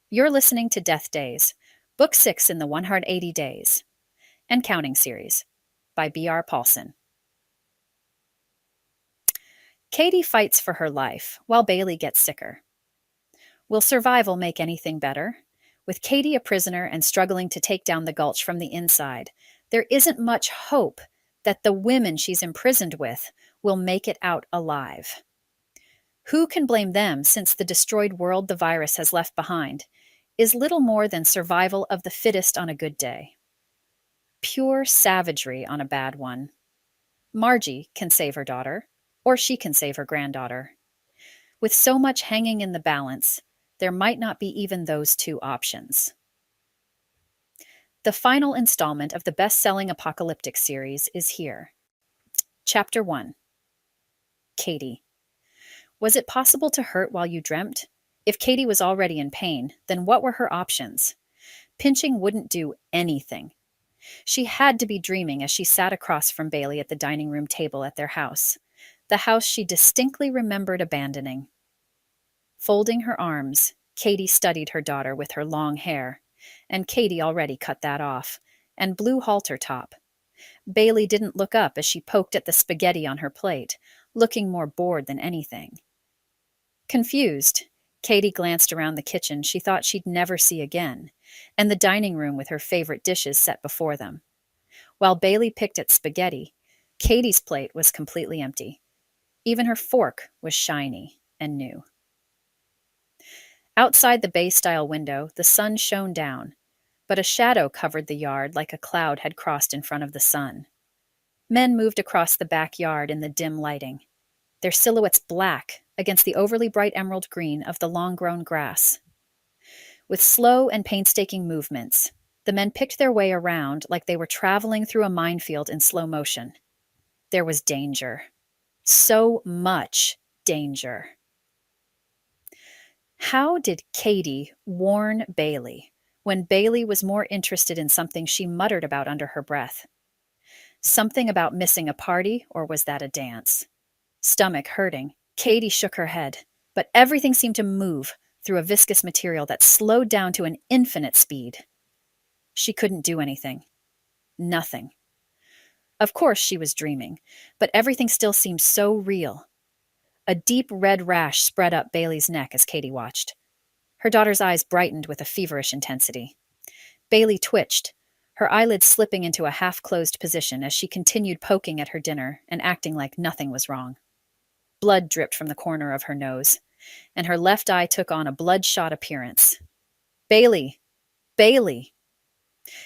You're listening to Death Days, Book 6 in the 180 Days, and Counting series by B.R. Paulson. Cady fights for her life while Bailey gets sicker. Will survival make anything better? With Cady a prisoner and struggling to take down the gulch from the inside, there isn't much hope that the women she's imprisoned with will make it out alive. Who can blame them since the destroyed world the virus has left behind is little more than survival of the fittest on a good day. Pure savagery on a bad one. Margie can save her daughter, or she can save her granddaughter. With so much hanging in the balance, there might not be even those two options. The final installment of the best-selling apocalyptic series is here. Chapter 1. Cady. Was it possible to hurt while you dreamt? If Cady was already in pain, then what were her options? Pinching wouldn't do anything. She had to be dreaming as she sat across from Bailey at the dining room table at their house, the house she distinctly remembered abandoning. Folding her arms, Cady studied her daughter with her long hair, and Cady already cut that off, and blue halter top. Bailey didn't look up as she poked at the spaghetti on her plate, looking more bored than anything. Confused, Cady glanced around the kitchen she thought she'd never see again, and the dining room with her favorite dishes set before them. While Bailey picked at spaghetti, Cady's plate was completely empty. Even her fork was shiny and new. Outside the bay-style window, the sun shone down, but a shadow covered the yard like a cloud had crossed in front of the sun. Men moved across the backyard in the dim lighting, their silhouettes black against the overly bright emerald green of the long-grown grass. With slow and painstaking movements, the men picked their way around like they were traveling through a minefield in slow motion. There was danger. So much danger. How did Cady warn Bailey when Bailey was more interested in something she muttered about under her breath? Something about missing a party, or was that a dance? Stomach hurting, Cady shook her head, but everything seemed to move through a viscous material that slowed down to an infinite speed. She couldn't do anything. Nothing. Of course she was dreaming, but everything still seemed so real. A deep red rash spread up Bailey's neck as Cady watched. Her daughter's eyes brightened with a feverish intensity. Bailey twitched, her eyelids slipping into a half-closed position as she continued poking at her dinner and acting like nothing was wrong. Blood dripped from the corner of her nose, and her left eye took on a bloodshot appearance. Bailey! Bailey!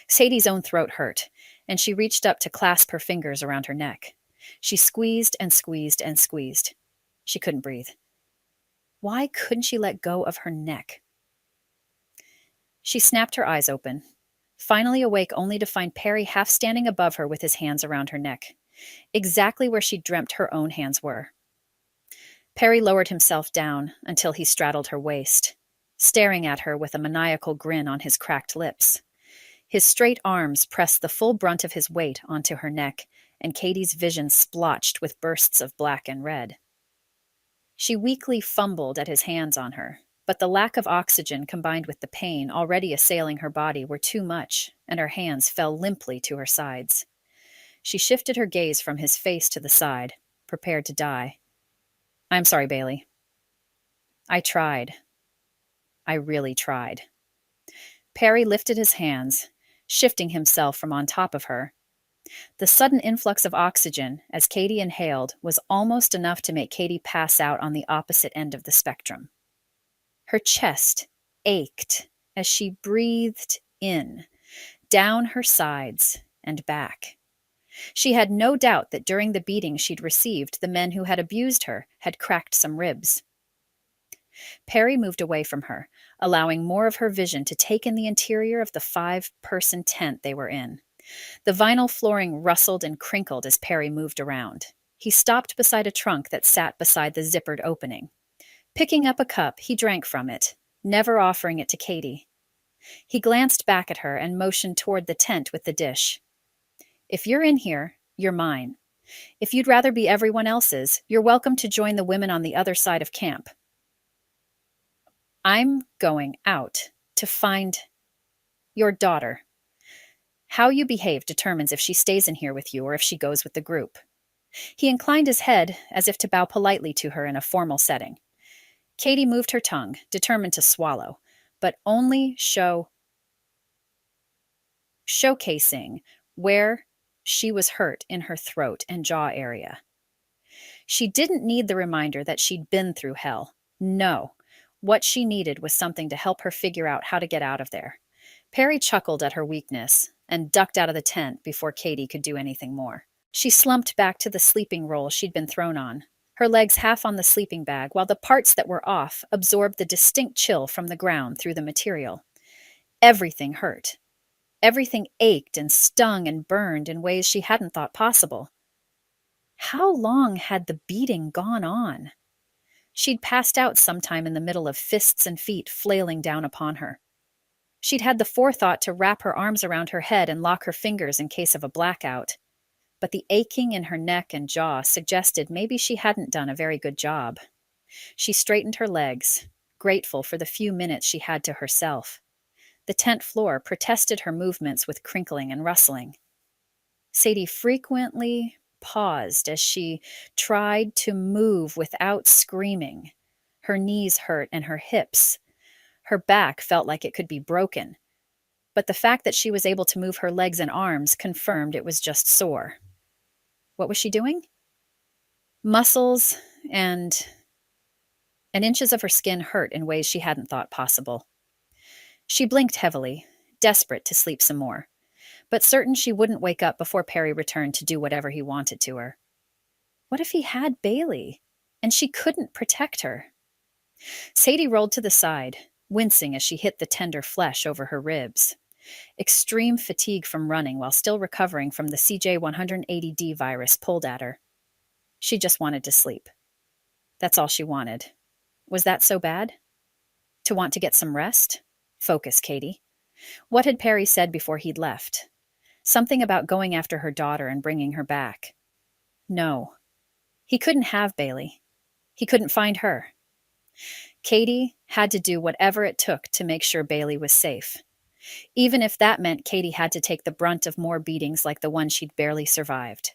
Sadie's own throat hurt, and she reached up to clasp her fingers around her neck. She squeezed and squeezed and squeezed. She couldn't breathe. Why couldn't she let go of her neck? She snapped her eyes open, finally awake only to find Perry half standing above her with his hands around her neck, exactly where she dreamt her own hands were. Perry lowered himself down until he straddled her waist, staring at her with a maniacal grin on his cracked lips. His straight arms pressed the full brunt of his weight onto her neck, and Cady's vision splotched with bursts of black and red. She weakly fumbled at his hands on her, but the lack of oxygen combined with the pain already assailing her body were too much, and her hands fell limply to her sides. She shifted her gaze from his face to the side, prepared to die. "I'm sorry, Bailey. I tried. I really tried." Perry lifted his hands, shifting himself from on top of her. The sudden influx of oxygen, as Cady inhaled, was almost enough to make Cady pass out on the opposite end of the spectrum. Her chest ached as she breathed in, down her sides and back. She had no doubt that during the beating she'd received, the men who had abused her had cracked some ribs. Perry moved away from her, allowing more of her vision to take in the interior of the 5-person tent they were in. The vinyl flooring rustled and crinkled as Perry moved around. He stopped beside a trunk that sat beside the zippered opening. Picking up a cup, he drank from it, never offering it to Cady. He glanced back at her and motioned toward the tent with the dish. "If you're in here, you're mine. If you'd rather be everyone else's, you're welcome to join the women on the other side of camp." "I'm going out to find your daughter. How you behave determines if she stays in here with you or if she goes with the group." He inclined his head as if to bow politely to her in a formal setting. Cady moved her tongue, determined to swallow, but only showcasing where she was hurt in her throat and jaw area. She didn't need the reminder that she'd been through hell. No. What she needed was something to help her figure out how to get out of there. Perry chuckled at her weakness and ducked out of the tent before Cady could do anything more. She slumped back to the sleeping roll she'd been thrown on, her legs half on the sleeping bag, while the parts that were off absorbed the distinct chill from the ground through the material. Everything hurt. Everything ached and stung and burned in ways she hadn't thought possible. How long had the beating gone on? She'd passed out sometime in the middle of fists and feet flailing down upon her. She'd had the forethought to wrap her arms around her head and lock her fingers in case of a blackout. But the aching in her neck and jaw suggested maybe she hadn't done a very good job. She straightened her legs, grateful for the few minutes she had to herself. The tent floor protested her movements with crinkling and rustling. Cady frequently paused as she tried to move without screaming. Her knees hurt and her hips. Her back felt like it could be broken. But the fact that she was able to move her legs and arms confirmed it was just sore. What was she doing? Muscles and inches of her skin hurt in ways she hadn't thought possible. She blinked heavily, desperate to sleep some more, but certain she wouldn't wake up before Perry returned to do whatever he wanted to her. What if he had Bailey, and she couldn't protect her? Sadie rolled to the side, wincing as she hit the tender flesh over her ribs. Extreme fatigue from running while still recovering from the CJ180D virus pulled at her. She just wanted to sleep. That's all she wanted. Was that so bad? To want to get some rest? Focus, Cady. What had Perry said before he'd left? Something about going after her daughter and bringing her back. No. He couldn't have Bailey. He couldn't find her. Cady had to do whatever it took to make sure Bailey was safe. Even if that meant Cady had to take the brunt of more beatings like the one she'd barely survived.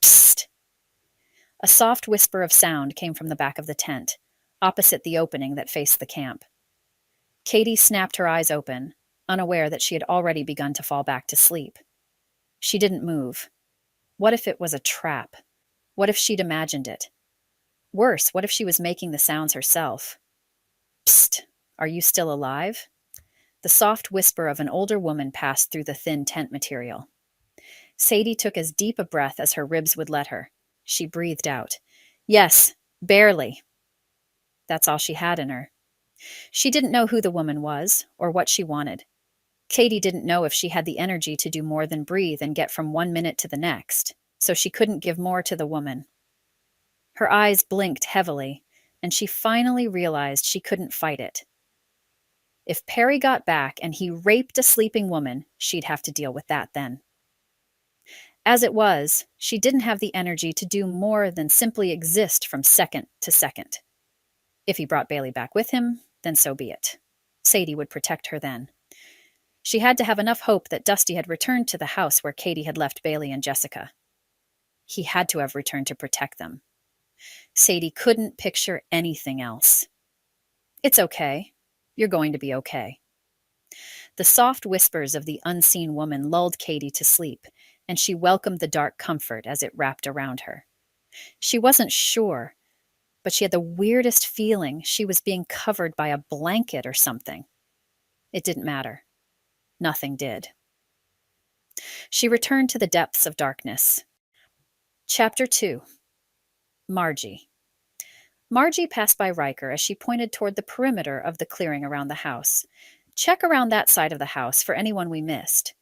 Psst! A soft whisper of sound came from the back of the tent, opposite the opening that faced the camp. Cady snapped her eyes open, unaware that she had already begun to fall back to sleep. She didn't move. What if it was a trap? What if she'd imagined it? Worse, what if she was making the sounds herself? Psst, are you still alive? The soft whisper of an older woman passed through the thin tent material. Sadie took as deep a breath as her ribs would let her. She breathed out. Yes, barely. That's all she had in her. She didn't know who the woman was or what she wanted. Cady didn't know if she had the energy to do more than breathe and get from 1 minute to the next, so she couldn't give more to the woman. Her eyes blinked heavily, and she finally realized she couldn't fight it. If Perry got back and he raped a sleeping woman, she'd have to deal with that then. As it was, she didn't have the energy to do more than simply exist from second to second. If he brought Bailey back with him, then so be it. Sadie would protect her then. She had to have enough hope that Dusty had returned to the house where Cady had left Bailey and Jessica. He had to have returned to protect them. Sadie couldn't picture anything else. It's okay. You're going to be okay. The soft whispers of the unseen woman lulled Cady to sleep, and she welcomed the dark comfort as it wrapped around her. She wasn't sure, but she had the weirdest feeling she was being covered by a blanket or something. It didn't matter. Nothing did. She returned to the depths of darkness. Chapter 2. Margie. Margie passed by Riker as she pointed toward the perimeter of the clearing around the house. Check around that side of the house for anyone we missed.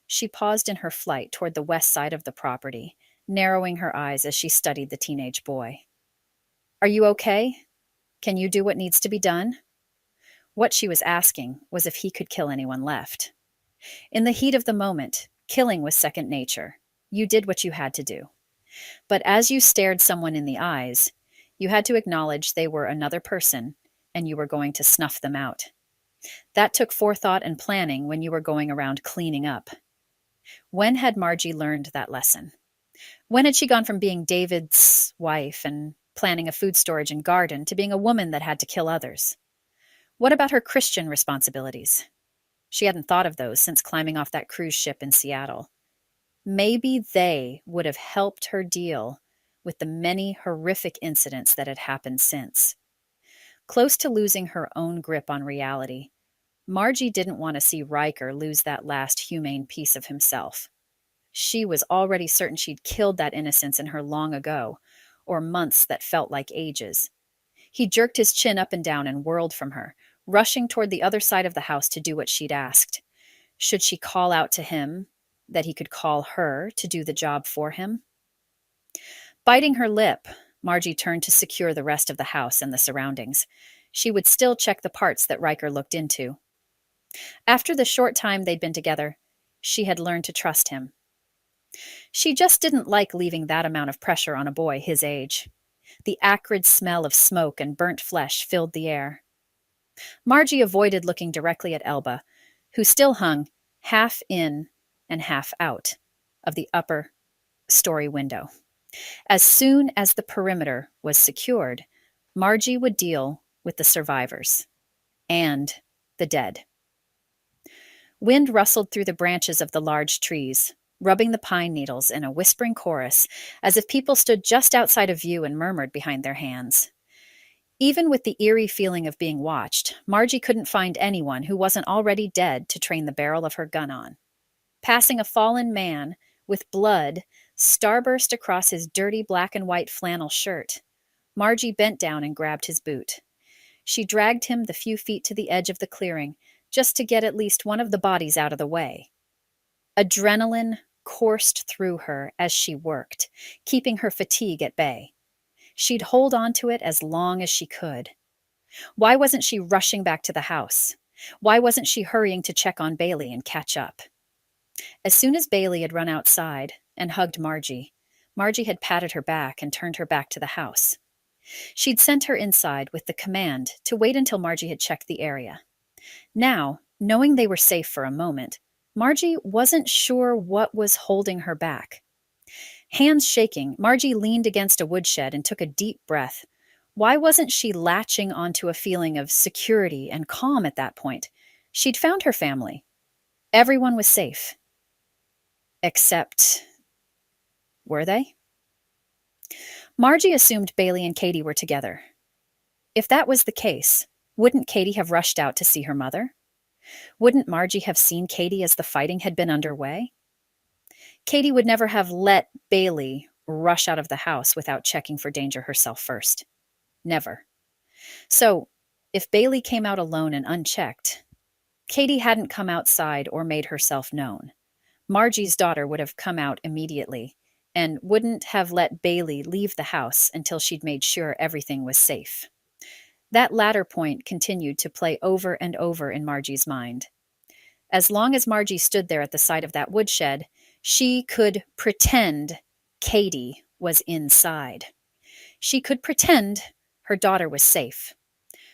She paused in her flight toward the west side of the property, narrowing her eyes as she studied the teenage boy. Are you okay? Can you do what needs to be done? What she was asking was if he could kill anyone left. In the heat of the moment, killing was second nature. You did what you had to do. But as you stared someone in the eyes, you had to acknowledge they were another person, and you were going to snuff them out. That took forethought and planning when you were going around cleaning up. When had Margie learned that lesson? When had she gone from being David's wife and planning a food storage and garden to being a woman that had to kill others? What about her Christian responsibilities? She hadn't thought of those since climbing off that cruise ship in Seattle. Maybe they would have helped her deal with the many horrific incidents that had happened since. Close to losing her own grip on reality, Margie didn't want to see Riker lose that last humane piece of himself. She was already certain she'd killed that innocence in her long ago, or months that felt like ages. He jerked his chin up and down and whirled from her, rushing toward the other side of the house to do what she'd asked. Should she call out to him that he could call her to do the job for him? Biting her lip, Margie turned to secure the rest of the house and the surroundings. She would still check the parts that Riker looked into. After the short time they'd been together, she had learned to trust him. She just didn't like leaving that amount of pressure on a boy his age. The acrid smell of smoke and burnt flesh filled the air. Margie avoided looking directly at Elba, who still hung half in and half out of the upper story window. As soon as the perimeter was secured, Margie would deal with the survivors and the dead. Wind rustled through the branches of the large trees, rubbing the pine needles in a whispering chorus, as if people stood just outside of view and murmured behind their hands. Even with the eerie feeling of being watched, Margie couldn't find anyone who wasn't already dead to train the barrel of her gun on. Passing a fallen man with blood starburst across his dirty black and white flannel shirt, Margie bent down and grabbed his boot. She dragged him the few feet to the edge of the clearing, just to get at least one of the bodies out of the way. Adrenaline coursed through her as she worked, keeping her fatigue at bay. She'd hold on to it as long as she could. Why wasn't she rushing back to the house? Why wasn't she hurrying to check on Bailey and catch up? As soon as Bailey had run outside and hugged Margie, Margie had patted her back and turned her back to the house. She'd sent her inside with the command to wait until Margie had checked the area. Now, knowing they were safe for a moment, Margie wasn't sure what was holding her back. Hands shaking, Margie leaned against a woodshed and took a deep breath. Why wasn't she latching onto a feeling of security and calm at that point? She'd found her family. Everyone was safe. Except, were they? Margie assumed Bailey and Cady were together. If that was the case, wouldn't Cady have rushed out to see her mother? Wouldn't Margie have seen Cady as the fighting had been underway? Cady would never have let Bailey rush out of the house without checking for danger herself first. Never. So, if Bailey came out alone and unchecked, Cady hadn't come outside or made herself known. Margie's daughter would have come out immediately and wouldn't have let Bailey leave the house until she'd made sure everything was safe. That latter point continued to play over and over in Margie's mind. As long as Margie stood there at the side of that woodshed, she could pretend Cady was inside. She could pretend her daughter was safe.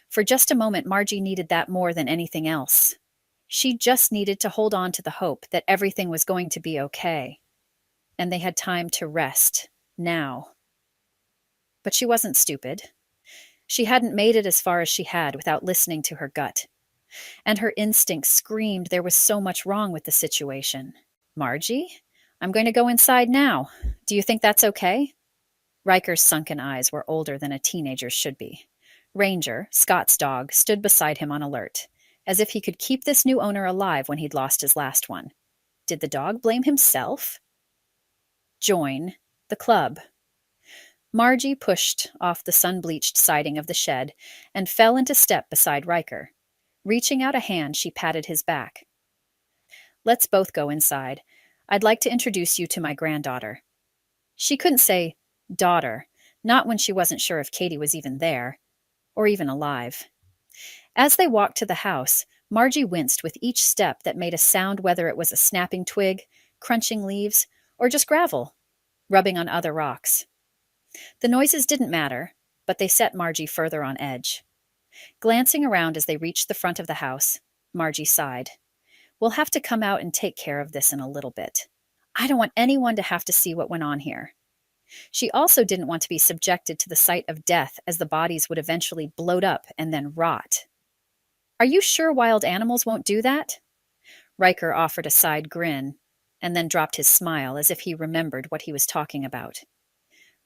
For just a moment, Margie needed that more than anything else. She just needed to hold on to the hope that everything was going to be okay. And they had time to rest, now. But she wasn't stupid. She hadn't made it as far as she had without listening to her gut. And her instincts screamed there was so much wrong with the situation. Margie, I'm going to go inside now. Do you think that's okay? Riker's sunken eyes were older than a teenager's should be. Ranger, Scott's dog, stood beside him on alert, as if he could keep this new owner alive when he'd lost his last one. Did the dog blame himself? Join the club. Margie pushed off the sun-bleached siding of the shed and fell into step beside Riker. Reaching out a hand, she patted his back. Let's both go inside. I'd like to introduce you to my granddaughter. She couldn't say daughter, not when she wasn't sure if Cady was even there, or even alive. As they walked to the house, Margie winced with each step that made a sound, whether it was a snapping twig, crunching leaves, or just gravel, rubbing on other rocks. The noises didn't matter, but they set Margie further on edge. Glancing around as they reached the front of the house, Margie sighed. We'll have to come out and take care of this in a little bit. I don't want anyone to have to see what went on here. She also didn't want to be subjected to the sight of death, as the bodies would eventually bloat up and then rot. Are you sure wild animals won't do that? Riker offered a side grin, and then dropped his smile as if he remembered what he was talking about.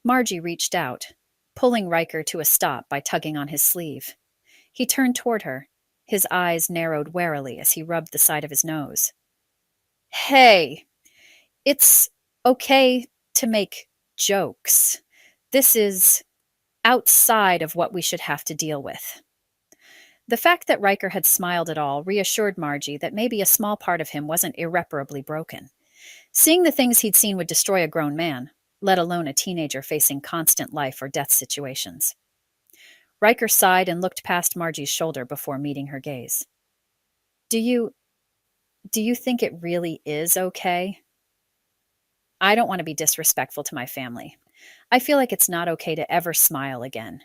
Margie reached out, pulling Riker to a stop by tugging on his sleeve. He turned toward her, his eyes narrowed warily as he rubbed the side of his nose. Hey, it's okay to make jokes. This is outside of what we should have to deal with. The fact that Riker had smiled at all reassured Margie that maybe a small part of him wasn't irreparably broken. Seeing the things he'd seen would destroy a grown man, let alone a teenager facing constant life or death situations. Riker sighed and looked past Margie's shoulder before meeting her gaze. Do you think it really is okay? I don't want to be disrespectful to my family. I feel like it's not okay to ever smile again.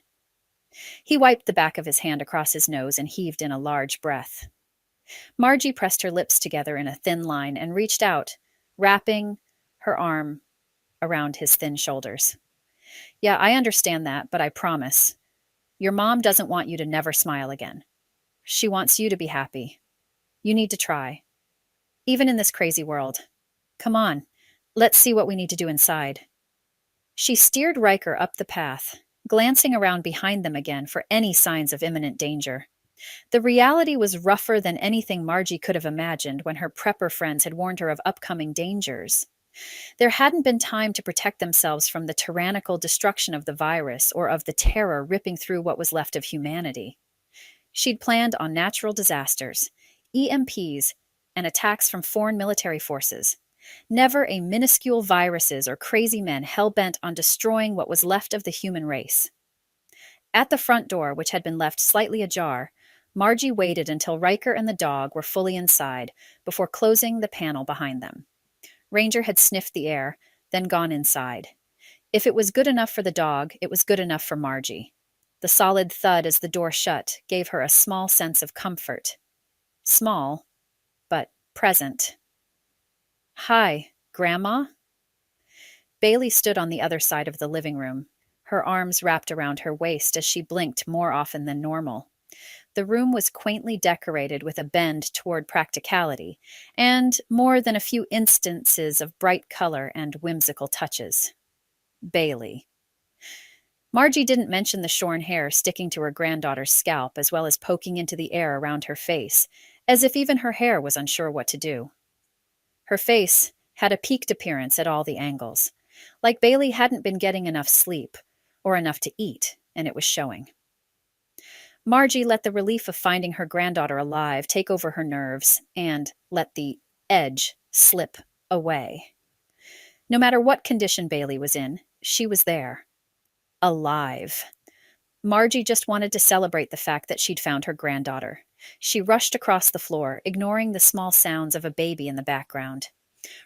He wiped the back of his hand across his nose and heaved in a large breath. Margie pressed her lips together in a thin line and reached out, wrapping her arm around his thin shoulders. Yeah, I understand that, but I promise. Your mom doesn't want you to never smile again. She wants you to be happy. You need to try. Even in this crazy world. Come on, let's see what we need to do inside. She steered Riker up the path, glancing around behind them again for any signs of imminent danger. The reality was rougher than anything Margie could have imagined when her prepper friends had warned her of upcoming dangers. There hadn't been time to protect themselves from the tyrannical destruction of the virus or of the terror ripping through what was left of humanity. She'd planned on natural disasters, EMPs, and attacks from foreign military forces. Never a minuscule viruses or crazy men hell-bent on destroying what was left of the human race. At the front door, which had been left slightly ajar, Margie waited until Riker and the dog were fully inside before closing the panel behind them. Ranger had sniffed the air, then gone inside. If it was good enough for the dog, it was good enough for Margie. The solid thud as the door shut gave her a small sense of comfort. Small, but present. Hi, Grandma? Bailey stood on the other side of the living room, her arms wrapped around her waist as she blinked more often than normal. The room was quaintly decorated with a bend toward practicality, and more than a few instances of bright color and whimsical touches. Bailey. Margie didn't mention the shorn hair sticking to her granddaughter's scalp, as well as poking into the air around her face, as if even her hair was unsure what to do. Her face had a peaked appearance at all the angles, like Bailey hadn't been getting enough sleep, or enough to eat, and it was showing. Margie let the relief of finding her granddaughter alive take over her nerves and let the edge slip away. No matter what condition Bailey was in, she was there. Alive. Margie just wanted to celebrate the fact that she'd found her granddaughter. She rushed across the floor, ignoring the small sounds of a baby in the background.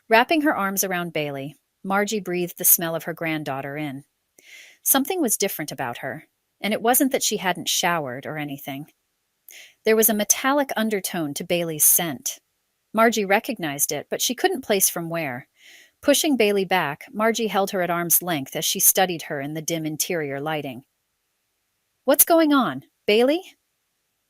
Wrapping her arms around Bailey, Margie breathed the smell of her granddaughter in. Something was different about her. And it wasn't that she hadn't showered or anything. There was a metallic undertone to Bailey's scent. Margie recognized it, but she couldn't place from where. Pushing Bailey back, Margie held her at arm's length as she studied her in the dim interior lighting. What's going on, Bailey?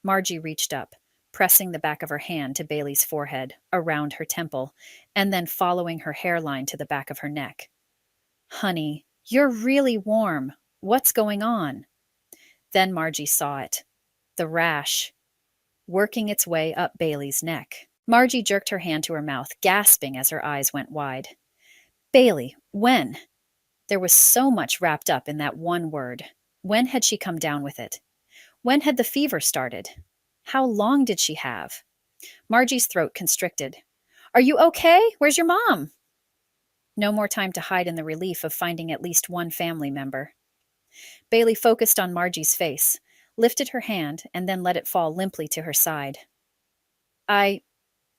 Margie reached up, pressing the back of her hand to Bailey's forehead, around her temple, and then following her hairline to the back of her neck. Honey, you're really warm. What's going on? Then Margie saw it. The rash, working its way up Bailey's neck. Margie jerked her hand to her mouth, gasping as her eyes went wide. Bailey, when? There was so much wrapped up in that one word. When had she come down with it? When had the fever started? How long did she have? Margie's throat constricted. Are you okay? Where's your mom? No more time to hide in the relief of finding at least one family member. Bailey focused on Margie's face, lifted her hand, and then let it fall limply to her side.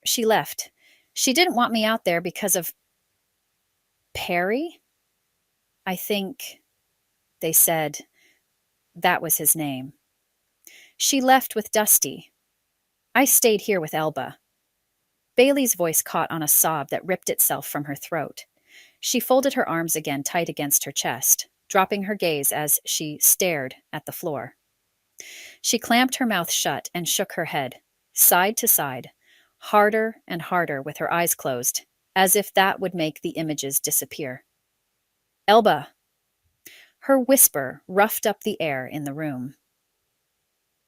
She left. She didn't want me out there because of Perry? I think they said that was his name. She left with Dusty. I stayed here with Elba. Bailey's voice caught on a sob that ripped itself from her throat. She folded her arms again tight against her chest, dropping her gaze as she stared at the floor. She clamped her mouth shut and shook her head, side to side, harder and harder with her eyes closed, as if that would make the images disappear. Elba! Her whisper roughed up the air in the room.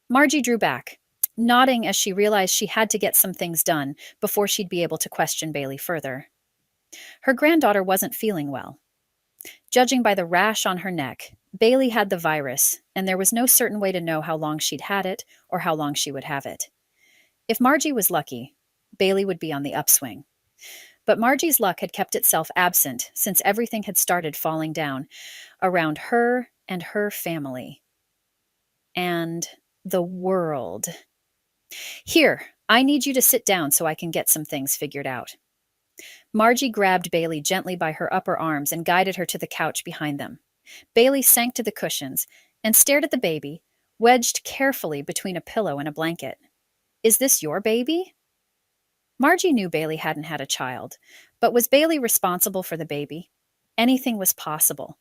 Margie drew back, nodding as she realized she had to get some things done before she'd be able to question Bailey further. Her granddaughter wasn't feeling well. Judging by the rash on her neck, Bailey had the virus, and there was no certain way to know how long she'd had it or how long she would have it. If Margie was lucky, Bailey would be on the upswing. But Margie's luck had kept itself absent since everything had started falling down around her and her family. And the world. Here, I need you to sit down so I can get some things figured out. Margie grabbed Bailey gently by her upper arms and guided her to the couch behind them. Bailey sank to the cushions and stared at the baby, wedged carefully between a pillow and a blanket. Is this your baby? Margie knew Bailey hadn't had a child, but was Bailey responsible for the baby? Anything was possible.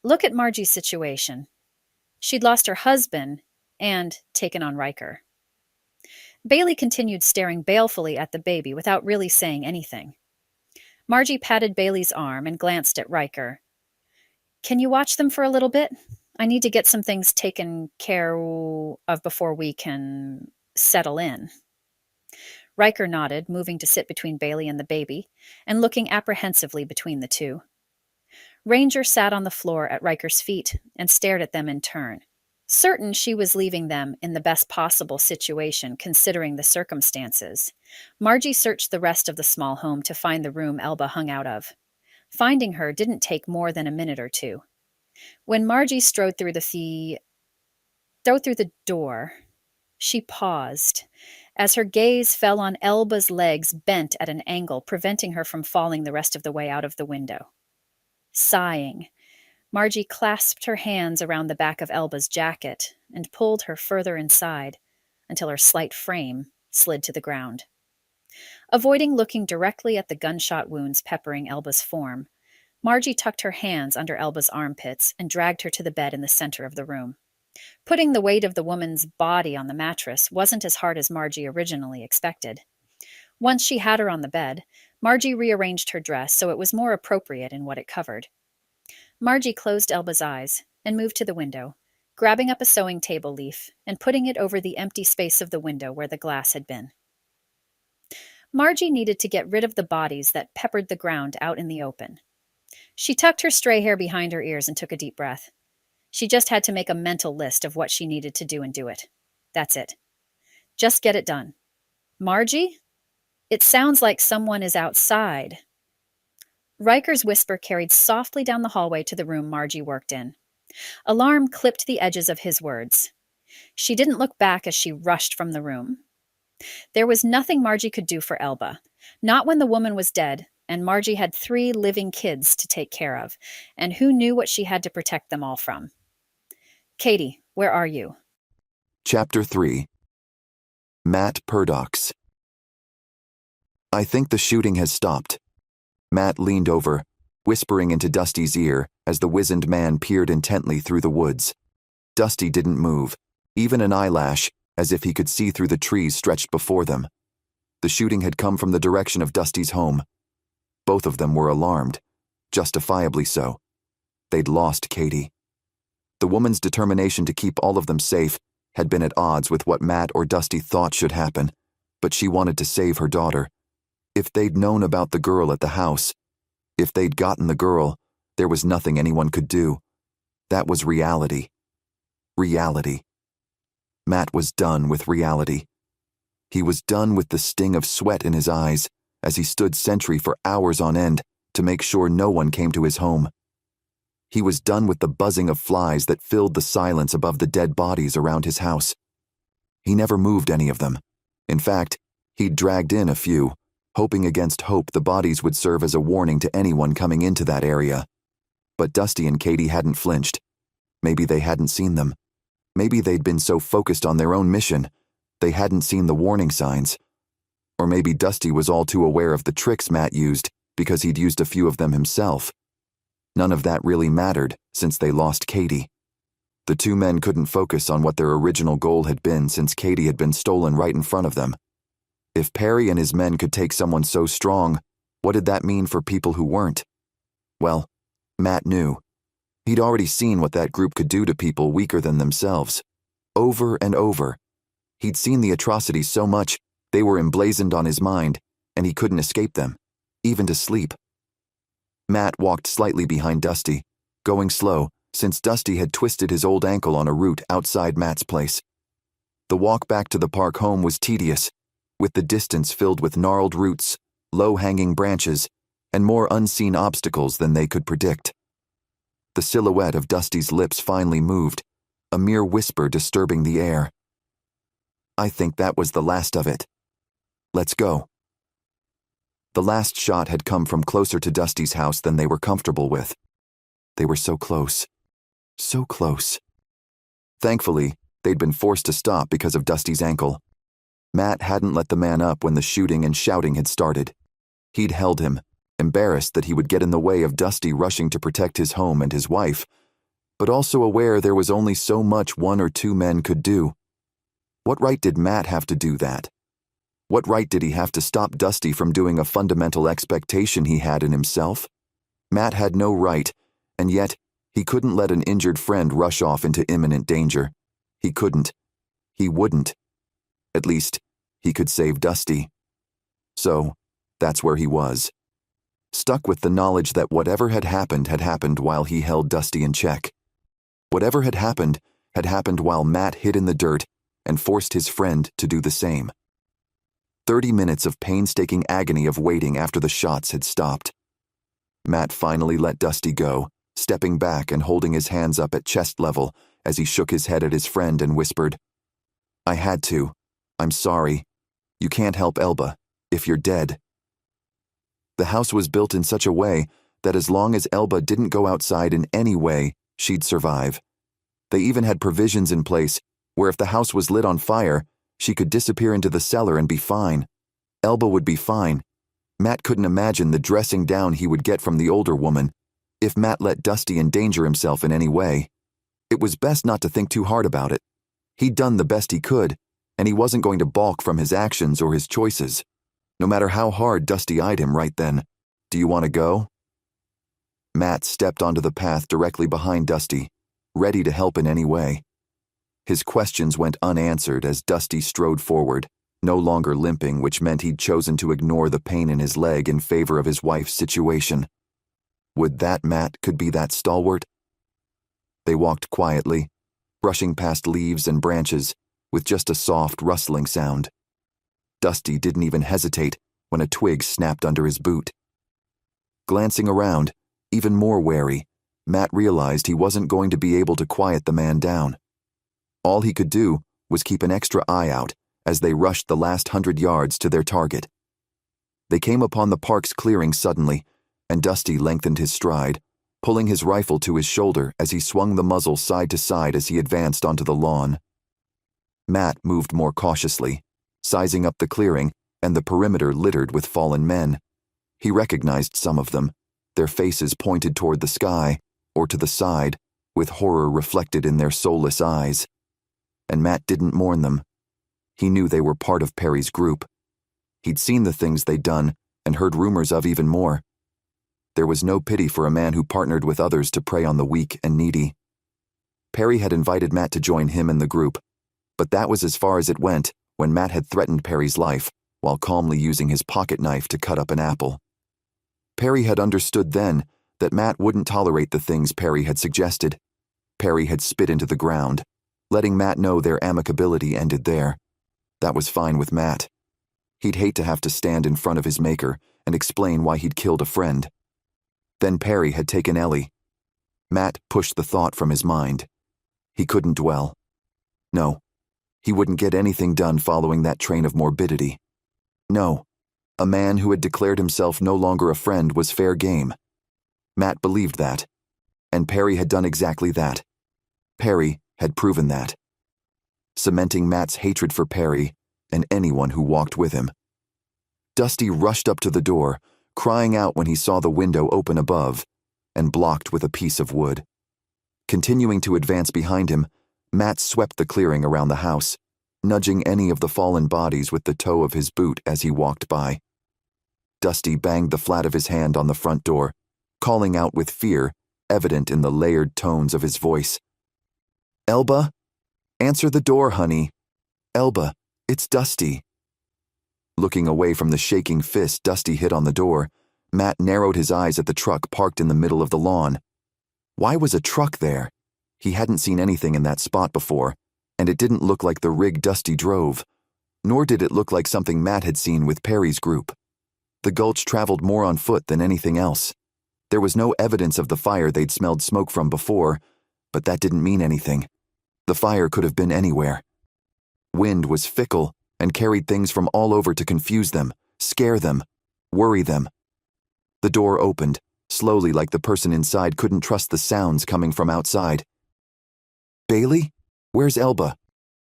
Look at Margie's situation. She'd lost her husband and taken on Riker. Bailey continued staring balefully at the baby without really saying anything. Margie patted Bailey's arm and glanced at Riker. Can you watch them for a little bit? I need to get some things taken care of before we can settle in. Riker nodded, moving to sit between Bailey and the baby, and looking apprehensively between the two. Ranger sat on the floor at Riker's feet and stared at them in turn, certain she was leaving them in the best possible situation considering the circumstances. Margie searched the rest of the small home to find the room Elba hung out of. Finding her didn't take more than a minute or two. When Margie strode through the door, she paused, as her gaze fell on Elba's legs bent at an angle, preventing her from falling the rest of the way out of the window. Sighing, Margie clasped her hands around the back of Elba's jacket and pulled her further inside until her slight frame slid to the ground. Avoiding looking directly at the gunshot wounds peppering Elba's form, Margie tucked her hands under Elba's armpits and dragged her to the bed in the center of the room. Putting the weight of the woman's body on the mattress wasn't as hard as Margie originally expected. Once she had her on the bed, Margie rearranged her dress so it was more appropriate in what it covered. Margie closed Elba's eyes and moved to the window, grabbing up a sewing table leaf and putting it over the empty space of the window where the glass had been. Margie needed to get rid of the bodies that peppered the ground out in the open. She tucked her stray hair behind her ears and took a deep breath. She just had to make a mental list of what she needed to do and do it. That's it. Just get it done. Margie? It sounds like someone is outside. Riker's whisper carried softly down the hallway to the room Margie worked in. Alarm clipped the edges of his words. She didn't look back as she rushed from the room. There was nothing Margie could do for Elba, not when the woman was dead, and Margie had 3 living kids to take care of, and who knew what she had to protect them all from. Cady, where are you? Chapter 3. Matt Purdock's. I think the shooting has stopped. Matt leaned over, whispering into Dusty's ear as the wizened man peered intently through the woods. Dusty didn't move, even an eyelash, as if he could see through the trees stretched before them. The shooting had come from the direction of Dusty's home. Both of them were alarmed, justifiably so. They'd lost Cady. The woman's determination to keep all of them safe had been at odds with what Matt or Dusty thought should happen, but she wanted to save her daughter. If they'd known about the girl at the house, if they'd gotten the girl, there was nothing anyone could do. That was reality. Reality. Matt was done with reality. He was done with the sting of sweat in his eyes as he stood sentry for hours on end to make sure no one came to his home. He was done with the buzzing of flies that filled the silence above the dead bodies around his house. He never moved any of them. In fact, he'd dragged in a few, hoping against hope the bodies would serve as a warning to anyone coming into that area. But Dusty and Cady hadn't flinched. Maybe they hadn't seen them. Maybe they'd been so focused on their own mission, they hadn't seen the warning signs. Or maybe Dusty was all too aware of the tricks Matt used because he'd used a few of them himself. None of that really mattered since they lost Cady. The two men couldn't focus on what their original goal had been since Cady had been stolen right in front of them. If Perry and his men could take someone so strong, what did that mean for people who weren't? Well, Matt knew. He'd already seen what that group could do to people weaker than themselves. Over and over. He'd seen the atrocities so much, they were emblazoned on his mind, and he couldn't escape them, even to sleep. Matt walked slightly behind Dusty, going slow, since Dusty had twisted his old ankle on a root outside Matt's place. The walk back to the park home was tedious, with the distance filled with gnarled roots, low-hanging branches, and more unseen obstacles than they could predict. The silhouette of Dusty's lips finally moved, a mere whisper disturbing the air. I think that was the last of it. Let's go. The last shot had come from closer to Dusty's house than they were comfortable with. They were so close. So close. Thankfully, they'd been forced to stop because of Dusty's ankle. Matt hadn't let the man up when the shooting and shouting had started. He'd held him, embarrassed that he would get in the way of Dusty rushing to protect his home and his wife, but also aware there was only so much one or two men could do. What right did Matt have to do that? What right did he have to stop Dusty from doing a fundamental expectation he had in himself? Matt had no right, and yet he couldn't let an injured friend rush off into imminent danger. He couldn't. He wouldn't. At least, he could save Dusty. So, that's where he was. Stuck with the knowledge that whatever had happened while he held Dusty in check. Whatever had happened while Matt hid in the dirt and forced his friend to do the same. 30 minutes of painstaking agony of waiting after the shots had stopped. Matt finally let Dusty go, stepping back and holding his hands up at chest level as he shook his head at his friend and whispered, "I had to. I'm sorry. You can't help Elba, if you're dead." The house was built in such a way that as long as Elba didn't go outside in any way, she'd survive. They even had provisions in place where if the house was lit on fire, she could disappear into the cellar and be fine. Elba would be fine. Matt couldn't imagine the dressing down he would get from the older woman if Matt let Dusty endanger himself in any way. It was best not to think too hard about it. He'd done the best he could, and he wasn't going to balk from his actions or his choices. No matter how hard Dusty eyed him right then. "Do you want to go?" Matt stepped onto the path directly behind Dusty, ready to help in any way. His questions went unanswered as Dusty strode forward, no longer limping, which meant he'd chosen to ignore the pain in his leg in favor of his wife's situation. Would that Matt could be that stalwart? They walked quietly, brushing past leaves and branches, with just a soft rustling sound. Dusty didn't even hesitate when a twig snapped under his boot. Glancing around, even more wary, Matt realized he wasn't going to be able to quiet the man down. All he could do was keep an extra eye out as they rushed the last 100 yards to their target. They came upon the park's clearing suddenly, and Dusty lengthened his stride, pulling his rifle to his shoulder as he swung the muzzle side to side as he advanced onto the lawn. Matt moved more cautiously, sizing up the clearing and the perimeter littered with fallen men. He recognized some of them, their faces pointed toward the sky or to the side, with horror reflected in their soulless eyes. And Matt didn't mourn them. He knew they were part of Perry's group. He'd seen the things they'd done and heard rumors of even more. There was no pity for a man who partnered with others to prey on the weak and needy. Perry had invited Matt to join him in the group, but that was as far as it went when Matt had threatened Perry's life while calmly using his pocket knife to cut up an apple. Perry had understood then that Matt wouldn't tolerate the things Perry had suggested. Perry had spit into the ground, letting Matt know their amicability ended there. That was fine with Matt. He'd hate to have to stand in front of his maker and explain why he'd killed a friend. Then Perry had taken Ellie. Matt pushed the thought from his mind. He couldn't dwell. No, he wouldn't get anything done following that train of morbidity. No, a man who had declared himself no longer a friend was fair game. Matt believed that, and Perry had done exactly that. Perry had proven that. cementing Matt's hatred for Perry and anyone who walked with him. Dusty rushed up to the door, crying out when he saw the window open above and blocked with a piece of wood. Continuing to advance behind him, Matt swept the clearing around the house, nudging any of the fallen bodies with the toe of his boot as he walked by. Dusty banged the flat of his hand on the front door, calling out with fear, evident in the layered tones of his voice. "Elba? Answer the door, honey. Elba, it's Dusty." Looking away from the shaking fist Dusty hit on the door, Matt narrowed his eyes at the truck parked in the middle of the lawn. Why was a truck there? He hadn't seen anything in that spot before, and it didn't look like the rig Dusty drove, nor did it look like something Matt had seen with Perry's group. The Gulch traveled more on foot than anything else. There was no evidence of the fire they'd smelled smoke from before, but that didn't mean anything. The fire could have been anywhere. Wind was fickle and carried things from all over to confuse them, scare them, worry them. The door opened, slowly, like the person inside couldn't trust the sounds coming from outside. "Bailey? Where's Elba?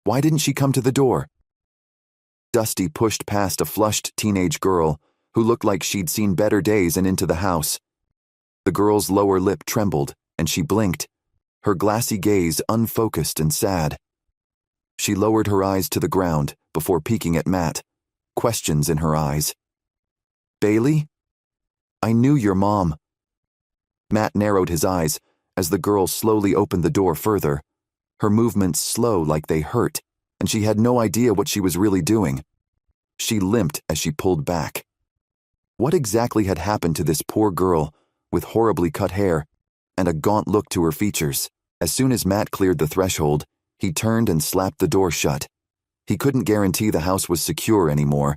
Why didn't she come to the door?" Dusty pushed past a flushed teenage girl who looked like she'd seen better days and into the house. The girl's lower lip trembled, and she blinked, her glassy gaze unfocused and sad. She lowered her eyes to the ground before peeking at Matt, questions in her eyes. "Bailey? I knew your mom." Matt narrowed his eyes as the girl slowly opened the door further, her movements slow like they hurt, and she had no idea what she was really doing. She limped as she pulled back. What exactly had happened to this poor girl with horribly cut hair and a gaunt look to her features? As soon as Matt cleared the threshold, he turned and slapped the door shut. He couldn't guarantee the house was secure anymore,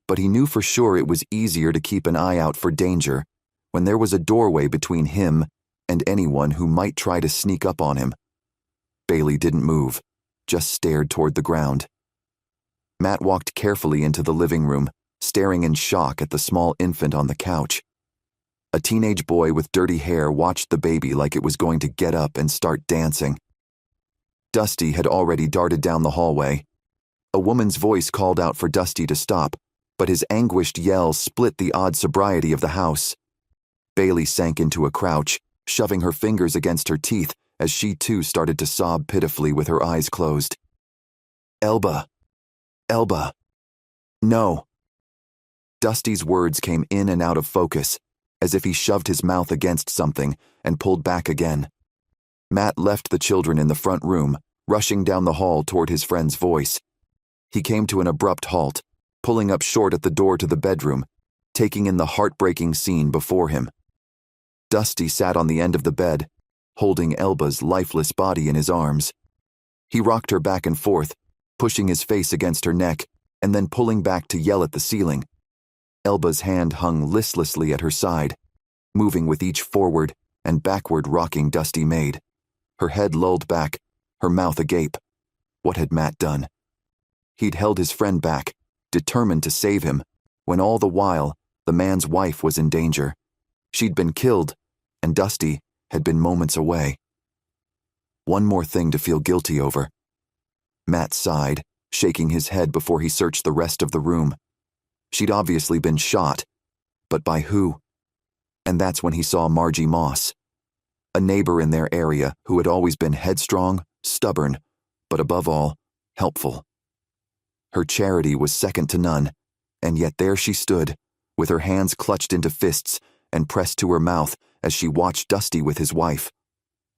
but he knew for sure it was easier to keep an eye out for danger when there was a doorway between him and anyone who might try to sneak up on him. Bailey didn't move, just stared toward the ground. Matt walked carefully into the living room, staring in shock at the small infant on the couch. A teenage boy with dirty hair watched the baby like it was going to get up and start dancing. Dusty had already darted down the hallway. A woman's voice called out for Dusty to stop, but his anguished yell split the odd sobriety of the house. Bailey sank into a crouch, shoving her fingers against her teeth as she too started to sob pitifully with her eyes closed. "Elba. Elba. No." Dusty's words came in and out of focus, as if he shoved his mouth against something and pulled back again. Matt left the children in the front room, rushing down the hall toward his friend's voice. He came to an abrupt halt, pulling up short at the door to the bedroom, taking in the heartbreaking scene before him. Dusty sat on the end of the bed, holding Elba's lifeless body in his arms. He rocked her back and forth, pushing his face against her neck and then pulling back to yell at the ceiling. Elba's hand hung listlessly at her side, moving with each forward and backward rocking Dusty made. Her head lulled back, her mouth agape. What had Matt done? He'd held his friend back, determined to save him, when all the while the man's wife was in danger. She'd been killed, and Dusty had been moments away. One more thing to feel guilty over. Matt sighed, shaking his head before he searched the rest of the room. She'd obviously been shot, but by who? And that's when he saw Margie Moss, a neighbor in their area who had always been headstrong, stubborn, but above all, helpful. Her charity was second to none, and yet there she stood, with her hands clutched into fists and pressed to her mouth as she watched Dusty with his wife.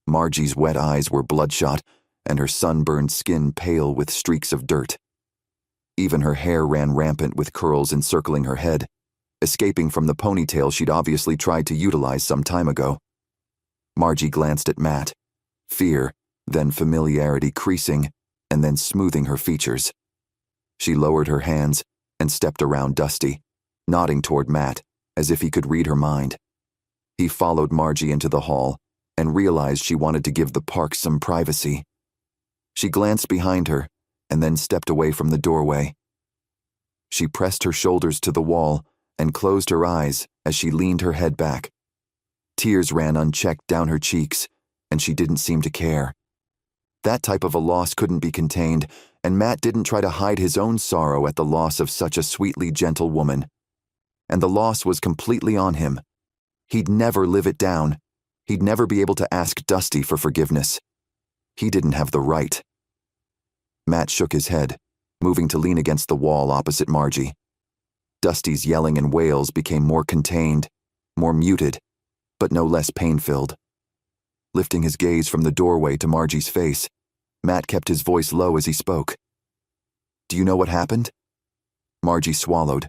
Margie's wet eyes were bloodshot, and her sunburned skin pale with streaks of dirt. Even her hair ran rampant with curls encircling her head, escaping from the ponytail she'd obviously tried to utilize some time ago. Margie glanced at Matt, fear, then familiarity creasing, and then smoothing her features. She lowered her hands and stepped around Dusty, nodding toward Matt, as if he could read her mind. He followed Margie into the hall and realized she wanted to give the park some privacy. She glanced behind her and then stepped away from the doorway. She pressed her shoulders to the wall and closed her eyes as she leaned her head back. Tears ran unchecked down her cheeks, and she didn't seem to care. That type of a loss couldn't be contained, and Matt didn't try to hide his own sorrow at the loss of such a sweetly gentle woman. And the loss was completely on him. He'd never live it down. He'd never be able to ask Dusty for forgiveness. He didn't have the right. Matt shook his head, moving to lean against the wall opposite Margie. Dusty's yelling and wails became more contained, more muted, but no less pain-filled. Lifting his gaze from the doorway to Margie's face, Matt kept his voice low as he spoke. "Do you know what happened?" Margie swallowed,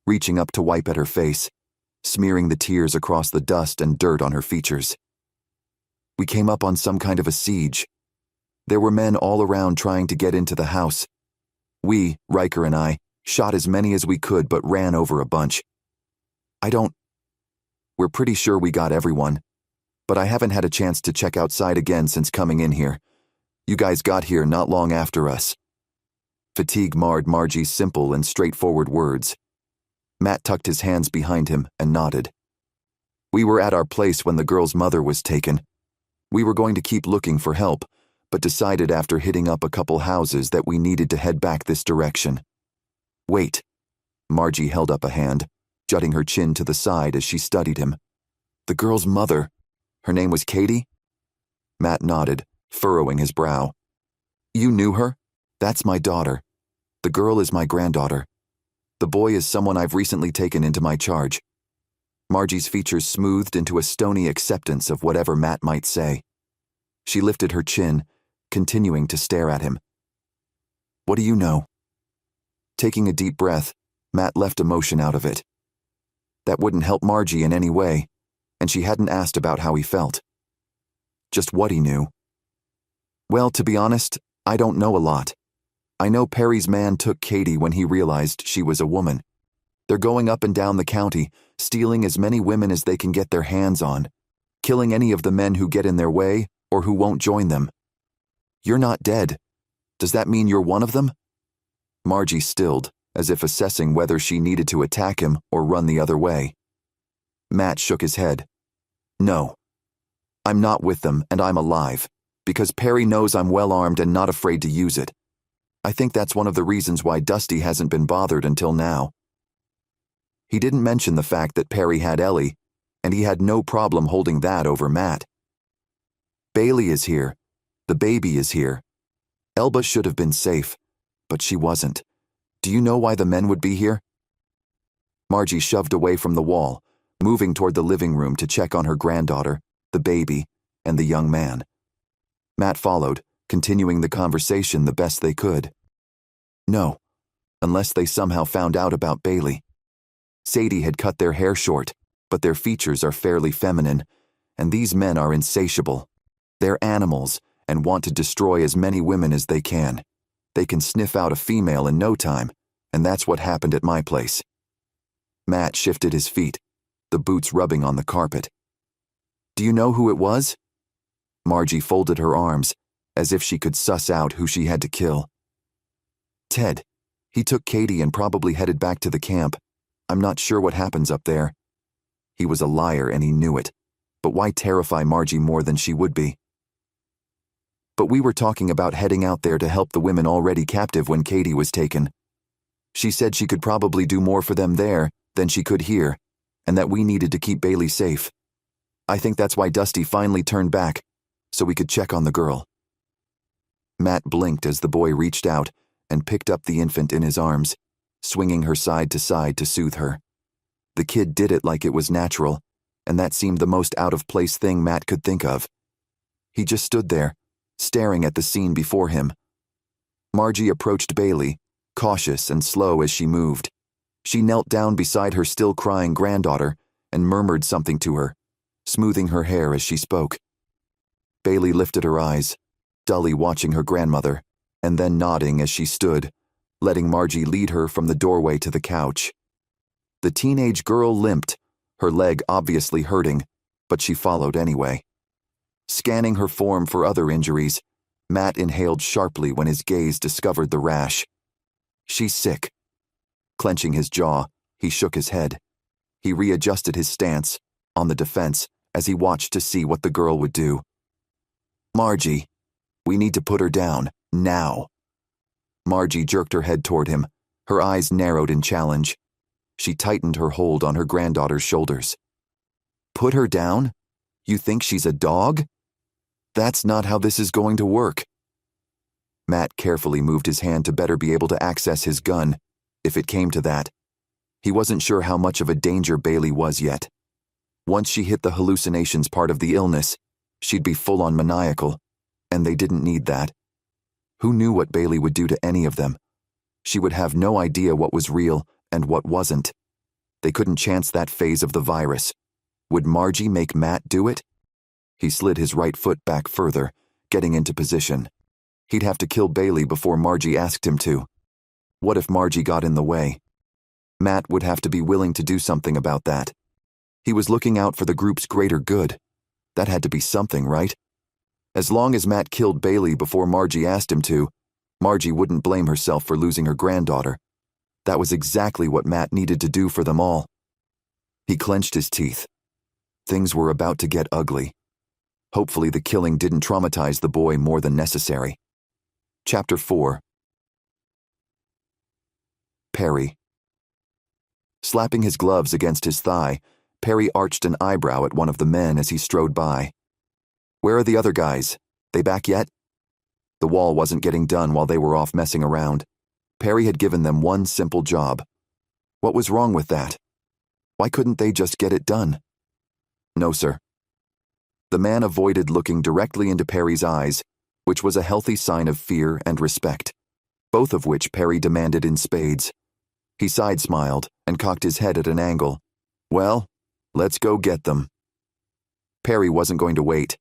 reaching up to wipe at her face, smearing the tears across the dust and dirt on her features. "We came up on some kind of a siege. There were men all around trying to get into the house. We, Riker and I, shot as many as we could but ran over a bunch. We're pretty sure we got everyone, but I haven't had a chance to check outside again since coming in here. You guys got here not long after us." Fatigue marred Margie's simple and straightforward words. Matt tucked his hands behind him and nodded. "We were at our place when the girl's mother was taken. We were going to keep looking for help, but decided after hitting up a couple houses that we needed to head back this direction." "Wait." Margie held up a hand, jutting her chin to the side as she studied him. "The girl's mother, her name was Cady?" Matt nodded, furrowing his brow. "You knew her? That's my daughter. The girl is my granddaughter. The boy is someone I've recently taken into my charge." Margie's features smoothed into a stony acceptance of whatever Matt might say. She lifted her chin, continuing to stare at him. "What do you know?" Taking a deep breath, Matt left emotion out of it. That wouldn't help Margie in any way, and she hadn't asked about how he felt. Just what he knew. "Well, to be honest, I don't know a lot. I know Perry's man took Cady when he realized she was a woman. They're going up and down the county, stealing as many women as they can get their hands on, killing any of the men who get in their way or who won't join them. You're not dead. Does that mean you're one of them?" Margie stilled, as if assessing whether she needed to attack him or run the other way. Matt shook his head. "No. I'm not with them, and I'm alive, because Perry knows I'm well-armed and not afraid to use it. I think that's one of the reasons why Dusty hasn't been bothered until now." He didn't mention the fact that Perry had Ellie, and he had no problem holding that over Matt. "Bailey is here. The baby is here. Elba should have been safe, but she wasn't. Do you know why the men would be here?" Margie shoved away from the wall, moving toward the living room to check on her granddaughter, the baby, and the young man. Matt followed, continuing the conversation the best they could. "No, unless they somehow found out about Bailey. Cady had cut their hair short, but their features are fairly feminine, and these men are insatiable. They're animals and want to destroy as many women as they can. They can sniff out a female in no time, and that's what happened at my place." Matt shifted his feet, the boots rubbing on the carpet. "Do you know who it was?" Margie folded her arms, as if she could suss out who she had to kill. "Ted. He took Cady and probably headed back to the camp. I'm not sure what happens up there." He was a liar and he knew it, but why terrify Margie more than she would be? "But we were talking about heading out there to help the women already captive when Cady was taken. She said she could probably do more for them there than she could here, and that we needed to keep Bailey safe. I think that's why Dusty finally turned back, so we could check on the girl." Matt blinked as the boy reached out and picked up the infant in his arms, swinging her side to soothe her. The kid did it like it was natural, and that seemed the most out-of-place thing Matt could think of. He just stood there, staring at the scene before him. Margie approached Bailey, cautious and slow as she moved. She knelt down beside her still crying granddaughter and murmured something to her, smoothing her hair as she spoke. Bailey lifted her eyes, dully watching her grandmother, and then nodding as she stood, letting Margie lead her from the doorway to the couch. The teenage girl limped, her leg obviously hurting, but she followed anyway. Scanning her form for other injuries, Matt inhaled sharply when his gaze discovered the rash. "She's sick." Clenching his jaw, he shook his head. He readjusted his stance, on the defense, as he watched to see what the girl would do. "Margie." We need to put her down, now. Margie jerked her head toward him, her eyes narrowed in challenge. She tightened her hold on her granddaughter's shoulders. Put her down? You think she's a dog? That's not how this is going to work. Matt carefully moved his hand to better be able to access his gun, if it came to that. He wasn't sure how much of a danger Bailey was yet. Once she hit the hallucinations part of the illness, she'd be full-on maniacal, and they didn't need that. Who knew what Bailey would do to any of them? She would have no idea what was real and what wasn't. They couldn't chance that phase of the virus. Would Margie make Matt do it? He slid his right foot back further, getting into position. He'd have to kill Bailey before Margie asked him to. What if Margie got in the way? Matt would have to be willing to do something about that. He was looking out for the group's greater good. That had to be something, right? As long as Matt killed Bailey before Margie asked him to, Margie wouldn't blame herself for losing her granddaughter. That was exactly what Matt needed to do for them all. He clenched his teeth. Things were about to get ugly. Hopefully the killing didn't traumatize the boy more than necessary. Chapter 4. Perry. Slapping his gloves against his thigh, Perry arched an eyebrow at one of the men as he strode by. Where are the other guys? They back yet? The wall wasn't getting done while they were off messing around. Perry had given them one simple job. What was wrong with that? Why couldn't they just get it done? No, sir. The man avoided looking directly into Perry's eyes, which was a healthy sign of fear and respect, both of which Perry demanded in spades. He side-smiled and cocked his head at an angle. Well, let's go get them. Perry wasn't going to wait.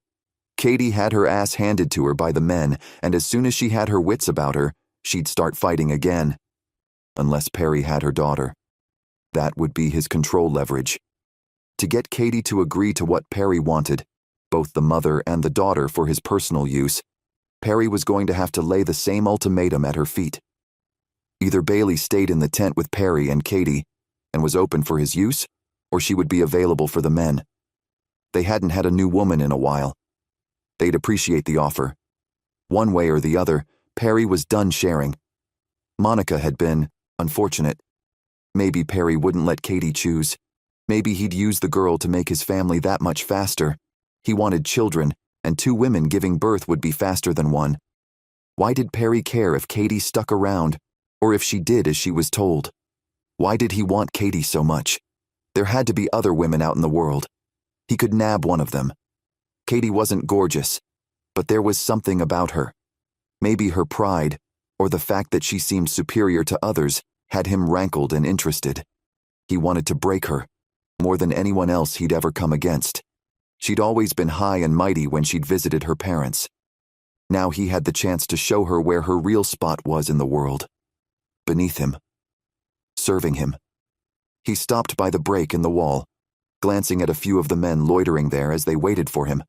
Cady had her ass handed to her by the men, and as soon as she had her wits about her, she'd start fighting again. Unless Perry had her daughter. That would be his control leverage. To get Cady to agree to what Perry wanted, both the mother and the daughter for his personal use, Perry was going to have to lay the same ultimatum at her feet. Either Bailey stayed in the tent with Perry and Cady and was open for his use, or she would be available for the men. They hadn't had a new woman in a while. They'd appreciate the offer. One way or the other, Perry was done sharing. Monica had been unfortunate. Maybe Perry wouldn't let Cady choose. Maybe he'd use the girl to make his family that much faster. He wanted children, and 2 women giving birth would be faster than one. Why did Perry care if Cady stuck around, or if she did as she was told? Why did he want Cady so much? There had to be other women out in the world. He could nab one of them. Cady wasn't gorgeous, but there was something about her. Maybe her pride, or the fact that she seemed superior to others, had him rankled and interested. He wanted to break her, more than anyone else he'd ever come against. She'd always been high and mighty when she'd visited her parents. Now he had the chance to show her where her real spot was in the world. Beneath him. Serving him. He stopped by the break in the wall, glancing at a few of the men loitering there as they waited for him.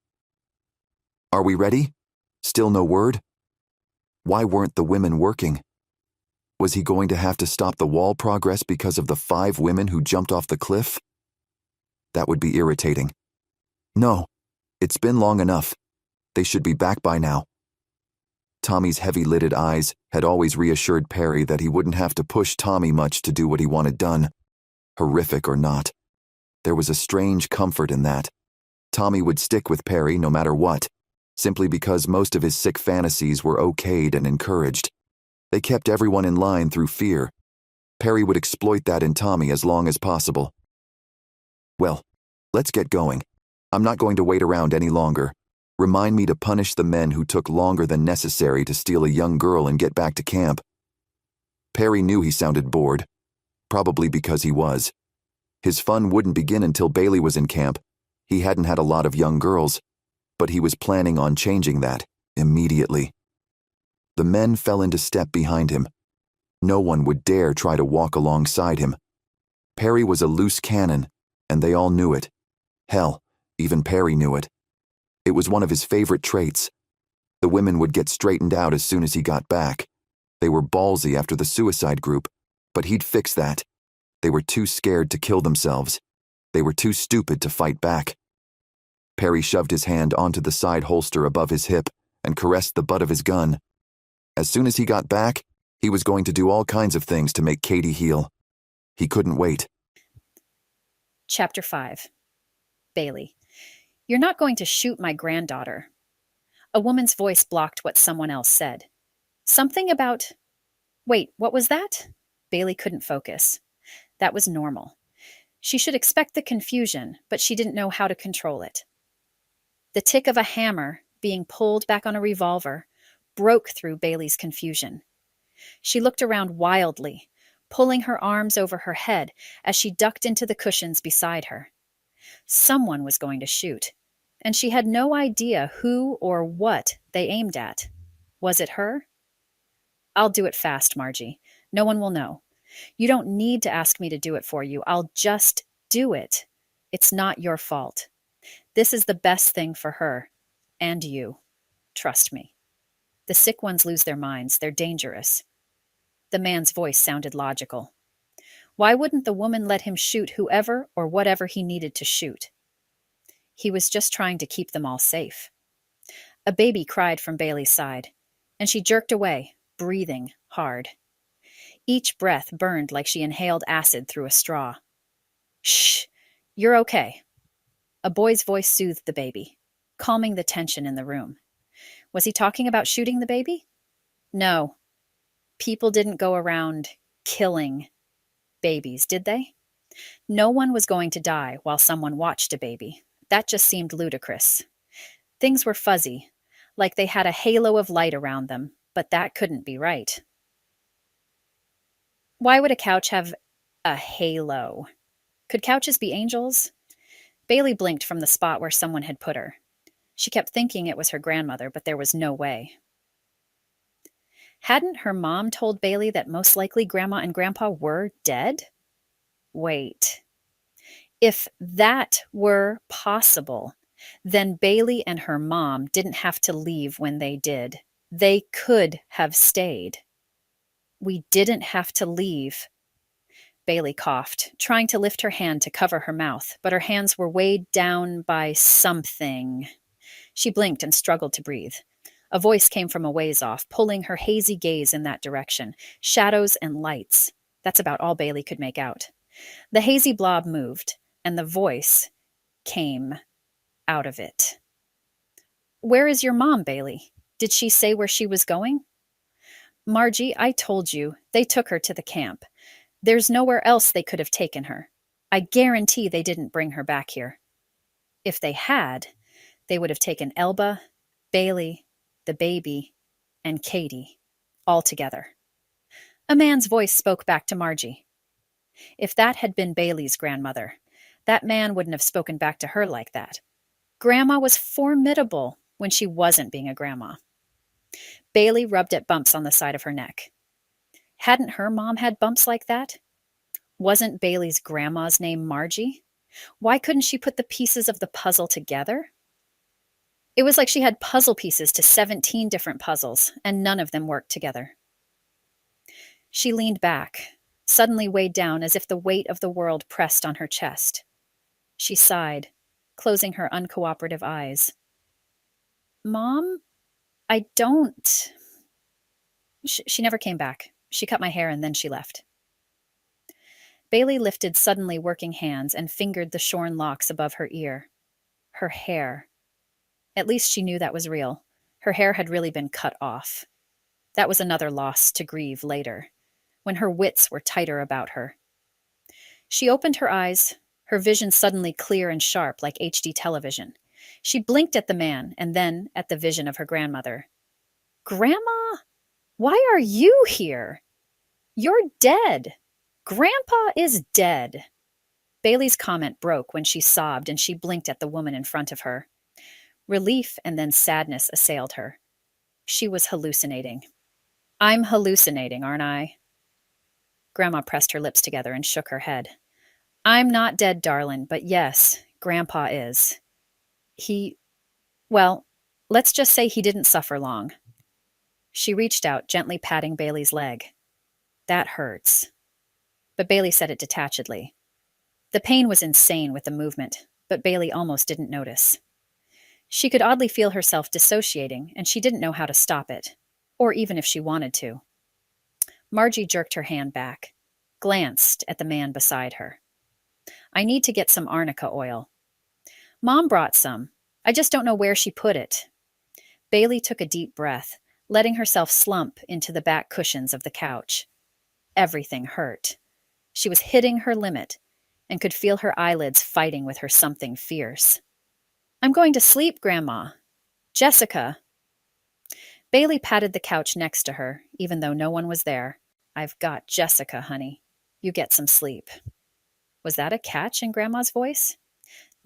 Are we ready? Still no word? Why weren't the women working? Was he going to have to stop the wall progress because of the 5 women who jumped off the cliff? That would be irritating. No, it's been long enough. They should be back by now. Tommy's heavy-lidded eyes had always reassured Perry that he wouldn't have to push Tommy much to do what he wanted done. Horrific or not. There was a strange comfort in that. Tommy would stick with Perry no matter what, simply because most of his sick fantasies were okayed and encouraged. They kept everyone in line through fear. Perry would exploit that in Tommy as long as possible. Well, let's get going. I'm not going to wait around any longer. Remind me to punish the men who took longer than necessary to steal a young girl and get back to camp. Perry knew he sounded bored, probably because he was. His fun wouldn't begin until Bailey was in camp. He hadn't had a lot of young girls, but he was planning on changing that immediately. The men fell into step behind him. No one would dare try to walk alongside him. Perry was a loose cannon, and they all knew it. Hell, even Perry knew it. It was one of his favorite traits. The women would get straightened out as soon as he got back. They were ballsy after the suicide group, but he'd fix that. They were too scared to kill themselves. They were too stupid to fight back. Perry shoved his hand onto the side holster above his hip and caressed the butt of his gun. As soon as he got back, he was going to do all kinds of things to make Cady heal. He couldn't wait. Chapter 5. Bailey. You're not going to shoot my granddaughter. A woman's voice blocked what someone else said. Something about... Wait, what was that? Bailey couldn't focus. That was normal. She should expect the confusion, but she didn't know how to control it. The tick of a hammer being pulled back on a revolver broke through Bailey's confusion. She looked around wildly, pulling her arms over her head as she ducked into the cushions beside her. Someone was going to shoot, and she had no idea who or what they aimed at. Was it her? I'll do it fast, Margie. No one will know. You don't need to ask me to do it for you. I'll just do it. It's not your fault. This is the best thing for her. And you. Trust me. The sick ones lose their minds. They're dangerous. The man's voice sounded logical. Why wouldn't the woman let him shoot whoever or whatever he needed to shoot? He was just trying to keep them all safe. A baby cried from Bailey's side, and she jerked away, breathing hard. Each breath burned like she inhaled acid through a straw. Shh, you're okay. A boy's voice soothed the baby, calming the tension in the room. Was he talking about shooting the baby? No. People didn't go around killing babies, did they? No one was going to die while someone watched a baby. That just seemed ludicrous. Things were fuzzy, like they had a halo of light around them, but that couldn't be right. Why would a couch have a halo? Could couches be angels? Bailey blinked from the spot where someone had put her. She kept thinking it was her grandmother, but there was no way. Hadn't her mom told Bailey that most likely Grandma and Grandpa were dead? Wait. If that were possible, then Bailey and her mom didn't have to leave when they did. They could have stayed. We didn't have to leave. Bailey coughed, trying to lift her hand to cover her mouth, but her hands were weighed down by something. She blinked and struggled to breathe. A voice came from a ways off, pulling her hazy gaze in that direction. Shadows and lights. That's about all Bailey could make out. The hazy blob moved, and the voice came out of it. Where is your mom, Bailey? Did she say where she was going? Margie, I told you, they took her to the camp. There's nowhere else they could have taken her. I guarantee they didn't bring her back here. If they had, they would have taken Elba, Bailey, the baby, and Cady, all together. A man's voice spoke back to Margie. If that had been Bailey's grandmother, that man wouldn't have spoken back to her like that. Grandma was formidable when she wasn't being a grandma. Bailey rubbed at bumps on the side of her neck. Hadn't her mom had bumps like that? Wasn't Bailey's grandma's name Margie? Why couldn't she put the pieces of the puzzle together? It was like she had puzzle pieces to 17 different puzzles, and none of them worked together. She leaned back, suddenly weighed down as if the weight of the world pressed on her chest. She sighed, closing her uncooperative eyes. Mom, I don't... She never came back. She cut my hair and then she left. Bailey lifted suddenly working hands and fingered the shorn locks above her ear. Her hair. At least she knew that was real. Her hair had really been cut off. That was another loss to grieve later, when her wits were tighter about her. She opened her eyes, her vision suddenly clear and sharp like HD television. She blinked at the man and then at the vision of her grandmother. Grandma? Why are you here? You're dead. Grandpa is dead. Bailey's comment broke when she sobbed and she blinked at the woman in front of her. Relief and then sadness assailed her. She was hallucinating. I'm hallucinating, aren't I? Grandma pressed her lips together and shook her head. I'm not dead, darling, but yes, Grandpa is. Well, let's just say he didn't suffer long. She reached out, gently patting Bailey's leg. That hurts. But Bailey said it detachedly. The pain was insane with the movement, but Bailey almost didn't notice. She could oddly feel herself dissociating, and she didn't know how to stop it, or even if she wanted to. Margie jerked her hand back, glanced at the man beside her. I need to get some arnica oil. Mom brought some. I just don't know where she put it. Bailey took a deep breath, letting herself slump into the back cushions of the couch. Everything hurt. She was hitting her limit and could feel her eyelids fighting with her something fierce. I'm going to sleep, Grandma. Jessica. Bailey patted the couch next to her, even though no one was there. I've got Jessica, honey. You get some sleep. Was that a catch in Grandma's voice?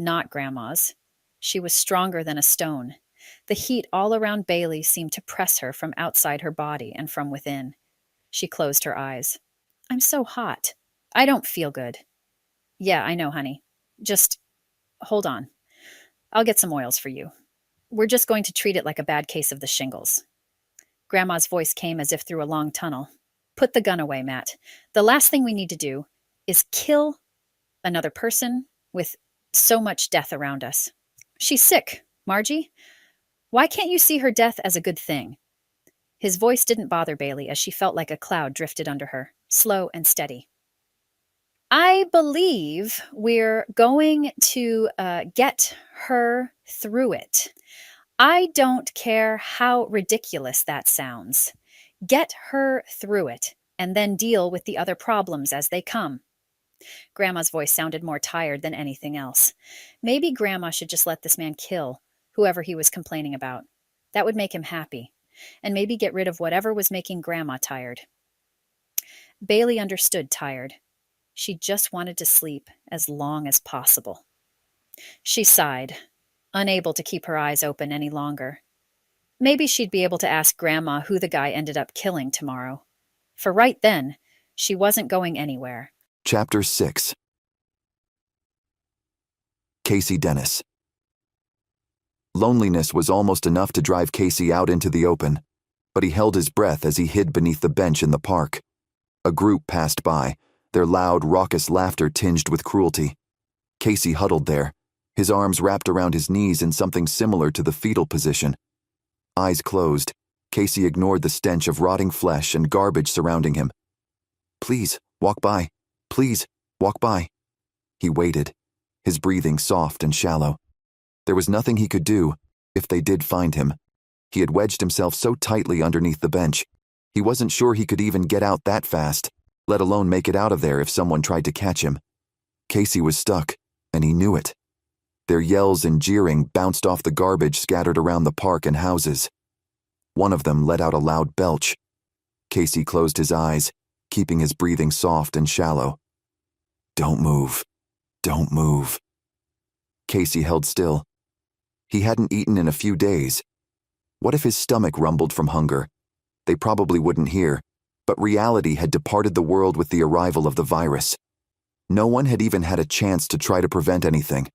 Not Grandma's. She was stronger than a stone. The heat all around Bailey seemed to press her from outside her body and from within. She closed her eyes. I'm so hot. I don't feel good. Yeah, I know, honey. Just hold on. I'll get some oils for you. We're just going to treat it like a bad case of the shingles. Grandma's voice came as if through a long tunnel. Put the gun away, Matt. The last thing we need to do is kill another person with so much death around us. She's sick, Margie. Why can't you see her death as a good thing? His voice didn't bother Bailey as she felt like a cloud drifted under her, slow and steady. I believe we're going to get her through it. I don't care how ridiculous that sounds. Get her through it, and then deal with the other problems as they come. Grandma's voice sounded more tired than anything else. Maybe Grandma should just let this man kill whoever he was complaining about. That would make him happy, and maybe get rid of whatever was making Grandma tired. Bailey understood tired. She just wanted to sleep as long as possible. She sighed, unable to keep her eyes open any longer. Maybe she'd be able to ask Grandma who the guy ended up killing tomorrow. For right then, she wasn't going anywhere. Chapter 6. Casey Dennis. Loneliness was almost enough to drive Casey out into the open, but he held his breath as he hid beneath the bench in the park. A group passed by, their loud, raucous laughter tinged with cruelty. Casey huddled there, his arms wrapped around his knees in something similar to the fetal position. Eyes closed, Casey ignored the stench of rotting flesh and garbage surrounding him. Please, walk by. Please, walk by. He waited, his breathing soft and shallow. There was nothing he could do, if they did find him. He had wedged himself so tightly underneath the bench. He wasn't sure he could even get out that fast, let alone make it out of there if someone tried to catch him. Casey was stuck, and he knew it. Their yells and jeering bounced off the garbage scattered around the park and houses. One of them let out a loud belch. Casey closed his eyes, keeping his breathing soft and shallow. Don't move. Don't move. Casey held still. He hadn't eaten in a few days. What if his stomach rumbled from hunger? They probably wouldn't hear, but reality had departed the world with the arrival of the virus. No one had even had a chance to try to prevent anything.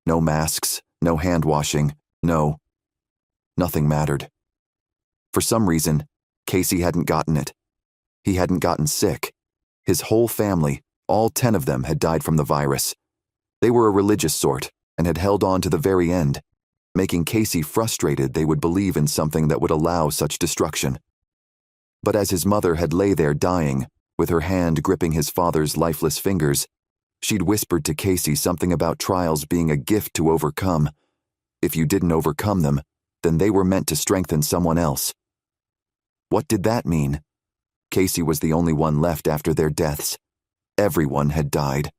No masks, no hand washing, nothing mattered. For some reason, Casey hadn't gotten it. He hadn't gotten sick. His whole family, all 10 of them, had died from the virus. They were a religious sort and had held on to the very end, making Casey frustrated they would believe in something that would allow such destruction. But as his mother had lay there dying, with her hand gripping his father's lifeless fingers, she'd whispered to Casey something about trials being a gift to overcome. If you didn't overcome them, then they were meant to strengthen someone else. What did that mean? Casey was the only one left after their deaths. Everyone had died.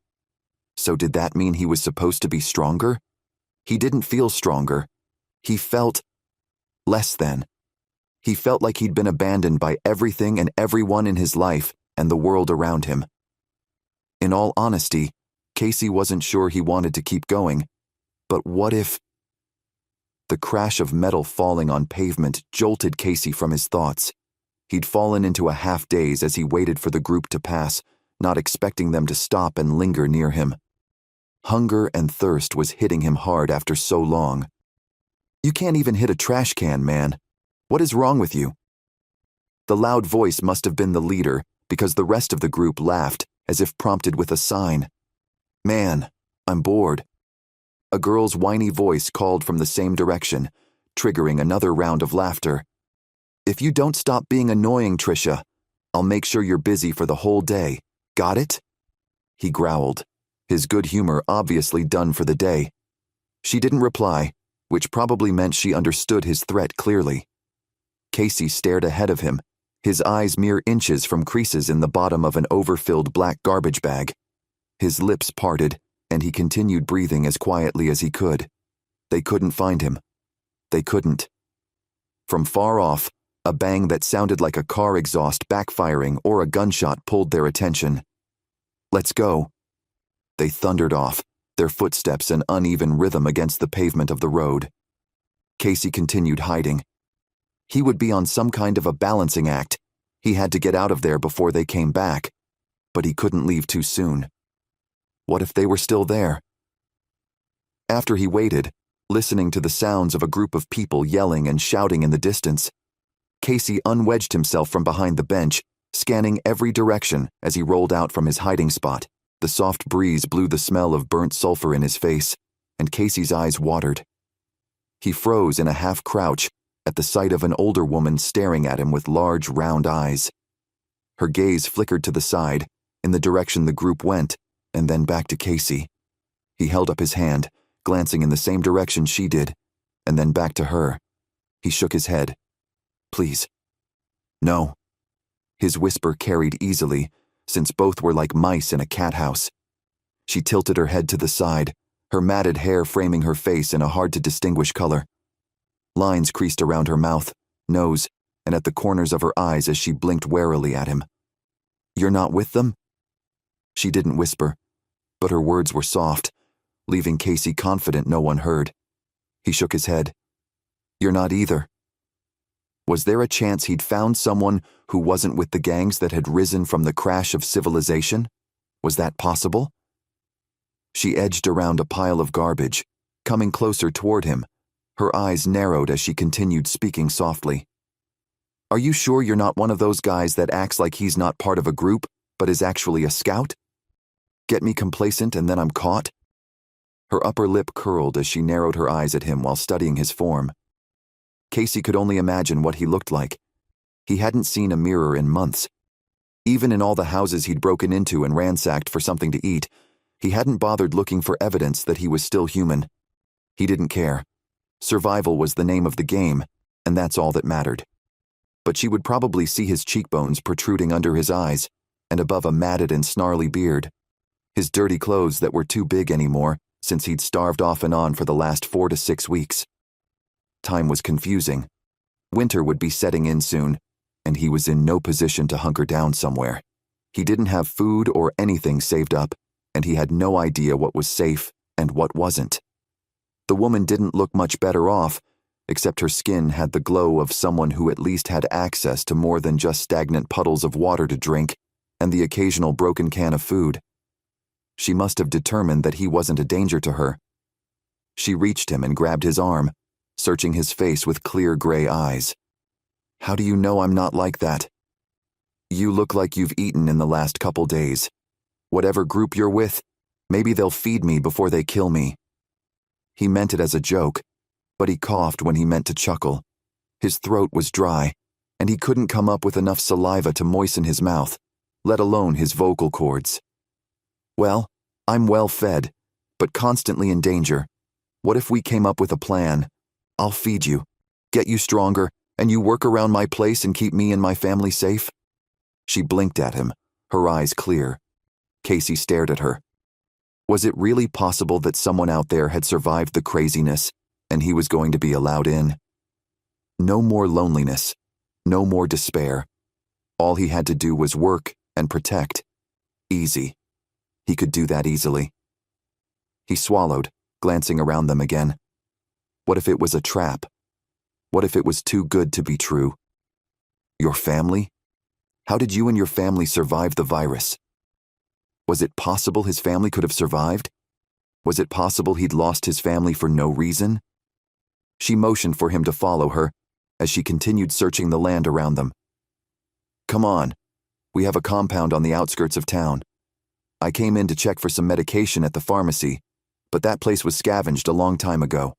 So did that mean he was supposed to be stronger? He didn't feel stronger. He felt less than. He felt like he'd been abandoned by everything and everyone in his life and the world around him. In all honesty, Casey wasn't sure he wanted to keep going. But what if... The crash of metal falling on pavement jolted Casey from his thoughts. He'd fallen into a half-daze as he waited for the group to pass, not expecting them to stop and linger near him. Hunger and thirst was hitting him hard after so long. You can't even hit a trash can, man. What is wrong with you? The loud voice must have been the leader, because the rest of the group laughed, as if prompted with a sign. Man, I'm bored. A girl's whiny voice called from the same direction, triggering another round of laughter. "If you don't stop being annoying, Trisha, I'll make sure you're busy for the whole day. Got it?" He growled, his good humor obviously done for the day. She didn't reply, which probably meant she understood his threat clearly. Casey stared ahead of him, his eyes mere inches from creases in the bottom of an overfilled black garbage bag. His lips parted, and he continued breathing as quietly as he could. They couldn't find him. They couldn't. From far off, a bang that sounded like a car exhaust backfiring or a gunshot pulled their attention. "Let's go." They thundered off, their footsteps an uneven rhythm against the pavement of the road. Casey continued hiding. He would be on some kind of a balancing act. He had to get out of there before they came back, but he couldn't leave too soon. What if they were still there? After he waited, listening to the sounds of a group of people yelling and shouting in the distance, Casey unwedged himself from behind the bench, scanning every direction as he rolled out from his hiding spot. The soft breeze blew the smell of burnt sulfur in his face, and Casey's eyes watered. He froze in a half-crouch at the sight of an older woman staring at him with large, round eyes. Her gaze flickered to the side, in the direction the group went, and then back to Casey. He held up his hand, glancing in the same direction she did, and then back to her. He shook his head. "Please. No." His whisper carried easily, since both were like mice in a cat house. She tilted her head to the side, her matted hair framing her face in a hard-to-distinguish color. Lines creased around her mouth, nose, and at the corners of her eyes as she blinked warily at him. "You're not with them?" She didn't whisper, but her words were soft, leaving Casey confident no one heard. He shook his head. "You're not either." Was there a chance he'd found someone who wasn't with the gangs that had risen from the crash of civilization? Was that possible? She edged around a pile of garbage, coming closer toward him. Her eyes narrowed as she continued speaking softly. "Are you sure you're not one of those guys that acts like he's not part of a group, but is actually a scout? Get me complacent and then I'm caught?" Her upper lip curled as she narrowed her eyes at him while studying his form. Casey could only imagine what he looked like. He hadn't seen a mirror in months. Even in all the houses he'd broken into and ransacked for something to eat, he hadn't bothered looking for evidence that he was still human. He didn't care. Survival was the name of the game, and that's all that mattered. But she would probably see his cheekbones protruding under his eyes, and above a matted and snarly beard. His dirty clothes that were too big anymore, since he'd starved off and on for the last 4 to 6 weeks. Time was confusing. Winter would be setting in soon, and he was in no position to hunker down somewhere. He didn't have food or anything saved up, and he had no idea what was safe and what wasn't. The woman didn't look much better off, except her skin had the glow of someone who at least had access to more than just stagnant puddles of water to drink and the occasional broken can of food. She must have determined that he wasn't a danger to her. She reached him and grabbed his arm, searching his face with clear gray eyes. "How do you know I'm not like that? You look like you've eaten in the last couple days. Whatever group you're with, maybe they'll feed me before they kill me." He meant it as a joke, but he coughed when he meant to chuckle. His throat was dry, and he couldn't come up with enough saliva to moisten his mouth, let alone his vocal cords. "Well, I'm well fed, but constantly in danger. What if we came up with a plan? I'll feed you, get you stronger, and you work around my place and keep me and my family safe?" She blinked at him, her eyes clear. Casey stared at her. Was it really possible that someone out there had survived the craziness, and he was going to be allowed in? No more loneliness, no more despair. All he had to do was work and protect. Easy. He could do that easily. He swallowed, glancing around them again. What if it was a trap? What if it was too good to be true? Your family? How did you and your family survive the virus? Was it possible his family could have survived? Was it possible he'd lost his family for no reason? She motioned for him to follow her as she continued searching the land around them. "Come on. We have a compound on the outskirts of town. I came in to check for some medication at the pharmacy, but that place was scavenged a long time ago.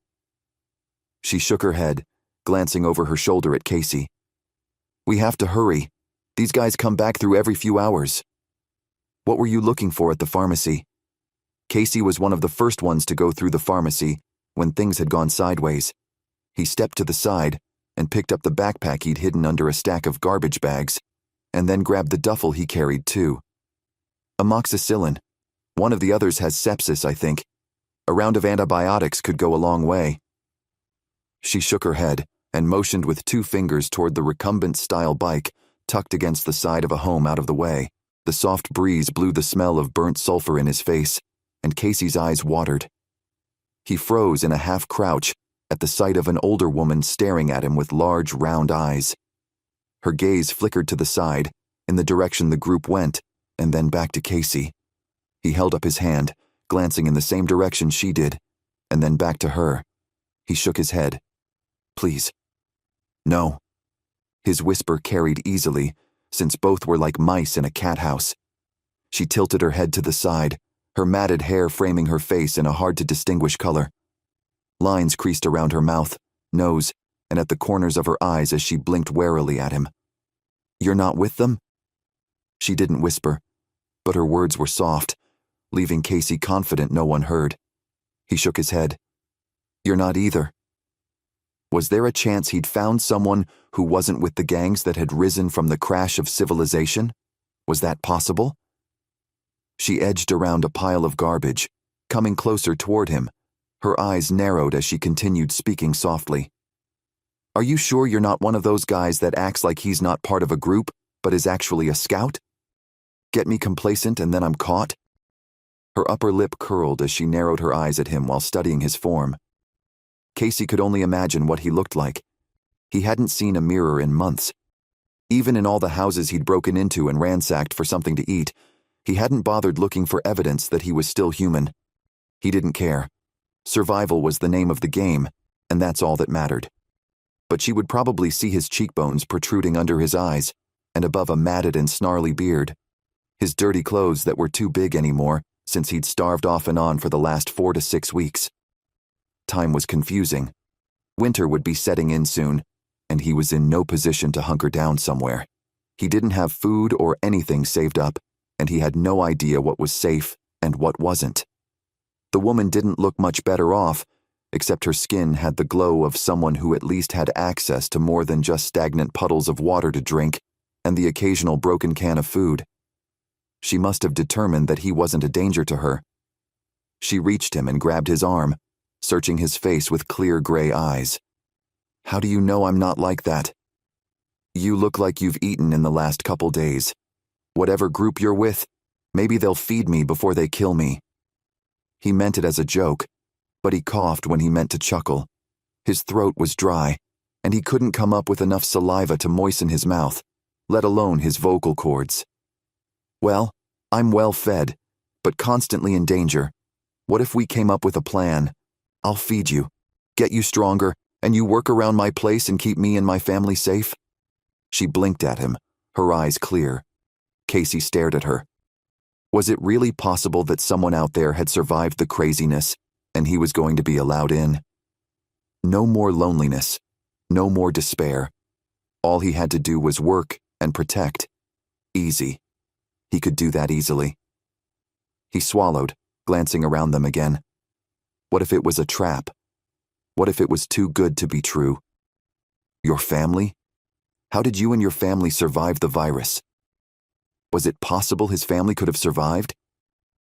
She shook her head, glancing over her shoulder at Cady. We have to hurry. These guys come back through every few hours. What were you looking for at the pharmacy? Cady was one of the first ones to go through the pharmacy when things had gone sideways. He stepped to the side and picked up the backpack he'd hidden under a stack of garbage bags, and then grabbed the duffel he carried too. Amoxicillin. One of the others has sepsis, I think. A round of antibiotics could go a long way. She shook her head and motioned with 2 fingers toward the recumbent-style bike tucked against the side of a home out of the way. The soft breeze blew the smell of burnt sulfur in his face, and Cady's eyes watered. He froze in a half-crouch at the sight of an older woman staring at him with large, round eyes. Her gaze flickered to the side, in the direction the group went, and then back to Cady. He held up his hand, glancing in the same direction she did, and then back to her. He shook his head. Please. No. His whisper carried easily, since both were like mice in a cat house. She tilted her head to the side, her matted hair framing her face in a hard-to-distinguish color. Lines creased around her mouth, nose, and at the corners of her eyes as she blinked warily at him. You're not with them? She didn't whisper, but her words were soft, leaving Cady confident no one heard. He shook his head. You're not either. Was there a chance he'd found someone who wasn't with the gangs that had risen from the crash of civilization? Was that possible? She edged around a pile of garbage, coming closer toward him. Her eyes narrowed as she continued speaking softly. Are you sure you're not one of those guys that acts like he's not part of a group, but is actually a scout? Get me complacent and then I'm caught? Her upper lip curled as she narrowed her eyes at him while studying his form. Cady could only imagine what he looked like. He hadn't seen a mirror in months. Even in all the houses he'd broken into and ransacked for something to eat, he hadn't bothered looking for evidence that he was still human. He didn't care. Survival was the name of the game, and that's all that mattered. But she would probably see his cheekbones protruding under his eyes, and above a matted and snarly beard. His dirty clothes that were too big anymore, since he'd starved off and on for the last 4 to 6 weeks. Time was confusing. Winter would be setting in soon, and he was in no position to hunker down somewhere. He didn't have food or anything saved up, and he had no idea what was safe and what wasn't. The woman didn't look much better off, except her skin had the glow of someone who at least had access to more than just stagnant puddles of water to drink and the occasional broken can of food. She must have determined that he wasn't a danger to her. She reached him and grabbed his arm, searching his face with clear gray eyes. How do you know I'm not like that? You look like you've eaten in the last couple days. Whatever group you're with, maybe they'll feed me before they kill me. He meant it as a joke, but he coughed when he meant to chuckle. His throat was dry, and he couldn't come up with enough saliva to moisten his mouth, let alone his vocal cords. Well, I'm well fed, but constantly in danger. What if we came up with a plan? I'll feed you, get you stronger, and you work around my place and keep me and my family safe? She blinked at him, her eyes clear. Cady stared at her. Was it really possible that someone out there had survived the craziness, and he was going to be allowed in? No more loneliness, no more despair. All he had to do was work and protect. Easy. He could do that easily. He swallowed, glancing around them again. What if it was a trap? What if it was too good to be true? Your family? How did you and your family survive the virus? Was it possible his family could have survived?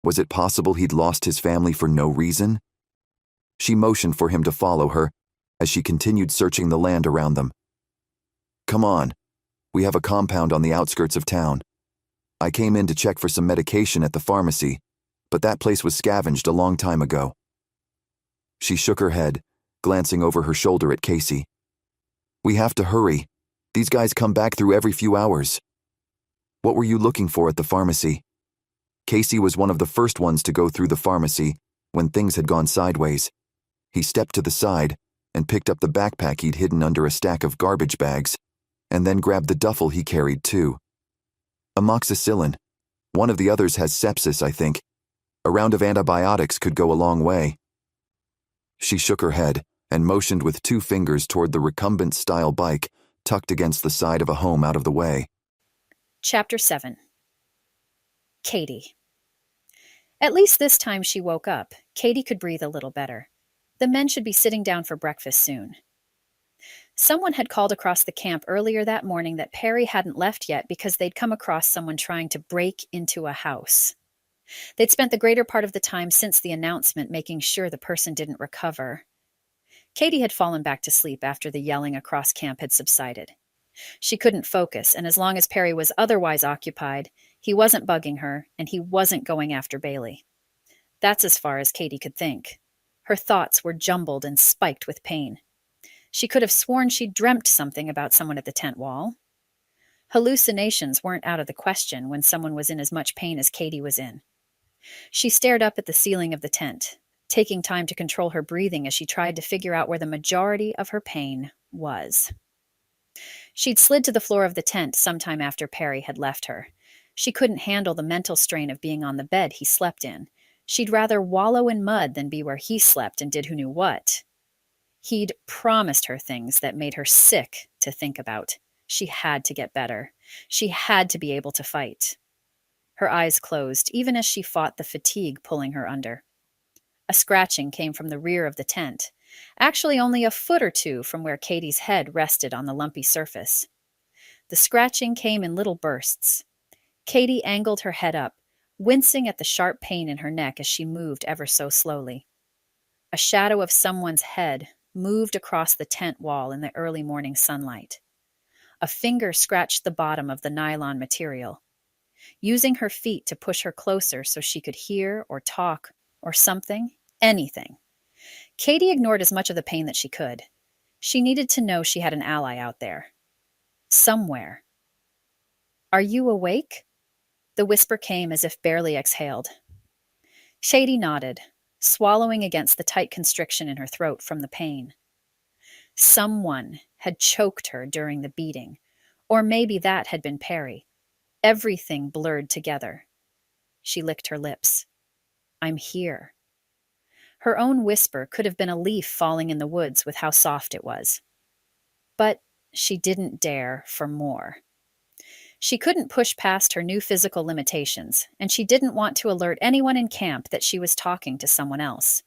Was it possible he'd lost his family for no reason? She motioned for him to follow her as she continued searching the land around them. Come on. We have a compound on the outskirts of town. I came in to check for some medication at the pharmacy, but that place was scavenged a long time ago. She shook her head, glancing over her shoulder at Cady. We have to hurry. These guys come back through every few hours. What were you looking for at the pharmacy? Cady was one of the first ones to go through the pharmacy when things had gone sideways. He stepped to the side and picked up the backpack he'd hidden under a stack of garbage bags, and then grabbed the duffel he carried too. Amoxicillin. One of the others has sepsis, I think. A round of antibiotics could go a long way. She shook her head and motioned with 2 fingers toward the recumbent-style bike tucked against the side of a home out of the way. Chapter 7. Cady. At least this time she woke up, Cady could breathe a little better. The men should be sitting down for breakfast soon. Someone had called across the camp earlier that morning that Perry hadn't left yet because they'd come across someone trying to break into a house. They'd spent the greater part of the time since the announcement making sure the person didn't recover. Cady had fallen back to sleep after the yelling across camp had subsided. She couldn't focus, and as long as Perry was otherwise occupied, he wasn't bugging her, and he wasn't going after Bailey. That's as far as Cady could think. Her thoughts were jumbled and spiked with pain. She could have sworn she'd dreamt something about someone at the tent wall. Hallucinations weren't out of the question when someone was in as much pain as Cady was in. She stared up at the ceiling of the tent, taking time to control her breathing as she tried to figure out where the majority of her pain was. She'd slid to the floor of the tent sometime after Perry had left her. She couldn't handle the mental strain of being on the bed he slept in. She'd rather wallow in mud than be where he slept and did who knew what. He'd promised her things that made her sick to think about. She had to get better. She had to be able to fight. Her eyes closed, even as she fought the fatigue pulling her under. A scratching came from the rear of the tent, actually only a foot or 2 from where Cady's head rested on the lumpy surface. The scratching came in little bursts. Cady angled her head up, wincing at the sharp pain in her neck as she moved ever so slowly. A shadow of someone's head moved across the tent wall in the early morning sunlight. A finger scratched the bottom of the nylon material. Using her feet to push her closer so she could hear or talk or something, anything. Cady ignored as much of the pain that she could. She needed to know she had an ally out there. Somewhere. "Are you awake?" The whisper came as if barely exhaled. Cady nodded, swallowing against the tight constriction in her throat from the pain. Someone had choked her during the beating, or maybe that had been Perry. Everything blurred together. She licked her lips. "I'm here." Her own whisper could have been a leaf falling in the woods with how soft it was. But she didn't dare for more. She couldn't push past her new physical limitations, and she didn't want to alert anyone in camp that she was talking to someone else.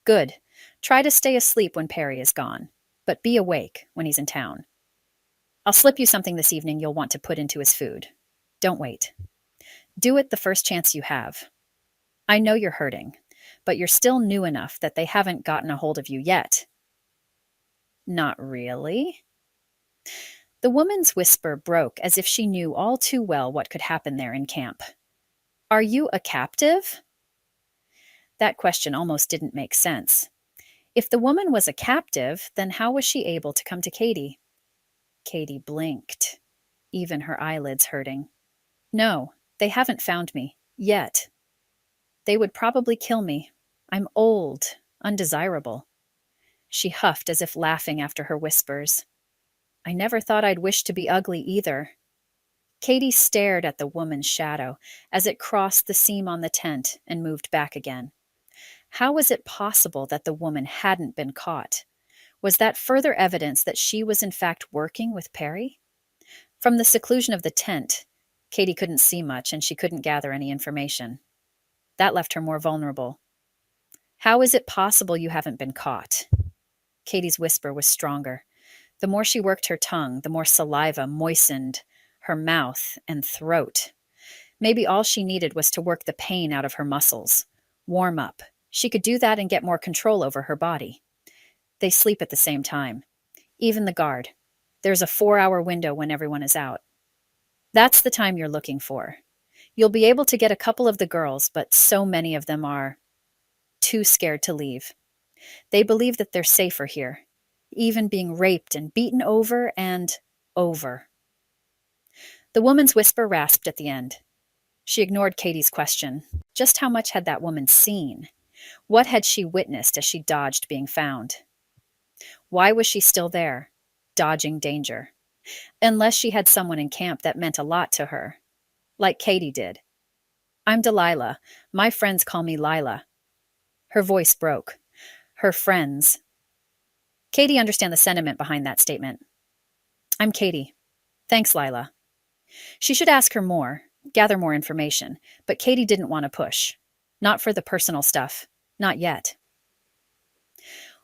Good. Try to stay asleep when Perry is gone, but be awake when he's in town. I'll slip you something this evening you'll want to put into his food. Don't wait. Do it the first chance you have. I know you're hurting, but you're still new enough that they haven't gotten a hold of you yet. Not really. The woman's whisper broke as if she knew all too well what could happen there in camp. Are you a captive? That question almost didn't make sense. If the woman was a captive, then how was she able to come to Cady? Cady blinked, even her eyelids hurting. No, they haven't found me, yet. They would probably kill me. I'm old, undesirable. She huffed as if laughing after her whispers. I never thought I'd wish to be ugly either. Cady stared at the woman's shadow as it crossed the seam on the tent and moved back again. How was it possible that the woman hadn't been caught? Was that further evidence that she was in fact working with Perry? From the seclusion of the tent, Cady couldn't see much and she couldn't gather any information. That left her more vulnerable. How is it possible you haven't been caught? Cady's whisper was stronger. The more she worked her tongue, the more saliva moistened her mouth and throat. Maybe all she needed was to work the pain out of her muscles. Warm up. She could do that and get more control over her body. They sleep at the same time. Even the guard. There's a 4-hour window when everyone is out. That's the time you're looking for. You'll be able to get a couple of the girls, but so many of them are too scared to leave. They believe that they're safer here, even being raped and beaten over and over. The woman's whisper rasped at the end. She ignored Cady's question. Just how much had that woman seen? What had she witnessed as she dodged being found? Why was she still there, dodging danger? Unless she had someone in camp that meant a lot to her, like Cady did. I'm Delilah. My friends call me Lila. Her voice broke. Her friends. Cady understand the sentiment behind that statement. I'm Cady. Thanks, Lila. She should ask her more, gather more information, but Cady didn't want to push. Not for the personal stuff. Not yet.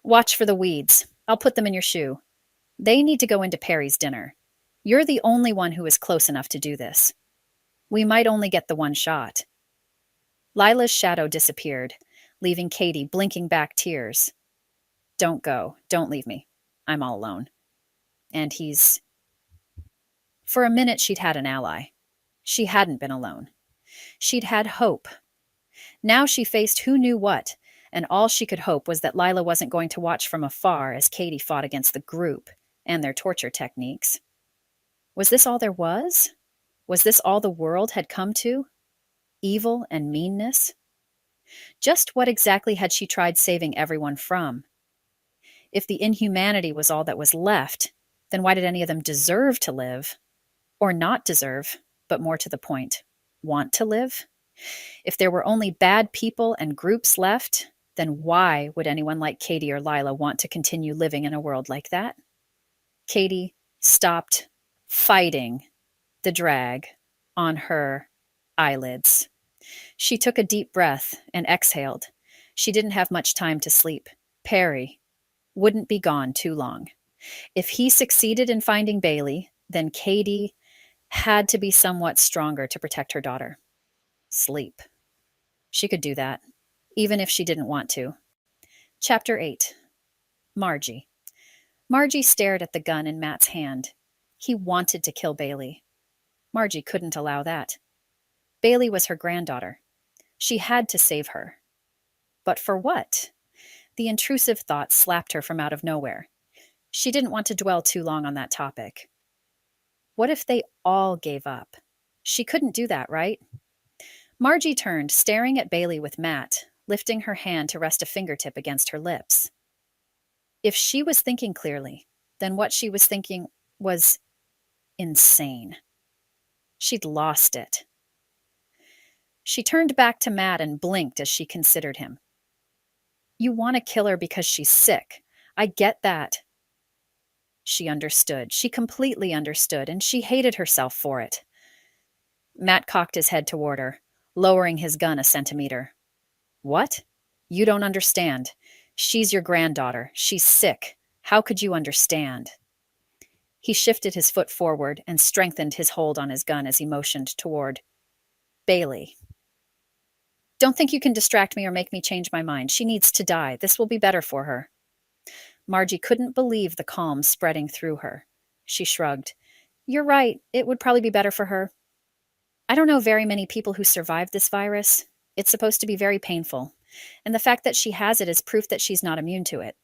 Watch for the weeds. I'll put them in your shoe. They need to go into Perry's dinner. You're the only one who is close enough to do this. We might only get the one shot. Lila's shadow disappeared, leaving Cady blinking back tears. Don't go. Don't leave me. I'm all alone. And he's... For a minute, she'd had an ally. She hadn't been alone. She'd had hope. Now she faced who knew what, and all she could hope was that Lila wasn't going to watch from afar as Cady fought against the group and their torture techniques. Was this all there was? Was this all the world had come to? Evil and meanness? Just what exactly had she tried saving everyone from? If the inhumanity was all that was left, then why did any of them deserve to live? Or not deserve, but more to the point, want to live? If there were only bad people and groups left, then why would anyone like Cady or Lila want to continue living in a world like that? Cady stopped fighting the drag on her eyelids. She took a deep breath and exhaled. She didn't have much time to sleep. Perry wouldn't be gone too long. If he succeeded in finding Bailey, then Cady had to be somewhat stronger to protect her daughter. Sleep. She could do that, even if she didn't want to. Chapter 8. Margie. Margie stared at the gun in Matt's hand. He wanted to kill Bailey. Margie couldn't allow that. Bailey was her granddaughter. She had to save her. But for what? The intrusive thought slapped her from out of nowhere. She didn't want to dwell too long on that topic. What if they all gave up? She couldn't do that, right? Margie turned, staring at Bailey with Matt, lifting her hand to rest a fingertip against her lips. If she was thinking clearly, then what she was thinking was insane. She'd lost it. She turned back to Matt and blinked as she considered him. You want to kill her because she's sick. I get that. She understood. She completely understood, and she hated herself for it. Matt cocked his head toward her, lowering his gun a centimeter. What? You don't understand. She's your granddaughter. She's sick. How could you understand? He shifted his foot forward and strengthened his hold on his gun as he motioned toward Bailey. Don't think you can distract me or make me change my mind. She needs to die. This will be better for her. Margie couldn't believe the calm spreading through her. She shrugged. You're right. It would probably be better for her. I don't know very many people who survived this virus. It's supposed to be very painful, and the fact that she has it is proof that she's not immune to it.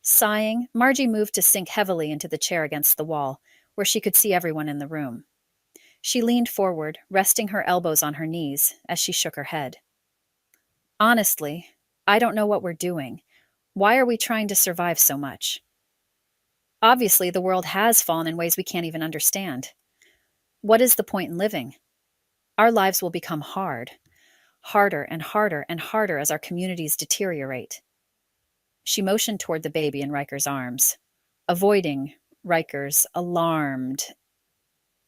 Sighing, Margie moved to sink heavily into the chair against the wall, where she could see everyone in the room. She leaned forward, resting her elbows on her knees as she shook her head. Honestly, I don't know what we're doing. Why are we trying to survive so much? Obviously, the world has fallen in ways we can't even understand. What is the point in living? Our lives will become hard, harder and harder and harder as our communities deteriorate. She motioned toward the baby in Riker's arms, avoiding Riker's alarmed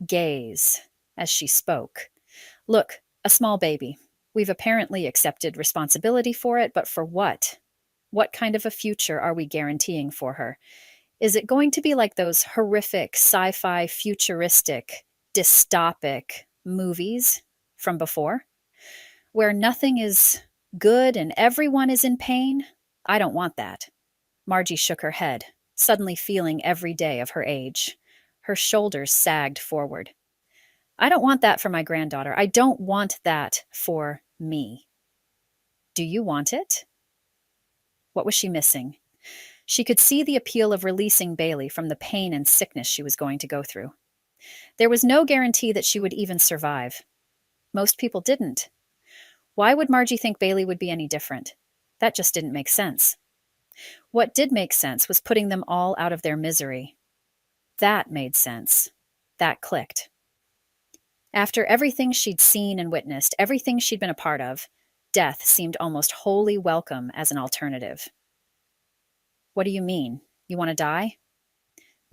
gaze as she spoke. Look, a small baby. We've apparently accepted responsibility for it, but for what? What kind of a future are we guaranteeing for her? Is it going to be like those horrific sci-fi futuristic dystopic movies from before, where nothing is good and everyone is in pain? I don't want that. Margie shook her head, suddenly feeling every day of her age. Her shoulders sagged forward. I don't want that for my granddaughter. I don't want that for me. Do you want it? What was she missing? She could see the appeal of releasing Bailey from the pain and sickness she was going to go through. There was no guarantee that she would even survive. Most people didn't. Why would Margie think Bailey would be any different? That just didn't make sense. What did make sense was putting them all out of their misery. That made sense. That clicked. After everything she'd seen and witnessed, everything she'd been a part of, death seemed almost wholly welcome as an alternative. What do you mean? You want to die?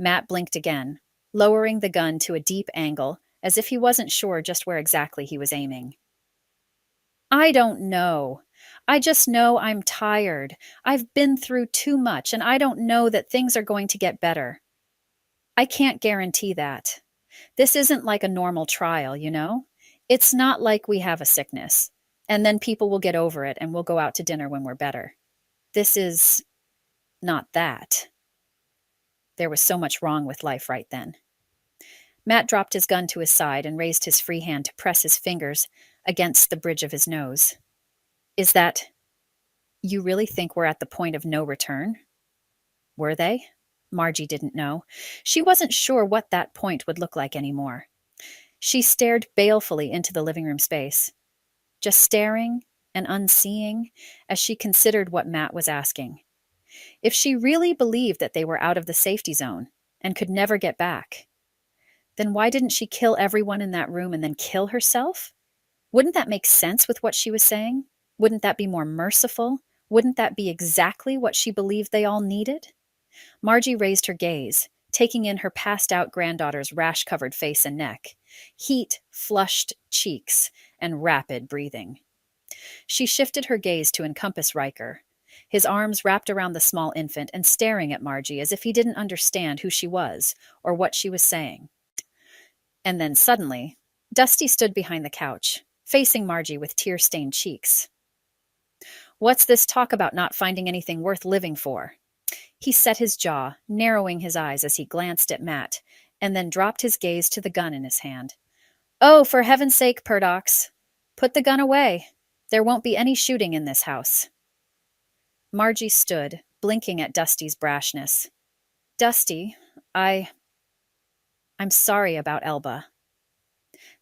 Matt blinked again, lowering the gun to a deep angle, as if he wasn't sure just where exactly he was aiming. I don't know. I just know I'm tired. I've been through too much, and I don't know that things are going to get better. I can't guarantee that. This isn't like a normal trial, you know? It's not like we have a sickness, and then people will get over it and we'll go out to dinner when we're better. This is not that. There was so much wrong with life right then. Matt dropped his gun to his side and raised his free hand to press his fingers against the bridge of his nose. Is that, you really think we're at the point of no return? Were they? Margie didn't know. She wasn't sure what that point would look like anymore. She stared balefully into the living room space, just staring and unseeing as she considered what Matt was asking. If she really believed that they were out of the safety zone and could never get back, then why didn't she kill everyone in that room and then kill herself? Wouldn't that make sense with what she was saying? Wouldn't that be more merciful? Wouldn't that be exactly what she believed they all needed? Margie raised her gaze, taking in her passed-out granddaughter's rash-covered face and neck, heat-flushed cheeks, and rapid breathing. She shifted her gaze to encompass Riker, his arms wrapped around the small infant and staring at Margie as if he didn't understand who she was or what she was saying. And then suddenly, Dusty stood behind the couch, facing Margie with tear-stained cheeks. What's this talk about not finding anything worth living for? He set his jaw, narrowing his eyes as he glanced at Matt, and then dropped his gaze to the gun in his hand. Oh, for heaven's sake, Purdox, put the gun away. There won't be any shooting in this house. Margie stood, blinking at Dusty's brashness. Dusty, I'm sorry about Elba.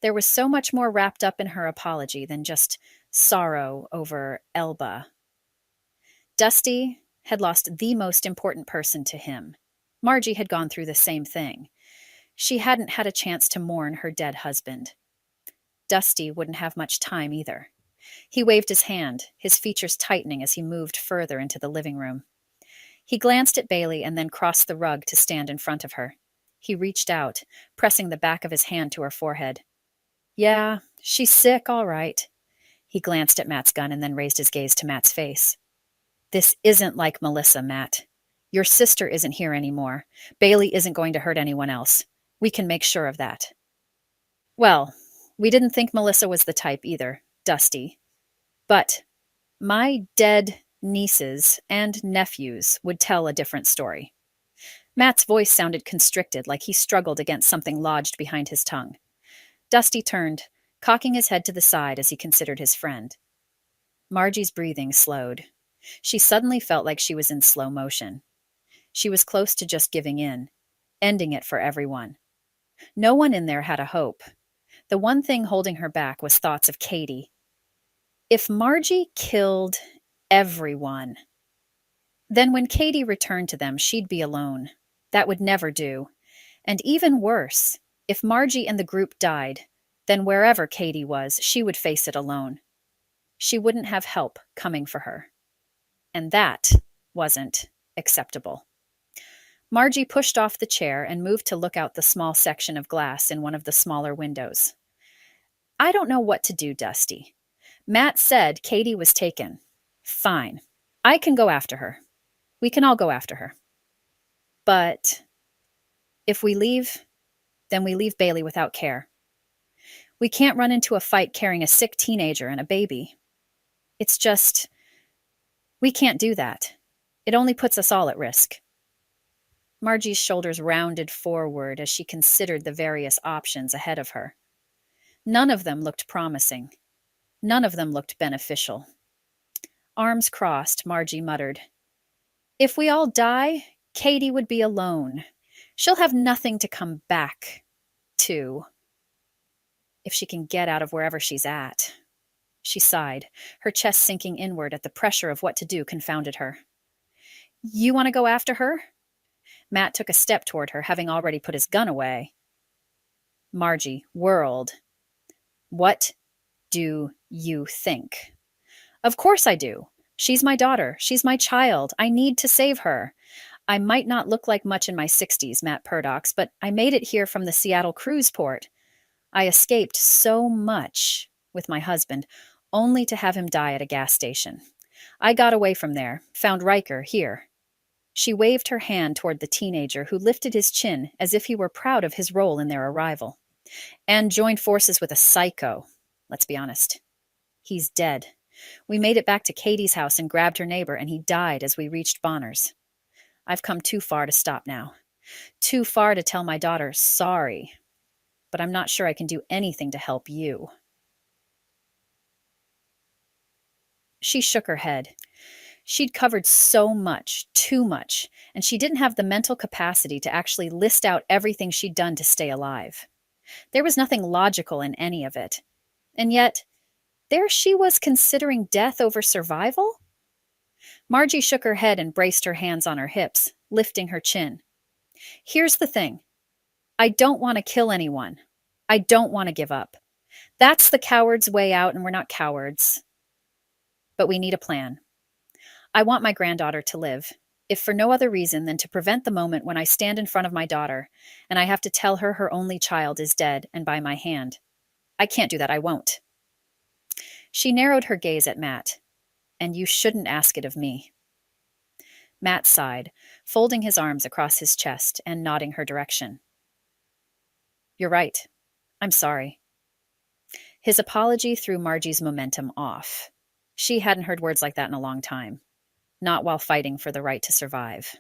There was so much more wrapped up in her apology than just sorrow over Elba. Dusty had lost the most important person to him. Margie had gone through the same thing. She hadn't had a chance to mourn her dead husband. Dusty wouldn't have much time either. He waved his hand, his features tightening as he moved further into the living room. He glanced at Bailey and then crossed the rug to stand in front of her. He reached out, pressing the back of his hand to her forehead. Yeah, she's sick, all right. He glanced at Matt's gun and then raised his gaze to Matt's face. This isn't like Melissa, Matt. Your sister isn't here anymore. Bailey isn't going to hurt anyone else. We can make sure of that. Well, we didn't think Melissa was the type either, Dusty. But my dead nieces and nephews would tell a different story. Matt's voice sounded constricted, like he struggled against something lodged behind his tongue. Dusty turned, cocking his head to the side as he considered his friend. Margie's breathing slowed. She suddenly felt like she was in slow motion. She was close to just giving in, ending it for everyone. No one in there had a hope. The one thing holding her back was thoughts of Cady. If Margie killed everyone, then when Cady returned to them, she'd be alone. That would never do. And even worse, if Margie and the group died, then wherever Cady was, she would face it alone. She wouldn't have help coming for her. And that wasn't acceptable. Margie pushed off the chair and moved to look out the small section of glass in one of the smaller windows. I don't know what to do, Dusty. Matt said Cady was taken. Fine. I can go after her. We can all go after her. But if we leave, then we leave Bailey without care. We can't run into a fight carrying a sick teenager and a baby. It's just, we can't do that. It only puts us all at risk. Margie's shoulders rounded forward as she considered the various options ahead of her. None of them looked promising. None of them looked beneficial. Arms crossed, Margie muttered, If we all die, Cady would be alone. She'll have nothing to come back to. If she can get out of wherever she's at. She sighed, her chest sinking inward at the pressure of what to do confounded her. You want to go after her? Matt took a step toward her, having already put his gun away. Margie whirled. What do you think? Of course I do. She's my daughter. She's my child. I need to save her. I might not look like much in my 60s, Matt Purdock's, but I made it here from the Seattle cruise port. I escaped so much with my husband, only to have him die at a gas station. I got away from there, found Riker here. She waved her hand toward the teenager who lifted his chin as if he were proud of his role in their arrival. And joined forces with a psycho. Let's be honest. He's dead. We made it back to Cady's house and grabbed her neighbor, and he died as we reached Bonner's. I've come too far to stop now. Too far to tell my daughter, sorry. But I'm not sure I can do anything to help you. She shook her head. She'd covered so much, too much, and she didn't have the mental capacity to actually list out everything she'd done to stay alive. There was nothing logical in any of it. And yet, there she was considering death over survival? Margie shook her head and braced her hands on her hips, lifting her chin. Here's the thing. I don't want to kill anyone. I don't want to give up. That's the coward's way out, and we're not cowards. But we need a plan. I want my granddaughter to live, if for no other reason than to prevent the moment when I stand in front of my daughter and I have to tell her her only child is dead and by my hand. I can't do that. I won't. She narrowed her gaze at Matt. And you shouldn't ask it of me. Matt sighed, folding his arms across his chest and nodding her direction. You're right. I'm sorry. His apology threw Margie's momentum off. She hadn't heard words like that in a long time. Not while fighting for the right to survive.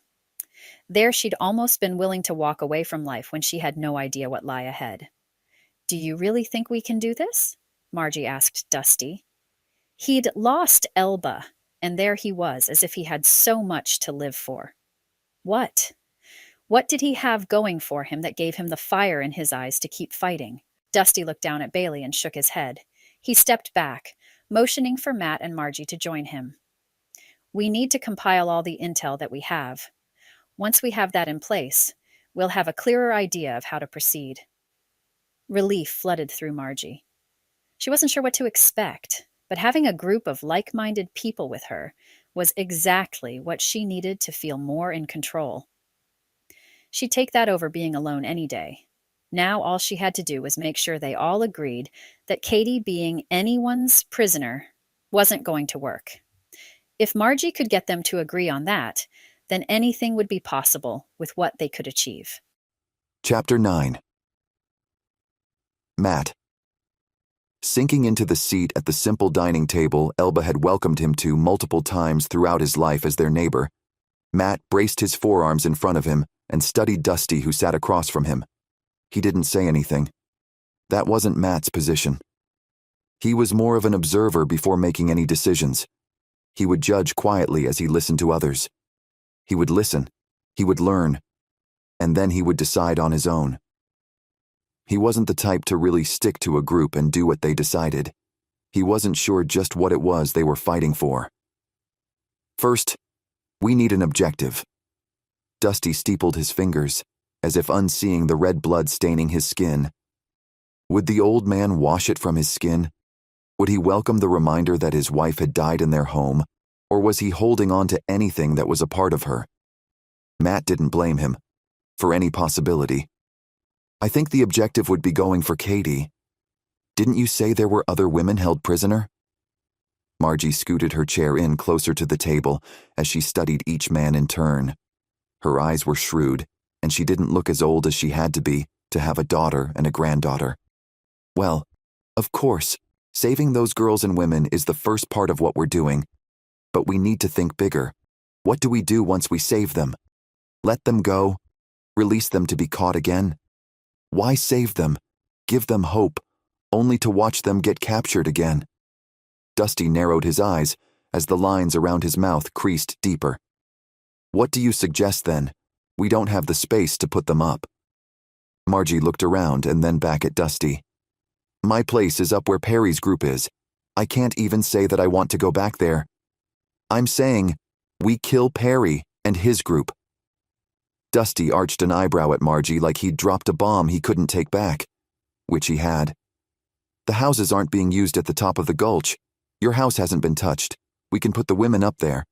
There she'd almost been willing to walk away from life when she had no idea what lay ahead. Do you really think we can do this? Margie asked Dusty. He'd lost Elba, and there he was, as if he had so much to live for. What? What did he have going for him that gave him the fire in his eyes to keep fighting? Dusty looked down at Bailey and shook his head. He stepped back, motioning for Matt and Margie to join him. We need to compile all the intel that we have. Once we have that in place, we'll have a clearer idea of how to proceed. Relief flooded through Margie. She wasn't sure what to expect, but having a group of like-minded people with her was exactly what she needed to feel more in control. She'd take that over being alone any day. Now all she had to do was make sure they all agreed that Cady being anyone's prisoner wasn't going to work. If Margie could get them to agree on that, then anything would be possible with what they could achieve. Chapter 9. Matt. Sinking into the seat at the simple dining table Elba had welcomed him to multiple times throughout his life as their neighbor, Matt braced his forearms in front of him and studied Dusty, who sat across from him. He didn't say anything. That wasn't Matt's position. He was more of an observer before making any decisions. He would judge quietly as he listened to others. He would listen, he would learn, and then he would decide on his own. He wasn't the type to really stick to a group and do what they decided. He wasn't sure just what it was they were fighting for. First, we need an objective. Dusty steepled his fingers, as if unseeing the red blood staining his skin. Would the old man wash it from his skin? Would he welcome the reminder that his wife had died in their home, or was he holding on to anything that was a part of her? Matt didn't blame him, for any possibility. I think the objective would be going for Cady. Didn't you say there were other women held prisoner? Margie scooted her chair in closer to the table as she studied each man in turn. Her eyes were shrewd, and she didn't look as old as she had to be to have a daughter and a granddaughter. Well, of course, saving those girls and women is the first part of what we're doing. But we need to think bigger. What do we do once we save them? Let them go? Release them to be caught again? Why save them? Give them hope, only to watch them get captured again. Dusty narrowed his eyes as the lines around his mouth creased deeper. What do you suggest then? We don't have the space to put them up. Margie looked around and then back at Dusty. My place is up where Perry's group is. I can't even say that I want to go back there. I'm saying, we kill Perry and his group. Dusty arched an eyebrow at Margie like he'd dropped a bomb he couldn't take back, which he had. The houses aren't being used at the top of the gulch. Your house hasn't been touched. We can put the women up there.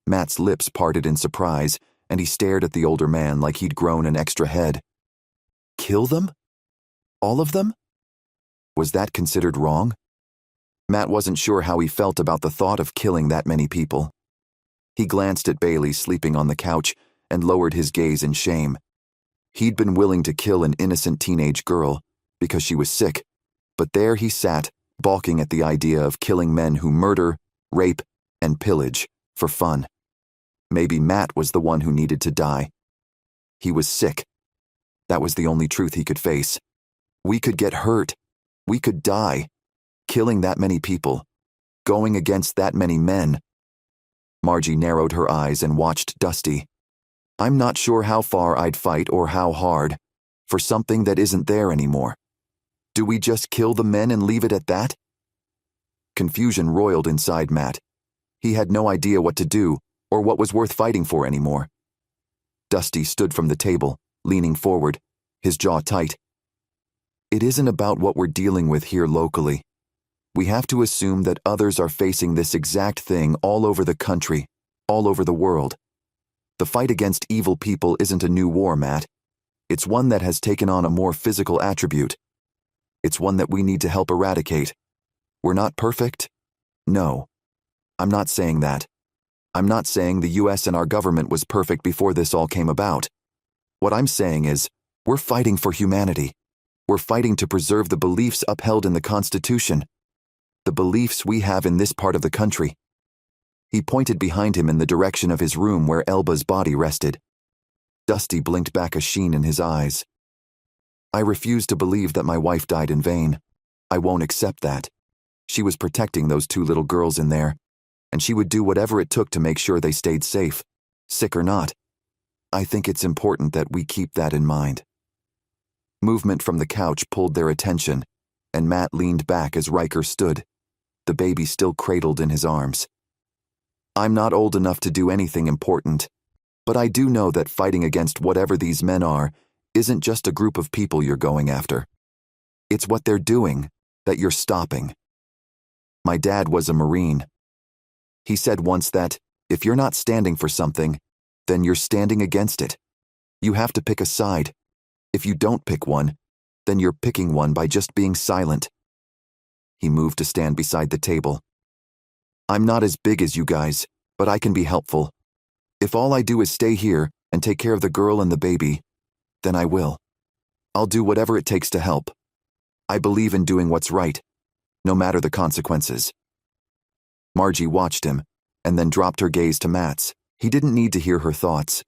Matt's lips parted in surprise and he stared at the older man like he'd grown an extra head. Kill them? All of them? Was that considered wrong? Matt wasn't sure how he felt about the thought of killing that many people. He glanced at Bailey sleeping on the couch and lowered his gaze in shame. He'd been willing to kill an innocent teenage girl because she was sick, but there he sat, balking at the idea of killing men who murder, rape, and pillage for fun. Maybe Matt was the one who needed to die. He was sick. That was the only truth he could face. We could get hurt. We could die. Killing that many people. Going against that many men. Margie narrowed her eyes and watched Dusty. I'm not sure how far I'd fight or how hard, for something that isn't there anymore. Do we just kill the men and leave it at that? Confusion roiled inside Matt. He had no idea what to do or what was worth fighting for anymore. Dusty stood from the table, leaning forward, his jaw tight. It isn't about what we're dealing with here locally. We have to assume that others are facing this exact thing all over the country, all over the world. The fight against evil people isn't a new war, Matt. It's one that has taken on a more physical attribute. It's one that we need to help eradicate. We're not perfect? No. I'm not saying that. I'm not saying the US and our government was perfect before this all came about. What I'm saying is, we're fighting for humanity. We're fighting to preserve the beliefs upheld in the Constitution. The beliefs we have in this part of the country. He pointed behind him in the direction of his room where Elba's body rested. Dusty blinked back a sheen in his eyes. I refuse to believe that my wife died in vain. I won't accept that. She was protecting those 2 little girls in there, and she would do whatever it took to make sure they stayed safe, sick or not. I think it's important that we keep that in mind. Movement from the couch pulled their attention, and Matt leaned back as Riker stood, the baby still cradled in his arms. I'm not old enough to do anything important, but I do know that fighting against whatever these men are isn't just a group of people you're going after. It's what they're doing that you're stopping. My dad was a Marine. He said once that, if you're not standing for something, then you're standing against it. You have to pick a side. If you don't pick one, then you're picking one by just being silent. He moved to stand beside the table. I'm not as big as you guys, but I can be helpful. If all I do is stay here and take care of the girl and the baby, then I will. I'll do whatever it takes to help. I believe in doing what's right, no matter the consequences. Margie watched him, and then dropped her gaze to Matt's. He didn't need to hear her thoughts.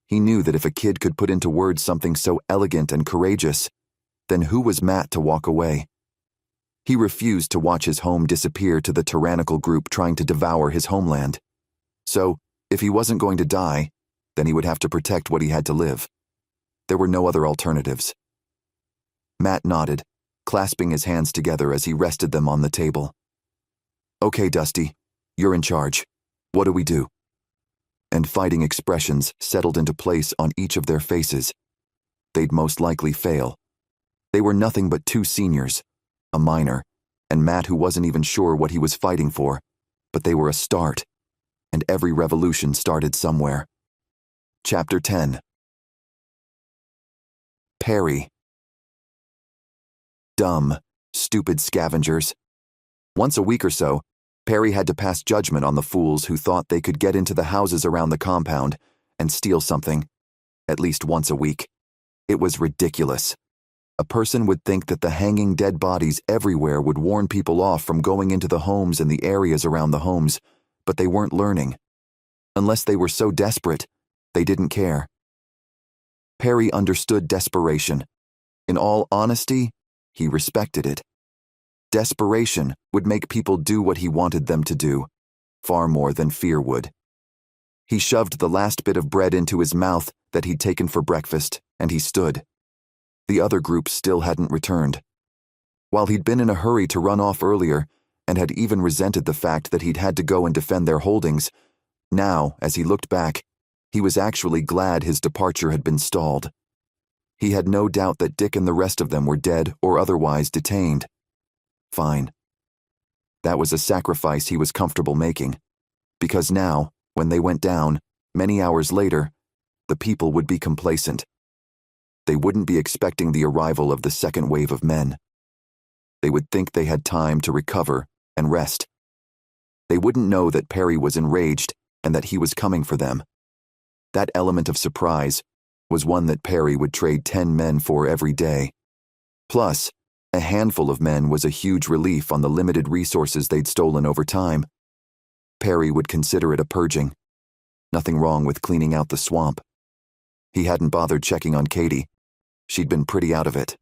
He knew that if a kid could put into words something so elegant and courageous, then who was Matt to walk away? He refused to watch his home disappear to the tyrannical group trying to devour his homeland. So, if he wasn't going to die, then he would have to protect what he had to live. There were no other alternatives. Matt nodded, clasping his hands together as he rested them on the table. Okay, Dusty, you're in charge. What do we do? And fighting expressions settled into place on each of their faces. They'd most likely fail. They were nothing but 2 seniors, a minor, and Matt who wasn't even sure what he was fighting for, but they were a start, and every revolution started somewhere. Chapter 10. Perry. Dumb, stupid scavengers. Once a week or so, Perry had to pass judgment on the fools who thought they could get into the houses around the compound and steal something, at least once a week. It was ridiculous. A person would think that the hanging dead bodies everywhere would warn people off from going into the homes and the areas around the homes, but they weren't learning. Unless they were so desperate, they didn't care. Perry understood desperation. In all honesty, he respected it. Desperation would make people do what he wanted them to do, far more than fear would. He shoved the last bit of bread into his mouth that he'd taken for breakfast, and he stood. The other group still hadn't returned. While he'd been in a hurry to run off earlier, and had even resented the fact that he'd had to go and defend their holdings, now, as he looked back, he was actually glad his departure had been stalled. He had no doubt that Dick and the rest of them were dead or otherwise detained. Fine. That was a sacrifice he was comfortable making, because now, when they went down, Many hours later, the people would be complacent. They wouldn't be expecting the arrival of the second wave of men. They would think they had time to recover and rest. They wouldn't know that Perry was enraged and that he was coming for them. That element of surprise was one that Perry would trade 10 men for every day. Plus, a handful of men was a huge relief on the limited resources they'd stolen over time. Perry would consider it a purging. Nothing wrong with cleaning out the swamp. He hadn't bothered checking on Cady. She'd been pretty out of it.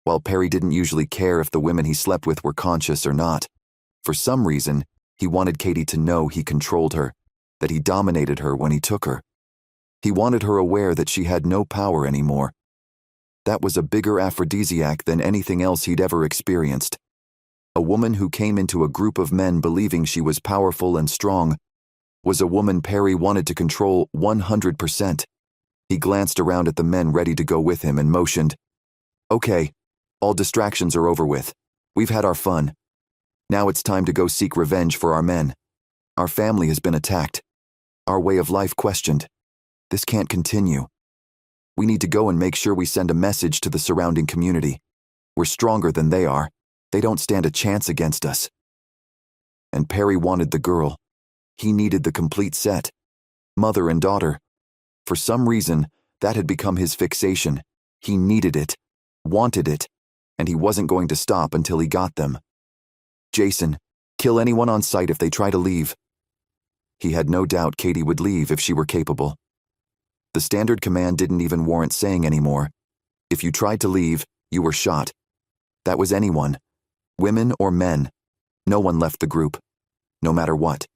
While Perry didn't usually care if the women he slept with were conscious or not, for some reason, he wanted Cady to know he controlled her, that he dominated her when he took her. He wanted her aware that she had no power anymore. That was a bigger aphrodisiac than anything else he'd ever experienced. A woman who came into a group of men believing she was powerful and strong was a woman Perry wanted to control 100%. He glanced around at the men ready to go with him and motioned, "Okay, all distractions are over with. We've had our fun. Now it's time to go seek revenge for our men. Our family has been attacked. Our way of life questioned. This can't continue. We need to go and make sure we send a message to the surrounding community. We're stronger than they are. They don't stand a chance against us." And Perry wanted the girl. He needed the complete set. Mother and daughter. For some reason, that had become his fixation. He needed it, wanted it, and he wasn't going to stop until he got them. "Jason, kill anyone on sight if they try to leave." He had no doubt Cady would leave if she were capable. The standard command didn't even warrant saying anymore. If you tried to leave, you were shot. That was anyone, women or men. No one left the group, no matter what.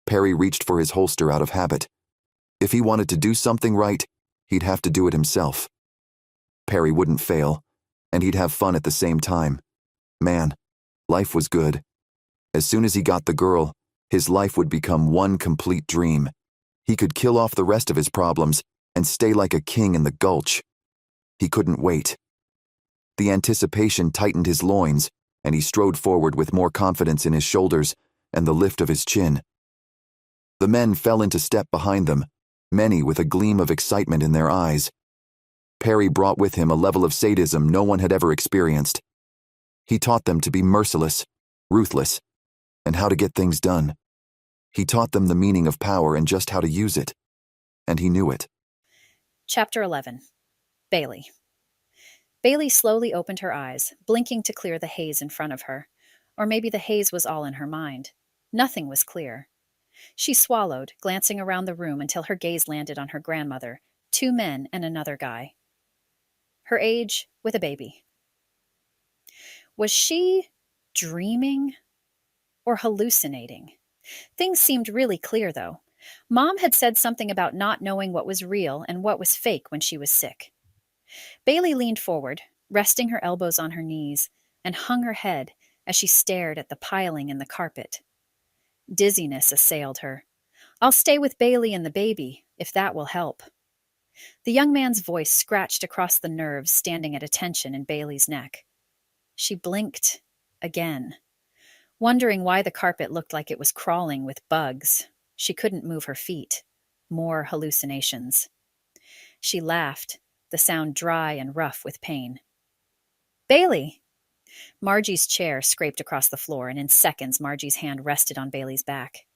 Perry reached for his holster out of habit. If he wanted to do something right, he'd have to do it himself. Perry wouldn't fail, and he'd have fun at the same time. Man, life was good. As soon as he got the girl, his life would become one complete dream. He could kill off the rest of his problems and stay like a king in the gulch. He couldn't wait. The anticipation tightened his loins, and he strode forward with more confidence in his shoulders and the lift of his chin. The men fell into step behind them, many with a gleam of excitement in their eyes. Perry brought with him a level of sadism no one had ever experienced. He taught them to be merciless, ruthless, and how to get things done. He taught them the meaning of power and just how to use it. And he knew it. Chapter 11. Bailey. Bailey slowly opened her eyes, blinking to clear the haze in front of her. Or maybe the haze was all in her mind. Nothing was clear. She swallowed, glancing around the room until her gaze landed on her grandmother, 2 men and another guy. Her age, with a baby. Was she dreaming or hallucinating? Things seemed really clear, though. Mom had said something about not knowing what was real and what was fake when she was sick. Bailey leaned forward, resting her elbows on her knees, and hung her head as she stared at the piling in the carpet. Dizziness assailed her. "I'll stay with Bailey and the baby, if that will help." The young man's voice scratched across the nerves standing at attention in Bailey's neck. She blinked again, wondering why the carpet looked like it was crawling with bugs. She couldn't move her feet. More hallucinations. She laughed, the sound dry and rough with pain. "Bailey!" Margie's chair scraped across the floor, and in seconds Margie's hand rested on Bailey's back.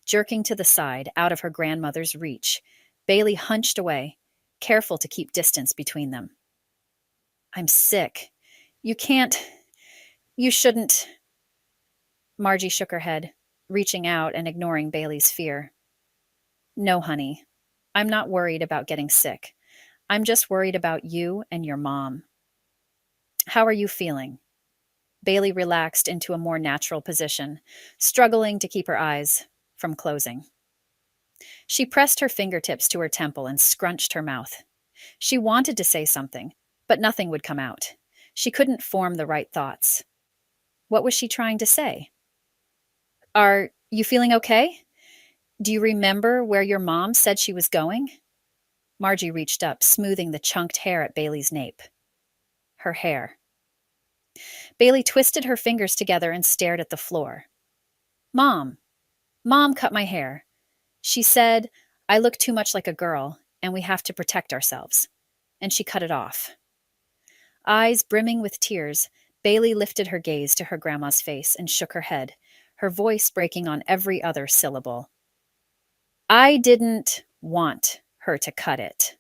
Jerking to the side, out of her grandmother's reach, Bailey hunched away, careful to keep distance between them. "I'm sick. You can't. You shouldn't." Margie shook her head, reaching out and ignoring Bailey's fear. "No, honey. I'm not worried about getting sick. I'm just worried about you and your mom." "How are you feeling?" Bailey relaxed into a more natural position, struggling to keep her eyes from closing. She pressed her fingertips to her temple and scrunched her mouth. She wanted to say something, but nothing would come out. She couldn't form the right thoughts. What was she trying to say? "Are you feeling okay? Do you remember where your mom said she was going?" Margie reached up, smoothing the chunked hair at Bailey's nape. Her hair. Bailey twisted her fingers together and stared at the floor. Mom cut my hair. She said I look too much like a girl, and we have to protect ourselves. And she cut it off. Eyes brimming with tears, Bailey lifted her gaze to her grandma's face and shook her head, her voice breaking on every other syllable. I didn't want her to cut it.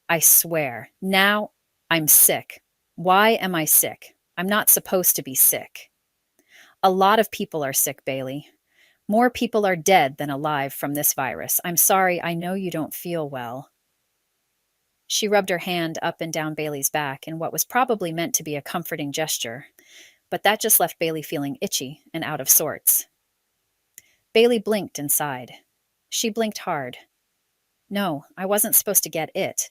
I swear. Now I'm sick. Why am I sick? I'm not supposed to be sick. A lot of people are sick, Bailey. More people are dead than alive from this virus. I'm sorry, I know you don't feel well. She rubbed her hand up and down Bailey's back in what was probably meant to be a comforting gesture, but that just left Bailey feeling itchy and out of sorts. Bailey blinked and sighed. She blinked hard. No, I wasn't supposed to get it.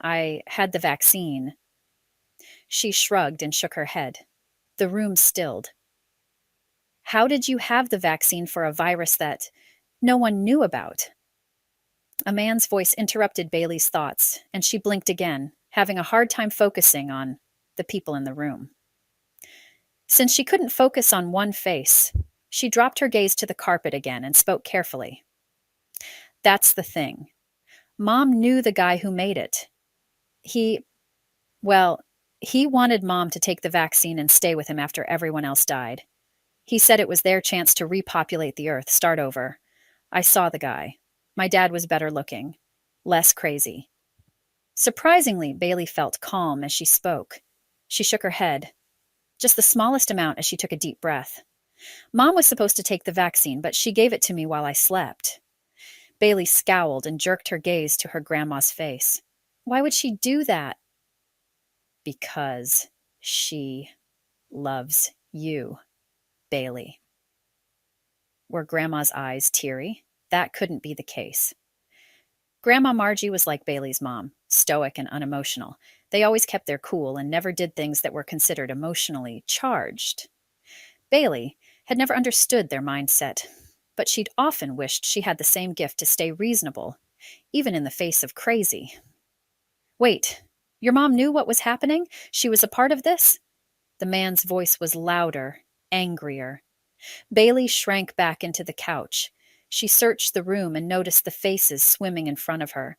I had the vaccine. She shrugged and shook her head. The room stilled. How did you have the vaccine for a virus that no one knew about? A man's voice interrupted Bailey's thoughts, and she blinked again, having a hard time focusing on the people in the room. Since she couldn't focus on one face, she dropped her gaze to the carpet again and spoke carefully. That's the thing. Mom knew the guy who made it. Well, he wanted Mom to take the vaccine and stay with him after everyone else died. He said it was their chance to repopulate the earth, start over. I saw the guy. My dad was better looking, less crazy. Surprisingly, Bailey felt calm as she spoke. She shook her head, just the smallest amount as she took a deep breath. Mom was supposed to take the vaccine, but she gave it to me while I slept. Bailey scowled and jerked her gaze to her grandma's face. Why would she do that? Because she loves you, Bailey. Were Grandma's eyes teary? That couldn't be the case. Grandma Margie was like Bailey's mom, stoic and unemotional. They always kept their cool and never did things that were considered emotionally charged. Bailey had never understood their mindset, but she'd often wished she had the same gift to stay reasonable, even in the face of crazy. Wait, your mom knew what was happening? She was a part of this? The man's voice was louder, angrier. Bailey shrank back into the couch. She searched the room and noticed the faces swimming in front of her.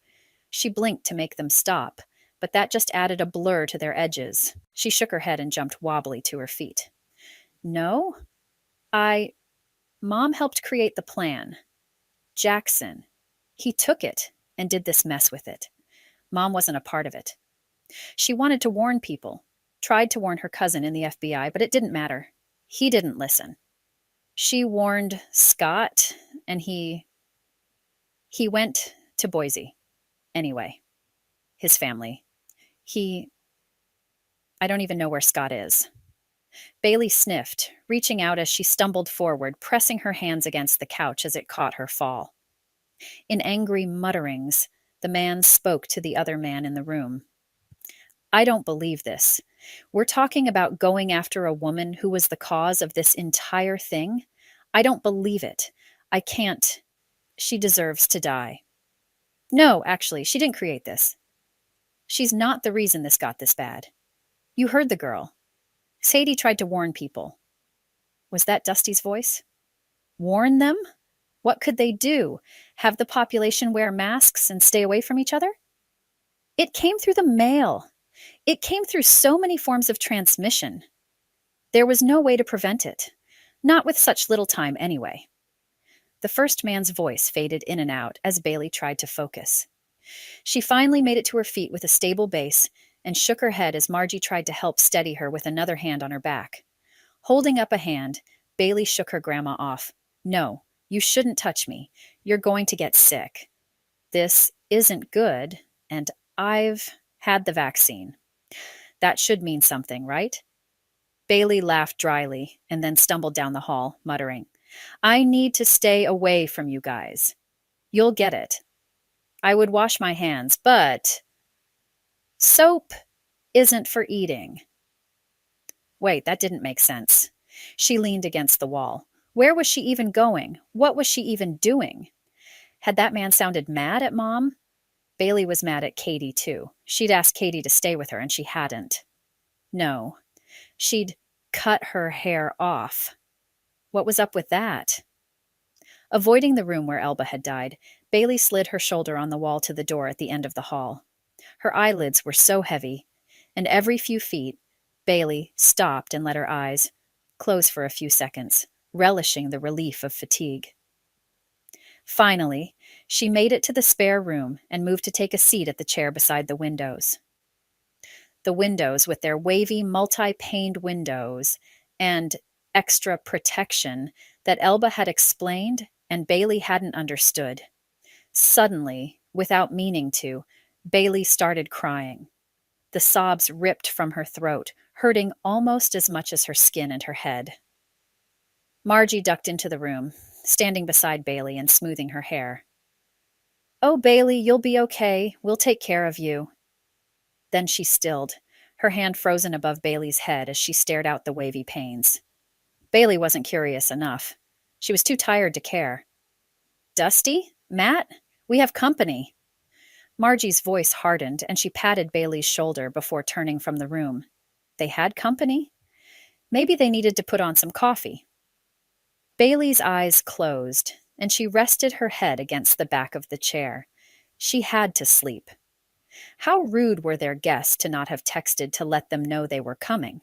She blinked to make them stop, but that just added a blur to their edges. She shook her head and jumped wobbly to her feet. No, Mom helped create the plan. Jackson. He took it and did this mess with it. Mom wasn't a part of it. She wanted to warn people, tried to warn her cousin in the FBI, but it didn't matter. He didn't listen. She warned Scott, and he went to Boise. Anyway, his family. I don't even know where Scott is. Bailey sniffed, reaching out as she stumbled forward, pressing her hands against the couch as it caught her fall. In angry mutterings, the man spoke to the other man in the room. I don't believe this. We're talking about going after a woman who was the cause of this entire thing. I don't believe it. I can't. She deserves to die. No, actually, she didn't create this. She's not the reason this got this bad. You heard the girl. Cady tried to warn people. Was that Dusty's voice? Warn them? What could they do? Have the population wear masks and stay away from each other? It came through the mail. It came through so many forms of transmission. There was no way to prevent it. Not with such little time anyway. The first man's voice faded in and out as Bailey tried to focus. She finally made it to her feet with a stable base and shook her head as Margie tried to help steady her with another hand on her back. Holding up a hand, Bailey shook her grandma off. No, you shouldn't touch me. You're going to get sick. This isn't good, and I've had the vaccine. That should mean something, right? Bailey laughed dryly and then stumbled down the hall, muttering, I need to stay away from you guys. You'll get it. I would wash my hands, but soap isn't for eating. Wait, that didn't make sense. She leaned against the wall. Where was she even going? What was she even doing? Had that man sounded mad at Mom? Bailey was mad at Cady, too. She'd asked Cady to stay with her, and she hadn't. No. She'd cut her hair off. What was up with that? Avoiding the room where Elba had died, Bailey slid her shoulder on the wall to the door at the end of the hall. Her eyelids were so heavy, and every few feet, Bailey stopped and let her eyes close for a few seconds, relishing the relief of fatigue. Finally, she made it to the spare room and moved to take a seat at the chair beside the windows. The windows, with their wavy, multi-paned windows and extra protection that Elba had explained and Bailey hadn't understood. Suddenly, without meaning to, Bailey started crying. The sobs ripped from her throat, hurting almost as much as her skin and her head. Margie ducked into the room, standing beside Bailey and smoothing her hair. "Oh, Bailey, you'll be okay. We'll take care of you." Then she stilled, her hand frozen above Bailey's head as she stared out the wavy panes. Bailey wasn't curious enough. She was too tired to care. "Dusty? Matt? We have company." Margie's voice hardened, and she patted Bailey's shoulder before turning from the room. They had company? Maybe they needed to put on some coffee. Bailey's eyes closed, and she rested her head against the back of the chair. She had to sleep. How rude were their guests to not have texted to let them know they were coming?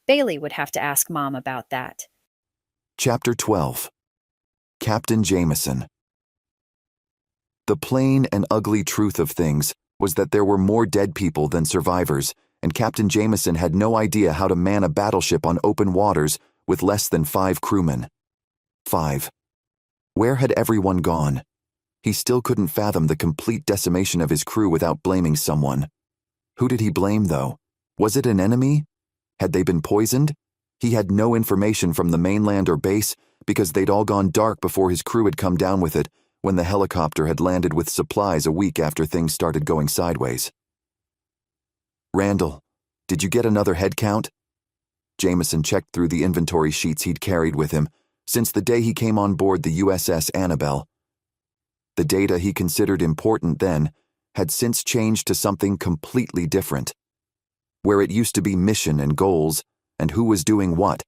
Bailey would have to ask Mom about that. Chapter 12. Captain Jameson. The plain and ugly truth of things was that there were more dead people than survivors, and Captain Jameson had no idea how to man a battleship on open waters with less than 5 crewmen. 5. Where had everyone gone? He still couldn't fathom the complete decimation of his crew without blaming someone. Who did he blame, though? Was it an enemy? Had they been poisoned? He had no information from the mainland or base because they'd all gone dark before his crew had come down with it when the helicopter had landed with supplies a week after things started going sideways. "Randall, did you get another head count?" Jameson checked through the inventory sheets he'd carried with him since the day he came on board the USS Annabelle. The data he considered important then had since changed to something completely different. Where it used to be mission and goals, and who was doing what,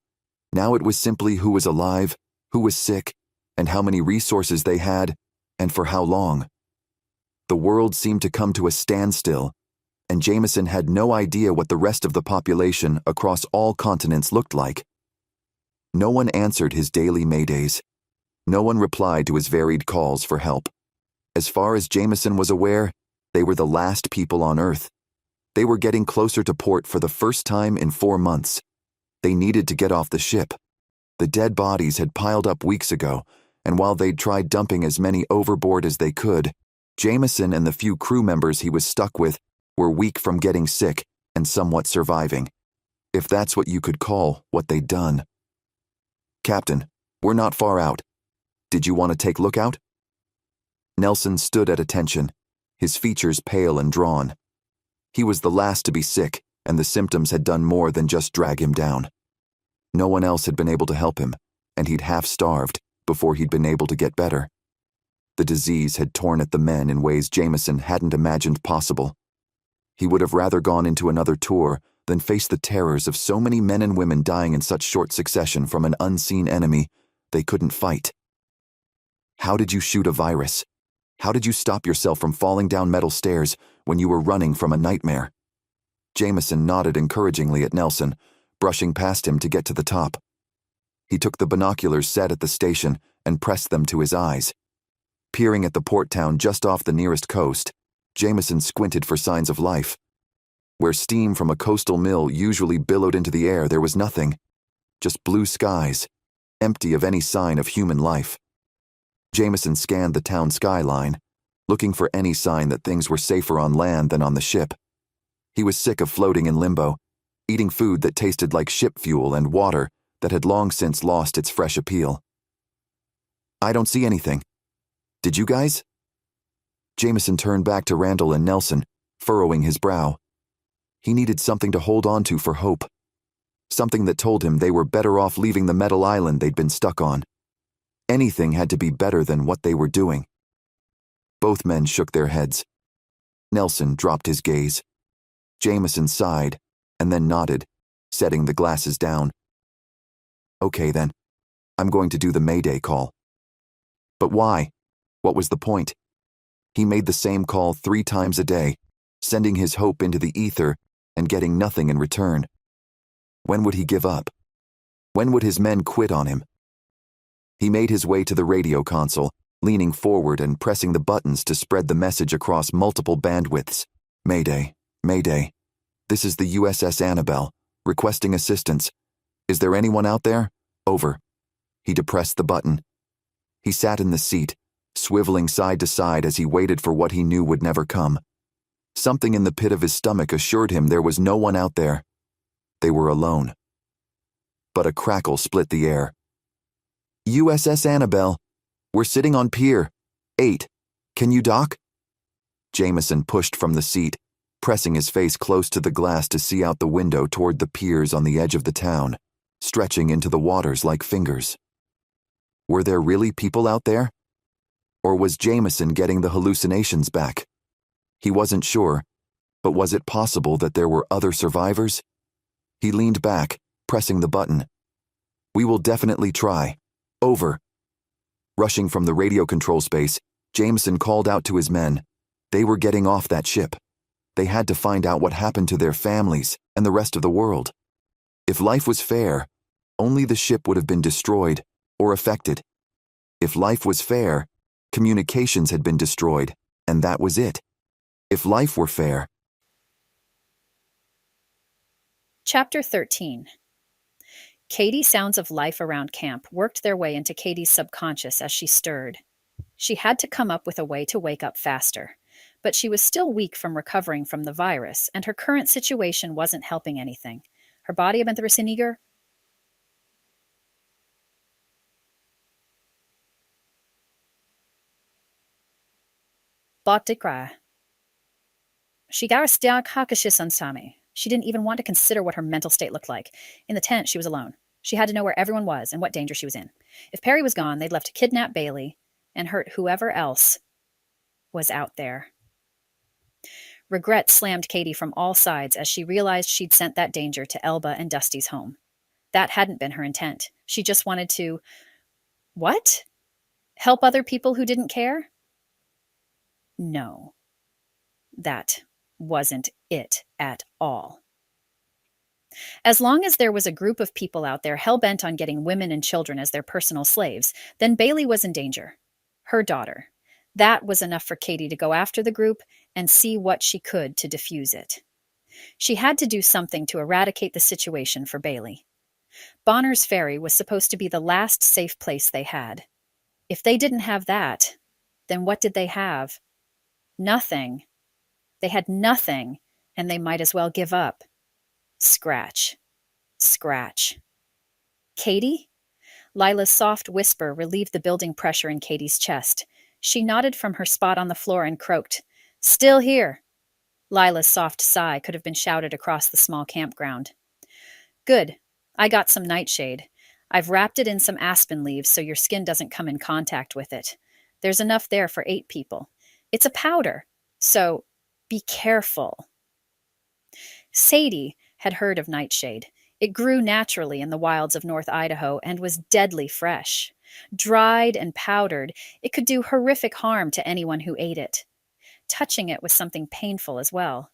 now it was simply who was alive, who was sick, and how many resources they had, and for how long. The world seemed to come to a standstill, and Jameson had no idea what the rest of the population across all continents looked like. No one answered his daily maydays. No one replied to his varied calls for help. As far as Jameson was aware, they were the last people on Earth. They were getting closer to port for the first time in 4 months. They needed to get off the ship. The dead bodies had piled up weeks ago, and while they'd tried dumping as many overboard as they could, Jameson and the few crew members he was stuck with were weak from getting sick and somewhat surviving, if that's what you could call what they'd done. "Captain, we're not far out. Did you want to take lookout?" Nelson stood at attention, his features pale and drawn. He was the last to be sick, and the symptoms had done more than just drag him down. No one else had been able to help him, and he'd half-starved before he'd been able to get better. The disease had torn at the men in ways Jameson hadn't imagined possible. He would have rather gone into another tour than face the terrors of so many men and women dying in such short succession from an unseen enemy they couldn't fight. "How did you shoot a virus? How did you stop yourself from falling down metal stairs when you were running from a nightmare?" Jameson nodded encouragingly at Nelson, brushing past him to get to the top. He took the binoculars set at the station and pressed them to his eyes. Peering at the port town just off the nearest coast, Jameson squinted for signs of life. Where steam from a coastal mill usually billowed into the air, there was nothing. Just blue skies, empty of any sign of human life. Jameson scanned the town skyline, looking for any sign that things were safer on land than on the ship. He was sick of floating in limbo, eating food that tasted like ship fuel and water that had long since lost its fresh appeal. "I don't see anything. Did you guys?" Jameson turned back to Randall and Nelson, furrowing his brow. He needed something to hold on to for hope. Something that told him they were better off leaving the metal island they'd been stuck on. Anything had to be better than what they were doing. Both men shook their heads. Nelson dropped his gaze. Jameson sighed, and then nodded, setting the glasses down. "Okay then, I'm going to do the Mayday call." But why? What was the point? He made the same call 3 times a day, sending his hope into the ether and getting nothing in return. When would he give up? When would his men quit on him? He made his way to the radio console, leaning forward and pressing the buttons to spread the message across multiple bandwidths. Mayday, Mayday. This is the USS Annabelle, requesting assistance. Is there anyone out there? Over. He depressed the button. He sat in the seat, swiveling side to side as he waited for what he knew would never come. Something in the pit of his stomach assured him there was no one out there. They were alone. But a crackle split the air. USS Annabelle, we're sitting on Pier 8. Can you dock? Jameson pushed from the seat, pressing his face close to the glass to see out the window toward the piers on the edge of the town, stretching into the waters like fingers. Were there really people out there? Or was Jameson getting the hallucinations back? He wasn't sure, but was it possible that there were other survivors? He leaned back, pressing the button. We will definitely try. Over. Rushing from the radio control space, Jameson called out to his men. They were getting off that ship. They had to find out what happened to their families and the rest of the world. If life was fair, only the ship would have been destroyed or affected. If life was fair, communications had been destroyed, and that was it. If life were fair. Chapter 13. Cady's sounds of life around camp worked their way into Cady's subconscious as she stirred. She had to come up with a way to wake up faster, but she was still weak from recovering from the virus, and her current situation wasn't helping anything. Her body had been through siniger. Botikra. She garstiak hakashis ansami. She didn't even want to consider what her mental state looked like. In the tent, she was alone. She had to know where everyone was and what danger she was in. If Perry was gone, they'd left to kidnap Bailey and hurt whoever else was out there. Regret slammed Cady from all sides as she realized she'd sent that danger to Elba and Dusty's home. That hadn't been her intent. She just wanted to... What? Help other people who didn't care? No. That wasn't it at all. As long as there was a group of people out there hell-bent on getting women and children as their personal slaves, then Bailey was in danger. Her daughter. That was enough for Cady to go after the group and see what she could to defuse it. She had to do something to eradicate the situation for Bailey. Bonner's Ferry was supposed to be the last safe place they had. If they didn't have that, then what did they have? Nothing. They had nothing, and they might as well give up. Scratch. Scratch. Cady? Lila's soft whisper relieved the building pressure in Cady's chest. She nodded from her spot on the floor and croaked, "Still here." Lila's soft sigh could have been shouted across the small campground. "Good. I got some nightshade. I've wrapped it in some aspen leaves so your skin doesn't come in contact with it. There's enough there for 8 people. It's a powder, so be careful." Sadie had heard of nightshade. It grew naturally in the wilds of North Idaho and was deadly fresh. Dried and powdered, it could do horrific harm to anyone who ate it. Touching it was something painful as well.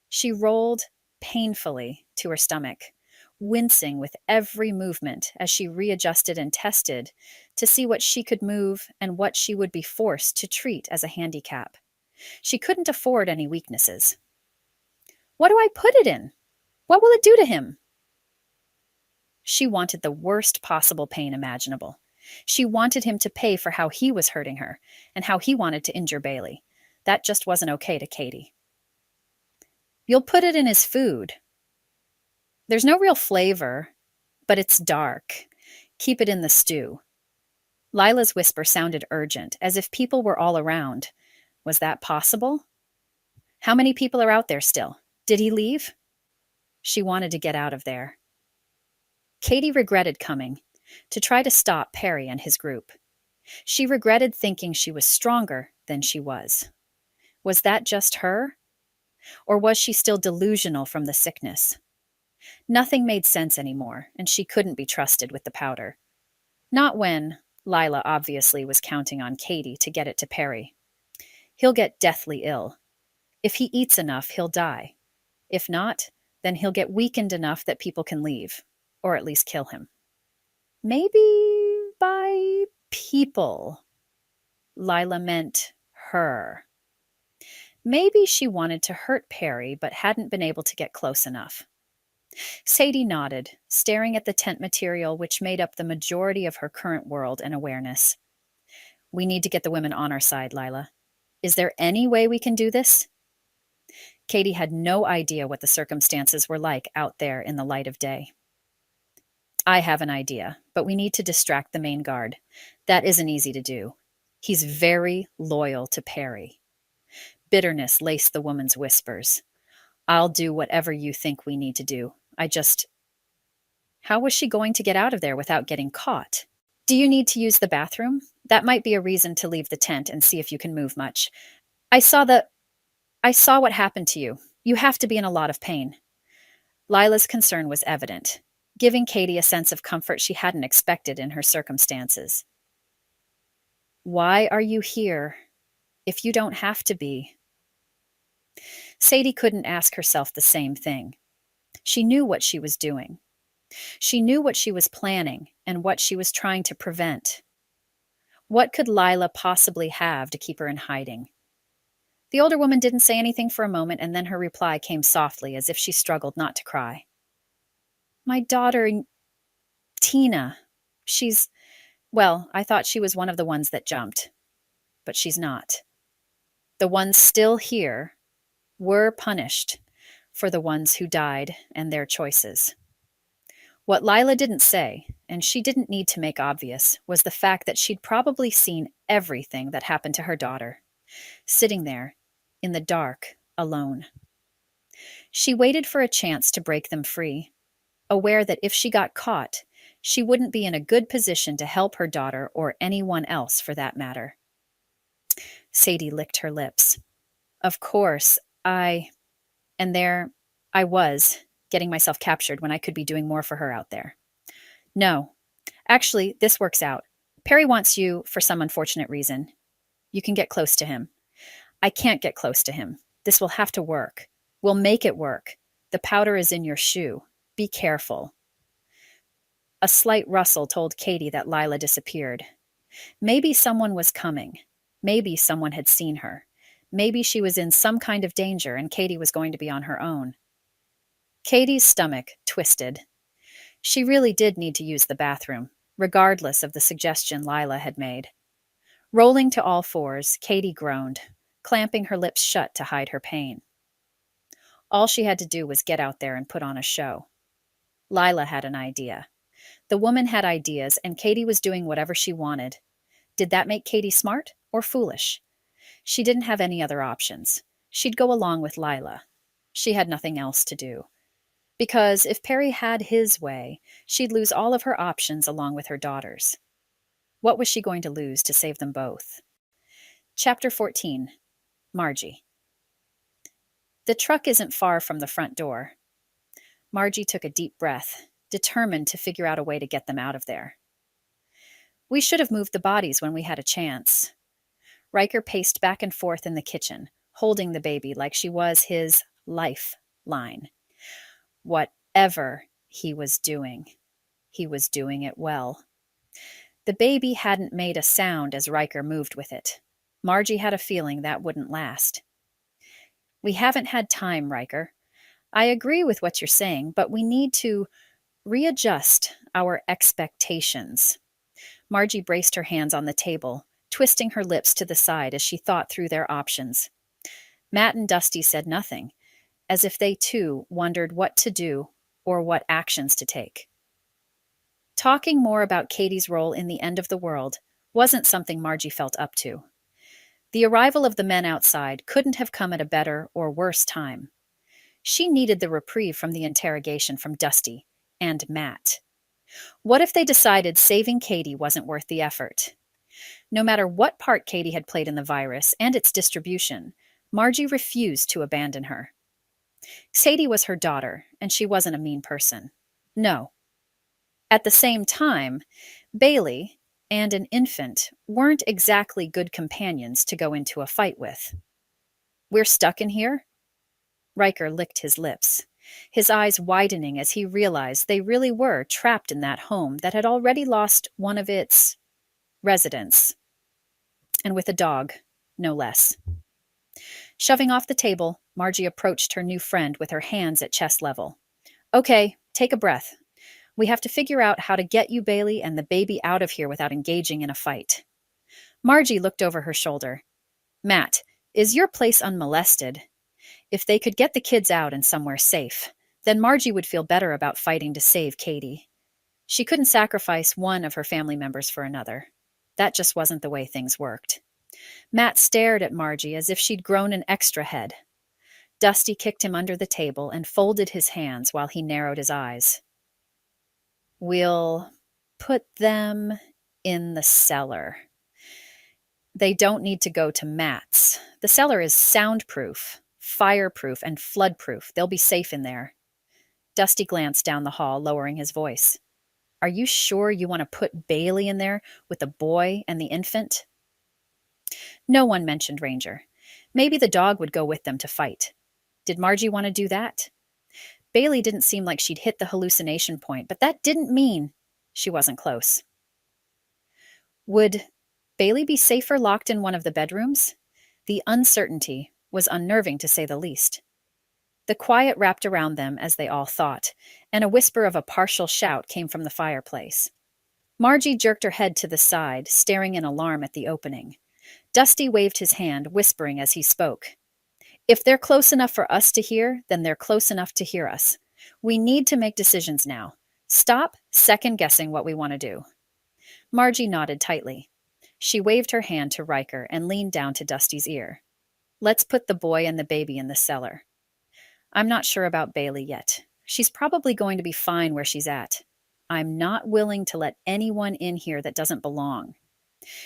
She rolled painfully to her stomach, wincing with every movement as she readjusted and tested to see what she could move and what she would be forced to treat as a handicap. She couldn't afford any weaknesses. "What do I put it in? What will it do to him?" She wanted the worst possible pain imaginable. She wanted him to pay for how he was hurting her and how he wanted to injure Bailey. That just wasn't okay to Cady. "You'll put it in his food. There's no real flavor, but it's dark. Keep it in the stew." Lila's whisper sounded urgent, as if people were all around. Was that possible? How many people are out there still? Did he leave? She wanted to get out of there. Cady regretted coming to try to stop Perry and his group. She regretted thinking she was stronger than she was. Was that just her? Or was she still delusional from the sickness? Nothing made sense anymore, and she couldn't be trusted with the powder. Not when, Lila obviously was counting on Cady to get it to Perry. He'll get deathly ill. If he eats enough, he'll die. If not, then he'll get weakened enough that people can leave, or at least kill him. Maybe by people. Lila meant her. Maybe she wanted to hurt Perry, but hadn't been able to get close enough. Sadie nodded, staring at the tent material which made up the majority of her current world and awareness. We need to get the women on our side, Lila. Is there any way we can do this? Cady had no idea what the circumstances were like out there in the light of day. I have an idea, but we need to distract the main guard. That isn't easy to do. He's very loyal to Perry. Bitterness laced the woman's whispers. I'll do whatever you think we need to do. How was she going to get out of there without getting caught? Do you need to use the bathroom? That might be a reason to leave the tent and see if you can move much. I saw what happened to you. You have to be in a lot of pain. Lila's concern was evident, giving Cady a sense of comfort she hadn't expected in her circumstances. Why are you here if you don't have to be? Sadie couldn't ask herself the same thing. She knew what she was doing. She knew what she was planning and what she was trying to prevent. What could Lila possibly have to keep her in hiding? The older woman didn't say anything for a moment, and then her reply came softly, as if she struggled not to cry. My daughter, Tina, I thought she was one of the ones that jumped. But she's not. The ones still here were punished for the ones who died and their choices. What Lila didn't say, and she didn't need to make obvious, was the fact that she'd probably seen everything that happened to her daughter, sitting there, in the dark, alone. She waited for a chance to break them free, aware that if she got caught, she wouldn't be in a good position to help her daughter or anyone else for that matter. Sadie licked her lips. Of course, there I was, getting myself captured when I could be doing more for her out there. No, actually, this works out. Perry wants you for some unfortunate reason. You can get close to him. I can't get close to him. This will have to work. We'll make it work. The powder is in your shoe. Be careful. A slight rustle told Cady that Lila disappeared. Maybe someone was coming. Maybe someone had seen her. Maybe she was in some kind of danger and Cady was going to be on her own. Cady's stomach twisted. She really did need to use the bathroom, regardless of the suggestion Lila had made. Rolling to all fours, Cady groaned, clamping her lips shut to hide her pain. All she had to do was get out there and put on a show. Lila had an idea. The woman had ideas, and Cady was doing whatever she wanted. Did that make Cady smart or foolish? She didn't have any other options. She'd go along with Lila. She had nothing else to do. Because if Perry had his way, she'd lose all of her options along with her daughters. What was she going to lose to save them both? Chapter 14. Margie. The truck isn't far from the front door. Margie took a deep breath, determined to figure out a way to get them out of there. We should have moved the bodies when we had a chance. Riker paced back and forth in the kitchen, holding the baby like she was his lifeline. Whatever he was doing it well. The baby hadn't made a sound as Riker moved with it. Margie had a feeling that wouldn't last. We haven't had time, Riker. I agree with what you're saying, but we need to readjust our expectations. Margie braced her hands on the table, twisting her lips to the side as she thought through their options. Matt and Dusty said nothing, as if they too wondered what to do or what actions to take. Talking more about Cady's role in the end of the world wasn't something Margie felt up to. The arrival of the men outside couldn't have come at a better or worse time. She needed the reprieve from the interrogation from Dusty and Matt. What if they decided saving Cady wasn't worth the effort? No matter what part Cady had played in the virus and its distribution, Margie refused to abandon her. Sadie was her daughter, and she wasn't a mean person. No. At the same time, Bailey, and an infant weren't exactly good companions to go into a fight with. We're stuck in here? Riker licked his lips, his eyes widening as he realized they really were trapped in that home that had already lost one of its residents, and with a dog, no less. Shoving off the table, Margie approached her new friend with her hands at chest level. Okay, take a breath. We have to figure out how to get you, Bailey, and the baby out of here without engaging in a fight. Margie looked over her shoulder. Matt, is your place unmolested? If they could get the kids out and somewhere safe, then Margie would feel better about fighting to save Cady. She couldn't sacrifice one of her family members for another. That just wasn't the way things worked. Matt stared at Margie as if she'd grown an extra head. Dusty kicked him under the table and folded his hands while he narrowed his eyes. We'll put them in the cellar. They don't need to go to Matt's. The cellar is soundproof, fireproof, and floodproof. They'll be safe in there. Dusty glanced down the hall, lowering his voice. Are you sure you want to put Bailey in there with the boy and the infant? No one mentioned Ranger. Maybe the dog would go with them to fight. Did Margie want to do that? Bailey didn't seem like she'd hit the hallucination point, but that didn't mean she wasn't close. Would Bailey be safer locked in one of the bedrooms? The uncertainty was unnerving, to say the least. The quiet wrapped around them as they all thought, and a whisper of a partial shout came from the fireplace. Margie jerked her head to the side, staring in alarm at the opening. Dusty waved his hand, whispering as he spoke. If they're close enough for us to hear, then they're close enough to hear us. We need to make decisions now. Stop second-guessing what we want to do. Margie nodded tightly. She waved her hand to Riker and leaned down to Dusty's ear. Let's put the boy and the baby in the cellar. I'm not sure about Bailey yet. She's probably going to be fine where she's at. I'm not willing to let anyone in here that doesn't belong.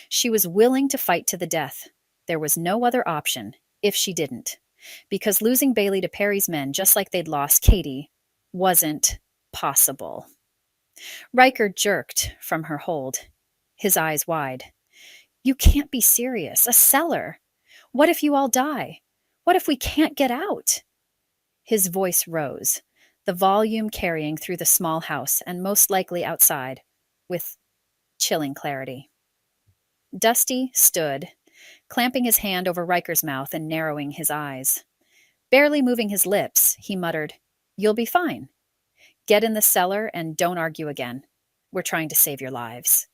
She was willing to fight to the death. There was no other option, if she didn't, because losing Bailey to Perry's men, just like they'd lost Cady, wasn't possible. Riker jerked from her hold, his eyes wide. You can't be serious. A cellar. What if you all die? What if we can't get out? His voice rose, the volume carrying through the small house and most likely outside, with chilling clarity. Dusty stood, clamping his hand over Riker's mouth and narrowing his eyes. Barely moving his lips, he muttered, You'll be fine. Get in the cellar and don't argue again. We're trying to save your lives.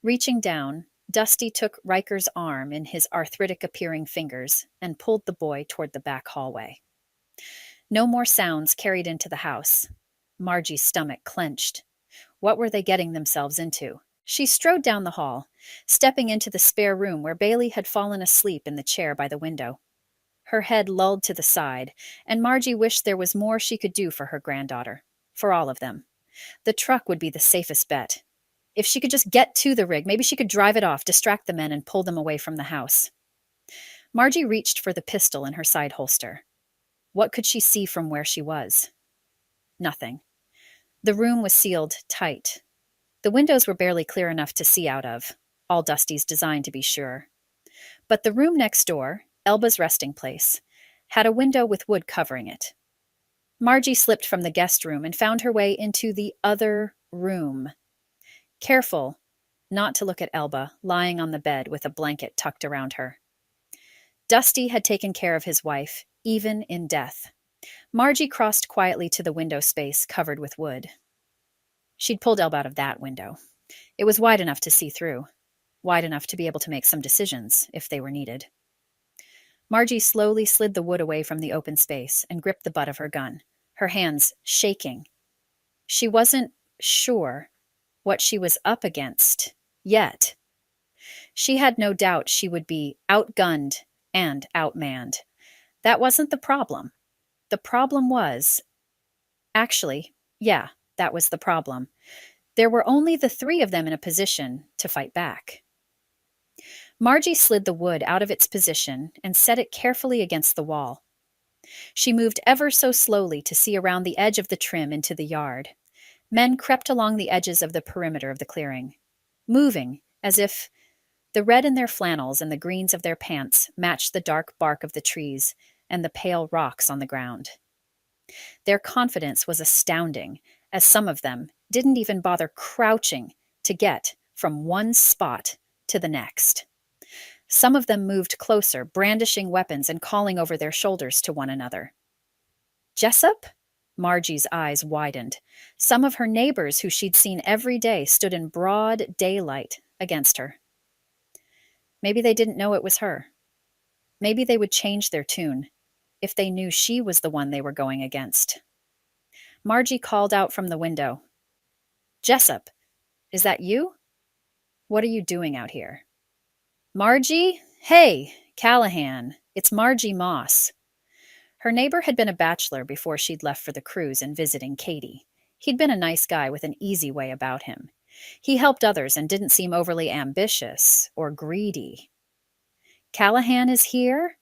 Reaching down, Dusty took Riker's arm in his arthritic-appearing fingers and pulled the boy toward the back hallway. No more sounds carried into the house. Margie's stomach clenched. What were they getting themselves into? She strode down the hall, stepping into the spare room where Bailey had fallen asleep in the chair by the window. Her head lulled to the side, and Margie wished there was more she could do for her granddaughter, for all of them. The truck would be the safest bet. If she could just get to the rig, maybe she could drive it off, distract the men, and pull them away from the house. Margie reached for the pistol in her side holster. What could she see from where she was? Nothing. The room was sealed tight. The windows were barely clear enough to see out of, all Dusty's design to be sure. But the room next door, Elba's resting place, had a window with wood covering it. Margie slipped from the guest room and found her way into the other room. Careful not to look at Elba, lying on the bed with a blanket tucked around her. Dusty had taken care of his wife, even in death. Margie crossed quietly to the window space covered with wood. She'd pulled Elba out of that window. It was wide enough to see through, wide enough to be able to make some decisions if they were needed. Margie slowly slid the wood away from the open space and gripped the butt of her gun, her hands shaking. She wasn't sure what she was up against yet. She had no doubt she would be outgunned and outmanned. That wasn't the problem. The problem was... Actually, yeah, that was the problem. There were only the three of them in a position to fight back. Margie slid the wood out of its position and set it carefully against the wall. She moved ever so slowly to see around the edge of the trim into the yard. Men crept along the edges of the perimeter of the clearing. moving as if the red in their flannels and the greens of their pants matched the dark bark of the trees and the pale rocks on the ground. Their confidence was astounding, as some of them didn't even bother crouching to get from one spot to the next. Some of them moved closer, brandishing weapons and calling over their shoulders to one another. Jessup? Margie's eyes widened. Some of her neighbors who she'd seen every day stood in broad daylight against her. Maybe they didn't know it was her. Maybe they would change their tune if they knew she was the one they were going against. Margie called out from the window. Jessup, is that you? What are you doing out here? Margie? Hey, Callahan. It's Margie Moss. Her neighbor had been a bachelor before she'd left for the cruise and visiting Cady. He'd been a nice guy with an easy way about him. He helped others and didn't seem overly ambitious or greedy. Callahan is here?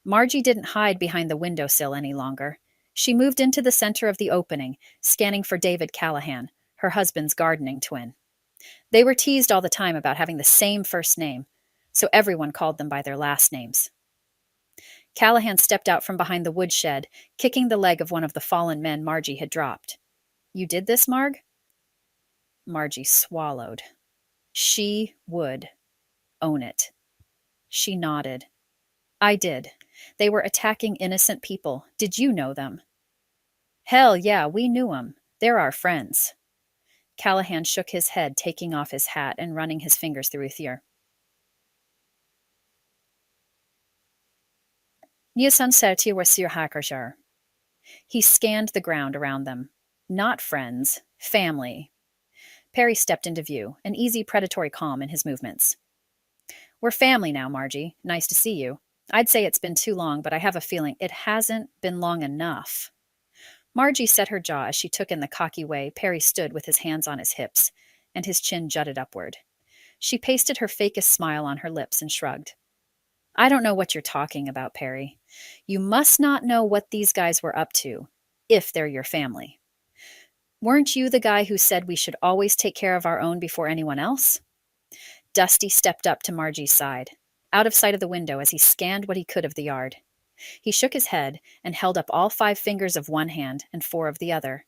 Margie didn't hide behind the windowsill any longer. She moved into the center of the opening, scanning for David Callahan, her husband's gardening twin. They were teased all the time about having the same first name, so everyone called them by their last names. Callahan stepped out from behind the woodshed, kicking the leg of one of the fallen men Margie had dropped. You did this, Marg? Margie swallowed. She would own it. She nodded. I did. They were attacking innocent people. Did you know them? Hell yeah, we knew 'em. They're our friends. Callahan shook his head, taking off his hat and running his fingers through his ear. Nielsen Serti was Sir Hackershire. He scanned the ground around them. Not friends, family. Perry stepped into view, an easy predatory calm in his movements. We're family now, Margie. Nice to see you. I'd say it's been too long, but I have a feeling it hasn't been long enough. Margie set her jaw as she took in the cocky way Perry stood with his hands on his hips, and his chin jutted upward. She pasted her fakest smile on her lips and shrugged. I don't know what you're talking about, Perry. You must not know what these guys were up to, if they're your family. Weren't you the guy who said we should always take care of our own before anyone else? Dusty stepped up to Margie's side, out of sight of the window as he scanned what he could of the yard. He shook his head and held up all 5 fingers of one hand and 4 of the other.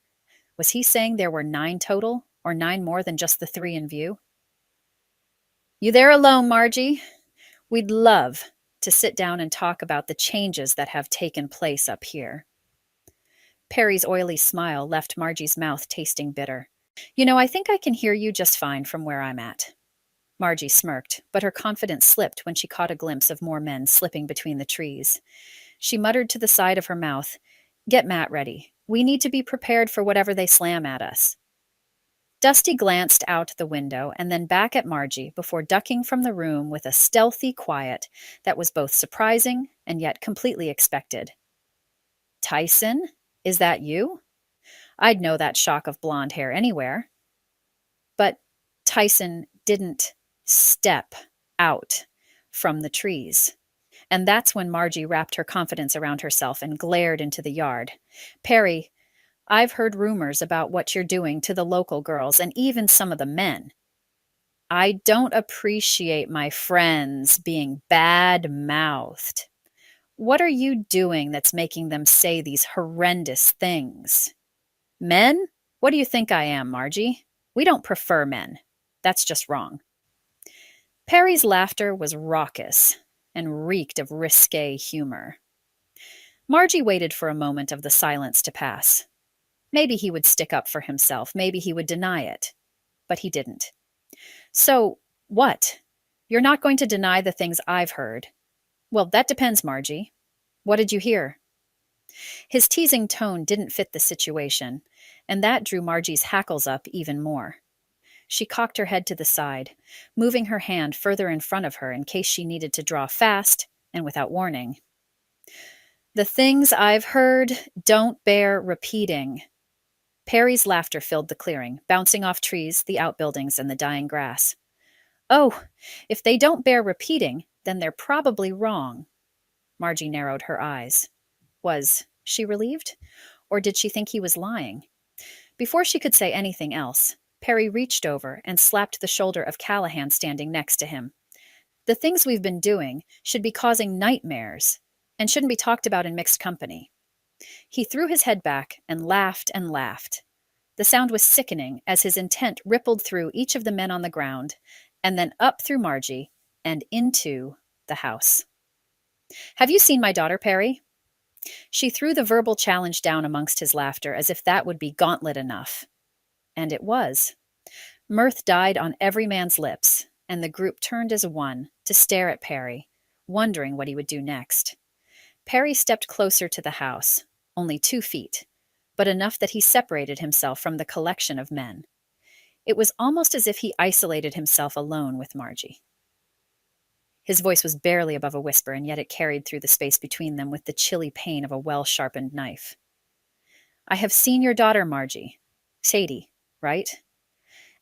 Was he saying there were 9 total, or 9 more than just the 3 in view? You there alone, Margie? We'd love to sit down and talk about the changes that have taken place up here. Perry's oily smile left Margie's mouth tasting bitter. You know, I think I can hear you just fine from where I'm at. Margie smirked, but her confidence slipped when she caught a glimpse of more men slipping between the trees. She muttered to the side of her mouth, Get Matt ready. We need to be prepared for whatever they slam at us. Dusty glanced out the window and then back at Margie before ducking from the room with a stealthy quiet that was both surprising and yet completely expected. Tyson, is that you? I'd know that shock of blonde hair anywhere. But Tyson didn't step out from the trees. And that's when Margie wrapped her confidence around herself and glared into the yard. Perry, I've heard rumors about what you're doing to the local girls and even some of the men. I don't appreciate my friends being bad-mouthed. What are you doing that's making them say these horrendous things? Men? What do you think I am, Margie? We don't prefer men. That's just wrong. Perry's laughter was raucous and reeked of risque humor. Margie waited for a moment of the silence to pass. Maybe he would stick up for himself. Maybe he would deny it. But he didn't. So, what? You're not going to deny the things I've heard. Well, that depends, Margie. What did you hear? His teasing tone didn't fit the situation, and that drew Margie's hackles up even more. She cocked her head to the side, moving her hand further in front of her in case she needed to draw fast and without warning. The things I've heard don't bear repeating. Perry's laughter filled the clearing, bouncing off trees, the outbuildings, and the dying grass. Oh, if they don't bear repeating, then they're probably wrong. Margie narrowed her eyes. Was she relieved? Or did she think he was lying? Before she could say anything else, Perry reached over and slapped the shoulder of Callahan standing next to him. The things we've been doing should be causing nightmares and shouldn't be talked about in mixed company. He threw his head back and laughed and laughed. The sound was sickening as his intent rippled through each of the men on the ground and then up through Margie and into the house. Have you seen my daughter, Perry? She threw the verbal challenge down amongst his laughter as if that would be gauntlet enough. And it was. Mirth died on every man's lips, and the group turned as one to stare at Perry, wondering what he would do next. Perry stepped closer to the house, only 2 feet, but enough that he separated himself from the collection of men. It was almost as if he isolated himself alone with Margie. His voice was barely above a whisper, and yet it carried through the space between them with the chilly pain of a well-sharpened knife. I have seen your daughter, Margie. Cady, right?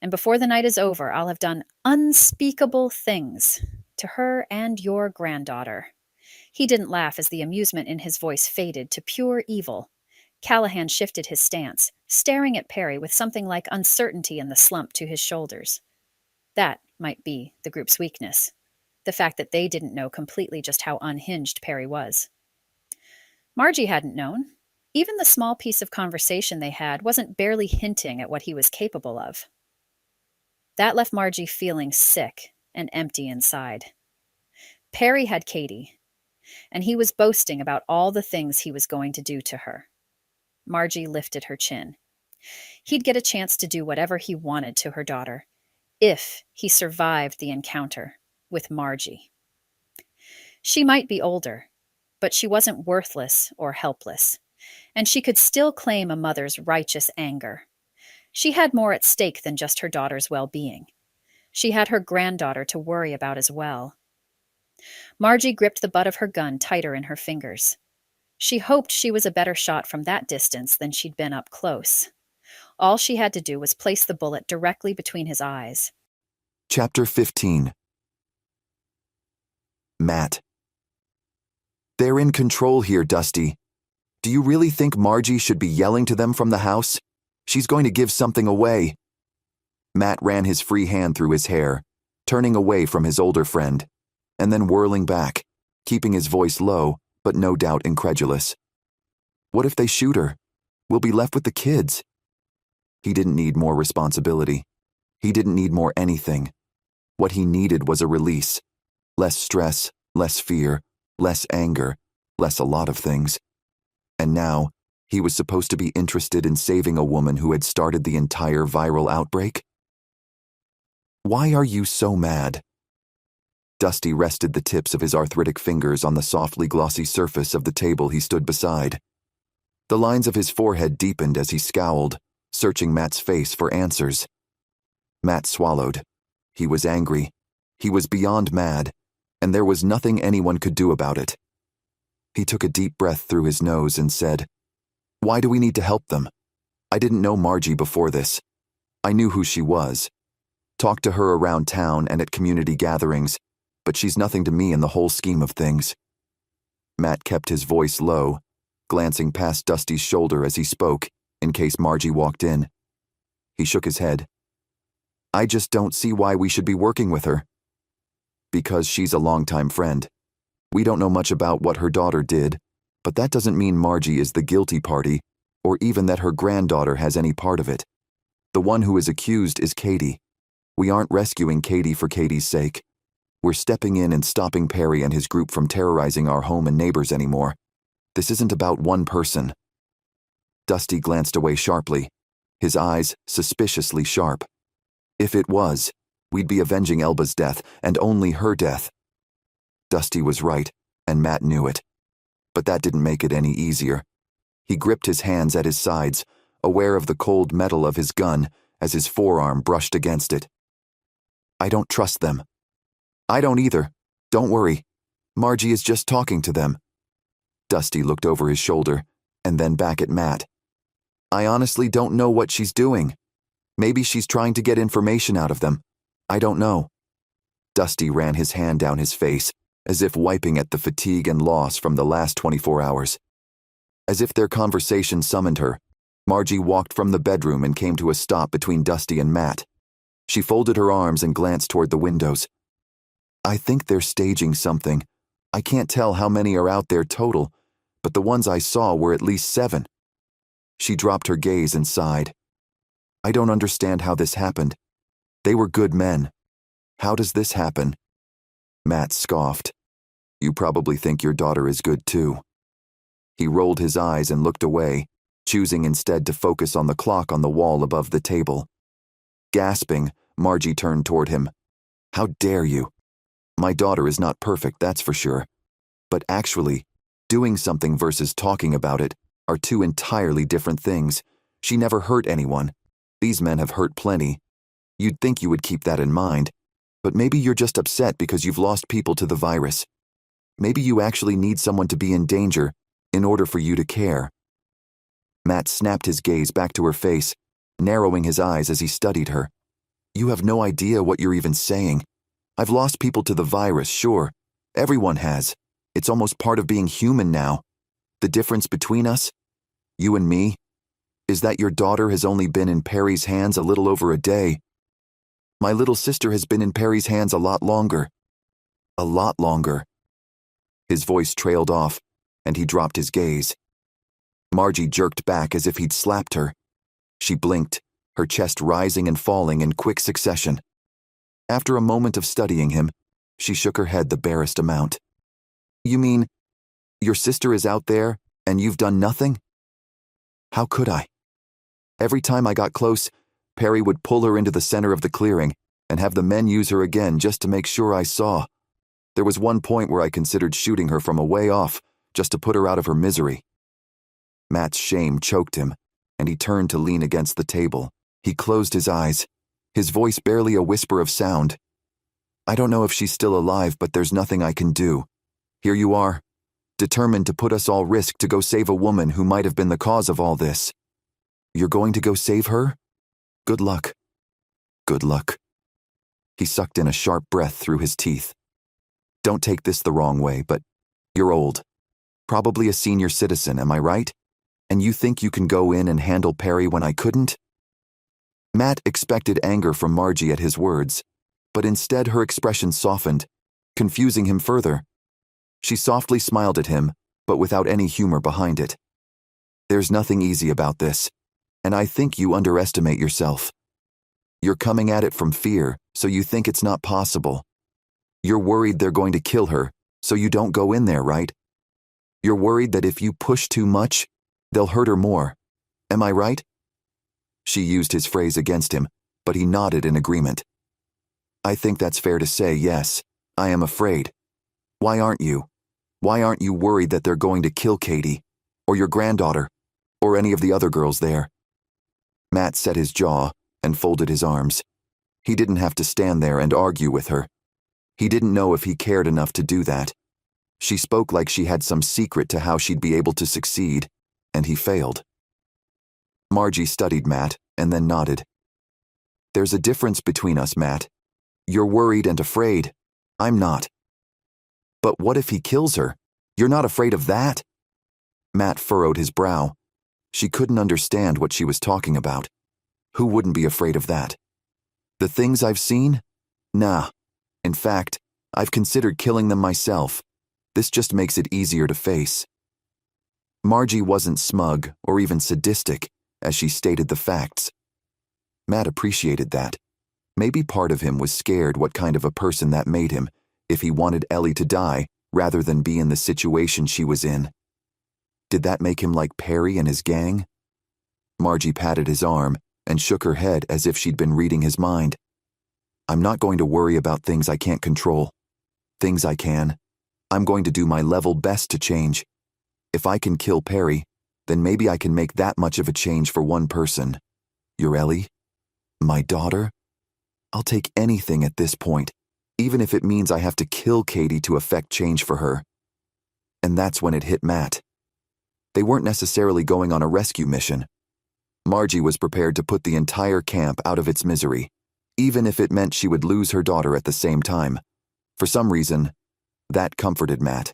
And before the night is over, I'll have done unspeakable things to her and your granddaughter. He didn't laugh as the amusement in his voice faded to pure evil. Callahan shifted his stance, staring at Perry with something like uncertainty in the slump to his shoulders. That might be the group's weakness, the fact that they didn't know completely just how unhinged Perry was. Margie hadn't known. Even the small piece of conversation they had wasn't barely hinting at what he was capable of. That left Margie feeling sick and empty inside. Perry had Cady, and he was boasting about all the things he was going to do to her. Margie lifted her chin. He'd get a chance to do whatever he wanted to her daughter, if he survived the encounter with Margie. She might be older, but she wasn't worthless or helpless, and she could still claim a mother's righteous anger. She had more at stake than just her daughter's well-being. She had her granddaughter to worry about as well. Margie gripped the butt of her gun tighter in her fingers. She hoped she was a better shot from that distance than she'd been up close. All she had to do was place the bullet directly between his eyes. Chapter 15. Matt. They're in control here, Dusty. Do you really think Margie should be yelling to them from the house? She's going to give something away. Matt ran his free hand through his hair, turning away from his older friend, and then whirling back, keeping his voice low, but no doubt incredulous. What if they shoot her? We'll be left with the kids. He didn't need more responsibility. He didn't need more anything. What he needed was a release. Less stress, less fear, less anger, less a lot of things. And now, he was supposed to be interested in saving a woman who had started the entire viral outbreak? Why are you so mad? Dusty rested the tips of his arthritic fingers on the softly glossy surface of the table he stood beside. The lines of his forehead deepened as he scowled, searching Matt's face for answers. Matt swallowed. He was angry. He was beyond mad, and there was nothing anyone could do about it. He took a deep breath through his nose and said, "Why do we need to help them? I didn't know Margie before this. I knew who she was. Talked to her around town and at community gatherings, but she's nothing to me in the whole scheme of things." Matt kept his voice low, glancing past Dusty's shoulder as he spoke, in case Margie walked in. He shook his head. "I just don't see why we should be working with her." "Because she's a longtime friend. We don't know much about what her daughter did, but that doesn't mean Margie is the guilty party, or even that her granddaughter has any part of it. The one who is accused is Cady. We aren't rescuing Cady for Cady's sake. We're stepping in and stopping Perry and his group from terrorizing our home and neighbors anymore. This isn't about one person." Dusty glanced away sharply, his eyes suspiciously sharp. If it was, we'd be avenging Elba's death, and only her death. Dusty was right, and Matt knew it. But that didn't make it any easier. He gripped his hands at his sides, aware of the cold metal of his gun as his forearm brushed against it. "I don't trust them." "I don't either. Don't worry. Margie is just talking to them." Dusty looked over his shoulder, and then back at Matt. "I honestly don't know what she's doing. Maybe she's trying to get information out of them. I don't know." Dusty ran his hand down his face, as if wiping at the fatigue and loss from the last 24 hours. As if their conversation summoned her, Margie walked from the bedroom and came to a stop between Dusty and Matt. She folded her arms and glanced toward the windows. I think they're staging something. I can't tell how many are out there total, but the ones I saw were at least 7. She dropped her gaze and sighed. I don't understand how this happened. They were good men. How does this happen? Matt scoffed. You probably think your daughter is good too. He rolled his eyes and looked away, choosing instead to focus on the clock on the wall above the table. Gasping, Margie turned toward him. How dare you? My daughter is not perfect, that's for sure. But actually, doing something versus talking about it are 2 entirely different things. She never hurt anyone. These men have hurt plenty. You'd think you would keep that in mind, but maybe you're just upset because you've lost people to the virus. Maybe you actually need someone to be in danger in order for you to care. Matt snapped his gaze back to her face, narrowing his eyes as he studied her. You have no idea what you're even saying. I've lost people to the virus, sure. Everyone has. It's almost part of being human now. The difference between us, you and me, is that your daughter has only been in Perry's hands a little over a day. My little sister has been in Perry's hands a lot longer. A lot longer. His voice trailed off, and he dropped his gaze. Margie jerked back as if he'd slapped her. She blinked, her chest rising and falling in quick succession. After a moment of studying him, she shook her head the barest amount. You mean, your sister is out there, and you've done nothing? How could I? Every time I got close, Perry would pull her into the center of the clearing and have the men use her again just to make sure I saw. There was one point where I considered shooting her from a way off, just to put her out of her misery. Matt's shame choked him, and he turned to lean against the table. He closed his eyes, his voice barely a whisper of sound. I don't know if she's still alive, but there's nothing I can do. Here you are, determined to put us all risk to go save a woman who might have been the cause of all this. You're going to go save her? Good luck. Good luck. He sucked in a sharp breath through his teeth. Don't take this the wrong way, but you're old. Probably a senior citizen, am I right? And you think you can go in and handle Perry when I couldn't? Matt expected anger from Margie at his words, but instead her expression softened, confusing him further. She softly smiled at him, but without any humor behind it. There's nothing easy about this, and I think you underestimate yourself. You're coming at it from fear, so you think it's not possible. You're worried they're going to kill her, so you don't go in there, right? You're worried that if you push too much, they'll hurt her more. Am I right? She used his phrase against him, but he nodded in agreement. I think that's fair to say, yes. I am afraid. Why aren't you? Why aren't you worried that they're going to kill Cady, or your granddaughter, or any of the other girls there? Matt set his jaw and folded his arms. He didn't have to stand there and argue with her. He didn't know if he cared enough to do that. She spoke like she had some secret to how she'd be able to succeed, and he failed. Margie studied Matt and then nodded. There's a difference between us, Matt. You're worried and afraid. I'm not. But what if he kills her? You're not afraid of that? Matt furrowed his brow. She couldn't understand what she was talking about. Who wouldn't be afraid of that? The things I've seen? Nah. In fact, I've considered killing them myself. This just makes it easier to face. Margie wasn't smug or even sadistic as she stated the facts. Matt appreciated that. Maybe part of him was scared what kind of a person that made him if he wanted Ellie to die rather than be in the situation she was in. Did that make him like Perry and his gang? Margie patted his arm and shook her head as if she'd been reading his mind. I'm not going to worry about things I can't control. Things I can. I'm going to do my level best to change. If I can kill Perry, then maybe I can make that much of a change for one person. Your Ellie? My daughter? I'll take anything at this point, even if it means I have to kill Cady to effect change for her. And that's when it hit Matt. They weren't necessarily going on a rescue mission. Margie was prepared to put the entire camp out of its misery, even if it meant she would lose her daughter at the same time. For some reason, that comforted Matt.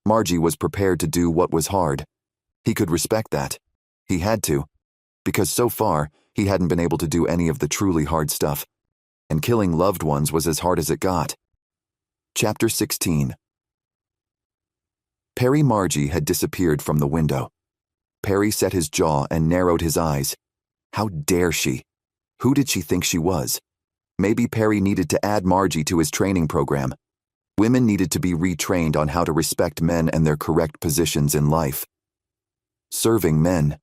Margie was prepared to do what was hard. He could respect that. He had to, because so far he hadn't been able to do any of the truly hard stuff, and killing loved ones was as hard as it got. Chapter 16. Perry Margie had disappeared from the window. Perry set his jaw and narrowed his eyes. How dare she? Who did she think she was? Maybe Perry needed to add Margie to his training program. Women needed to be retrained on how to respect men and their correct positions in life. Serving men.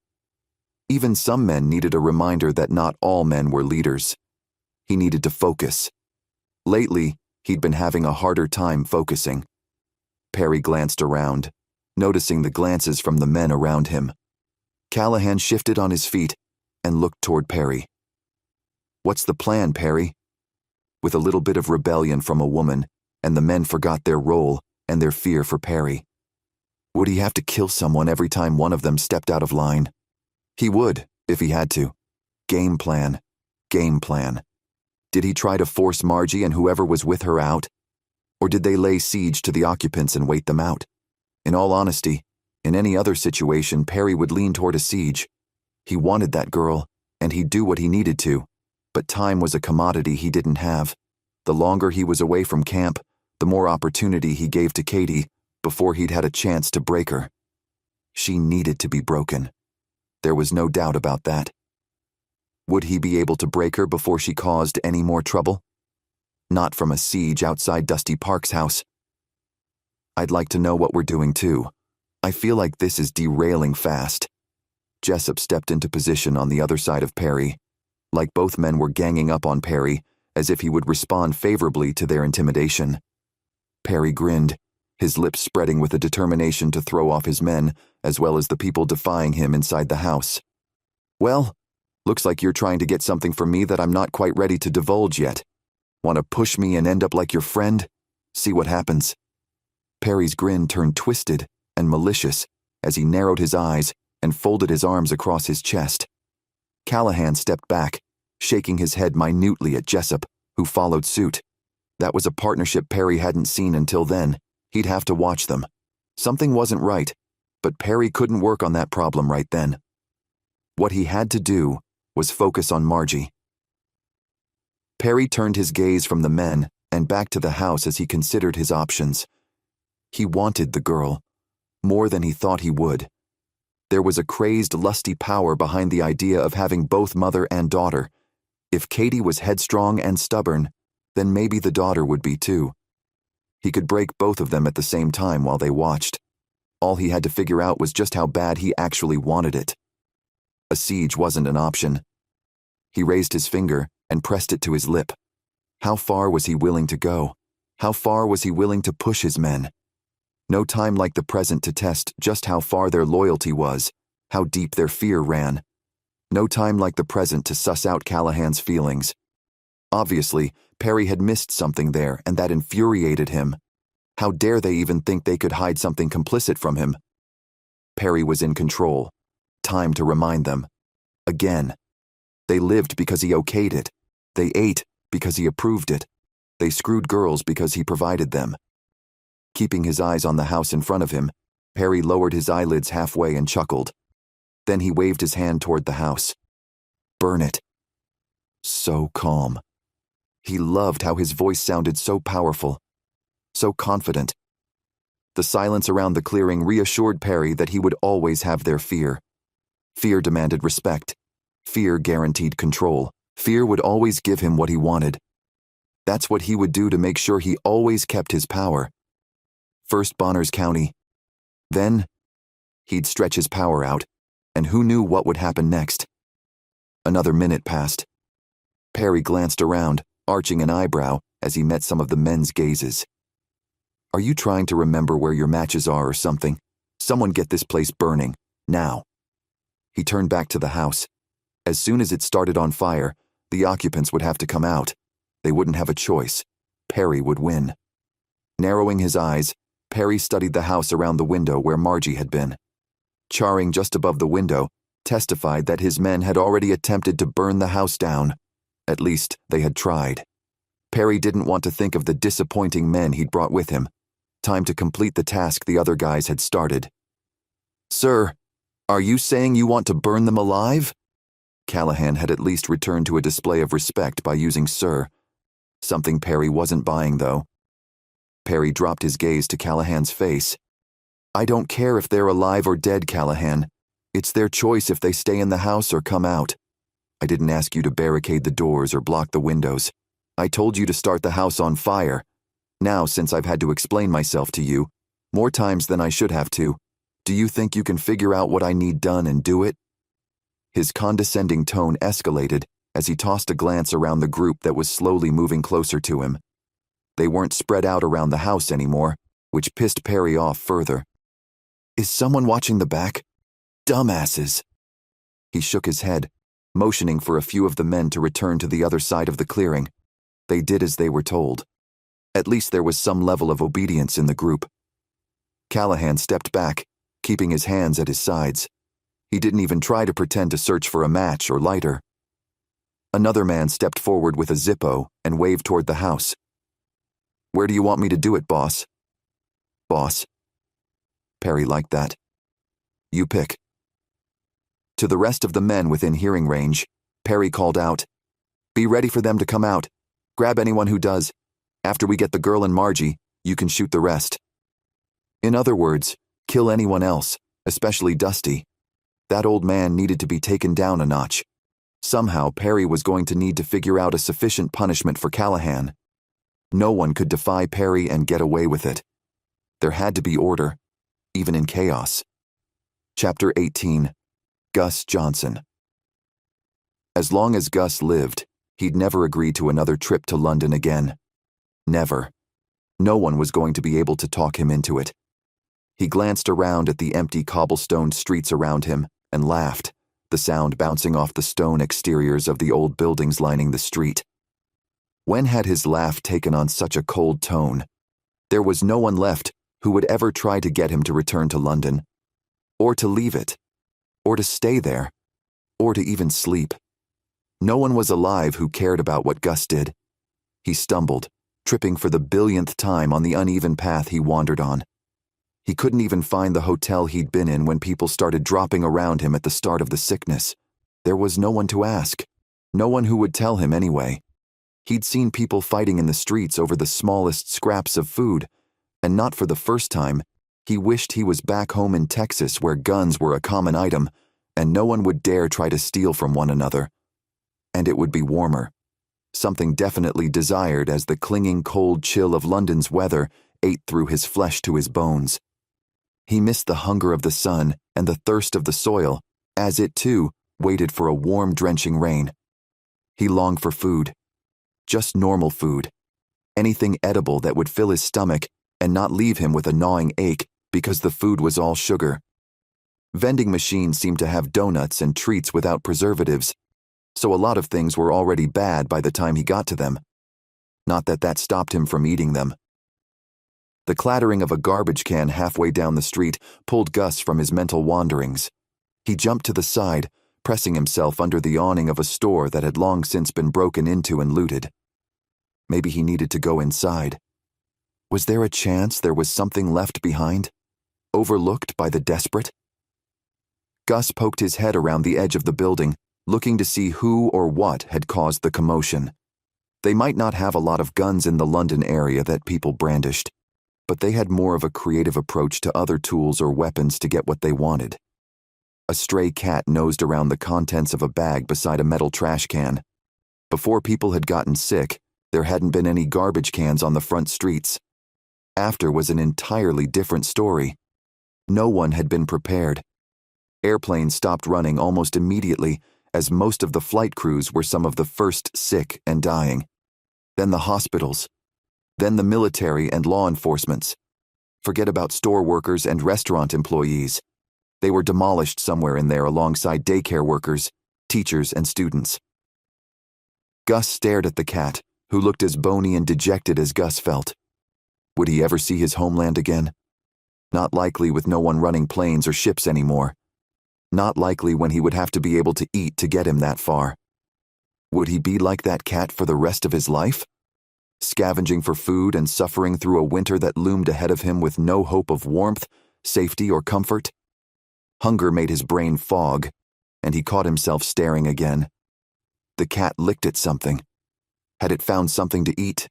Even some men needed a reminder that not all men were leaders. He needed to focus. Lately, he'd been having a harder time focusing. Perry glanced around, noticing the glances from the men around him. Callahan shifted on his feet and looked toward Perry. "What's the plan, Perry?" With a little bit of rebellion from a woman, and the men forgot their role and their fear for Perry. Would he have to kill someone every time one of them stepped out of line? He would, if he had to. Game plan. Game plan. Did he try to force Margie and whoever was with her out? Or did they lay siege to the occupants and wait them out? In all honesty, in any other situation, Perry would lean toward a siege. He wanted that girl, and he'd do what he needed to, but time was a commodity he didn't have. The longer he was away from camp, the more opportunity he gave to Cady before he'd had a chance to break her. She needed to be broken. There was no doubt about that. Would he be able to break her before she caused any more trouble? Not from a siege outside Dusty Park's house. I'd like to know what we're doing too. I feel like this is derailing fast. Jessup stepped into position on the other side of Perry, like both men were ganging up on Perry, as if he would respond favorably to their intimidation. Perry grinned, his lips spreading with a determination to throw off his men, as well as the people defying him inside the house. "Well, looks like you're trying to get something from me that I'm not quite ready to divulge yet. Want to push me and end up like your friend? See what happens." Perry's grin turned twisted and malicious as he narrowed his eyes and folded his arms across his chest. Callahan stepped back, shaking his head minutely at Jessup, who followed suit. That was a partnership Perry hadn't seen until then. He'd have to watch them. Something wasn't right, but Perry couldn't work on that problem right then. What he had to do was focus on Margie. Perry turned his gaze from the men and back to the house as he considered his options. He wanted the girl, more than he thought he would. There was a crazed, lusty power behind the idea of having both mother and daughter. If Cady was headstrong and stubborn, then maybe the daughter would be too. He could break both of them at the same time while they watched. All he had to figure out was just how bad he actually wanted it. A siege wasn't an option. He raised his finger and pressed it to his lip. How far was he willing to go? How far was he willing to push his men? No time like the present to test just how far their loyalty was, how deep their fear ran. No time like the present to suss out Callahan's feelings. Obviously, Perry had missed something there, and that infuriated him. How dare they even think they could hide something complicit from him? Perry was in control. Time to remind them. Again. They lived because he okayed it. They ate because he approved it. They screwed girls because he provided them. Keeping his eyes on the house in front of him, Perry lowered his eyelids halfway and chuckled. Then he waved his hand toward the house. Burn it. So calm. He loved how his voice sounded so powerful, so confident. The silence around the clearing reassured Perry that he would always have their fear. Fear demanded respect. Fear guaranteed control. Fear would always give him what he wanted. That's what he would do to make sure he always kept his power. First Bonners County. Then, he'd stretch his power out, and who knew what would happen next. Another minute passed. Perry glanced around, arching an eyebrow as he met some of the men's gazes. Are you trying to remember where your matches are or something? Someone get this place burning, now. He turned back to the house. As soon as it started on fire, the occupants would have to come out. They wouldn't have a choice. Perry would win. Narrowing his eyes, Perry studied the house around the window where Margie had been. Charring just above the window testified that his men had already attempted to burn the house down. At least, they had tried. Perry didn't want to think of the disappointing men he'd brought with him. Time to complete the task the other guys had started. Sir, are you saying you want to burn them alive? Callahan had at least returned to a display of respect by using sir. Something Perry wasn't buying, though. Perry dropped his gaze to Callahan's face. I don't care if they're alive or dead, Callahan. It's their choice if they stay in the house or come out. I didn't ask you to barricade the doors or block the windows. I told you to start the house on fire. Now, since I've had to explain myself to you, more times than I should have to, do you think you can figure out what I need done and do it? His condescending tone escalated as he tossed a glance around the group that was slowly moving closer to him. They weren't spread out around the house anymore, which pissed Perry off further. Is someone watching the back? Dumbasses! He shook his head, motioning for a few of the men to return to the other side of the clearing. They did as they were told. At least there was some level of obedience in the group. Callahan stepped back, keeping his hands at his sides. He didn't even try to pretend to search for a match or lighter. Another man stepped forward with a Zippo and waved toward the house. Where do you want me to do it, boss? Boss? Perry liked that. You pick. To the rest of the men within hearing range, Perry called out, Be ready for them to come out. Grab anyone who does. After we get the girl and Margie, you can shoot the rest. In other words, kill anyone else, especially Dusty. That old man needed to be taken down a notch. Somehow Perry was going to need to figure out a sufficient punishment for Callahan. No one could defy Perry and get away with it. There had to be order, even in chaos. Chapter 18. Gus Johnson. As long as Gus lived, he'd never agree to another trip to London again. Never. No one was going to be able to talk him into it. He glanced around at the empty cobblestoned streets around him and laughed, the sound bouncing off the stone exteriors of the old buildings lining the street. When had his laugh taken on such a cold tone? There was no one left who would ever try to get him to return to London, or to leave it, or to stay there, or to even sleep. No one was alive who cared about what Gus did. He stumbled, tripping for the billionth time on the uneven path he wandered on. He couldn't even find the hotel he'd been in when people started dropping around him at the start of the sickness. There was no one to ask, no one who would tell him anyway. He'd seen people fighting in the streets over the smallest scraps of food, and not for the first time, he wished he was back home in Texas where guns were a common item, and no one would dare try to steal from one another. And it would be warmer. Something definitely desired as the clinging cold chill of London's weather ate through his flesh to his bones. He missed the hunger of the sun and the thirst of the soil, as it, too, waited for a warm, drenching rain. He longed for food. Just normal food. Anything edible that would fill his stomach and not leave him with a gnawing ache because the food was all sugar. Vending machines seemed to have donuts and treats without preservatives, so a lot of things were already bad by the time he got to them. Not that that stopped him from eating them. The clattering of a garbage can halfway down the street pulled Gus from his mental wanderings. He jumped to the side, pressing himself under the awning of a store that had long since been broken into and looted. Maybe he needed to go inside. Was there a chance there was something left behind? Overlooked by the desperate? Gus poked his head around the edge of the building, looking to see who or what had caused the commotion. They might not have a lot of guns in the London area that people brandished, but they had more of a creative approach to other tools or weapons to get what they wanted. A stray cat nosed around the contents of a bag beside a metal trash can. Before people had gotten sick, there hadn't been any garbage cans on the front streets. After was an entirely different story. No one had been prepared. Airplanes stopped running almost immediately, as most of the flight crews were some of the first sick and dying. Then the hospitals. Then the military and law enforcements. Forget about store workers and restaurant employees. They were demolished somewhere in there alongside daycare workers, teachers, and students. Gus stared at the cat, who looked as bony and dejected as Gus felt. Would he ever see his homeland again? Not likely with no one running planes or ships anymore. Not likely when he would have to be able to eat to get him that far. Would he be like that cat for the rest of his life? Scavenging for food and suffering through a winter that loomed ahead of him with no hope of warmth, safety, or comfort? Hunger made his brain fog, and he caught himself staring again. The cat licked at something. Had it found something to eat?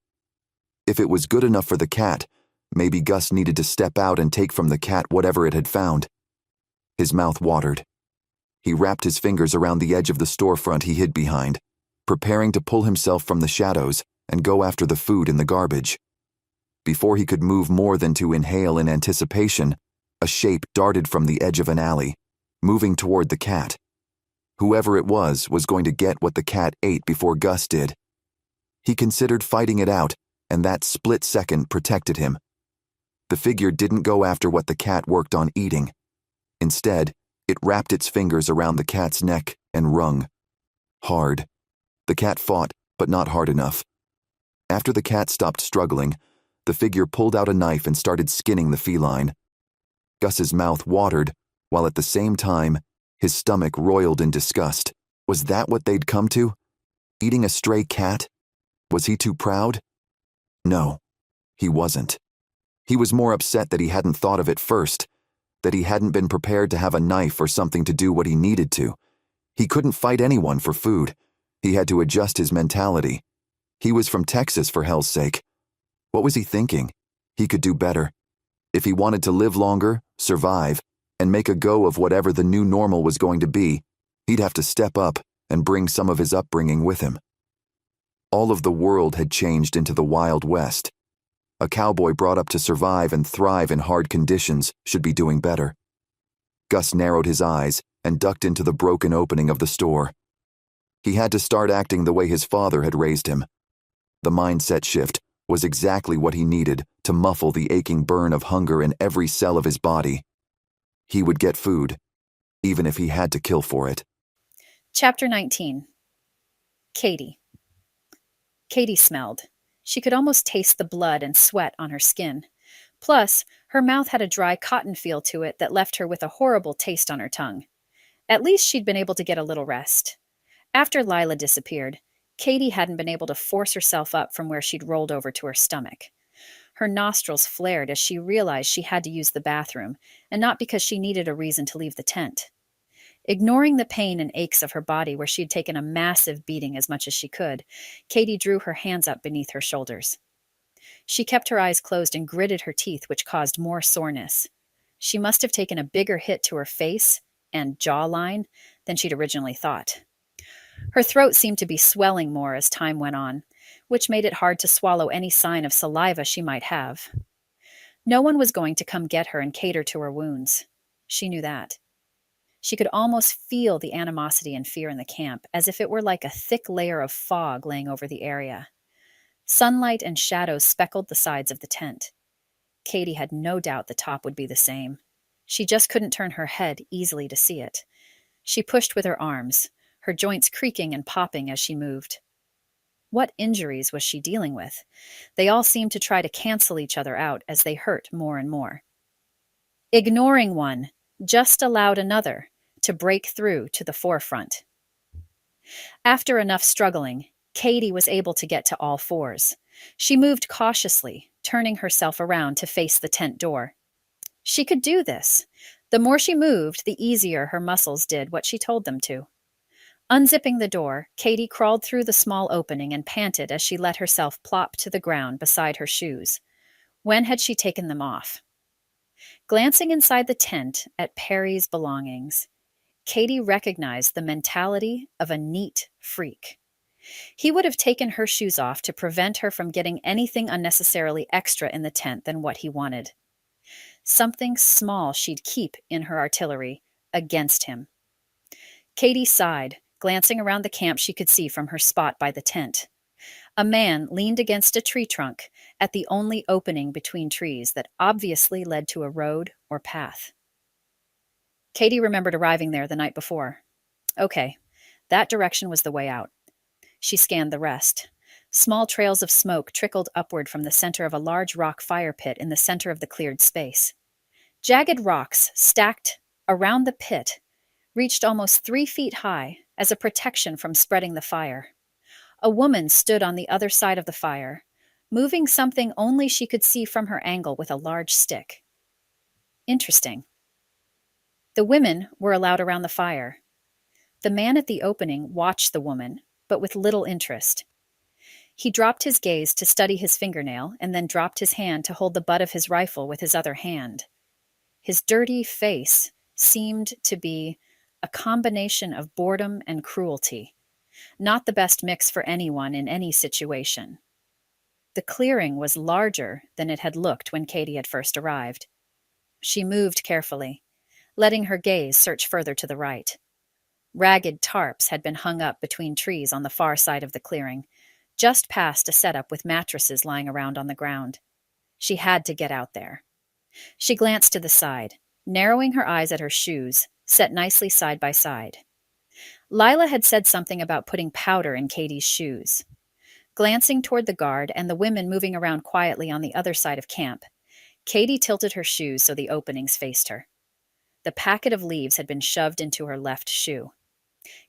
If it was good enough for the cat, maybe Gus needed to step out and take from the cat whatever it had found. His mouth watered. He wrapped his fingers around the edge of the storefront he hid behind, preparing to pull himself from the shadows and go after the food in the garbage. Before he could move more than to inhale in anticipation, a shape darted from the edge of an alley, moving toward the cat. Whoever it was going to get what the cat ate before Gus did. He considered fighting it out, and that split second protected him. The figure didn't go after what the cat worked on eating. Instead, it wrapped its fingers around the cat's neck and wrung. Hard. The cat fought, but not hard enough. After the cat stopped struggling, the figure pulled out a knife and started skinning the feline. Gus's mouth watered, while at the same time, his stomach roiled in disgust. Was that what they'd come to? Eating a stray cat? Was he too proud? No, he wasn't. He was more upset that he hadn't thought of it first, that he hadn't been prepared to have a knife or something to do what he needed to. He couldn't fight anyone for food. He had to adjust his mentality. He was from Texas, for hell's sake. What was he thinking? He could do better. If he wanted to live longer, survive, and make a go of whatever the new normal was going to be, he'd have to step up and bring some of his upbringing with him. All of the world had changed into the Wild West. A cowboy brought up to survive and thrive in hard conditions should be doing better. Gus narrowed his eyes and ducked into the broken opening of the store. He had to start acting the way his father had raised him. The mindset shift was exactly what he needed to muffle the aching burn of hunger in every cell of his body. He would get food, even if he had to kill for it. Chapter 19. Cady. Cady smelled. She could almost taste the blood and sweat on her skin. Plus, her mouth had a dry cotton feel to it that left her with a horrible taste on her tongue. At least she'd been able to get a little rest. After Lila disappeared, Cady hadn't been able to force herself up from where she'd rolled over to her stomach. Her nostrils flared as she realized she had to use the bathroom, and not because she needed a reason to leave the tent. Ignoring the pain and aches of her body where she had taken a massive beating as much as she could, Cady drew her hands up beneath her shoulders. She kept her eyes closed and gritted her teeth, which caused more soreness. She must have taken a bigger hit to her face and jawline than she'd originally thought. Her throat seemed to be swelling more as time went on, which made it hard to swallow any sign of saliva she might have. No one was going to come get her and cater to her wounds. She knew that. She could almost feel the animosity and fear in the camp, as if it were like a thick layer of fog laying over the area. Sunlight and shadows speckled the sides of the tent. Cady had no doubt the top would be the same. She just couldn't turn her head easily to see it. She pushed with her arms, her joints creaking and popping as she moved. What injuries was she dealing with? They all seemed to try to cancel each other out as they hurt more and more. Ignoring one just allowed another to break through to the forefront. After enough struggling, Cady was able to get to all fours. She moved cautiously, turning herself around to face the tent door. She could do this. The more she moved, the easier her muscles did what she told them to. Unzipping the door, Cady crawled through the small opening and panted as she let herself plop to the ground beside her shoes. When had she taken them off? Glancing inside the tent at Perry's belongings, Cady recognized the mentality of a neat freak. He would have taken her shoes off to prevent her from getting anything unnecessarily extra in the tent than what he wanted. Something small she'd keep in her artillery against him. Cady sighed, glancing around the camp she could see from her spot by the tent. A man leaned against a tree trunk at the only opening between trees that obviously led to a road or path. Cady remembered arriving there the night before. Okay, that direction was the way out. She scanned the rest. Small trails of smoke trickled upward from the center of a large rock fire pit in the center of the cleared space. Jagged rocks stacked around the pit reached almost 3 feet high as a protection from spreading the fire. A woman stood on the other side of the fire, moving something only she could see from her angle with a large stick. Interesting. The women were allowed around the fire. The man at the opening watched the woman, but with little interest. He dropped his gaze to study his fingernail and then dropped his hand to hold the butt of his rifle with his other hand. His dirty face seemed to be a combination of boredom and cruelty, not the best mix for anyone in any situation. The clearing was larger than it had looked when Cady had first arrived. She moved carefully, letting her gaze search further to the right. Ragged tarps had been hung up between trees on the far side of the clearing, just past a setup with mattresses lying around on the ground. She had to get out there. She glanced to the side, narrowing her eyes at her shoes, set nicely side by side. Lila had said something about putting powder in Cady's shoes. Glancing toward the guard and the women moving around quietly on the other side of camp, Cady tilted her shoes so the openings faced her. The packet of leaves had been shoved into her left shoe.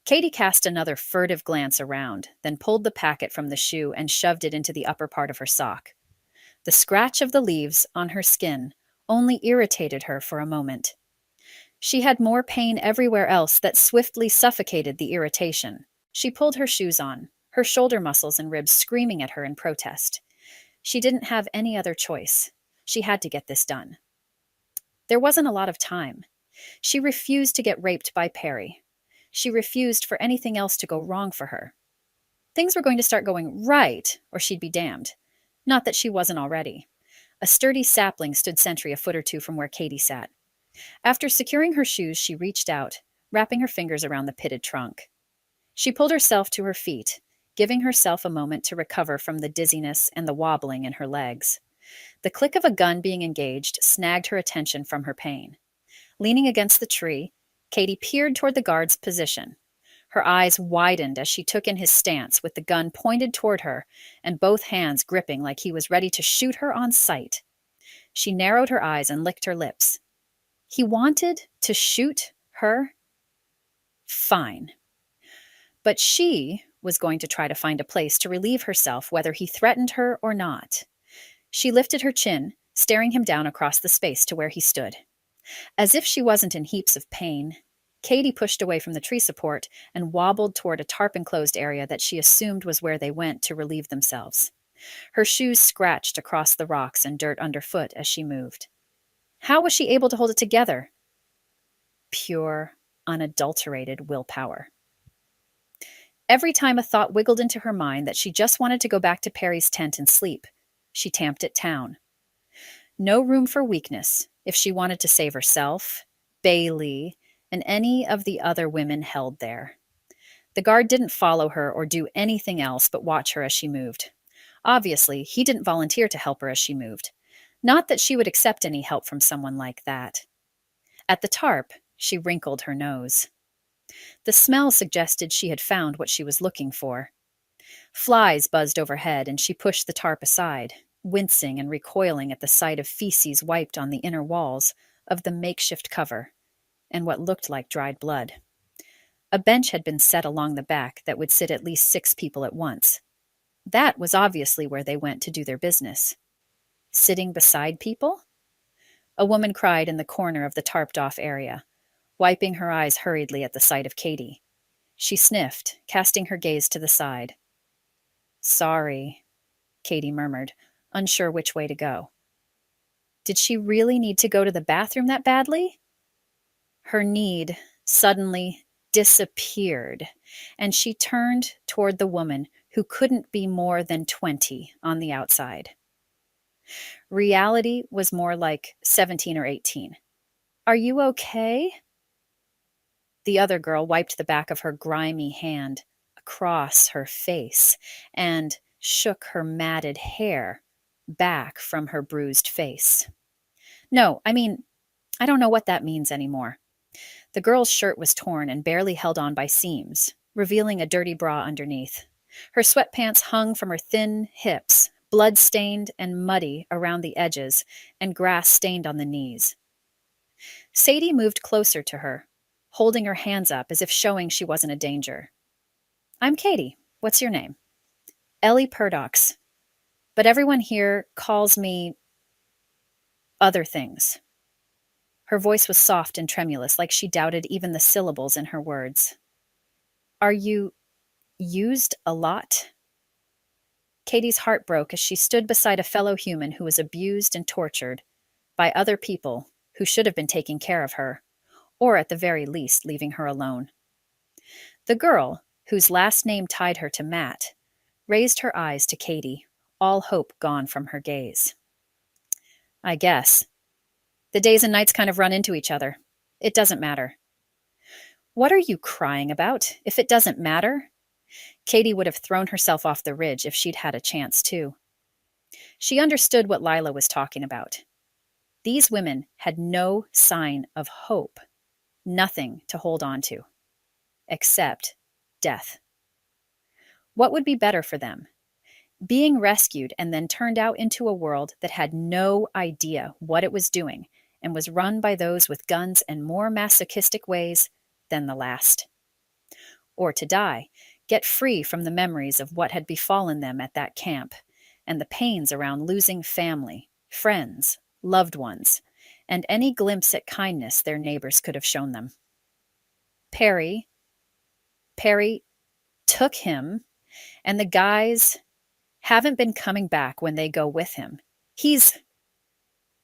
Cady cast another furtive glance around, then pulled the packet from the shoe and shoved it into the upper part of her sock. The scratch of the leaves on her skin only irritated her for a moment. She had more pain everywhere else that swiftly suffocated the irritation. She pulled her shoes on, her shoulder muscles and ribs screaming at her in protest. She didn't have any other choice. She had to get this done. There wasn't a lot of time. She refused to get raped by Perry. She refused for anything else to go wrong for her. Things were going to start going right, or she'd be damned. Not that she wasn't already. A sturdy sapling stood sentry a foot or two from where Cady sat. After securing her shoes, she reached out, wrapping her fingers around the pitted trunk. She pulled herself to her feet, giving herself a moment to recover from the dizziness and the wobbling in her legs. The click of a gun being engaged snagged her attention from her pain. Leaning against the tree, Cady peered toward the guard's position. Her eyes widened as she took in his stance with the gun pointed toward her and both hands gripping like he was ready to shoot her on sight. She narrowed her eyes and licked her lips. He wanted to shoot her? Fine. But she was going to try to find a place to relieve herself whether he threatened her or not. She lifted her chin, staring him down across the space to where he stood. As if she wasn't in heaps of pain, Cady pushed away from the tree support and wobbled toward a tarp-enclosed area that she assumed was where they went to relieve themselves. Her shoes scratched across the rocks and dirt underfoot as she moved. How was she able to hold it together? Pure, unadulterated willpower. Every time a thought wiggled into her mind that she just wanted to go back to Perry's tent and sleep, she tamped it down. No room for weakness if she wanted to save herself, Bailey, and any of the other women held there. The guard didn't follow her or do anything else but watch her as she moved. Obviously, he didn't volunteer to help her as she moved. Not that she would accept any help from someone like that. At the tarp, she wrinkled her nose. The smell suggested she had found what she was looking for. Flies buzzed overhead, and she pushed the tarp aside, wincing and recoiling at the sight of feces wiped on the inner walls of the makeshift cover, and what looked like dried blood. A bench had been set along the back that would sit at least 6 people at once. That was obviously where they went to do their business. Sitting beside people? A woman cried in the corner of the tarped-off area, wiping her eyes hurriedly at the sight of Cady. She sniffed, casting her gaze to the side. "Sorry," Cady murmured, unsure which way to go. Did she really need to go to the bathroom that badly? Her need suddenly disappeared, and she turned toward the woman who couldn't be more than 20 on the outside. Reality was more like 17 or 18. "Are you okay?" The other girl wiped the back of her grimy hand across her face and shook her matted hair back from her bruised face. "No, I don't know what that means anymore." The girl's shirt was torn and barely held on by seams, revealing a dirty bra underneath. Her sweatpants hung from her thin hips, blood-stained and muddy around the edges and grass-stained on the knees. Sadie moved closer to her, holding her hands up as if showing she wasn't a danger. "I'm Cady. What's your name?" "Ellie Purdox. But everyone here calls me other things." Her voice was soft and tremulous, like she doubted even the syllables in her words. Are you used a lot? Cady's heart broke as she stood beside a fellow human who was abused and tortured by other people who should have been taking care of her, or at the very least leaving her alone. The girl, whose last name tied her to Matt, raised her eyes to Cady, all hope gone from her gaze. I guess. The days and nights kind of run into each other. It doesn't matter. What are you crying about? If it doesn't matter? Cady would have thrown herself off the ridge if she'd had a chance too. She understood what Lila was talking about. These women had no sign of hope, nothing to hold on to, except death. What would be better for them? Being rescued and then turned out into a world that had no idea what it was doing and was run by those with guns and more masochistic ways than the last. Or to die, get free from the memories of what had befallen them at that camp and the pains around losing family, friends, loved ones, and any glimpse at kindness their neighbors could have shown them. Perry took him, and the guys haven't been coming back when they go with him.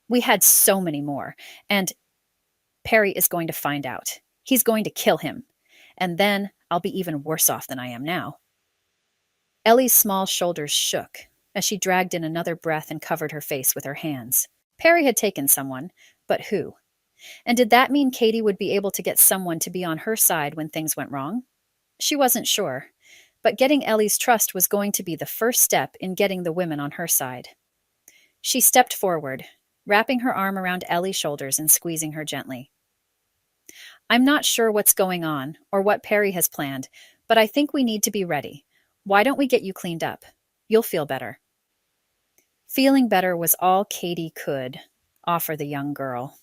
We had so many more, and Perry is going to find out. He's going to kill him, and then I'll be even worse off than I am now. Ellie's small shoulders shook as she dragged in another breath and covered her face with her hands. Perry had taken someone, but who? And did that mean Cady would be able to get someone to be on her side when things went wrong? She wasn't sure, but getting Ellie's trust was going to be the first step in getting the women on her side. She stepped forward, wrapping her arm around Ellie's shoulders and squeezing her gently. I'm not sure what's going on or what Perry has planned, but I think we need to be ready. Why don't we get you cleaned up? You'll feel better. Feeling better was all Cady could offer the young girl.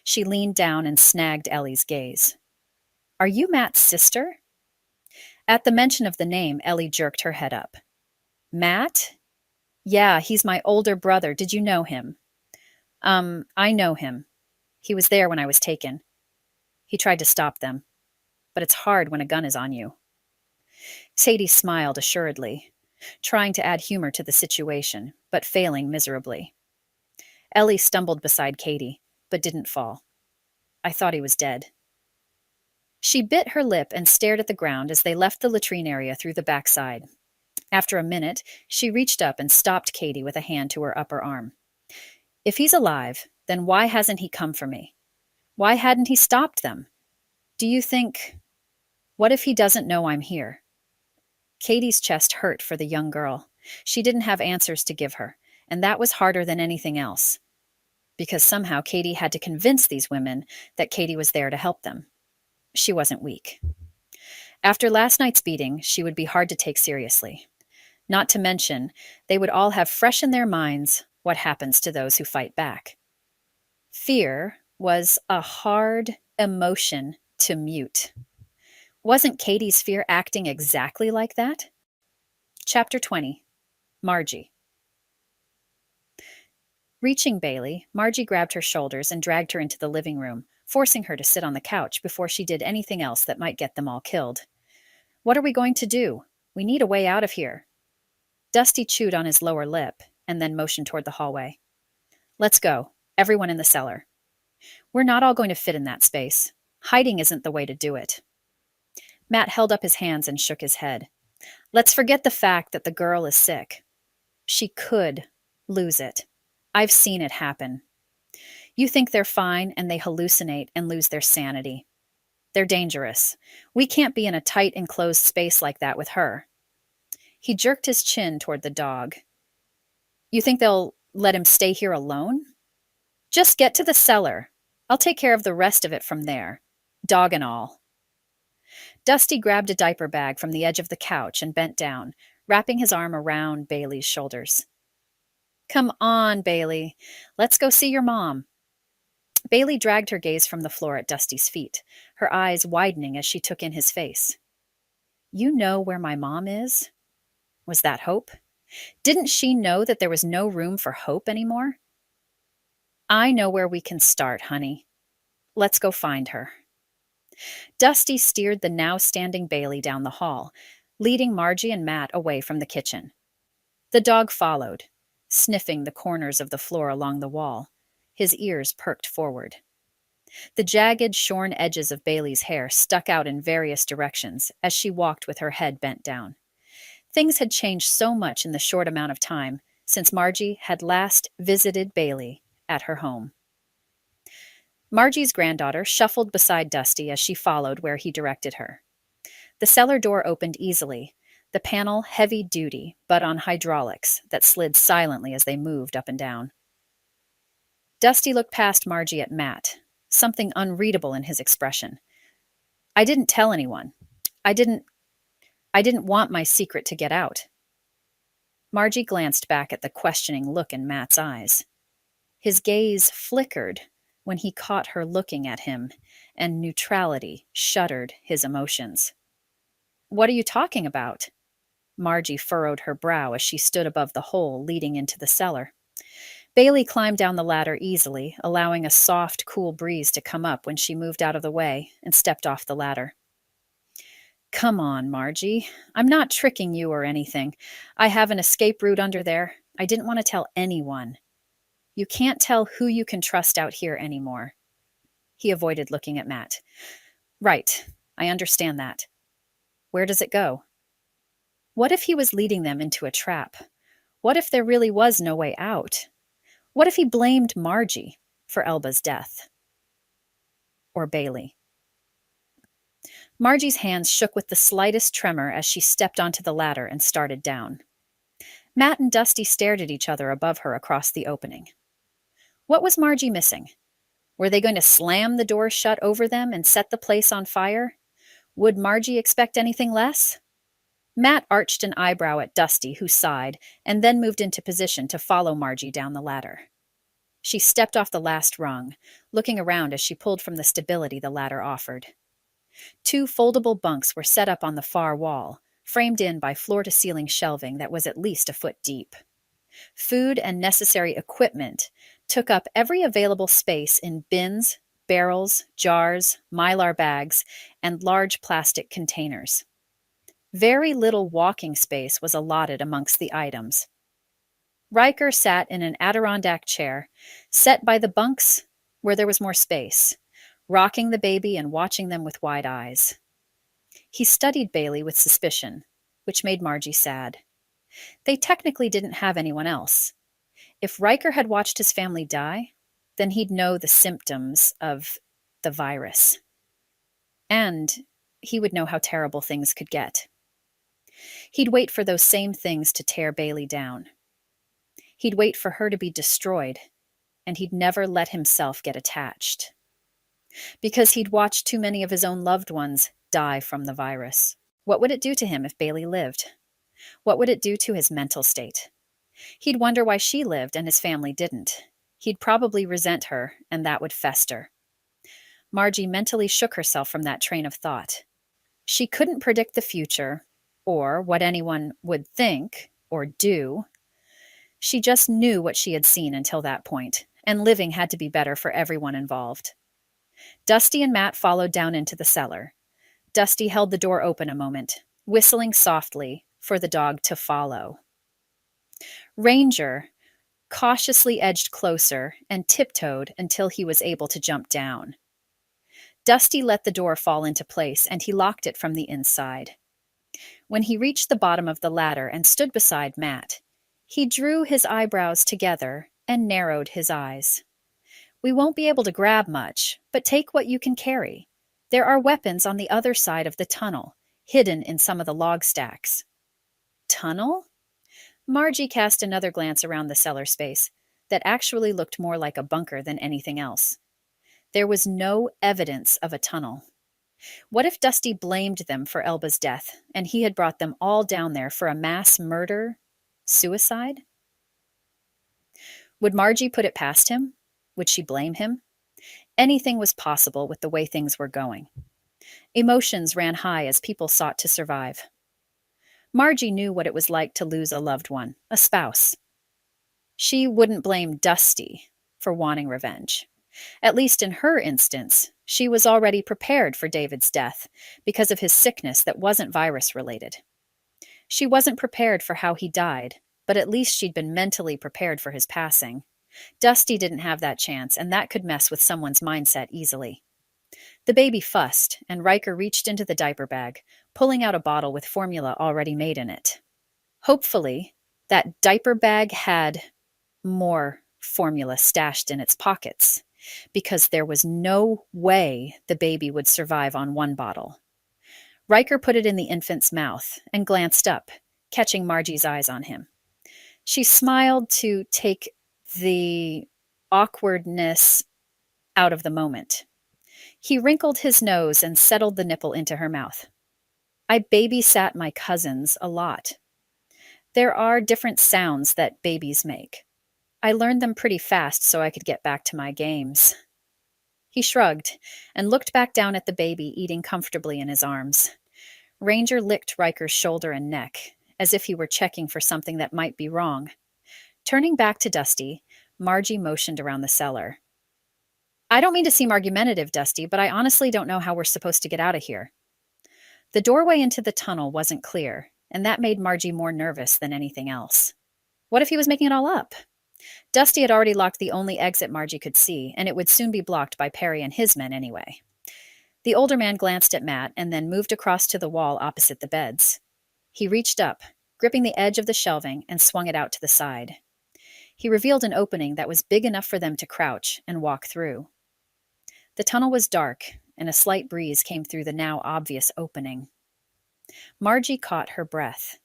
She leaned down and snagged Ellie's gaze. Are you Matt's sister? At the mention of the name, Ellie jerked her head up. Matt? Yeah, he's my older brother. Did you know him? I know him. He was there when I was taken. He tried to stop them. But it's hard when a gun is on you. Sadie smiled assuredly, trying to add humor to the situation, but failing miserably. Ellie stumbled beside Cady, but didn't fall. I thought he was dead. She bit her lip and stared at the ground as they left the latrine area through the backside. After a minute, she reached up and stopped Cady with a hand to her upper arm. If he's alive, then why hasn't he come for me? Why hadn't he stopped them? Do you think... What if he doesn't know I'm here? Cady's chest hurt for the young girl. She didn't have answers to give her, and that was harder than anything else. Because somehow Cady had to convince these women that Cady was there to help them. She wasn't weak. After last night's beating, she would be hard to take seriously. Not to mention, they would all have fresh in their minds what happens to those who fight back. Fear was a hard emotion to mute. Wasn't Cady's fear acting exactly like that? Chapter 20. Margie. Reaching Bailey, Margie grabbed her shoulders and dragged her into the living room, forcing her to sit on the couch before she did anything else that might get them all killed. What are we going to do? We need a way out of here. Dusty chewed on his lower lip and then motioned toward the hallway. Let's go. Everyone in the cellar. We're not all going to fit in that space. Hiding isn't the way to do it. Matt held up his hands and shook his head. Let's forget the fact that the girl is sick. She could lose it. I've seen it happen. You think they're fine and they hallucinate and lose their sanity. They're dangerous. We can't be in a tight, enclosed space like that with her. He jerked his chin toward the dog. You think they'll let him stay here alone? Just get to the cellar. I'll take care of the rest of it from there. Dog and all. Dusty grabbed a diaper bag from the edge of the couch and bent down, wrapping his arm around Bailey's shoulders. Come on, Bailey. Let's go see your mom. Bailey dragged her gaze from the floor at Dusty's feet, her eyes widening as she took in his face. You know where my mom is? Was that Hope? Didn't she know that there was no room for hope anymore? I know where we can start, honey. Let's go find her. Dusty steered the now standing Bailey down the hall, leading Margie and Matt away from the kitchen. The dog followed, sniffing the corners of the floor along the wall, his ears perked forward. The jagged, shorn edges of Bailey's hair stuck out in various directions as she walked with her head bent down. Things had changed so much in the short amount of time since Margie had last visited Bailey at her home. Margie's granddaughter shuffled beside Dusty as she followed where he directed her. The cellar door opened easily, the panel heavy-duty but on hydraulics that slid silently as they moved up and down. Dusty looked past Margie at Matt, something unreadable in his expression. "I didn't tell anyone. I didn't want my secret to get out." Margie glanced back at the questioning look in Matt's eyes. His gaze flickered when he caught her looking at him, and neutrality shuttered his emotions. "What are you talking about?" Margie furrowed her brow as she stood above the hole leading into the cellar. Bailey climbed down the ladder easily, allowing a soft, cool breeze to come up when she moved out of the way and stepped off the ladder. "Come on, Margie. I'm not tricking you or anything. I have an escape route under there. I didn't want to tell anyone. You can't tell who you can trust out here anymore." He avoided looking at Matt. "Right. I understand that. Where does it go?" What if he was leading them into a trap? What if there really was no way out? What if he blamed Margie for Elba's death? Or Bailey? Margie's hands shook with the slightest tremor as she stepped onto the ladder and started down. Matt and Dusty stared at each other above her across the opening. What was Margie missing? Were they going to slam the door shut over them and set the place on fire? Would Margie expect anything less? Matt arched an eyebrow at Dusty, who sighed, and then moved into position to follow Margie down the ladder. She stepped off the last rung, looking around as she pulled from the stability the ladder offered. 2 foldable bunks were set up on the far wall, framed in by floor-to-ceiling shelving that was at least a foot deep. Food and necessary equipment took up every available space in bins, barrels, jars, Mylar bags, and large plastic containers. Very little walking space was allotted amongst the items. Riker sat in an Adirondack chair, set by the bunks where there was more space, rocking the baby and watching them with wide eyes. He studied Bailey with suspicion, which made Margie sad. They technically didn't have anyone else. If Riker had watched his family die, then he'd know the symptoms of the virus. And he would know how terrible things could get. He'd wait for those same things to tear Bailey down. He'd wait for her to be destroyed, and he'd never let himself get attached. Because he'd watched too many of his own loved ones die from the virus. What would it do to him if Bailey lived? What would it do to his mental state? He'd wonder why she lived and his family didn't. He'd probably resent her, and that would fester. Margie mentally shook herself from that train of thought. She couldn't predict the future, or what anyone would think or do. She just knew what she had seen until that point, and living had to be better for everyone involved. Dusty and Matt followed down into the cellar. Dusty held the door open a moment, whistling softly for the dog to follow. Ranger cautiously edged closer and tiptoed until he was able to jump down. Dusty let the door fall into place, and he locked it from the inside. When he reached the bottom of the ladder and stood beside Matt, he drew his eyebrows together and narrowed his eyes. "We won't be able to grab much, but take what you can carry. There are weapons on the other side of the tunnel, hidden in some of the log stacks." Tunnel? Margie cast another glance around the cellar space that actually looked more like a bunker than anything else. There was no evidence of a tunnel. What if Dusty blamed them for Elba's death, and he had brought them all down there for a mass murder? Suicide? Would Margie put it past him? Would she blame him? Anything was possible with the way things were going. Emotions ran high as people sought to survive. Margie knew what it was like to lose a loved one, a spouse. She wouldn't blame Dusty for wanting revenge. At least in her instance, She was already prepared for David's death because of his sickness that wasn't virus related. She wasn't prepared for how he died, but at least she'd been mentally prepared for his passing. Dusty didn't have that chance, and that could mess with someone's mindset easily. The baby fussed, and Riker reached into the diaper bag, pulling out a bottle with formula already made in it. Hopefully, that diaper bag had more formula stashed in its pockets, because there was no way the baby would survive on one bottle. Riker put it in the infant's mouth and glanced up, catching Margie's eyes on him. She smiled to take the awkwardness out of the moment. He wrinkled his nose and settled the nipple into her mouth. I babysat my cousins a lot. There are different sounds that babies make. I learned them pretty fast so I could get back to my games. He shrugged and looked back down at the baby eating comfortably in his arms. Ranger licked Riker's shoulder and neck, as if he were checking for something that might be wrong. Turning back to Dusty, Margie motioned around the cellar. I don't mean to seem argumentative, Dusty, but I honestly don't know how we're supposed to get out of here. The doorway into the tunnel wasn't clear, and that made Margie more nervous than anything else. What if he was making it all up? Dusty had already locked the only exit Margie could see, and it would soon be blocked by Perry and his men anyway. The older man glanced at Matt and then moved across to the wall opposite the beds. He reached up, gripping the edge of the shelving, and swung it out to the side. He revealed an opening that was big enough for them to crouch and walk through. The tunnel was dark, and a slight breeze came through the now obvious opening. Margie caught her breath.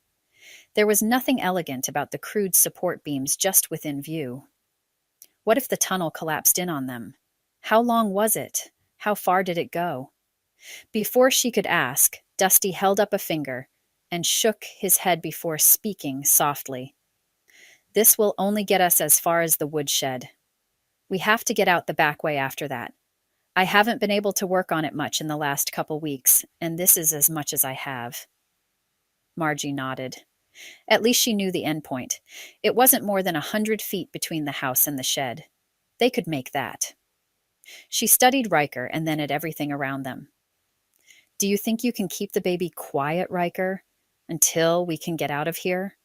There was nothing elegant about the crude support beams just within view. What if the tunnel collapsed in on them? How long was it? How far did it go? Before she could ask, Dusty held up a finger and shook his head before speaking softly. This will only get us as far as the woodshed. We have to get out the back way after that. I haven't been able to work on it much in the last couple weeks, and this is as much as I have. Margie nodded. At least she knew the end point. It wasn't more than 100 feet between the house and the shed. They could make that. She studied Riker and then at everything around them. Do you think you can keep the baby quiet, Riker, until we can get out of here?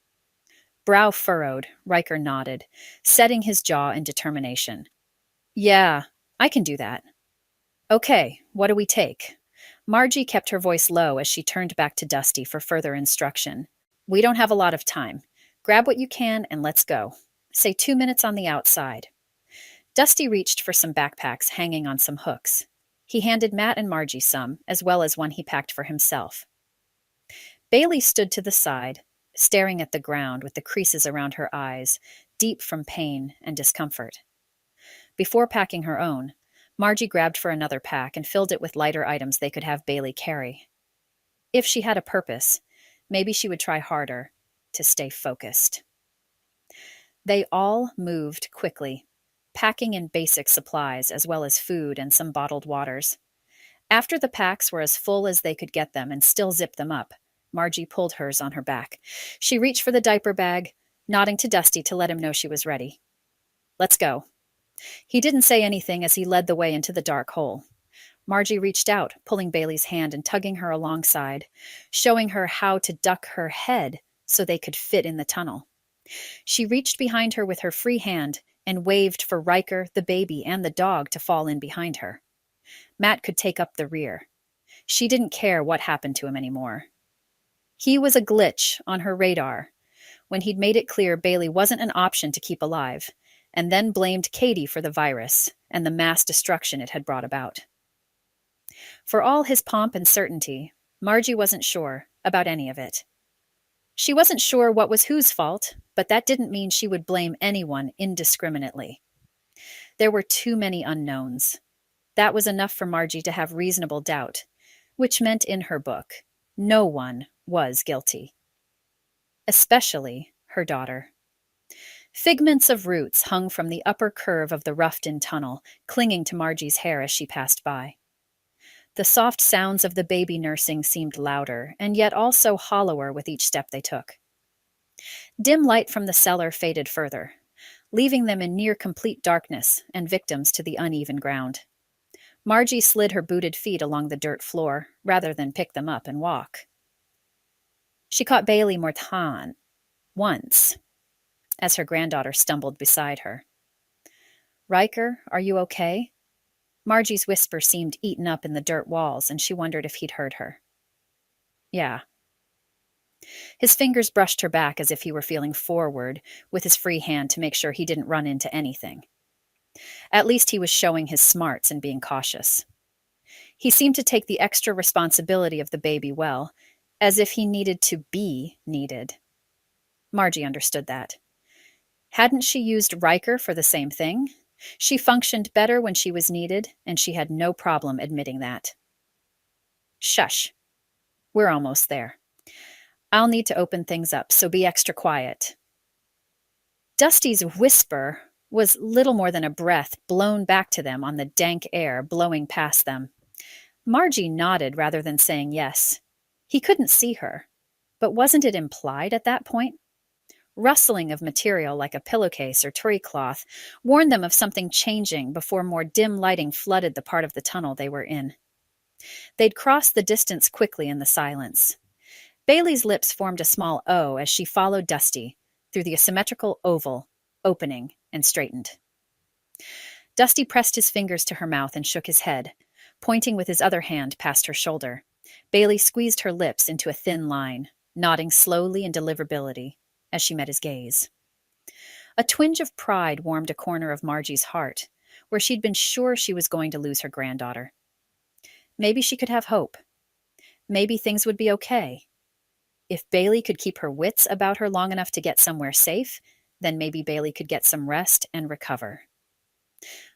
Brow furrowed, Riker nodded, setting his jaw in determination. Yeah, I can do that. Okay, what do we take? Margie kept her voice low as she turned back to Dusty for further instruction. We don't have a lot of time. Grab what you can and let's go. Say 2 minutes on the outside. Dusty reached for some backpacks hanging on some hooks. He handed Matt and Margie some, as well as one he packed for himself. Bailey stood to the side, staring at the ground with the creases around her eyes, deep from pain and discomfort. Before packing her own, Margie grabbed for another pack and filled it with lighter items they could have Bailey carry. If she had a purpose, maybe she would try harder to stay focused. They all moved quickly, packing in basic supplies as well as food and some bottled waters. After the packs were as full as they could get them and still zipped them up, Margie pulled hers on her back. She reached for the diaper bag, nodding to Dusty to let him know she was ready. Let's go. He didn't say anything as he led the way into the dark hole. Margie reached out, pulling Bailey's hand and tugging her alongside, showing her how to duck her head so they could fit in the tunnel. She reached behind her with her free hand and waved for Riker, the baby, and the dog to fall in behind her. Matt could take up the rear. She didn't care what happened to him anymore. He was a glitch on her radar when he'd made it clear Bailey wasn't an option to keep alive, and then blamed Cady for the virus and the mass destruction it had brought about. For all his pomp and certainty, Margie wasn't sure about any of it. She wasn't sure what was whose fault, but that didn't mean she would blame anyone indiscriminately. There were too many unknowns. That was enough for Margie to have reasonable doubt, which meant in her book, no one was guilty. Especially her daughter. Figments of roots hung from the upper curve of the roughed-in tunnel, clinging to Margie's hair as she passed by. The soft sounds of the baby nursing seemed louder, and yet also hollower with each step they took. Dim light from the cellar faded further, leaving them in near-complete darkness and victims to the uneven ground. Margie slid her booted feet along the dirt floor rather than pick them up and walk. She caught Bailey Mortan once as her granddaughter stumbled beside her. "Riker, are you okay?" Margie's whisper seemed eaten up in the dirt walls, and she wondered if he'd heard her. "Yeah." His fingers brushed her back as if he were feeling forward with his free hand to make sure he didn't run into anything. At least he was showing his smarts and being cautious. He seemed to take the extra responsibility of the baby well, as if he needed to be needed. Margie understood that. Hadn't she used Riker for the same thing? She functioned better when she was needed, and she had no problem admitting that. "Shush. We're almost there. I'll need to open things up, so be extra quiet." Dusty's whisper was little more than a breath blown back to them on the dank air blowing past them. Margie nodded rather than saying yes. He couldn't see her, but wasn't it implied at that point? Rustling of material like a pillowcase or terry cloth warned them of something changing before more dim lighting flooded the part of the tunnel they were in. They'd crossed the distance quickly in the silence. Bailey's lips formed a small O as she followed Dusty through the asymmetrical oval, opening, and straightened. Dusty pressed his fingers to her mouth and shook his head, pointing with his other hand past her shoulder. Bailey squeezed her lips into a thin line, nodding slowly in deliverability as she met his gaze. A twinge of pride warmed a corner of Margie's heart, where she'd been sure she was going to lose her granddaughter. Maybe she could have hope. Maybe things would be okay. If Bailey could keep her wits about her long enough to get somewhere safe, then maybe Bailey could get some rest and recover.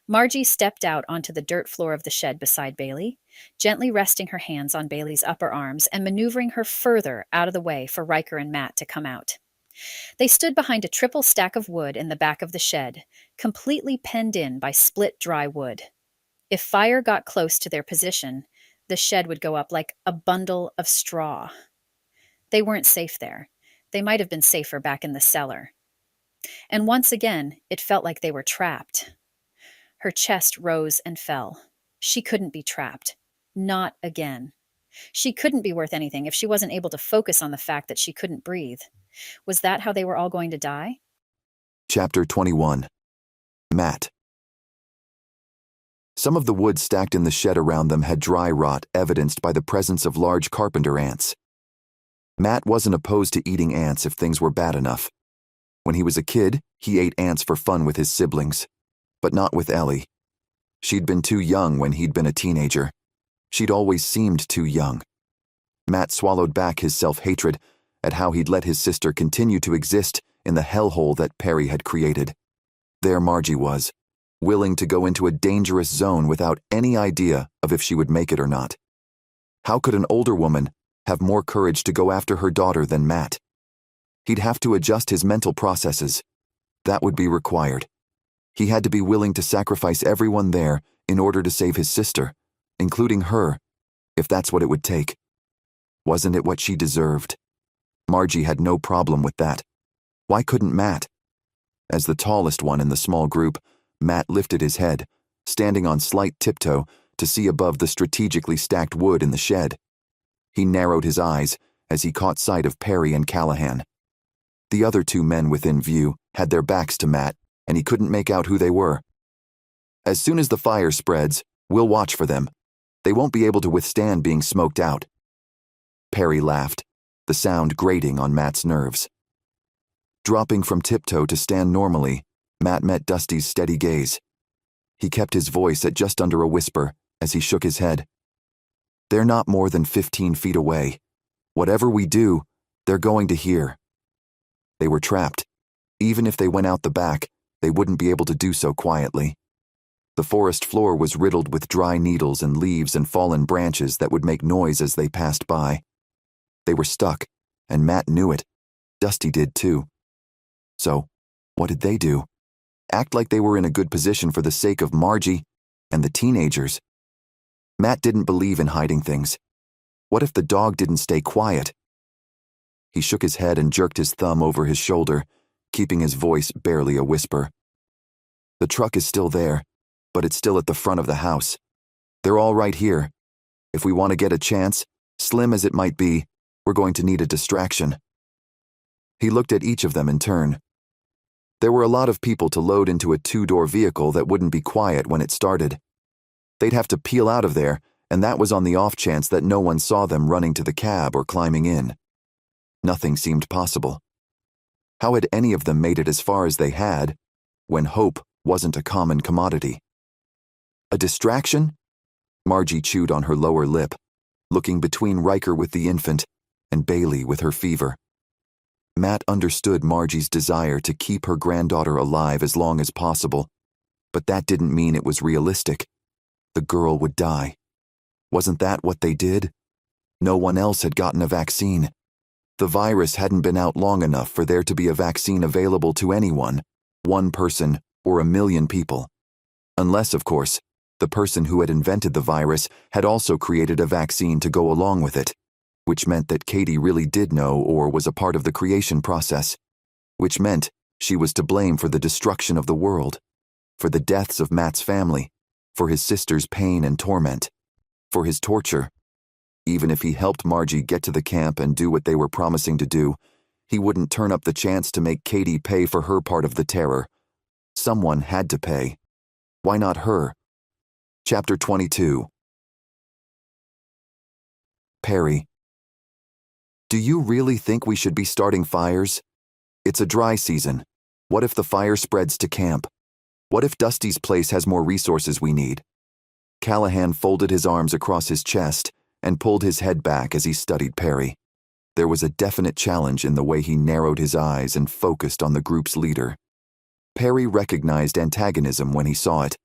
Margie stepped out onto the dirt floor of the shed beside Bailey, gently resting her hands on Bailey's upper arms and maneuvering her further out of the way for Riker and Matt to come out. They stood behind a triple stack of wood in the back of the shed, completely penned in by split dry wood. If fire got close to their position, the shed would go up like a bundle of straw. They weren't safe there. They might have been safer back in the cellar. And once again, it felt like they were trapped. Her chest rose and fell. She couldn't be trapped. Not again. She couldn't be worth anything if she wasn't able to focus on the fact that she couldn't breathe. Was that how they were all going to die? Chapter 21. Matt. Some of the wood stacked in the shed around them had dry rot, evidenced by the presence of large carpenter ants. Matt wasn't opposed to eating ants if things were bad enough. When he was a kid, he ate ants for fun with his siblings, but not with Ellie. She'd been too young when he'd been a teenager. She'd always seemed too young. Matt swallowed back his self-hatred at how he'd let his sister continue to exist in the hellhole that Perry had created. There Margie was, willing to go into a dangerous zone without any idea of if she would make it or not. How could an older woman have more courage to go after her daughter than Matt? He'd have to adjust his mental processes. That would be required. He had to be willing to sacrifice everyone there in order to save his sister, including her, if that's what it would take. Wasn't it what she deserved? Margie had no problem with that. Why couldn't Matt? As the tallest one in the small group, Matt lifted his head, standing on slight tiptoe to see above the strategically stacked wood in the shed. He narrowed his eyes as he caught sight of Perry and Callahan. The other two men within view had their backs to Matt, and he couldn't make out who they were. "As soon as the fire spreads, we'll watch for them. They won't be able to withstand being smoked out." Perry laughed, the sound grating on Matt's nerves. Dropping from tiptoe to stand normally, Matt met Dusty's steady gaze. He kept his voice at just under a whisper as he shook his head. "They're not more than 15 feet away. Whatever we do, they're going to hear." They were trapped. Even if they went out the back, they wouldn't be able to do so quietly. The forest floor was riddled with dry needles and leaves and fallen branches that would make noise as they passed by. They were stuck, and Matt knew it. Dusty did too. So, what did they do? Act like they were in a good position for the sake of Margie and the teenagers. Matt didn't believe in hiding things. What if the dog didn't stay quiet? He shook his head and jerked his thumb over his shoulder, keeping his voice barely a whisper. "The truck is still there, but it's still at the front of the house. They're all right here. If we want to get a chance, slim as it might be, we're going to need a distraction." He looked at each of them in turn. There were a lot of people to load into a two-door vehicle that wouldn't be quiet when it started. They'd have to peel out of there, and that was on the off chance that no one saw them running to the cab or climbing in. Nothing seemed possible. How had any of them made it as far as they had, when hope wasn't a common commodity? A distraction? Margie chewed on her lower lip, looking between Riker with the infant and Bailey with her fever. Matt understood Margie's desire to keep her granddaughter alive as long as possible, but that didn't mean it was realistic. The girl would die. Wasn't that what they did? No one else had gotten a vaccine. The virus hadn't been out long enough for there to be a vaccine available to anyone, one person or 1,000,000 people. Unless, of course, the person who had invented the virus had also created a vaccine to go along with it, which meant that Cady really did know or was a part of the creation process, which meant she was to blame for the destruction of the world, for the deaths of Matt's family, for his sister's pain and torment, for his torture. Even if he helped Margie get to the camp and do what they were promising to do, he wouldn't turn up the chance to make Cady pay for her part of the terror. Someone had to pay. Why not her? Chapter 22. Perry. Do you really think we should be starting fires? It's a dry season. What if the fire spreads to camp? What if Dusty's place has more resources we need? Callahan folded his arms across his chest and pulled his head back as he studied Perry. There was a definite challenge in the way he narrowed his eyes and focused on the group's leader. Perry recognized antagonism when he saw it.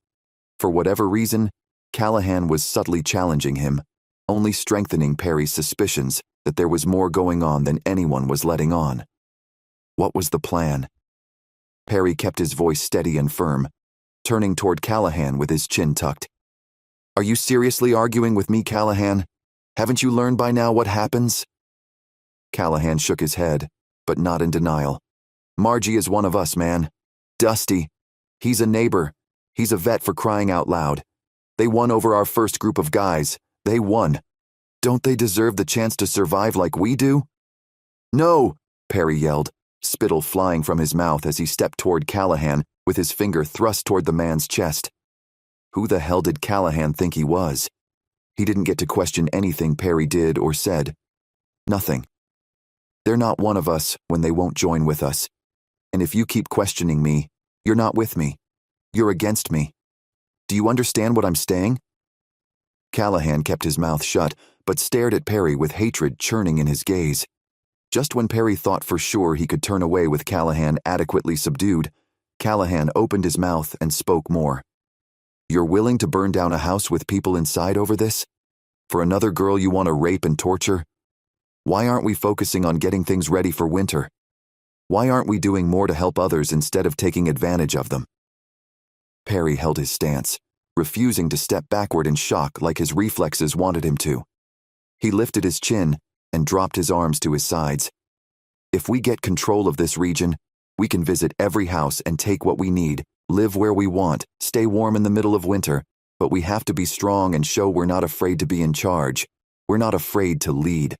For whatever reason, Callahan was subtly challenging him, only strengthening Perry's suspicions that there was more going on than anyone was letting on. What was the plan? Perry kept his voice steady and firm, turning toward Callahan with his chin tucked. "Are you seriously arguing with me, Callahan? Haven't you learned by now what happens?" Callahan shook his head, but not in denial. "Margie is one of us, man. Dusty. He's a neighbor. He's a vet for crying out loud. They won over our first group of guys. They won. Don't they deserve the chance to survive like we do?" "No!" Perry yelled, spittle flying from his mouth as he stepped toward Callahan with his finger thrust toward the man's chest. Who the hell did Callahan think he was? He didn't get to question anything Perry did or said. Nothing. They're not one of us when they won't join with us. And if you keep questioning me, you're not with me. You're against me. Do you understand what I'm saying? Callahan kept his mouth shut, but stared at Perry with hatred churning in his gaze. Just when Perry thought for sure he could turn away with Callahan adequately subdued, Callahan opened his mouth and spoke more. "You're willing to burn down a house with people inside over this? For another girl you want to rape and torture? Why aren't we focusing on getting things ready for winter? Why aren't we doing more to help others instead of taking advantage of them?" Perry held his stance, refusing to step backward in shock like his reflexes wanted him to. He lifted his chin and dropped his arms to his sides. "If we get control of this region, we can visit every house and take what we need, live where we want, stay warm in the middle of winter, but we have to be strong and show we're not afraid to be in charge. We're not afraid to lead."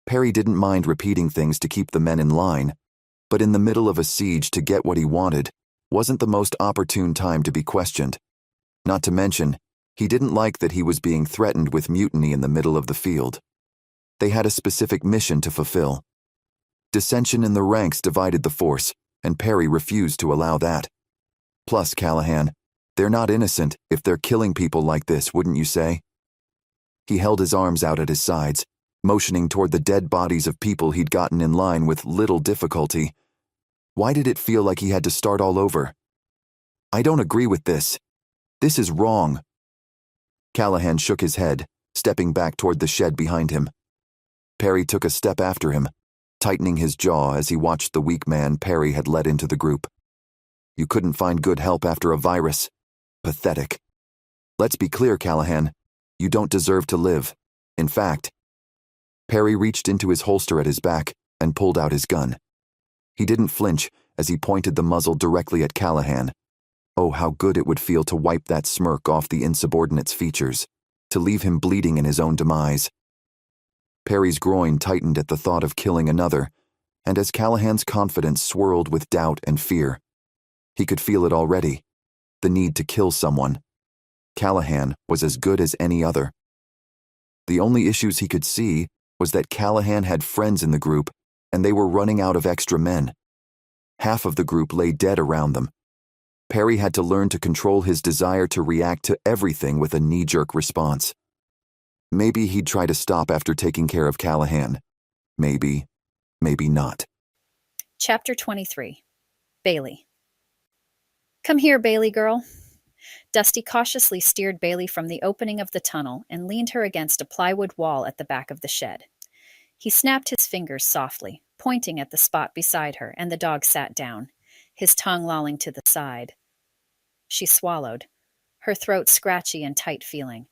Perry didn't mind repeating things to keep the men in line, but in the middle of a siege to get what he wanted wasn't the most opportune time to be questioned. Not to mention, he didn't like that he was being threatened with mutiny in the middle of the field. They had a specific mission to fulfill. Dissension in the ranks divided the force, and Perry refused to allow that. Plus, Callahan, they're not innocent if they're killing people like this, wouldn't you say? He held his arms out at his sides, motioning toward the dead bodies of people he'd gotten in line with little difficulty. Why did it feel like he had to start all over? "I don't agree with this. This is wrong." Callahan shook his head, stepping back toward the shed behind him. Perry took a step after him, tightening his jaw as he watched the weak man Perry had led into the group. "You couldn't find good help after a virus. Pathetic. Let's be clear, Callahan. You don't deserve to live. In fact..." Perry reached into his holster at his back and pulled out his gun. He didn't flinch as he pointed the muzzle directly at Callahan. Oh, how good it would feel to wipe that smirk off the insubordinate's features, to leave him bleeding in his own demise. Perry's groin tightened at the thought of killing another, and as Callahan's confidence swirled with doubt and fear, he could feel it already, the need to kill someone. Callahan was as good as any other. The only issues he could see was that Callahan had friends in the group, and they were running out of extra men. Half of the group lay dead around them. Perry had to learn to control his desire to react to everything with a knee-jerk response. Maybe he'd try to stop after taking care of Callahan. Maybe not. Chapter 23. Bailey. Come here, Bailey girl. Dusty cautiously steered Bailey from the opening of the tunnel and leaned her against a plywood wall at the back of the shed. He snapped his fingers softly, pointing at the spot beside her, and the dog sat down, his tongue lolling to the side. She swallowed, her throat scratchy and tight feeling.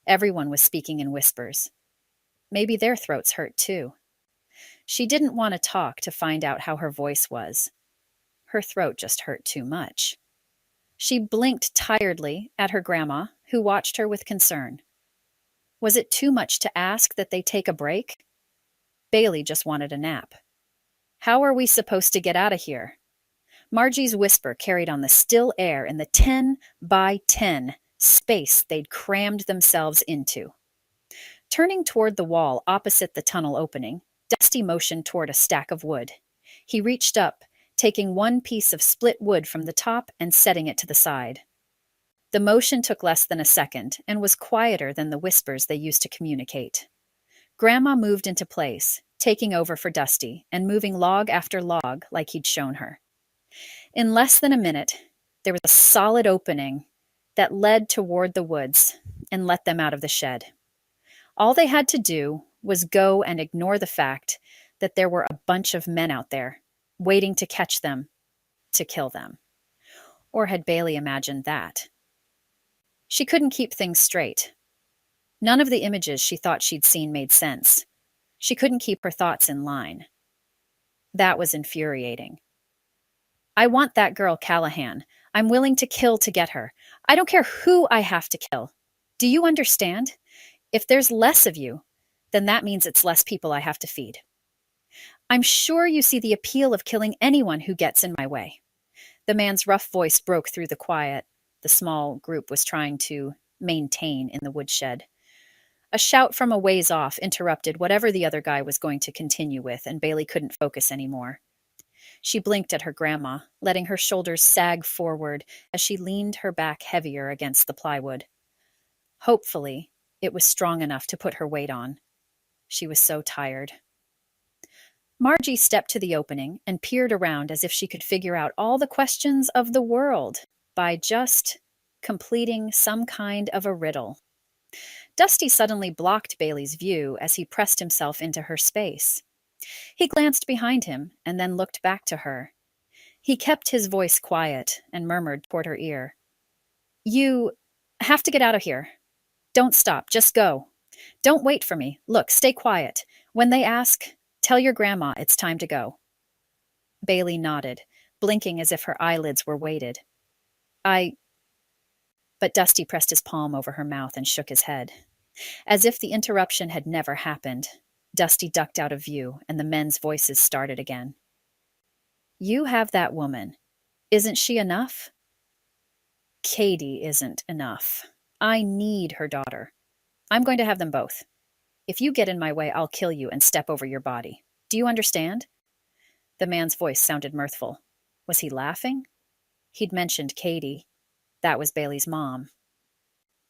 Everyone was speaking in whispers. Maybe their throats hurt too. She didn't want to talk to find out how her voice was. Her throat just hurt too much. She blinked tiredly at her grandma, who watched her with concern. Was it too much to ask that they take a break? Bailey just wanted a nap. How are we supposed to get out of here? Margie's whisper carried on the still air in the 10 by 10 space they'd crammed themselves into. Turning toward the wall opposite the tunnel opening, Dusty motioned toward a stack of wood. He reached up, taking one piece of split wood from the top and setting it to the side. The motion took less than a second and was quieter than the whispers they used to communicate. Grandma moved into place, taking over for Dusty and moving log after log like he'd shown her. In less than a minute, there was a solid opening that led toward the woods and let them out of the shed. All they had to do was go and ignore the fact that there were a bunch of men out there, waiting to catch them, to kill them. Or had Bailey imagined that? She couldn't keep things straight. None of the images she thought she'd seen made sense. She couldn't keep her thoughts in line. That was infuriating. I want that girl, Callahan. I'm willing to kill to get her. I don't care who I have to kill. Do you understand? If there's less of you, then that means it's less people I have to feed. I'm sure you see the appeal of killing anyone who gets in my way. The man's rough voice broke through the quiet the small group was trying to maintain in the woodshed. A shout from a ways off interrupted whatever the other guy was going to continue with, and Bailey couldn't focus anymore. She blinked at her grandma, letting her shoulders sag forward as she leaned her back heavier against the plywood. Hopefully, it was strong enough to put her weight on. She was so tired. Margie stepped to the opening and peered around as if she could figure out all the questions of the world by just completing some kind of a riddle. Dusty suddenly blocked Bailey's view as he pressed himself into her space. He glanced behind him and then looked back to her. He kept his voice quiet and murmured toward her ear, "You have to get out of here. Don't stop, just go. Don't wait for me. Look, stay quiet. When they ask, tell your grandma it's time to go." Bailey nodded, blinking as if her eyelids were weighted. But Dusty pressed his palm over her mouth and shook his head. As if the interruption had never happened, Dusty ducked out of view, and the men's voices started again. "You have that woman. Isn't she enough?" "Cady isn't enough. I need her daughter. I'm going to have them both. If you get in my way, I'll kill you and step over your body. Do you understand?" The man's voice sounded mirthful. Was he laughing? He'd mentioned Cady. That was Bailey's mom.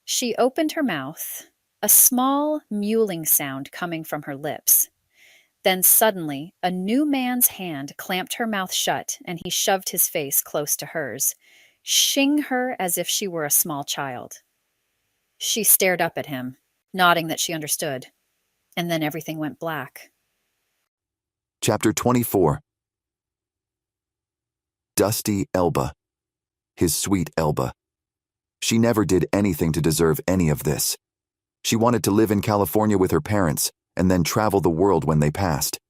She opened her mouth, a small mewling sound coming from her lips. Then suddenly, a new man's hand clamped her mouth shut, and he shoved his face close to hers, shing her as if she were a small child. She stared up at him, nodding that she understood, and then everything went black. Chapter 24. Dusty Elba. His sweet Elba. She never did anything to deserve any of this. She wanted to live in California with her parents and then travel the world when they passed.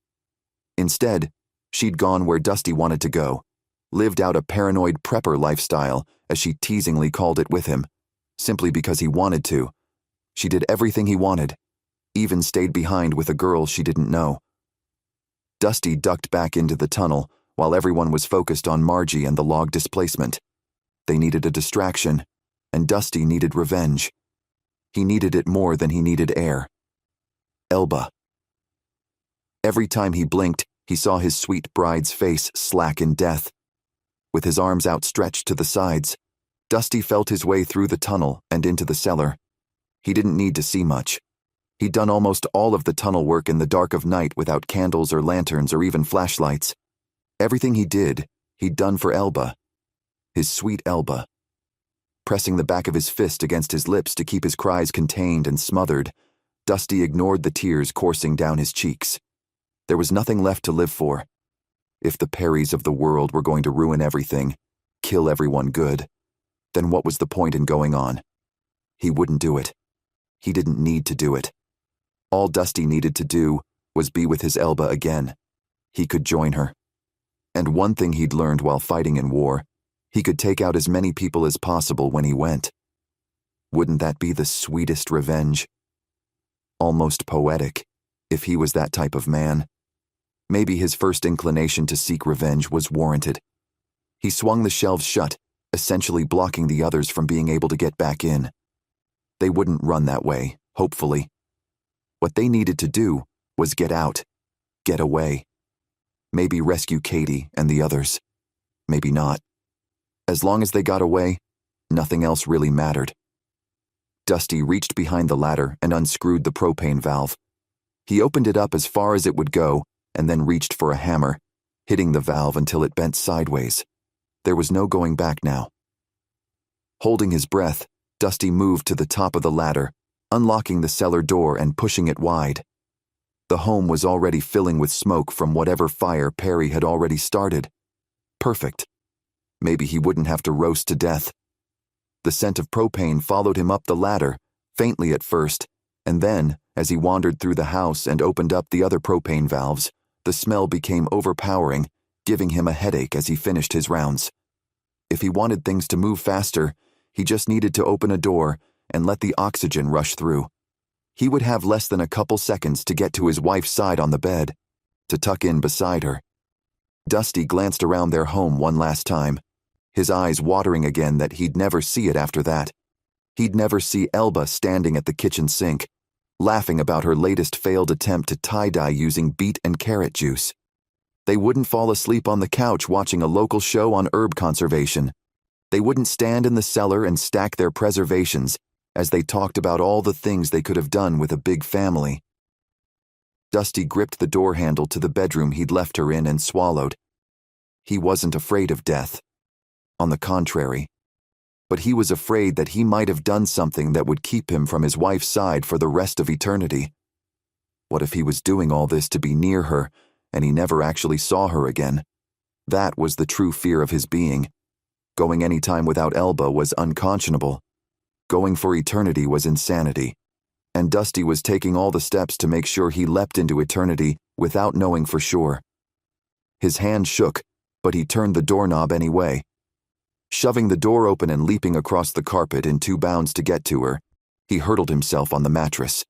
Instead, she'd gone where Dusty wanted to go, lived out a paranoid prepper lifestyle as she teasingly called it with him, simply because he wanted to. She did everything he wanted, even stayed behind with a girl she didn't know. Dusty ducked back into the tunnel while everyone was focused on Margie and the log displacement. They needed a distraction, and Dusty needed revenge. He needed it more than he needed air. Elba. Every time he blinked, he saw his sweet bride's face slack in death. With his arms outstretched to the sides, Dusty felt his way through the tunnel and into the cellar. He didn't need to see much. He'd done almost all of the tunnel work in the dark of night without candles or lanterns or even flashlights. Everything he did, he'd done for Elba. His sweet Elba. Pressing the back of his fist against his lips to keep his cries contained and smothered, Dusty ignored the tears coursing down his cheeks. There was nothing left to live for. If the Perrys of the world were going to ruin everything, kill everyone good, then what was the point in going on? He wouldn't do it. He didn't need to do it. All Dusty needed to do was be with his Elba again. He could join her. And one thing he'd learned while fighting in war, he could take out as many people as possible when he went. Wouldn't that be the sweetest revenge? Almost poetic, if he was that type of man. Maybe his first inclination to seek revenge was warranted. He swung the shelves shut, essentially blocking the others from being able to get back in. They wouldn't run that way, hopefully. What they needed to do was get out, get away. Maybe rescue Cady and the others. Maybe not. As long as they got away, nothing else really mattered. Dusty reached behind the ladder and unscrewed the propane valve. He opened it up as far as it would go and then reached for a hammer, hitting the valve until it bent sideways. There was no going back now. Holding his breath, Dusty moved to the top of the ladder, unlocking the cellar door and pushing it wide. The home was already filling with smoke from whatever fire Perry had already started. Perfect. Maybe he wouldn't have to roast to death. The scent of propane followed him up the ladder, faintly at first, and then, as he wandered through the house and opened up the other propane valves, the smell became overpowering, giving him a headache as he finished his rounds. If he wanted things to move faster, he just needed to open a door and let the oxygen rush through. He would have less than a couple seconds to get to his wife's side on the bed, to tuck in beside her. Dusty glanced around their home one last time, his eyes watering again that he'd never see it after that. He'd never see Elba standing at the kitchen sink, laughing about her latest failed attempt to tie-dye using beet and carrot juice. They wouldn't fall asleep on the couch watching a local show on herb conservation. They wouldn't stand in the cellar and stack their preservations as they talked about all the things they could have done with a big family. Dusty gripped the door handle to the bedroom he'd left her in and swallowed. He wasn't afraid of death. On the contrary. But he was afraid that he might have done something that would keep him from his wife's side for the rest of eternity. What if he was doing all this to be near her, and he never actually saw her again? That was the true fear of his being. Going any time without Elba was unconscionable. Going for eternity was insanity. And Dusty was taking all the steps to make sure he leapt into eternity without knowing for sure. His hand shook, but he turned the doorknob anyway. Shoving the door open and leaping across the carpet in 2 bounds to get to her, he hurtled himself on the mattress.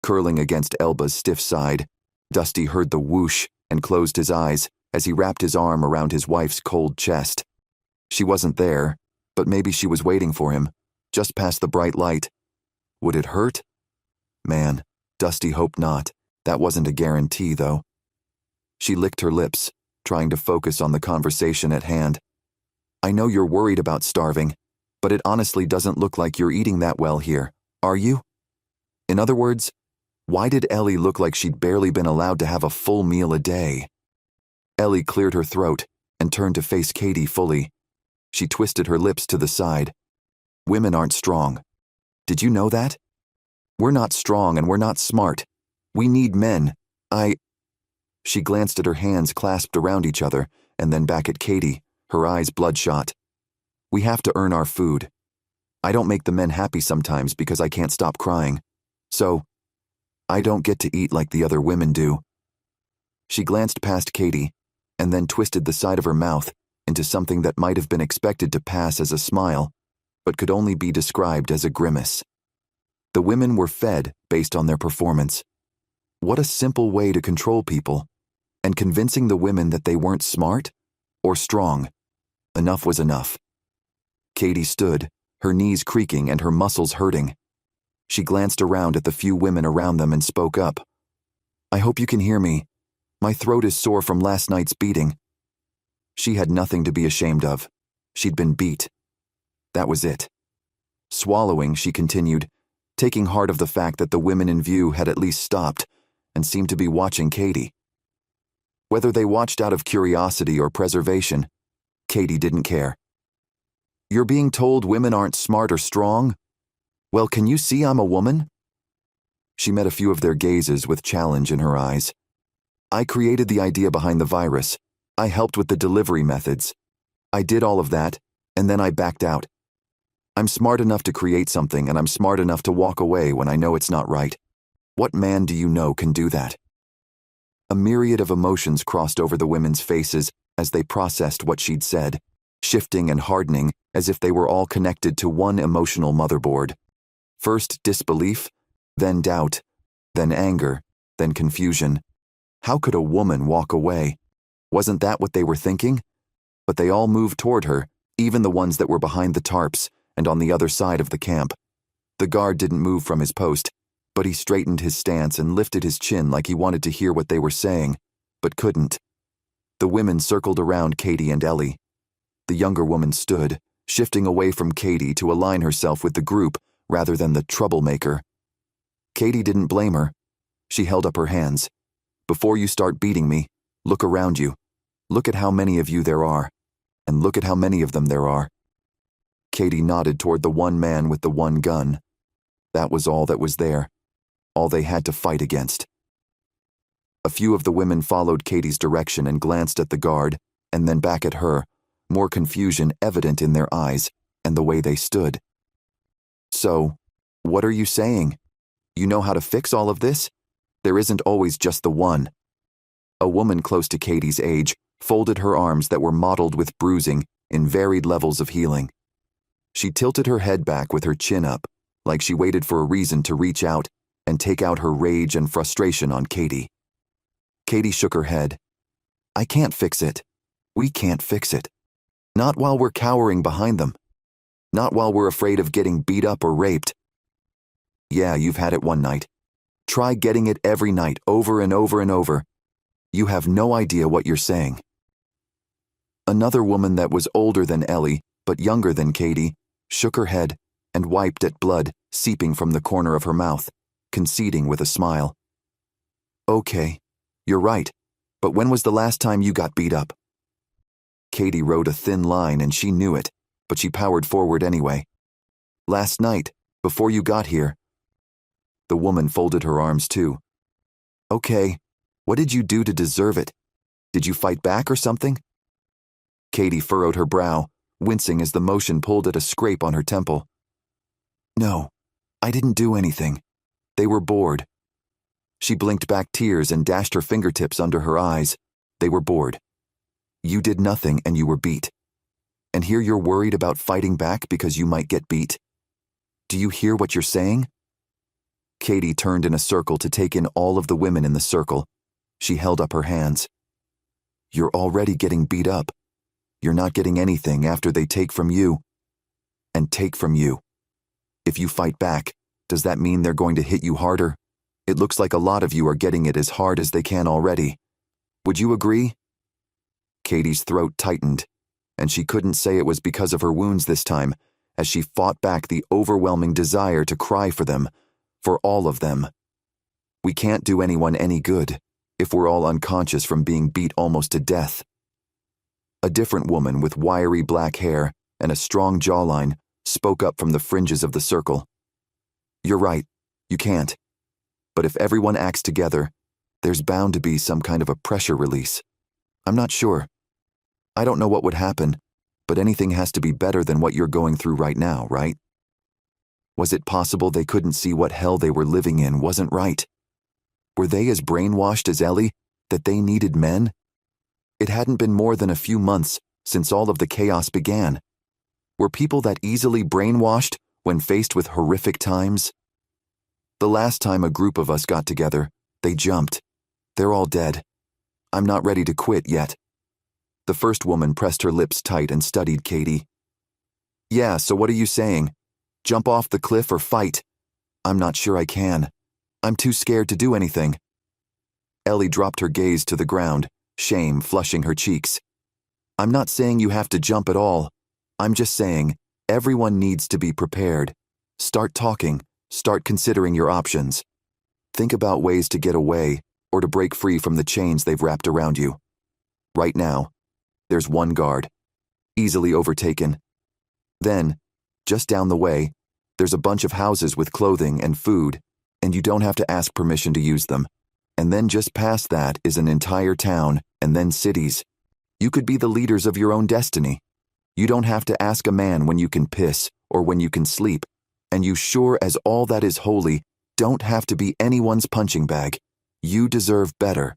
Curling against Elba's stiff side, Dusty heard the whoosh and closed his eyes as he wrapped his arm around his wife's cold chest. She wasn't there, but maybe she was waiting for him, just past the bright light. Would it hurt? Man, Dusty hoped not. That wasn't a guarantee, though. She licked her lips, trying to focus on the conversation at hand. I know you're worried about starving, but it honestly doesn't look like you're eating that well here, are you? In other words, why did Ellie look like she'd barely been allowed to have a full meal a day? Ellie cleared her throat and turned to face Cady fully. She twisted her lips to the side. Women aren't strong. Did you know that? We're not strong and we're not smart. We need men. She glanced at her hands clasped around each other and then back at Cady, her eyes bloodshot. We have to earn our food. I don't make the men happy sometimes because I can't stop crying. So, I don't get to eat like the other women do. She glanced past Cady and then twisted the side of her mouth, into something that might have been expected to pass as a smile, but could only be described as a grimace. The women were fed based on their performance. What a simple way to control people, and convincing the women that they weren't smart or strong. Enough was enough. Cady stood, her knees creaking and her muscles hurting. She glanced around at the few women around them and spoke up. "I hope you can hear me. My throat is sore from last night's beating." She had nothing to be ashamed of. She'd been beat. That was it. Swallowing, she continued, taking heart of the fact that the women in view had at least stopped and seemed to be watching Cady. Whether they watched out of curiosity or preservation, Cady didn't care. "You're being told women aren't smart or strong? Well, can you see I'm a woman?" She met a few of their gazes with challenge in her eyes. "I created the idea behind the virus. I helped with the delivery methods. I did all of that, and then I backed out. I'm smart enough to create something, and I'm smart enough to walk away when I know it's not right. What man do you know can do that?" A myriad of emotions crossed over the women's faces as they processed what she'd said, shifting and hardening as if they were all connected to one emotional motherboard. First disbelief, then doubt, then anger, then confusion. How could a woman walk away? Wasn't that what they were thinking? But they all moved toward her, even the ones that were behind the tarps and on the other side of the camp. The guard didn't move from his post, but he straightened his stance and lifted his chin like he wanted to hear what they were saying, but couldn't. The women circled around Cady and Ellie. The younger woman stood, shifting away from Cady to align herself with the group rather than the troublemaker. Cady didn't blame her. She held up her hands. "Before you start beating me, look around you. Look at how many of you there are, and look at how many of them there are." Cady nodded toward the one man with the one gun. That was all that was there, all they had to fight against. A few of the women followed Cady's direction and glanced at the guard, and then back at her, more confusion evident in their eyes and the way they stood. "So, what are you saying? You know how to fix all of this? There isn't always just the one." A woman close to Cady's age folded her arms that were mottled with bruising in varied levels of healing. She tilted her head back with her chin up, like she waited for a reason to reach out and take out her rage and frustration on Cady. Cady shook her head. "I can't fix it. We can't fix it. Not while we're cowering behind them. Not while we're afraid of getting beat up or raped. Yeah, you've had it one night. Try getting it every night, over and over and over. You have no idea what you're saying." Another woman that was older than Ellie, but younger than Cady, shook her head and wiped at blood seeping from the corner of her mouth, conceding with a smile. "Okay, you're right, but when was the last time you got beat up?" Cady rode a thin line and she knew it, but she powered forward anyway. "Last night, before you got here." The woman folded her arms too. "Okay, what did you do to deserve it? Did you fight back or something?" Cady furrowed her brow, wincing as the motion pulled at a scrape on her temple. "No, I didn't do anything. They were bored." She blinked back tears and dashed her fingertips under her eyes. They were bored. You did nothing and you were beat. And here you're worried about fighting back because you might get beat. Do you hear what you're saying? Cady turned in a circle to take in all of the women in the circle. She held up her hands. You're already getting beat up. You're not getting anything after they take from you. And take from you. If you fight back, does that mean they're going to hit you harder? It looks like a lot of you are getting it as hard as they can already. Would you agree? Cady's throat tightened, and she couldn't say it was because of her wounds this time, as she fought back the overwhelming desire to cry for them, for all of them. We can't do anyone any good if we're all unconscious from being beat almost to death. A different woman with wiry black hair and a strong jawline spoke up from the fringes of the circle. You're right, you can't. But if everyone acts together, there's bound to be some kind of a pressure release. I'm not sure. I don't know what would happen, but anything has to be better than what you're going through right now, right? Was it possible they couldn't see what hell they were living in wasn't right? Were they as brainwashed as Ellie, that they needed men? It hadn't been more than a few months since all of the chaos began? Were people that easily brainwashed when faced with horrific times? The last time a group of us got together, they jumped. They're all dead. I'm not ready to quit yet. The first woman pressed her lips tight and studied Cady. Yeah, so what are you saying? Jump off the cliff or fight? I'm not sure I can. I'm too scared to do anything. Ellie dropped her gaze to the ground, shame flushing her cheeks. I'm not saying you have to jump at all. I'm just saying, everyone needs to be prepared. Start talking. Start considering your options. Think about ways to get away or to break free from the chains they've wrapped around you. Right now, there's one guard, easily overtaken. Then, just down the way, there's a bunch of houses with clothing and food, and you don't have to ask permission to use them. And then just past that is an entire town, and then cities. You could be the leaders of your own destiny. You don't have to ask a man when you can piss or when you can sleep, and you sure as all that is holy don't have to be anyone's punching bag. You deserve better.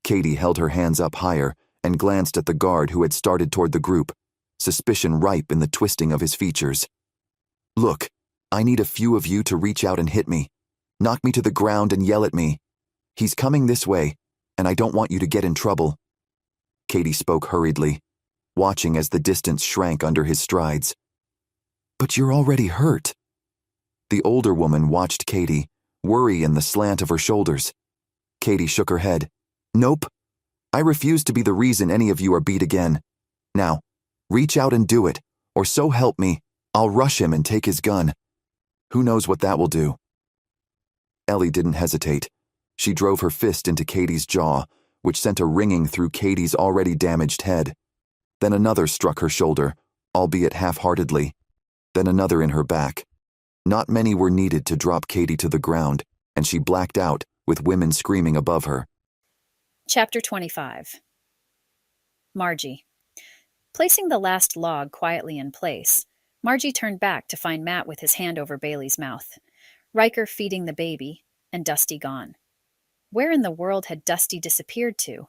Cady held her hands up higher and glanced at the guard who had started toward the group, suspicion ripe in the twisting of his features. Look, I need a few of you to reach out and hit me. Knock me to the ground and yell at me. He's coming this way, and I don't want you to get in trouble. Cady spoke hurriedly, watching as the distance shrank under his strides. But you're already hurt. The older woman watched Cady, worry in the slant of her shoulders. Cady shook her head. Nope. I refuse to be the reason any of you are beat again. Now, reach out and do it, or so help me, I'll rush him and take his gun. Who knows what that will do? Ellie didn't hesitate. She drove her fist into Cady's jaw, which sent a ringing through Cady's already damaged head. Then another struck her shoulder, albeit half-heartedly. Then another in her back. Not many were needed to drop Cady to the ground, and she blacked out, with women screaming above her. Chapter 25. Margie. Placing the last log quietly in place, Margie turned back to find Matt with his hand over Bailey's mouth, Riker feeding the baby, and Dusty gone. Where in the world had Dusty disappeared to?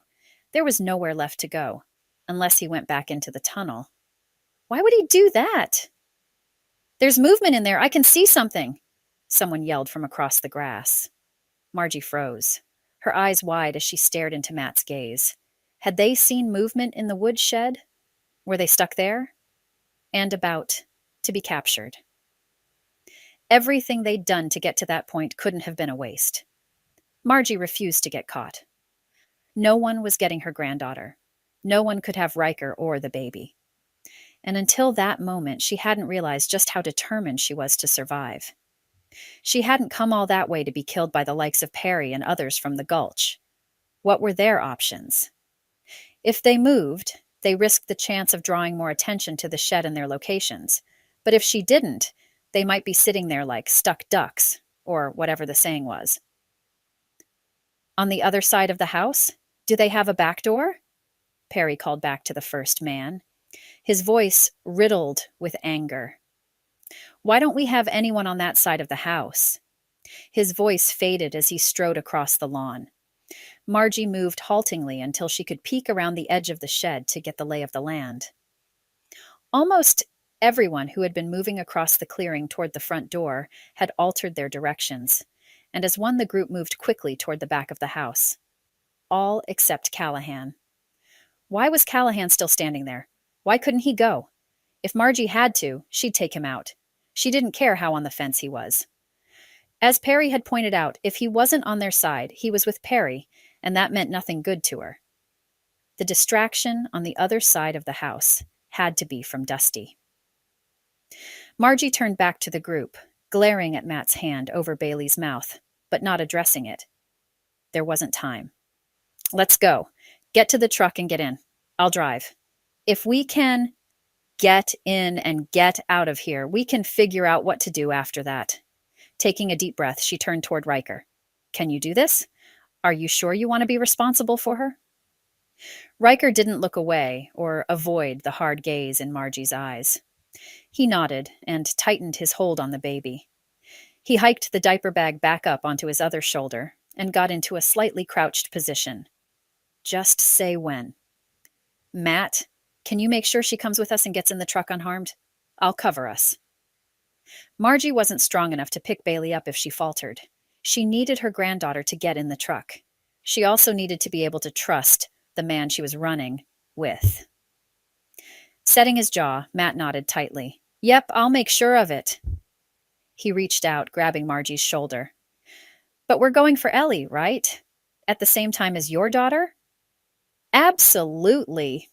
There was nowhere left to go, unless he went back into the tunnel. Why would he do that? There's movement in there. I can see something, someone yelled from across the grass. Margie froze, her eyes wide as she stared into Matt's gaze. Had they seen movement in the woodshed? Were they stuck there? And about to be captured. Everything they'd done to get to that point couldn't have been a waste. Margie refused to get caught. No one was getting her granddaughter. No one could have Riker or the baby. And until that moment, she hadn't realized just how determined she was to survive. She hadn't come all that way to be killed by the likes of Perry and others from the Gulch. What were their options? If they moved, they risked the chance of drawing more attention to the shed and their locations. But if she didn't, they might be sitting there like stuck ducks, or whatever the saying was. On the other side of the house, do they have a back door? Perry called back to the first man, his voice riddled with anger. Why don't we have anyone on that side of the house? His voice faded as he strode across the lawn. Margie moved haltingly until she could peek around the edge of the shed to get the lay of the land. Almost everyone who had been moving across the clearing toward the front door had altered their directions, and as one the group moved quickly toward the back of the house. All except Callahan. Why was Callahan still standing there? Why couldn't he go? If Margie had to, she'd take him out. She didn't care how on the fence he was. As Perry had pointed out, if he wasn't on their side, he was with Perry, and that meant nothing good to her. The distraction on the other side of the house had to be from Dusty. Margie turned back to the group, glaring at Matt's hand over Bailey's mouth, but not addressing it. There wasn't time. Let's go. Get to the truck and get in. I'll drive. If we can get in and get out of here, we can figure out what to do after that. Taking a deep breath, she turned toward Riker. Can you do this? Are you sure you want to be responsible for her? Riker didn't look away or avoid the hard gaze in Margie's eyes. He nodded and tightened his hold on the baby. He hiked the diaper bag back up onto his other shoulder and got into a slightly crouched position. Just say when. Matt, Can you make sure she comes with us and gets in the truck unharmed? I'll cover us. Margie wasn't strong enough to pick Bailey up if she faltered. She needed her granddaughter to get in the truck. She also needed to be able to trust the man she was running with. Setting his jaw, Matt nodded tightly. Yep, I'll make sure of it. He reached out, grabbing Margie's shoulder. But we're going for Ellie, right? At the same time as your daughter? Absolutely.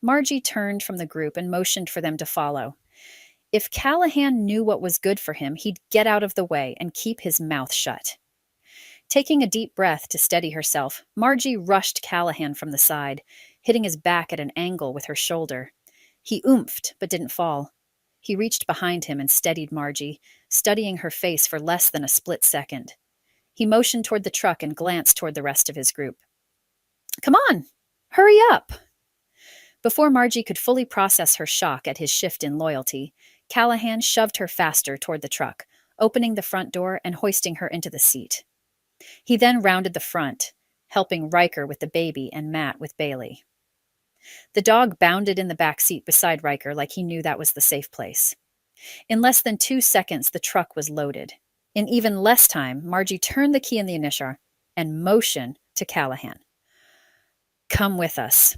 Margie turned from the group and motioned for them to follow. If Callahan knew what was good for him, he'd get out of the way and keep his mouth shut. Taking a deep breath to steady herself, Margie rushed Callahan from the side, hitting his back at an angle with her shoulder. He oomphed, but didn't fall. He reached behind him and steadied Margie, studying her face for less than a split second. He motioned toward the truck and glanced toward the rest of his group. Come on, hurry up! Before Margie could fully process her shock at his shift in loyalty, Callahan shoved her faster toward the truck, opening the front door and hoisting her into the seat. He then rounded the front, helping Riker with the baby and Matt with Bailey. The dog bounded in the back seat beside Riker like he knew that was the safe place. In less than 2 seconds, the truck was loaded. In even less time, Margie turned the key in the ignition and motioned to Callahan. Come with us.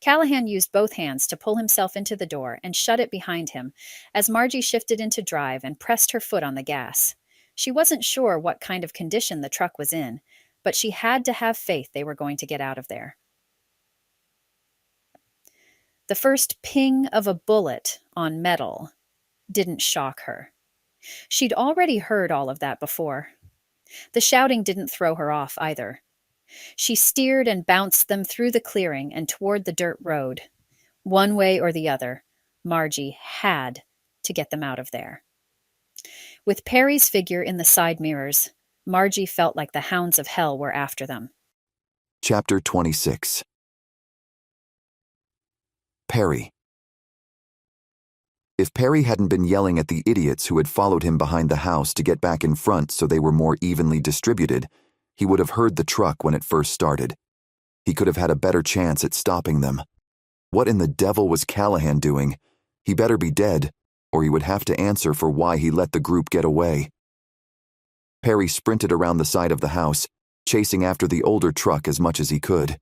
Callahan used both hands to pull himself into the door and shut it behind him as Margie shifted into drive and pressed her foot on the gas. She wasn't sure what kind of condition the truck was in, but she had to have faith they were going to get out of there. The first ping of a bullet on metal didn't shock her. She'd already heard all of that before. The shouting didn't throw her off either. She steered and bounced them through the clearing and toward the dirt road. One way or the other, Margie had to get them out of there. With Perry's figure in the side mirrors, Margie felt like the hounds of hell were after them. Chapter 26. Perry. If Perry hadn't been yelling at the idiots who had followed him behind the house to get back in front so they were more evenly distributed, he would have heard the truck when it first started. He could have had a better chance at stopping them. What in the devil was Callahan doing? He better be dead, or he would have to answer for why he let the group get away. Perry sprinted around the side of the house, chasing after the older truck as much as he could.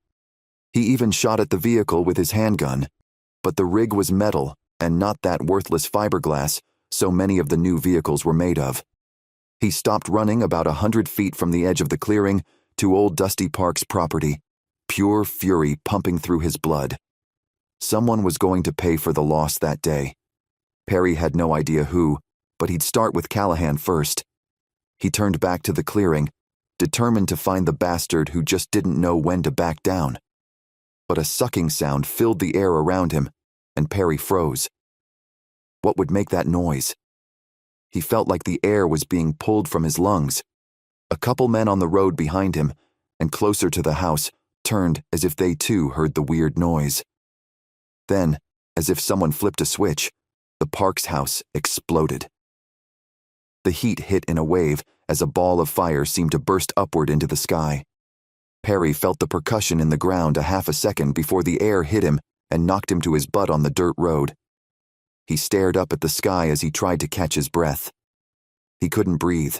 He even shot at the vehicle with his handgun, but the rig was metal and not that worthless fiberglass so many of the new vehicles were made of. He stopped running about 100 feet from the edge of the clearing to old Dusty Park's property, pure fury pumping through his blood. Someone was going to pay for the loss that day. Perry had no idea who, but he'd start with Callahan first. He turned back to the clearing, determined to find the bastard who just didn't know when to back down. But a sucking sound filled the air around him, and Perry froze. What would make that noise? He felt like the air was being pulled from his lungs. A couple men on the road behind him, and closer to the house, turned as if they too heard the weird noise. Then, as if someone flipped a switch, the Parks house exploded. The heat hit in a wave as a ball of fire seemed to burst upward into the sky. Perry felt the percussion in the ground a half a second before the air hit him and knocked him to his butt on the dirt road. He stared up at the sky as he tried to catch his breath. He couldn't breathe.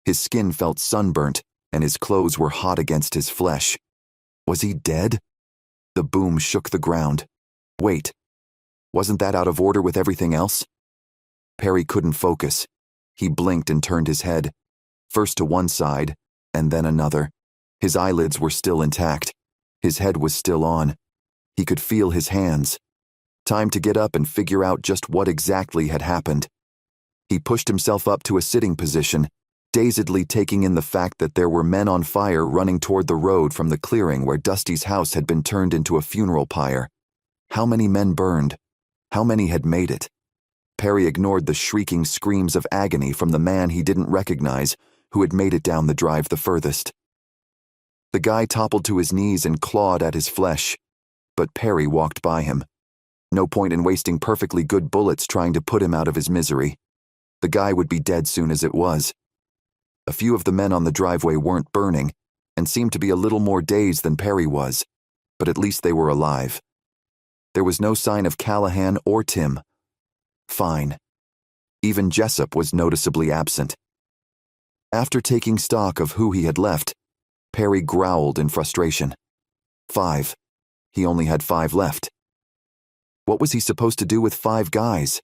His skin felt sunburnt, and his clothes were hot against his flesh. Was he dead? The boom shook the ground. Wait, wasn't that out of order with everything else? Perry couldn't focus. He blinked and turned his head, first to one side, and then another. His eyelids were still intact. His head was still on. He could feel his hands. Time to get up and figure out just what exactly had happened. He pushed himself up to a sitting position, dazedly taking in the fact that there were men on fire running toward the road from the clearing where Dusty's house had been turned into a funeral pyre. How many men burned? How many had made it? Perry ignored the shrieking screams of agony from the man he didn't recognize who had made it down the drive the furthest. The guy toppled to his knees and clawed at his flesh, but Perry walked by him. No point in wasting perfectly good bullets trying to put him out of his misery. The guy would be dead soon as it was. A few of the men on the driveway weren't burning, and seemed to be a little more dazed than Perry was, but at least they were alive. There was no sign of Callahan or Tim. Fine. Even Jessup was noticeably absent. After taking stock of who he had left, Perry growled in frustration. 5. He only had 5 left. What was he supposed to do with 5 guys?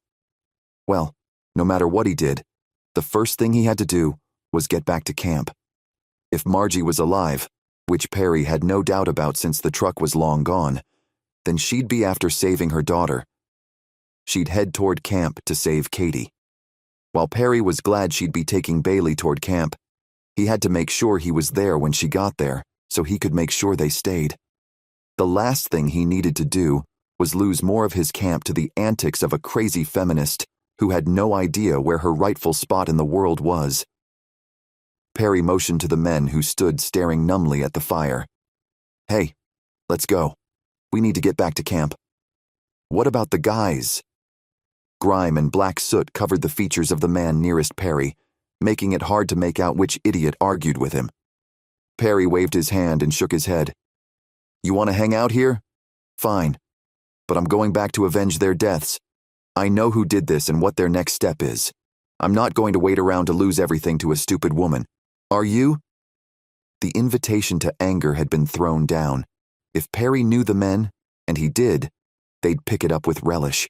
Well, no matter what he did, the first thing he had to do was get back to camp. If Margie was alive, which Perry had no doubt about since the truck was long gone, then she'd be after saving her daughter. She'd head toward camp to save Cady. While Perry was glad she'd be taking Bailey toward camp, he had to make sure he was there when she got there so he could make sure they stayed. The last thing he needed to do was lose more of his camp to the antics of a crazy feminist who had no idea where her rightful spot in the world was. Perry motioned to the men who stood staring numbly at the fire. Hey, let's go. We need to get back to camp. What about the guys? Grime and black soot covered the features of the man nearest Perry, making it hard to make out which idiot argued with him. Perry waved his hand and shook his head. You want to hang out here? Fine. But I'm going back to avenge their deaths. I know who did this and what their next step is. I'm not going to wait around to lose everything to a stupid woman. Are you? The invitation to anger had been thrown down. If Perry knew the men, and he did, they'd pick it up with relish.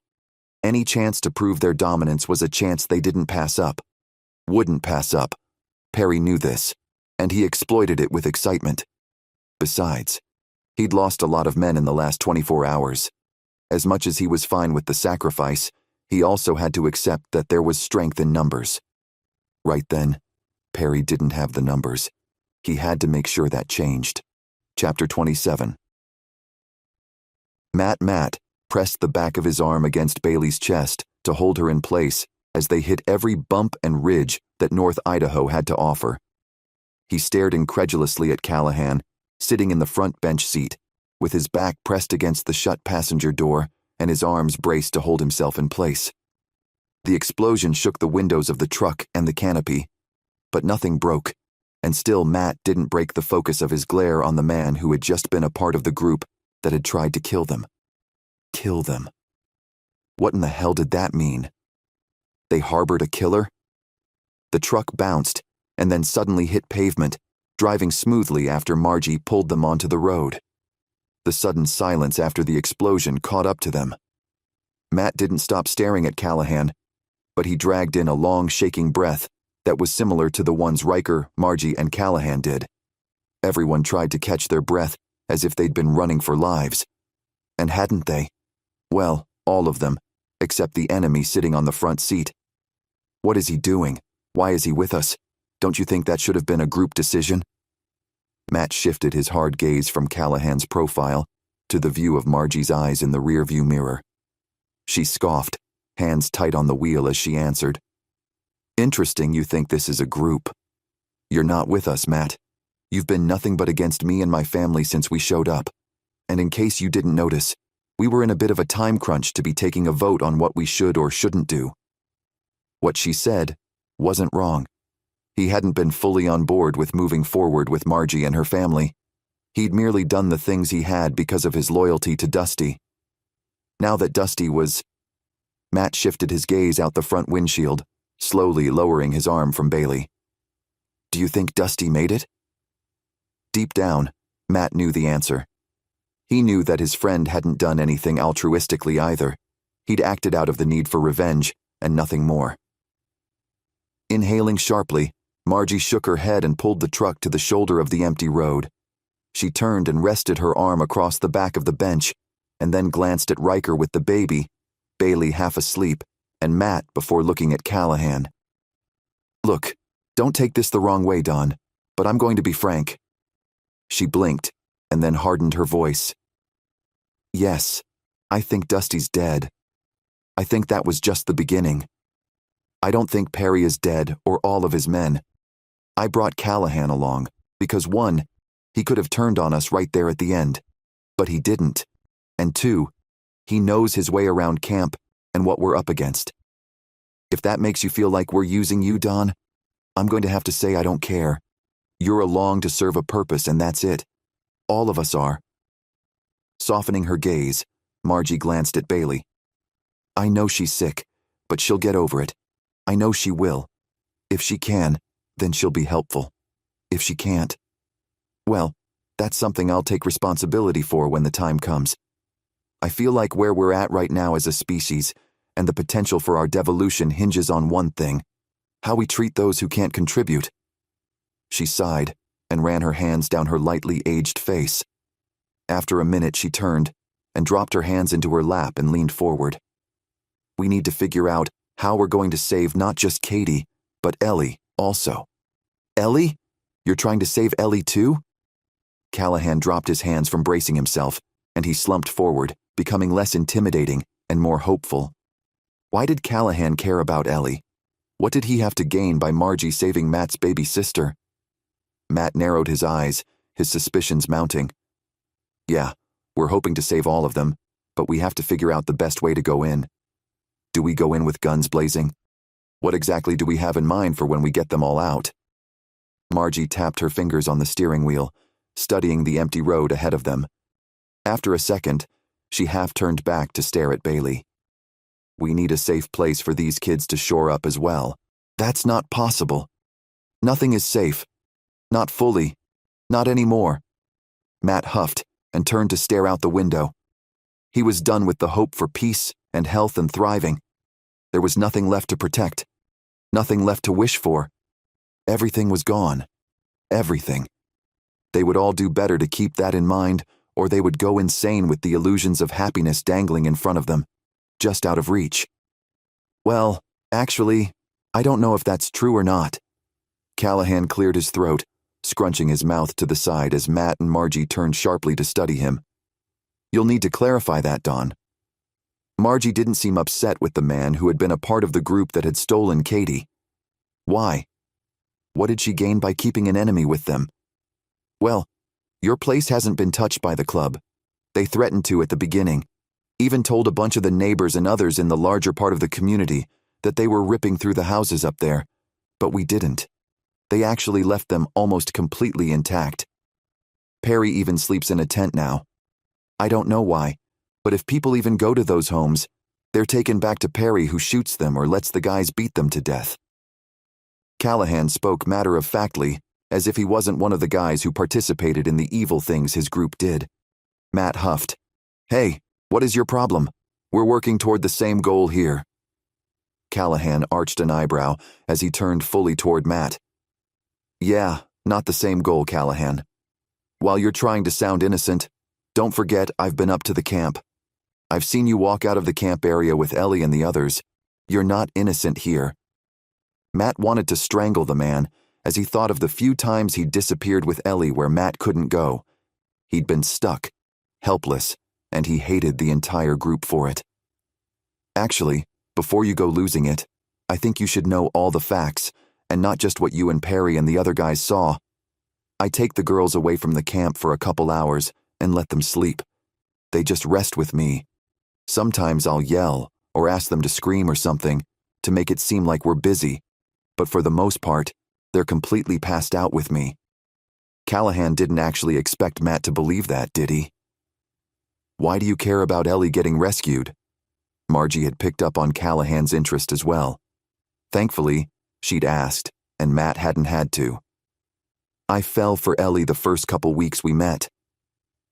Any chance to prove their dominance was a chance they didn't pass up. Wouldn't pass up. Perry knew this, and he exploited it with excitement. Besides, he'd lost a lot of men in the last 24 hours. As much as he was fine with the sacrifice, he also had to accept that there was strength in numbers. Right then, Perry didn't have the numbers. He had to make sure that changed. Chapter 27. Matt pressed the back of his arm against Bailey's chest to hold her in place as they hit every bump and ridge that North Idaho had to offer. He stared incredulously at Callahan, sitting in the front bench seat, with his back pressed against the shut passenger door and his arms braced to hold himself in place. The explosion shook the windows of the truck and the canopy, but nothing broke, and still Matt didn't break the focus of his glare on the man who had just been a part of the group that had tried to kill them. Kill them. What in the hell did that mean? They harbored a killer? The truck bounced and then suddenly hit pavement, driving smoothly after Margie pulled them onto the road. The sudden silence after the explosion caught up to them. Matt didn't stop staring at Callahan, but he dragged in a long, shaking breath that was similar to the ones Riker, Margie, and Callahan did. Everyone tried to catch their breath as if they'd been running for lives. And hadn't they? Well, all of them, except the enemy sitting on the front seat. What is he doing? Why is he with us? Don't you think that should have been a group decision? Matt shifted his hard gaze from Callahan's profile to the view of Margie's eyes in the rearview mirror. She scoffed, hands tight on the wheel as she answered. Interesting you think this is a group. You're not with us, Matt. You've been nothing but against me and my family since we showed up. And in case you didn't notice, we were in a bit of a time crunch to be taking a vote on what we should or shouldn't do. What she said wasn't wrong. He hadn't been fully on board with moving forward with Margie and her family. He'd merely done the things he had because of his loyalty to Dusty. Now that Dusty was... Matt shifted his gaze out the front windshield, slowly lowering his arm from Bailey. Do you think Dusty made it? Deep down, Matt knew the answer. He knew that his friend hadn't done anything altruistically either. He'd acted out of the need for revenge, and nothing more. Inhaling sharply, Margie shook her head and pulled the truck to the shoulder of the empty road. She turned and rested her arm across the back of the bench, and then glanced at Riker with the baby, Bailey half asleep, and Matt before looking at Callahan. Look, don't take this the wrong way, Don, but I'm going to be frank. She blinked, and then hardened her voice. Yes, I think Dusty's dead. I think that was just the beginning. I don't think Perry is dead or all of his men. I brought Callahan along, because 1, he could have turned on us right there at the end, but he didn't, and 2, he knows his way around camp and what we're up against. If that makes you feel like we're using you, Don, I'm going to have to say I don't care. You're along to serve a purpose and that's it. All of us are. Softening her gaze, Margie glanced at Bailey. I know she's sick, but she'll get over it. I know she will. If she can, then she'll be helpful. If she can't, well, that's something I'll take responsibility for when the time comes. I feel like where we're at right now as a species, and the potential for our devolution hinges on one thing: how we treat those who can't contribute. She sighed and ran her hands down her lightly aged face. After a minute, she turned and dropped her hands into her lap and leaned forward. We need to figure out how we're going to save not just Cady, but Ellie also. Ellie? You're trying to save Ellie too? Callahan dropped his hands from bracing himself, and he slumped forward, becoming less intimidating and more hopeful. Why did Callahan care about Ellie? What did he have to gain by Margie saving Matt's baby sister? Matt narrowed his eyes, his suspicions mounting. Yeah, we're hoping to save all of them, but we have to figure out the best way to go in. Do we go in with guns blazing? What exactly do we have in mind for when we get them all out? Margie tapped her fingers on the steering wheel, studying the empty road ahead of them. After a second, she half turned back to stare at Bailey. We need a safe place for these kids to shore up as well. That's not possible. Nothing is safe. Not fully. Not anymore. Matt huffed and turned to stare out the window. He was done with the hope for peace and health and thriving. There was nothing left to protect. Nothing left to wish for. Everything was gone. Everything. They would all do better to keep that in mind, or they would go insane with the illusions of happiness dangling in front of them, just out of reach. Well, actually, I don't know if that's true or not. Callahan cleared his throat, scrunching his mouth to the side as Matt and Margie turned sharply to study him. You'll need to clarify that, Don. Margie didn't seem upset with the man who had been a part of the group that had stolen Cady. Why? What did she gain by keeping an enemy with them? Well, your place hasn't been touched by the club. They threatened to at the beginning, even told a bunch of the neighbors and others in the larger part of the community that they were ripping through the houses up there, but we didn't. They actually left them almost completely intact. Perry even sleeps in a tent now. I don't know why, but if people even go to those homes, they're taken back to Perry, who shoots them or lets the guys beat them to death. Callahan spoke matter-of-factly, as if he wasn't one of the guys who participated in the evil things his group did. Matt huffed. Hey, what is your problem? We're working toward the same goal here. Callahan arched an eyebrow as he turned fully toward Matt. Yeah, not the same goal, Callahan. While you're trying to sound innocent, don't forget I've been up to the camp. I've seen you walk out of the camp area with Ellie and the others. You're not innocent here. Matt wanted to strangle the man as he thought of the few times he'd disappeared with Ellie where Matt couldn't go. He'd been stuck, helpless, and he hated the entire group for it. Actually, before you go losing it, I think you should know all the facts, and not just what you and Perry and the other guys saw. I take the girls away from the camp for a couple hours and let them sleep. They just rest with me. Sometimes I'll yell or ask them to scream or something to make it seem like we're busy, but for the most part, they're completely passed out with me. Callahan didn't actually expect Matt to believe that, did he? Why do you care about Ellie getting rescued? Margie had picked up on Callahan's interest as well. Thankfully, she'd asked, and Matt hadn't had to. I fell for Ellie the first couple weeks we met.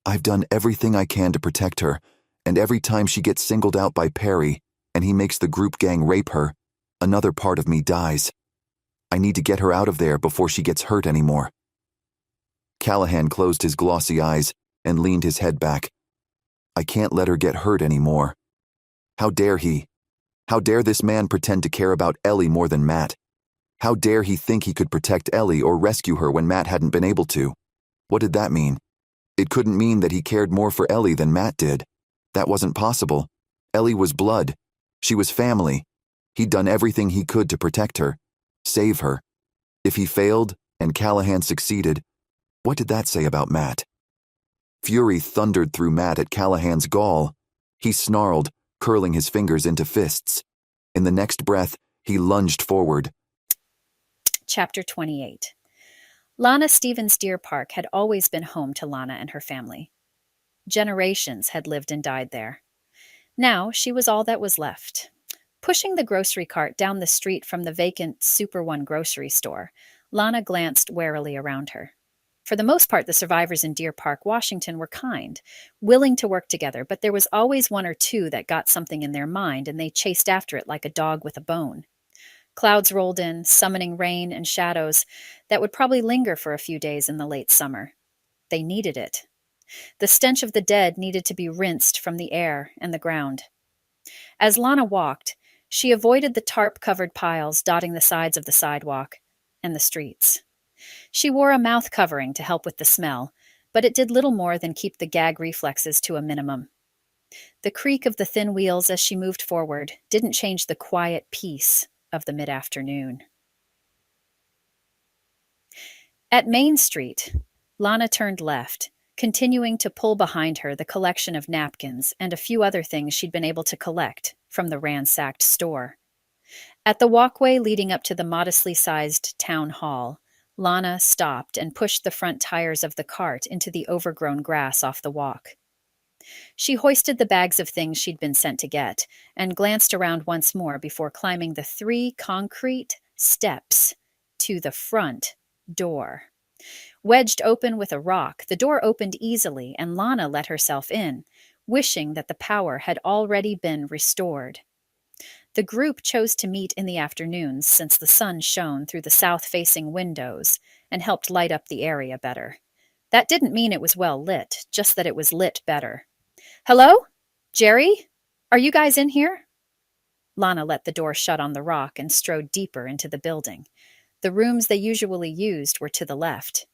I've done everything I can to protect her, and every time she gets singled out by Perry, and he makes the group gang rape her, another part of me dies. I need to get her out of there before she gets hurt anymore. Callahan closed his glossy eyes and leaned his head back. I can't let her get hurt anymore. How dare he? How dare this man pretend to care about Ellie more than Matt? How dare he think he could protect Ellie or rescue her when Matt hadn't been able to? What did that mean? It couldn't mean that he cared more for Ellie than Matt did. That wasn't possible. Ellie was blood. She was family. He'd done everything he could to protect her, save her. If he failed and Callahan succeeded, what did that say about Matt? Fury thundered through Matt at Callahan's gall. He snarled, curling his fingers into fists. In the next breath, he lunged forward. Chapter 28. Lana Stevens Deer Park had always been home to Lana and her family. Generations had lived and died there. Now she was all that was left. Pushing the grocery cart down the street from the vacant Super One grocery store, Lana glanced warily around her. For the most part, the survivors in Deer Park, Washington were kind, willing to work together, but there was always one or two that got something in their mind and they chased after it like a dog with a bone. Clouds rolled in, summoning rain and shadows that would probably linger for a few days in the late summer. They needed it. The stench of the dead needed to be rinsed from the air and the ground. As Lana walked, she avoided the tarp covered piles dotting the sides of the sidewalk and the streets. She wore a mouth covering to help with the smell, but it did little more than keep the gag reflexes to a minimum. The creak of the thin wheels as she moved forward didn't change the quiet peace of the mid afternoon. At Main Street, Lana turned left, continuing to pull behind her the collection of napkins and a few other things she'd been able to collect from the ransacked store. At the walkway leading up to the modestly sized town hall, Lana stopped and pushed the front tires of the cart into the overgrown grass off the walk. She hoisted the bags of things she'd been sent to get and glanced around once more before climbing the 3 concrete steps to the front door. Wedged open with a rock, the door opened easily and Lana let herself in, wishing that the power had already been restored. The group chose to meet in the afternoons since the sun shone through the south-facing windows and helped light up the area better. That didn't mean it was well lit, just that it was lit better. "Hello? Jerry? Are you guys in here?" Lana let the door shut on the rock and strode deeper into the building. The rooms they usually used were to the left.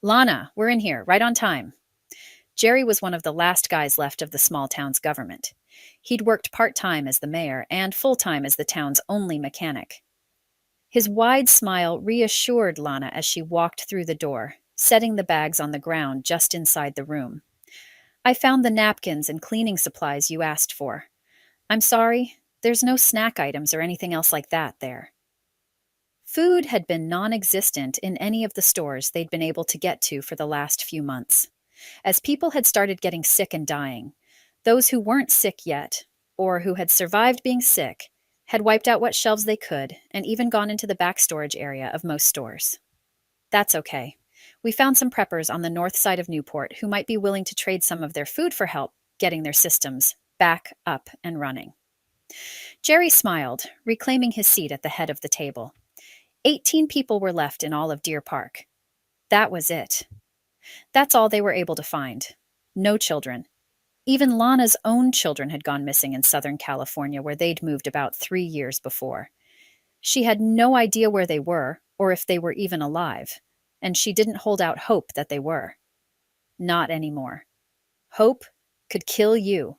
"Lana, we're in here, right on time." Jerry was one of the last guys left of the small town's government. He'd worked part-time as the mayor and full-time as the town's only mechanic. His wide smile reassured Lana as she walked through the door, setting the bags on the ground just inside the room. "I found the napkins and cleaning supplies you asked for. I'm sorry, there's no snack items or anything else like that there." Food had been non-existent in any of the stores they'd been able to get to for the last few months. As people had started getting sick and dying, those who weren't sick yet, or who had survived being sick, had wiped out what shelves they could and even gone into the back storage area of most stores. "That's okay. We found some preppers on the north side of Newport who might be willing to trade some of their food for help getting their systems back up and running." Jerry smiled, reclaiming his seat at the head of the table. 18 people were left in all of Deer Park. That was it. That's all they were able to find. No children. Even Lana's own children had gone missing in Southern California, where they'd moved about 3 years before. She had no idea where they were, or if they were even alive, and she didn't hold out hope that they were. Not anymore. Hope could kill you.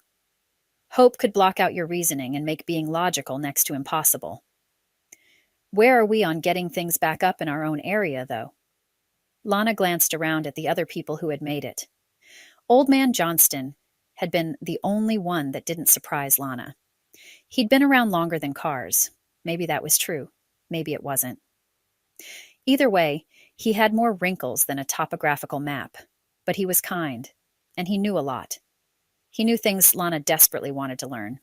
Hope could block out your reasoning and make being logical next to impossible. Where are we on getting things back up in our own area, though? Lana glanced around at the other people who had made it. Old Man Johnston had been the only one that didn't surprise Lana. He'd been around longer than cars. Maybe that was true. Maybe it wasn't. Either way, he had more wrinkles than a topographical map, but he was kind, and he knew a lot. He knew things Lana desperately wanted to learn.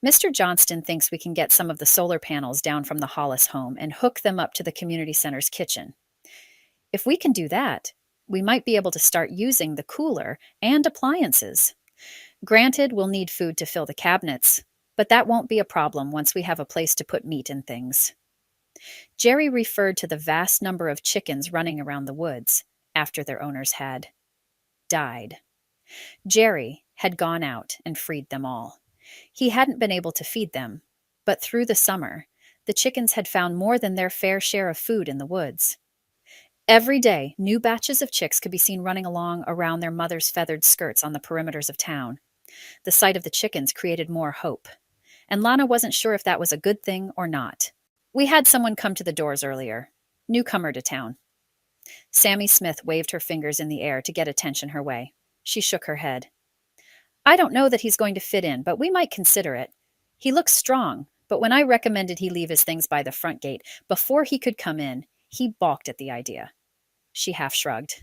"Mr. Johnston thinks we can get some of the solar panels down from the Hollis home and hook them up to the community center's kitchen. If we can do that, we might be able to start using the cooler and appliances. Granted, we'll need food to fill the cabinets, but that won't be a problem once we have a place to put meat and things." Jerry referred to the vast number of chickens running around the woods after their owners had died. Jerry had gone out and freed them all. He hadn't been able to feed them, but through the summer, the chickens had found more than their fair share of food in the woods. Every day, new batches of chicks could be seen running along around their mothers' feathered skirts on the perimeters of town. The sight of the chickens created more hope, and Lana wasn't sure if that was a good thing or not. "We had someone come to the doors earlier. Newcomer to town." Sammy Smith waved her fingers in the air to get attention her way. She shook her head. "I don't know that he's going to fit in, but we might consider it. He looks strong, but when I recommended he leave his things by the front gate before he could come in, he balked at the idea." She half shrugged.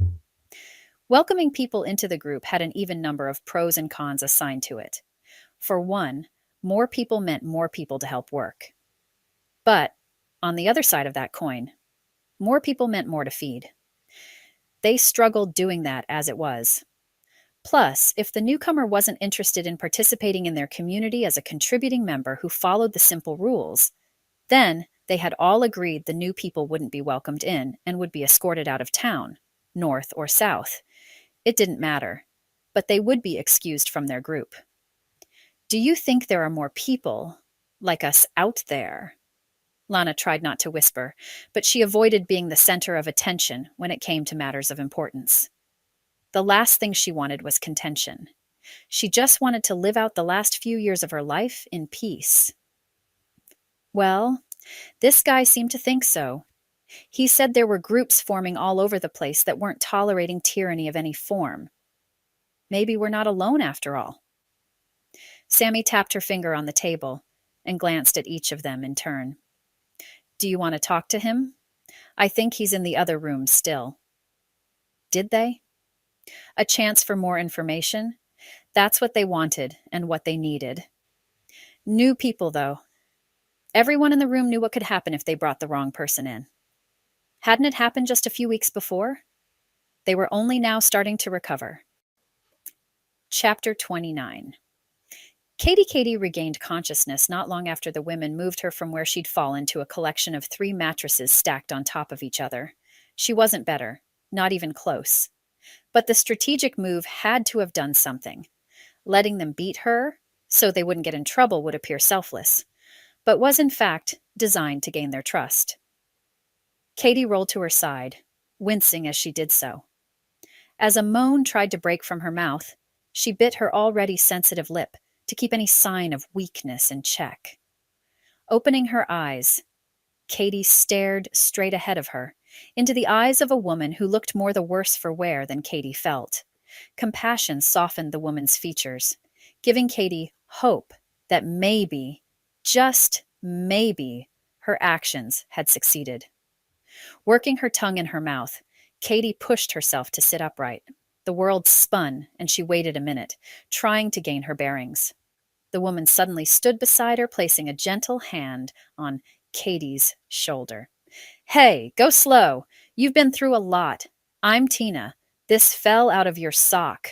Welcoming people into the group had an even number of pros and cons assigned to it. For one, more people meant more people to help work. But on the other side of that coin, more people meant more to feed. They struggled doing that as it was. Plus, if the newcomer wasn't interested in participating in their community as a contributing member who followed the simple rules, then they had all agreed the new people wouldn't be welcomed in and would be escorted out of town, north or south. It didn't matter, but they would be excused from their group. Do you think there are more people like us out there? Lana tried not to whisper, but she avoided being the center of attention when it came to matters of importance. The last thing she wanted was contention. She just wanted to live out the last few years of her life in peace. Well, this guy seemed to think so. He said there were groups forming all over the place that weren't tolerating tyranny of any form. Maybe we're not alone after all. Sammy tapped her finger on the table and glanced at each of them in turn. Do you want to talk to him? I think he's in the other room still. Did they? A chance for more information? That's what they wanted and what they needed. New people, though. Everyone in the room knew what could happen if they brought the wrong person in. Hadn't it happened just a few weeks before? They were only now starting to recover. Chapter 29. Cady regained consciousness not long after the women moved her from where she'd fallen to a collection of 3 mattresses stacked on top of each other. She wasn't better, not even close. But the strategic move had to have done something. Letting them beat her so they wouldn't get in trouble would appear selfless, but was in fact designed to gain their trust. Cady rolled to her side, wincing as she did so. As a moan tried to break from her mouth, she bit her already sensitive lip to keep any sign of weakness in check. Opening her eyes, Cady stared straight ahead of her, into the eyes of a woman who looked more the worse for wear than Cady felt. Compassion softened the woman's features, giving Cady hope that maybe, just maybe, her actions had succeeded. Working her tongue in her mouth, Cady pushed herself to sit upright. The world spun, and she waited a minute, trying to gain her bearings. The woman suddenly stood beside her, placing a gentle hand on Cady's shoulder. Hey, go slow. You've been through a lot. I'm Tina. This fell out of your sock.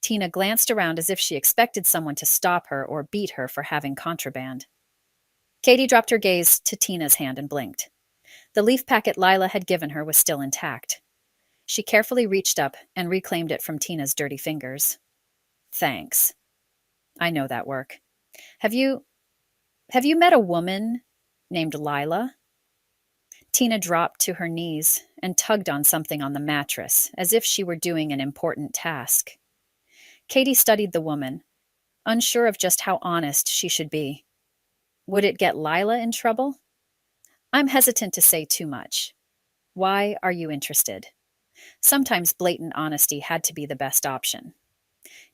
Tina glanced around as if she expected someone to stop her or beat her for having contraband. Cady dropped her gaze to Tina's hand and blinked. The leaf packet Lila had given her was still intact. She carefully reached up and reclaimed it from Tina's dirty fingers. Thanks. I know that work. Have you met a woman named Lila? Tina dropped to her knees and tugged on something on the mattress, as if she were doing an important task. Cady studied the woman, unsure of just how honest she should be. Would it get Lila in trouble? I'm hesitant to say too much. Why are you interested? Sometimes blatant honesty had to be the best option.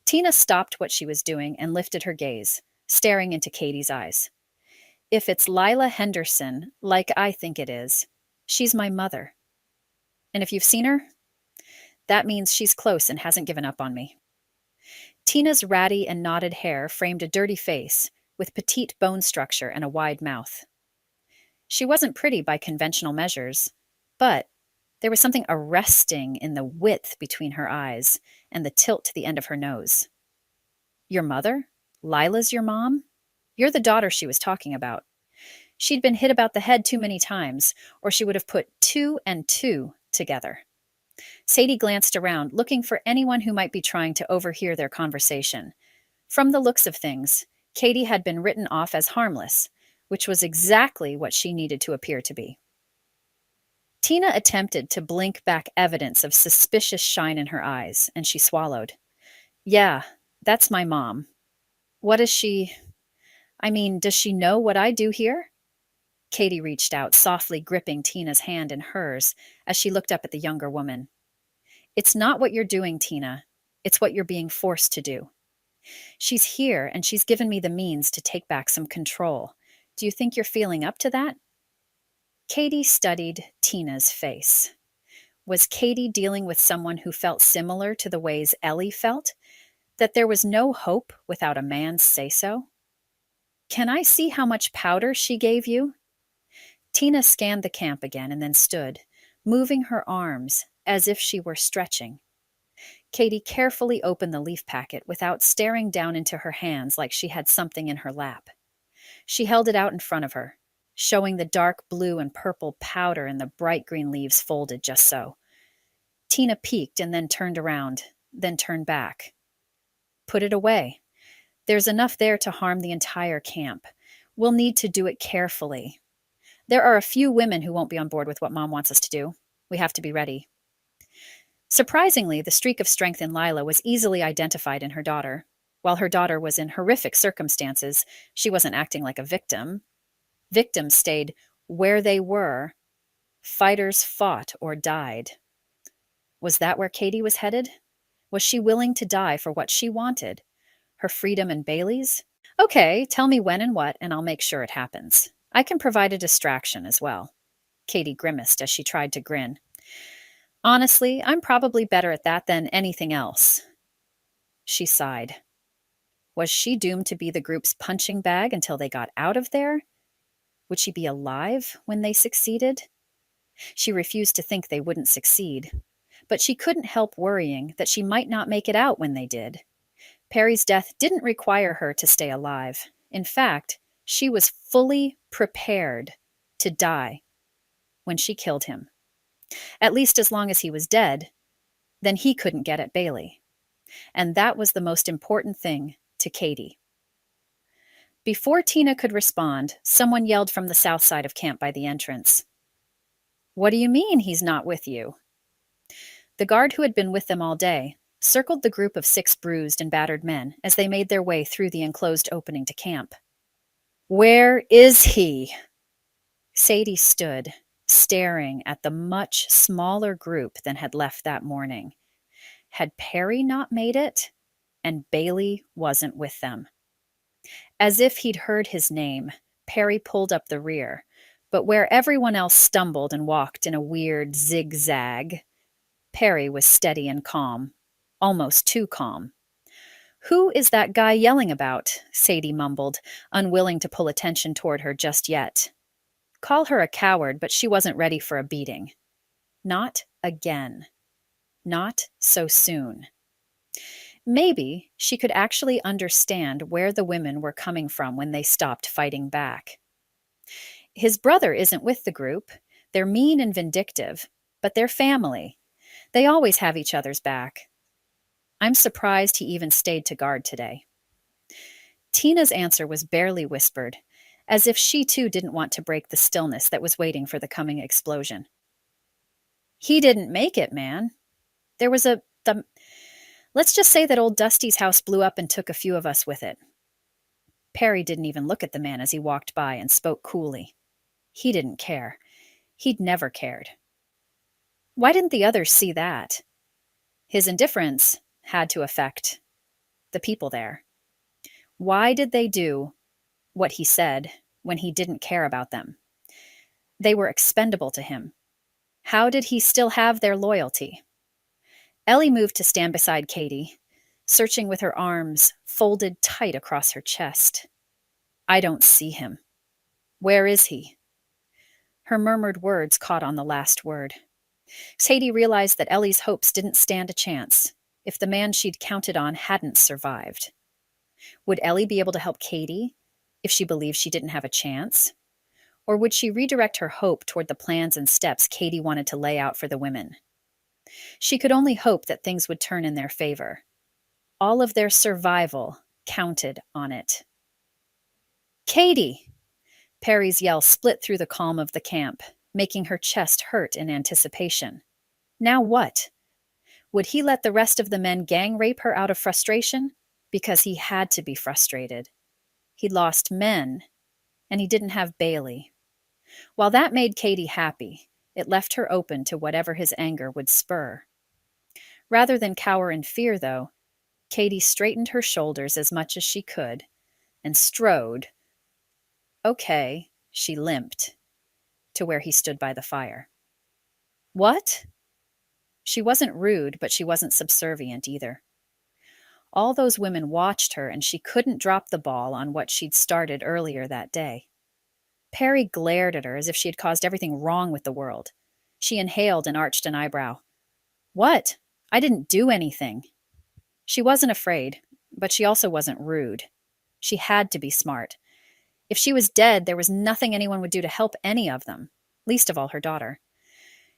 Tina stopped what she was doing and lifted her gaze, staring into Cady's eyes. If it's Lila Henderson, like I think it is, she's my mother. And if you've seen her, that means she's close and hasn't given up on me. Tina's ratty and knotted hair framed a dirty face with petite bone structure and a wide mouth. She wasn't pretty by conventional measures, but there was something arresting in the width between her eyes and the tilt to the end of her nose. Your mother? Lila's your mom? You're the daughter she was talking about. She'd been hit about the head too many times, or she would have put 2 and 2 together. Sadie glanced around, looking for anyone who might be trying to overhear their conversation. From the looks of things, Cady had been written off as harmless, which was exactly what she needed to appear to be. Tina attempted to blink back evidence of suspicious shine in her eyes, and she swallowed. Yeah, that's my mom. What is she... does she know what I do here? Cady reached out, softly gripping Tina's hand in hers as she looked up at the younger woman. It's not what you're doing, Tina. It's what you're being forced to do. She's here, and she's given me the means to take back some control. Do you think you're feeling up to that? Cady studied Tina's face. Was Cady dealing with someone who felt similar to the ways Ellie felt? That there was no hope without a man's say-so? Can I see how much powder she gave you? Tina scanned the camp again and then stood, moving her arms as if she were stretching. Cady carefully opened the leaf packet without staring down into her hands like she had something in her lap. She held it out in front of her, showing the dark blue and purple powder and the bright green leaves folded just so. Tina peeked and then turned around, then turned back. Put it away. There's enough there to harm the entire camp. We'll need to do it carefully. There are a few women who won't be on board with what Mom wants us to do. We have to be ready. Surprisingly, the streak of strength in Lila was easily identified in her daughter. While her daughter was in horrific circumstances, she wasn't acting like a victim. Victims stayed where they were. Fighters fought or died. Was that where Cady was headed? Was she willing to die for what she wanted? Her freedom and Bailey's? Okay, tell me when and what, and I'll make sure it happens. I can provide a distraction as well. Cady grimaced as she tried to grin. Honestly, I'm probably better at that than anything else. She sighed. Was she doomed to be the group's punching bag until they got out of there? Would she be alive when they succeeded? She refused to think they wouldn't succeed, but she couldn't help worrying that she might not make it out when they did. Perry's death didn't require her to stay alive. In fact, she was fully prepared to die when she killed him. At least as long as he was dead, then he couldn't get at Bailey. And that was the most important thing to Cady. Before Tina could respond, someone yelled from the south side of camp by the entrance. What do you mean he's not with you? The guard who had been with them all day circled the group of 6 bruised and battered men as they made their way through the enclosed opening to camp. Where is he? Sadie stood, staring at the much smaller group than had left that morning. Had Perry not made it? And Bailey wasn't with them. As if he'd heard his name, Perry pulled up the rear, but where everyone else stumbled and walked in a weird zigzag, Perry was steady and calm, almost too calm. Who is that guy yelling about? Sadie mumbled, unwilling to pull attention toward her just yet. Call her a coward, but she wasn't ready for a beating. Not again. Not so soon. Maybe she could actually understand where the women were coming from when they stopped fighting back. His brother isn't with the group. They're mean and vindictive, but they're family. They always have each other's back. I'm surprised he even stayed to guard today. Tina's answer was barely whispered, as if she too didn't want to break the stillness that was waiting for the coming explosion. He didn't make it, man. There was let's just say that old Dusty's house blew up and took a few of us with it. Perry didn't even look at the man as he walked by and spoke coolly. He didn't care. He'd never cared. Why didn't the others see that? His indifference had to affect the people there. Why did they do what he said when he didn't care about them? They were expendable to him. How did he still have their loyalty? Ellie moved to stand beside Cady, searching with her arms folded tight across her chest. I don't see him. Where is he? Her murmured words caught on the last word. Cady realized that Ellie's hopes didn't stand a chance if the man she'd counted on hadn't survived. Would Ellie be able to help Cady if she believed she didn't have a chance? Or would she redirect her hope toward the plans and steps Cady wanted to lay out for the women? She could only hope that things would turn in their favor. All of their survival counted on it. Cady! Perry's yell split through the calm of the camp, making her chest hurt in anticipation. Now what? Would he let the rest of the men gang rape her out of frustration? Because he had to be frustrated. He'd lost men, and he didn't have Bailey. While that made Cady happy, it left her open to whatever his anger would spur. Rather than cower in fear, though, Cady straightened her shoulders as much as she could and strode. Okay, she limped to where he stood by the fire. What? She wasn't rude, but she wasn't subservient either. All those women watched her, and she couldn't drop the ball on what she'd started earlier that day. Perry glared at her as if she had caused everything wrong with the world. She inhaled and arched an eyebrow. What? I didn't do anything. She wasn't afraid, but she also wasn't rude. She had to be smart. If she was dead, there was nothing anyone would do to help any of them, least of all her daughter.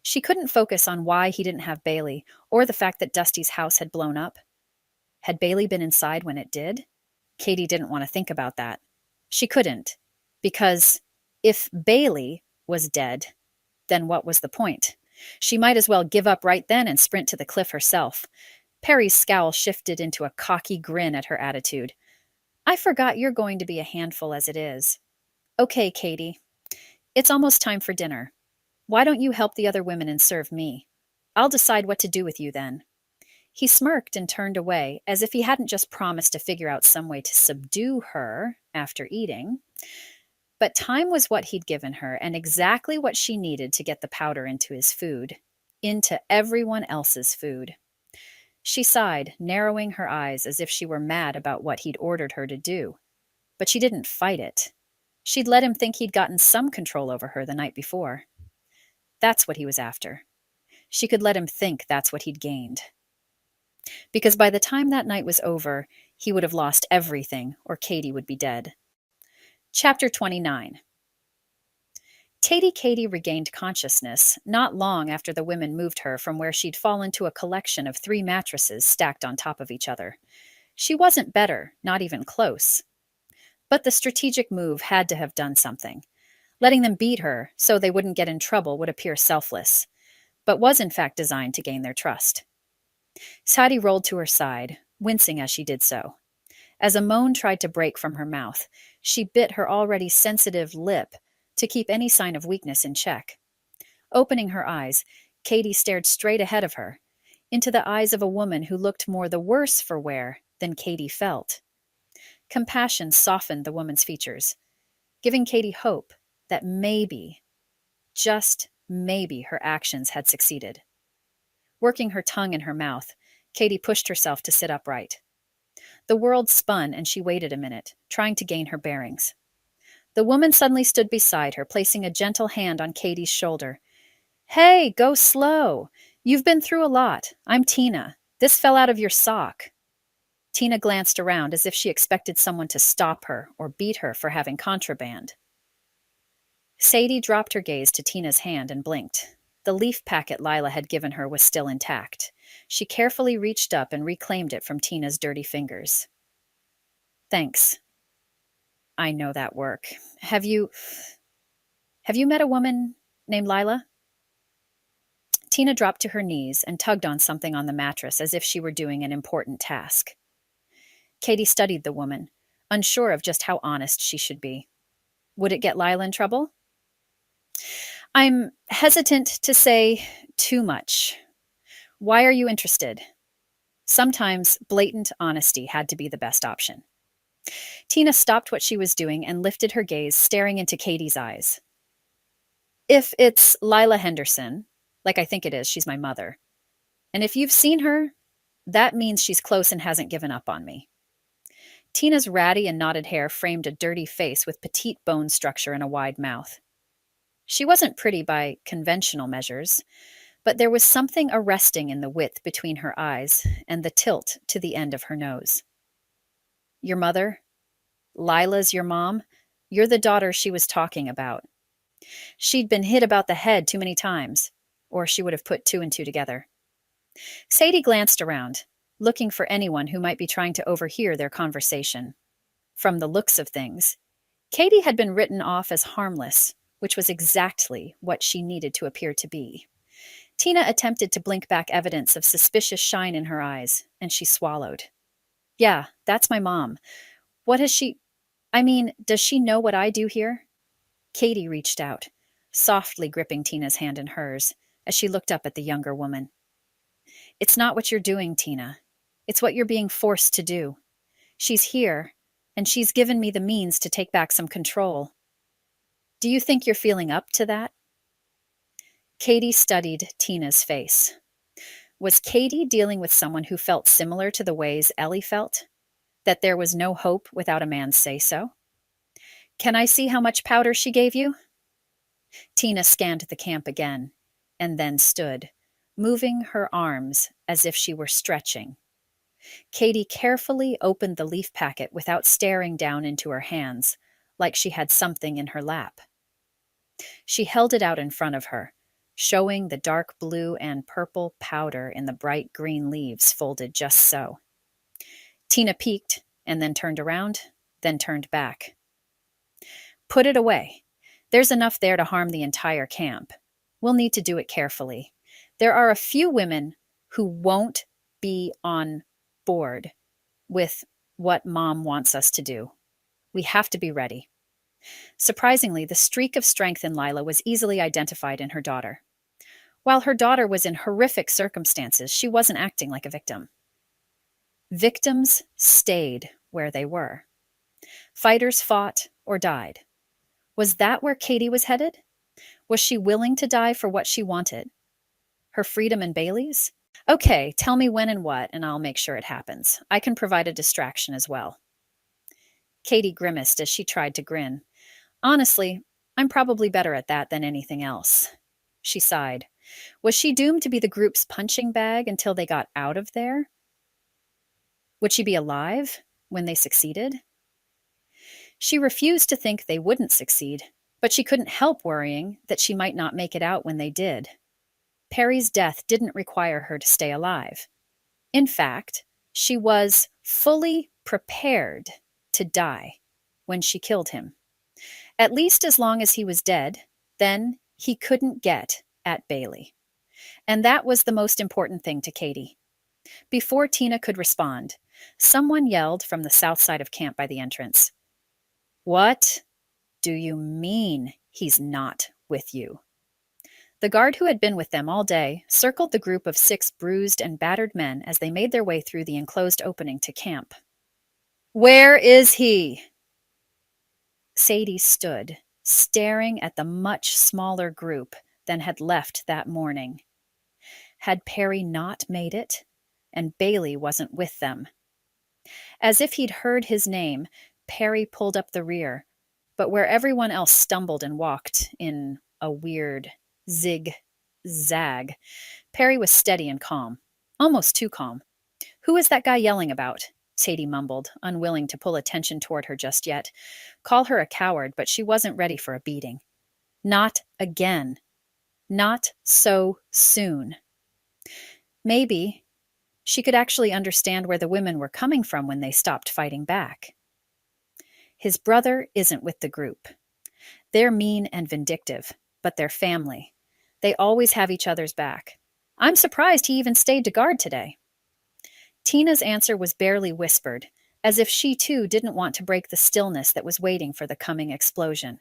She couldn't focus on why he didn't have Bailey, or the fact that Dusty's house had blown up. Had Bailey been inside when it did? Cady didn't want to think about that. She couldn't, because if Bailey was dead, then what was the point? She might as well give up right then and sprint to the cliff herself. Perry's scowl shifted into a cocky grin at her attitude. I forgot you're going to be a handful as it is. Okay, Cady. It's almost time for dinner. Why don't you help the other women and serve me? I'll decide what to do with you then. He smirked and turned away, as if he hadn't just promised to figure out some way to subdue her after eating. But time was what he'd given her, and exactly what she needed to get the powder into his food, into everyone else's food. She sighed, narrowing her eyes as if she were mad about what he'd ordered her to do. But she didn't fight it. She'd let him think he'd gotten some control over her the night before. That's what he was after. She could let him think that's what he'd gained. Because by the time that night was over, he would have lost everything, or Cady would be dead. Chapter 29. Cady regained consciousness not long after the women moved her from where she'd fallen to a collection of 3 mattresses stacked on top of each other. She wasn't better, not even close. But the strategic move had to have done something. Letting them beat her so they wouldn't get in trouble would appear selfless, but was in fact designed to gain their trust. Cady rolled to her side, wincing as she did so. As a moan tried to break from her mouth, she bit her already sensitive lip to keep any sign of weakness in check. Opening her eyes, Cady stared straight ahead of her, into the eyes of a woman who looked more the worse for wear than Cady felt. Compassion softened the woman's features, giving Cady hope that maybe, just maybe, her actions had succeeded. Working her tongue in her mouth, Cady pushed herself to sit upright. The world spun and she waited a minute, trying to gain her bearings. The woman suddenly stood beside her, placing a gentle hand on Cady's shoulder. Hey, go slow. You've been through a lot. I'm Tina. This fell out of your sock. Tina glanced around as if she expected someone to stop her or beat her for having contraband. Sadie dropped her gaze to Tina's hand and blinked. The leaf packet Lila had given her was still intact. She carefully reached up and reclaimed it from Tina's dirty fingers. Thanks. I know that work. Have you met a woman named Lila? Tina dropped to her knees and tugged on something on the mattress as if she were doing an important task. Cady studied the woman, unsure of just how honest she should be. Would it get Lila in trouble? I'm hesitant to say too much. Why are you interested? Sometimes blatant honesty had to be the best option. Tina stopped what she was doing and lifted her gaze, staring into Cady's eyes. If it's Lila Henderson, like I think it is, she's my mother, and if you've seen her, that means she's close and hasn't given up on me. Tina's ratty and knotted hair framed a dirty face with petite bone structure and a wide mouth. She wasn't pretty by conventional measures, but there was something arresting in the width between her eyes and the tilt to the end of her nose. Your mother? Lila's your mom? You're the daughter she was talking about. She'd been hit about the head too many times, or she would have put 2 and 2 together. Sadie glanced around, looking for anyone who might be trying to overhear their conversation. From the looks of things, Cady had been written off as harmless, which was exactly what she needed to appear to be. Tina attempted to blink back evidence of suspicious shine in her eyes, and she swallowed. Yeah, that's my mom. What has she... does she know what I do here? Cady reached out, softly gripping Tina's hand in hers, as she looked up at the younger woman. It's not what you're doing, Tina. It's what you're being forced to do. She's here, and she's given me the means to take back some control. Do you think you're feeling up to that? Cady studied Tina's face. Was Cady dealing with someone who felt similar to the ways Ellie felt? That there was no hope without a man's say-so? Can I see how much powder she gave you? Tina scanned the camp again, and then stood, moving her arms as if she were stretching. Cady carefully opened the leaf packet without staring down into her hands, like she had something in her lap. She held it out in front of her, showing the dark blue and purple powder in the bright green leaves folded just so. Tina peeked, and then turned around, then turned back. Put it away. There's enough there to harm the entire camp. We'll need to do it carefully. There are a few women who won't be on board with what Mom wants us to do. We have to be ready. Surprisingly, the streak of strength in Lila was easily identified in her daughter. While her daughter was in horrific circumstances, she wasn't acting like a victim. Victims stayed where they were. Fighters fought or died. Was that where Cady was headed? Was she willing to die for what she wanted? Her freedom and Bailey's? Okay, tell me when and what, and I'll make sure it happens. I can provide a distraction as well. Cady grimaced as she tried to grin. Honestly, I'm probably better at that than anything else. She sighed. Was she doomed to be the group's punching bag until they got out of there? Would she be alive when they succeeded? She refused to think they wouldn't succeed, but she couldn't help worrying that she might not make it out when they did. Perry's death didn't require her to stay alive. In fact, she was fully prepared to die when she killed him. At least as long as he was dead, then he couldn't get at Bailey. And that was the most important thing to Cady. Before Tina could respond, someone yelled from the south side of camp by the entrance. What do you mean he's not with you? The guard who had been with them all day circled the group of 6 bruised and battered men as they made their way through the enclosed opening to camp. Where is he? Sadie stood, staring at the much smaller group than had left that morning. Had Perry not made it? And Bailey wasn't with them. As if he'd heard his name, Perry pulled up the rear, but where everyone else stumbled and walked in a weird zig-zag, Perry was steady and calm, almost too calm. Who is that guy yelling about? Sadie mumbled, unwilling to pull attention toward her just yet. Call her a coward, but she wasn't ready for a beating. Not again. Not so soon. Maybe she could actually understand where the women were coming from when they stopped fighting back. His brother isn't with the group. They're mean and vindictive, but they're family. They always have each other's back. I'm surprised he even stayed to guard today. Tina's answer was barely whispered, as if she too didn't want to break the stillness that was waiting for the coming explosion.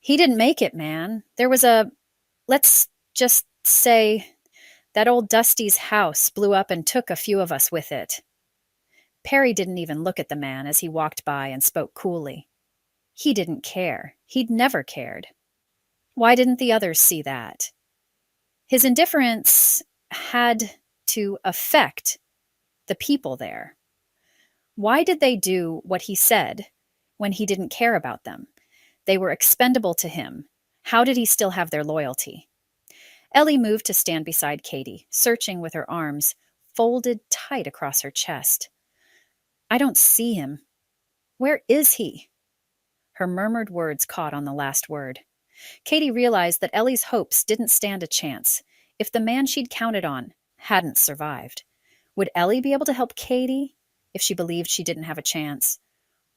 He didn't make it, man. There was let's just say, that old Dusty's house blew up and took a few of us with it. Perry didn't even look at the man as he walked by and spoke coolly. He didn't care. He'd never cared. Why didn't the others see that? His indifference had to affect the people there. Why did they do what he said when he didn't care about them? They were expendable to him. How did he still have their loyalty? Ellie moved to stand beside Cady, searching with her arms folded tight across her chest. I don't see him. Where is he? Her murmured words caught on the last word. Cady realized that Ellie's hopes didn't stand a chance if the man she'd counted on hadn't survived. Would Ellie be able to help Cady if she believed she didn't have a chance?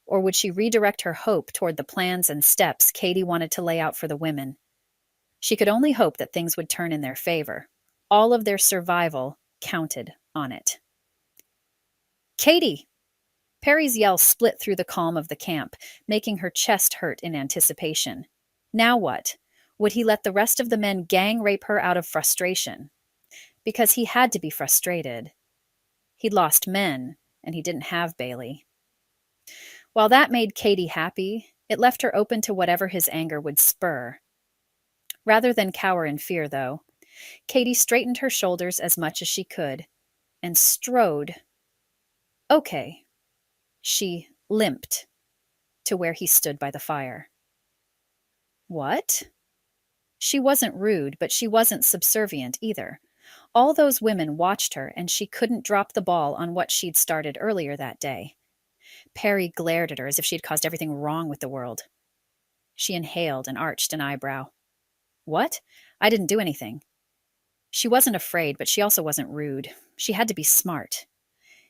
Or would she redirect her hope toward the plans and steps Cady wanted to lay out for the women? She could only hope that things would turn in their favor. All of their survival counted on it. Cady! Perry's yell split through the calm of the camp, making her chest hurt in anticipation. Now what? Would he let the rest of the men gang rape her out of frustration? Because he had to be frustrated. He'd lost men, and he didn't have Bailey. While that made Cady happy, it left her open to whatever his anger would spur. Rather than cower in fear, though, Cady straightened her shoulders as much as she could and strode. Okay. She limped to where he stood by the fire. What? She wasn't rude, but she wasn't subservient either. All those women watched her, and she couldn't drop the ball on what she'd started earlier that day. Perry glared at her as if she'd caused everything wrong with the world. She inhaled and arched an eyebrow. What? I didn't do anything. She wasn't afraid, but she also wasn't rude. She had to be smart.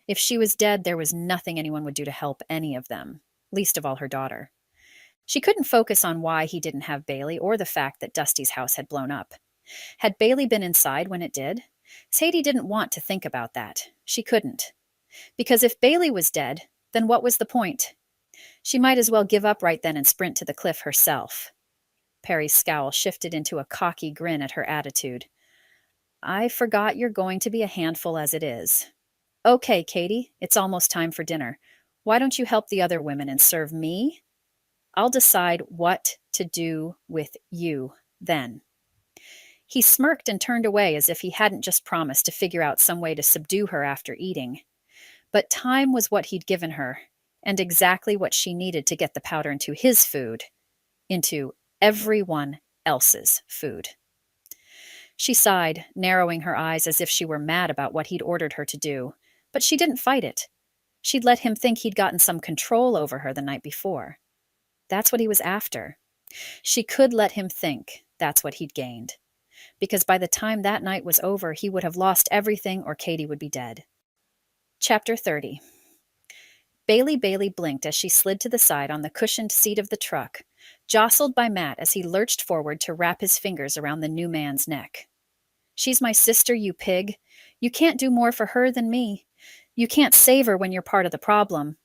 If she was dead, there was nothing anyone would do to help any of them, least of all her daughter. She couldn't focus on why he didn't have Bailey or the fact that Dusty's house had blown up. Had Bailey been inside when it did? Sadie didn't want to think about that. She couldn't. Because if Bailey was dead, then what was the point? She might as well give up right then and sprint to the cliff herself. Perry's scowl shifted into a cocky grin at her attitude. I forgot you're going to be a handful as it is. Okay, Cady, it's almost time for dinner. Why don't you help the other women and serve me? I'll decide what to do with you then. He smirked and turned away as if he hadn't just promised to figure out some way to subdue her after eating. But time was what he'd given her, and exactly what she needed to get the powder into his food, into everyone else's food. She sighed, narrowing her eyes as if she were mad about what he'd ordered her to do, but she didn't fight it. She'd let him think he'd gotten some control over her the night before. That's what he was after. She could let him think that's what he'd gained, because by the time that night was over, he would have lost everything or Cady would be dead. Chapter 30. Bailey blinked as she slid to the side on the cushioned seat of the truck, jostled by Matt as he lurched forward to wrap his fingers around the new man's neck. She's my sister, you pig. You can't do more for her than me. You can't save her when you're part of the problem.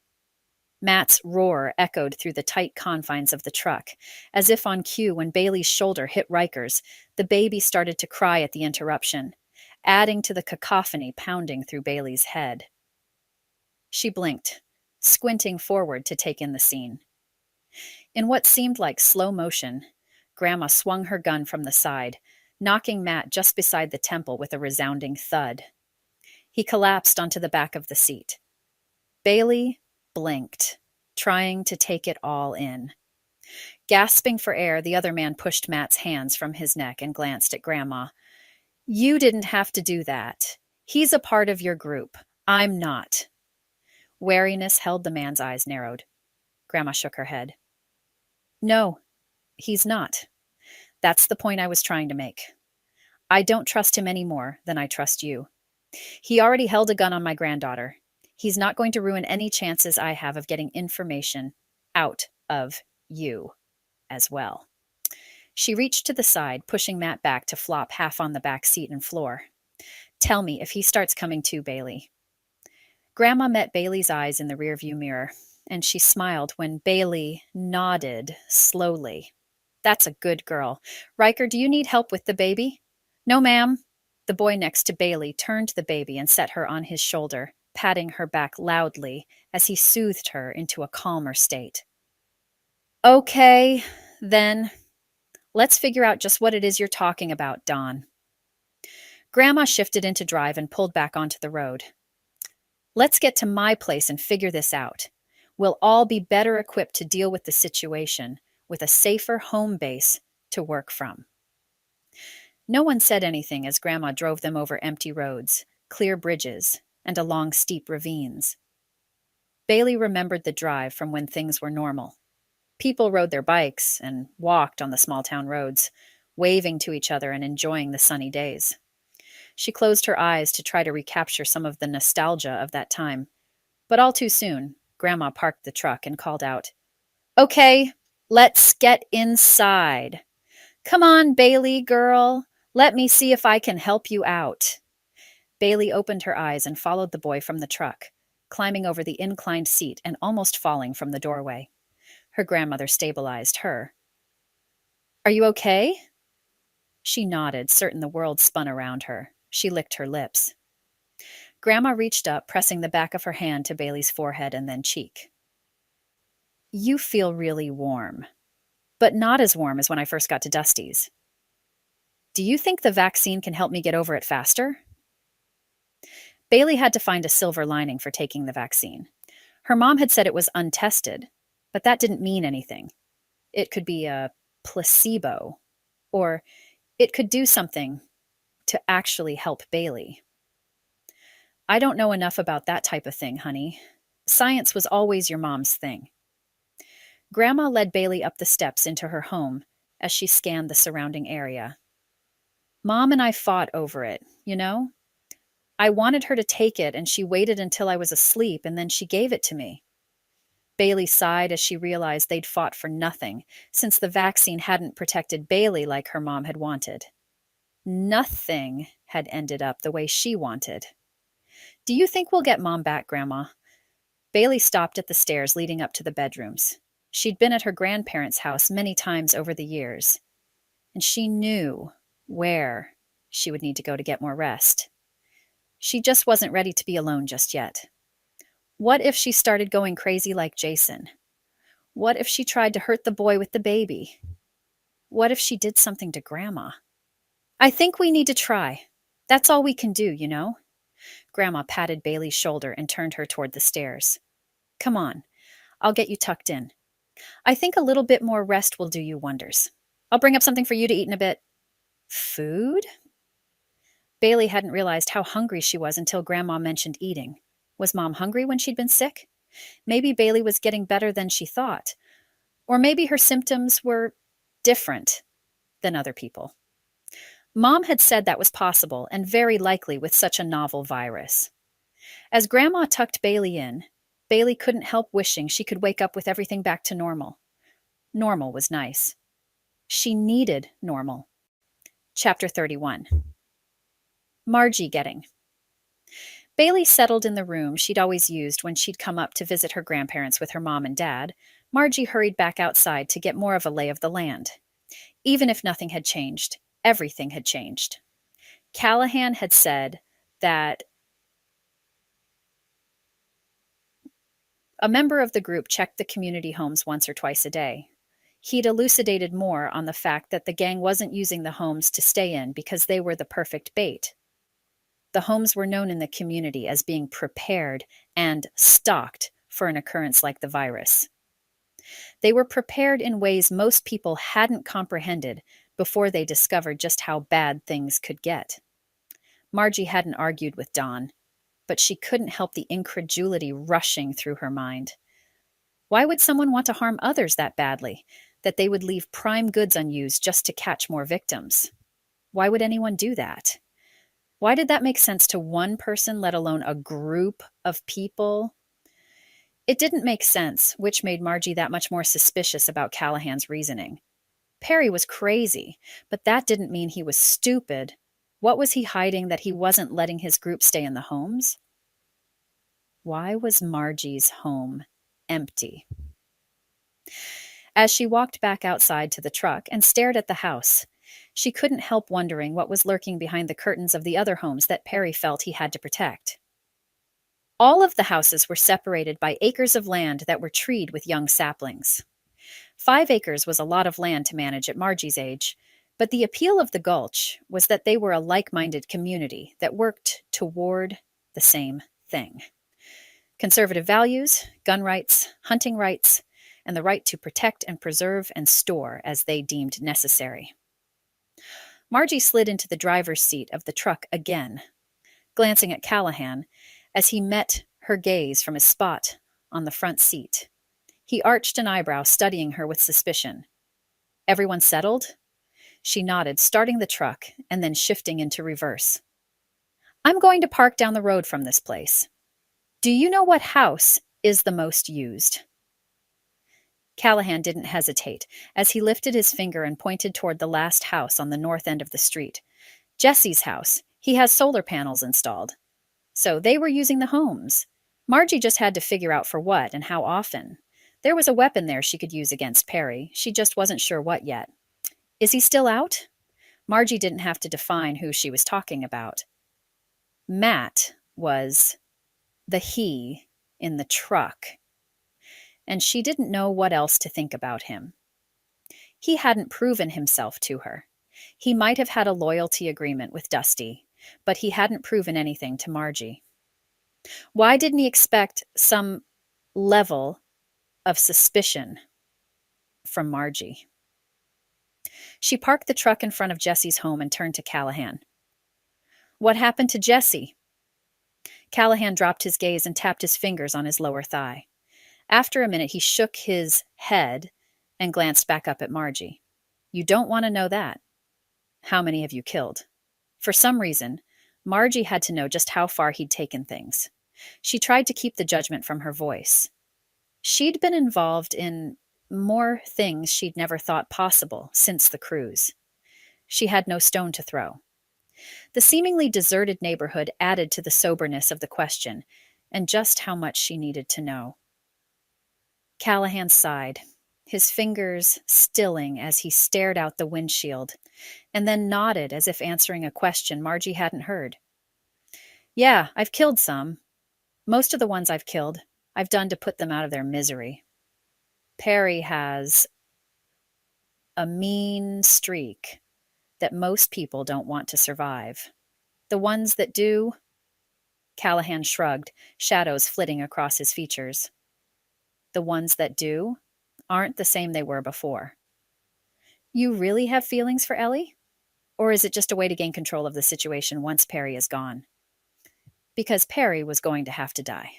Matt's roar echoed through the tight confines of the truck, as if on cue when Bailey's shoulder hit Riker's, the baby started to cry at the interruption, adding to the cacophony pounding through Bailey's head. She blinked, squinting forward to take in the scene. In what seemed like slow motion, Grandma swung her gun from the side, knocking Matt just beside the temple with a resounding thud. He collapsed onto the back of the seat. Bailey blinked, trying to take it all in. Gasping for air, the other man pushed Matt's hands from his neck and glanced at Grandma. You didn't have to do that. He's a part of your group. I'm not. Wariness held the man's eyes narrowed. Grandma shook her head. No, he's not. That's the point I was trying to make. I don't trust him any more than I trust you. He already held a gun on my granddaughter. He's not going to ruin any chances I have of getting information out of you as well. She reached to the side, pushing Matt back to flop half on the back seat and floor. Tell me if he starts coming to, Bailey. Grandma met Bailey's eyes in the rearview mirror, and she smiled when Bailey nodded slowly. That's a good girl. Riker, do you need help with the baby? No, ma'am. The boy next to Bailey turned the baby and set her on his shoulder, patting her back loudly as he soothed her into a calmer state. Okay, then. Let's figure out just what it is you're talking about, Dawn. Grandma shifted into drive and pulled back onto the road. Let's get to my place and figure this out. We'll all be better equipped to deal with the situation, with a safer home base to work from. No one said anything as Grandma drove them over empty roads, clear bridges, and along steep ravines. Bailey remembered the drive from when things were normal. People rode their bikes and walked on the small-town roads, waving to each other and enjoying the sunny days. She closed her eyes to try to recapture some of the nostalgia of that time. But all too soon, Grandma parked the truck and called out, Okay, let's get inside. Come on, Bailey, girl. Let me see if I can help you out. Bailey opened her eyes and followed the boy from the truck, climbing over the inclined seat and almost falling from the doorway. Her grandmother stabilized her. Are you okay? She nodded, certain the world spun around her. She licked her lips. Grandma reached up, pressing the back of her hand to Bailey's forehead and then cheek. You feel really warm, but not as warm as when I first got to Dusty's. Do you think the vaccine can help me get over it faster? Bailey had to find a silver lining for taking the vaccine. Her mom had said it was untested, but that didn't mean anything. It could be a placebo, or it could do something to actually help Bailey. I don't know enough about that type of thing, honey. Science was always your mom's thing. Grandma led Bailey up the steps into her home as she scanned the surrounding area. Mom and I fought over it, you know? I wanted her to take it, and she waited until I was asleep, and then she gave it to me. Bailey sighed as she realized they'd fought for nothing, since the vaccine hadn't protected Bailey like her mom had wanted. Nothing had ended up the way she wanted. Do you think we'll get Mom back, Grandma? Bailey stopped at the stairs leading up to the bedrooms. She'd been at her grandparents' house many times over the years, and she knew where she would need to go to get more rest. She just wasn't ready to be alone just yet. What if she started going crazy like Jason? What if she tried to hurt the boy with the baby? What if she did something to Grandma? I think we need to try. That's all we can do, you know? Grandma patted Bailey's shoulder and turned her toward the stairs. Come on, I'll get you tucked in. I think a little bit more rest will do you wonders. I'll bring up something for you to eat in a bit. Food? Bailey hadn't realized how hungry she was until Grandma mentioned eating. Was Mom hungry when she'd been sick? Maybe Bailey was getting better than she thought. Or maybe her symptoms were different than other people. Mom had said that was possible and very likely with such a novel virus. As Grandma tucked Bailey in, Bailey couldn't help wishing she could wake up with everything back to normal. Normal was nice. She needed normal. Chapter 31. Margie getting. Bailey settled in the room she'd always used when she'd come up to visit her grandparents with her mom and dad. Margie hurried back outside to get more of a lay of the land. Even if nothing had changed, everything had changed. Callahan had said that a member of the group checked the community homes once or twice a day. He'd elucidated more on the fact that the gang wasn't using the homes to stay in because they were the perfect bait. The homes were known in the community as being prepared and stocked for an occurrence like the virus. They were prepared in ways most people hadn't comprehended before they discovered just how bad things could get. Margie hadn't argued with Dawn, but she couldn't help the incredulity rushing through her mind. Why would someone want to harm others that badly, that they would leave prime goods unused just to catch more victims? Why would anyone do that? Why did that make sense to one person, let alone a group of people? It didn't make sense, which made Margie that much more suspicious about Callahan's reasoning. Perry was crazy, but that didn't mean he was stupid. What was he hiding that he wasn't letting his group stay in the homes? Why was Margie's home empty? As she walked back outside to the truck and stared at the house, she couldn't help wondering what was lurking behind the curtains of the other homes that Perry felt he had to protect. All of the houses were separated by acres of land that were treed with young saplings. 5 acres was a lot of land to manage at Margie's age, but the appeal of the Gulch was that they were a like-minded community that worked toward the same thing. Conservative values, gun rights, hunting rights, and the right to protect and preserve and store as they deemed necessary. Margie slid into the driver's seat of the truck again, glancing at Callahan as he met her gaze from his spot on the front seat. He arched an eyebrow, studying her with suspicion. Everyone settled? She nodded, starting the truck and then shifting into reverse. I'm going to park down the road from this place. Do you know what house is the most used? Callahan didn't hesitate as he lifted his finger and pointed toward the last house on the north end of the street. Jesse's house. He has solar panels installed. So they were using the homes. Margie just had to figure out for what and how often. There was a weapon there she could use against Perry. She just wasn't sure what yet. Is he still out? Margie didn't have to define who she was talking about. Matt was the he in the truck, and she didn't know what else to think about him. He hadn't proven himself to her. He might have had a loyalty agreement with Dusty, but he hadn't proven anything to Margie. Why didn't he expect some level of suspicion from Margie? She parked the truck in front of Jesse's home and turned to Callahan. What happened to Jesse? Callahan dropped his gaze and tapped his fingers on his lower thigh. After a minute, he shook his head and glanced back up at Margie. You don't want to know that. How many have you killed? For some reason, Margie had to know just how far he'd taken things. She tried to keep the judgment from her voice. She'd been involved in more things she'd never thought possible since the cruise. She had no stone to throw. The seemingly deserted neighborhood added to the soberness of the question and just how much she needed to know. Callahan sighed, his fingers stilling as he stared out the windshield, and then nodded as if answering a question Margie hadn't heard. Yeah, I've killed some. Most of the ones I've killed, I've done to put them out of their misery. Perry has a mean streak that most people don't want to survive. The ones that do, Callahan shrugged, shadows flitting across his features. The ones that do aren't the same they were before. You really have feelings for Ellie? Or is it just a way to gain control of the situation once Perry is gone? Because Perry was going to have to die.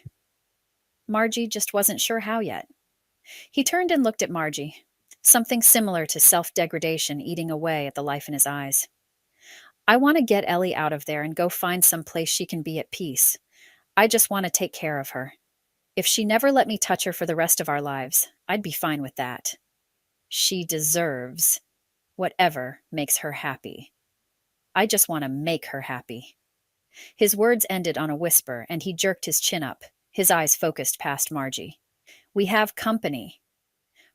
Margie just wasn't sure how yet. He turned and looked at Margie, something similar to self-degradation eating away at the life in his eyes. I want to get Ellie out of there and go find some place she can be at peace. I just want to take care of her. If she never let me touch her for the rest of our lives, I'd be fine with that. She deserves whatever makes her happy. I just want to make her happy. His words ended on a whisper, and he jerked his chin up, his eyes focused past Margie. We have company.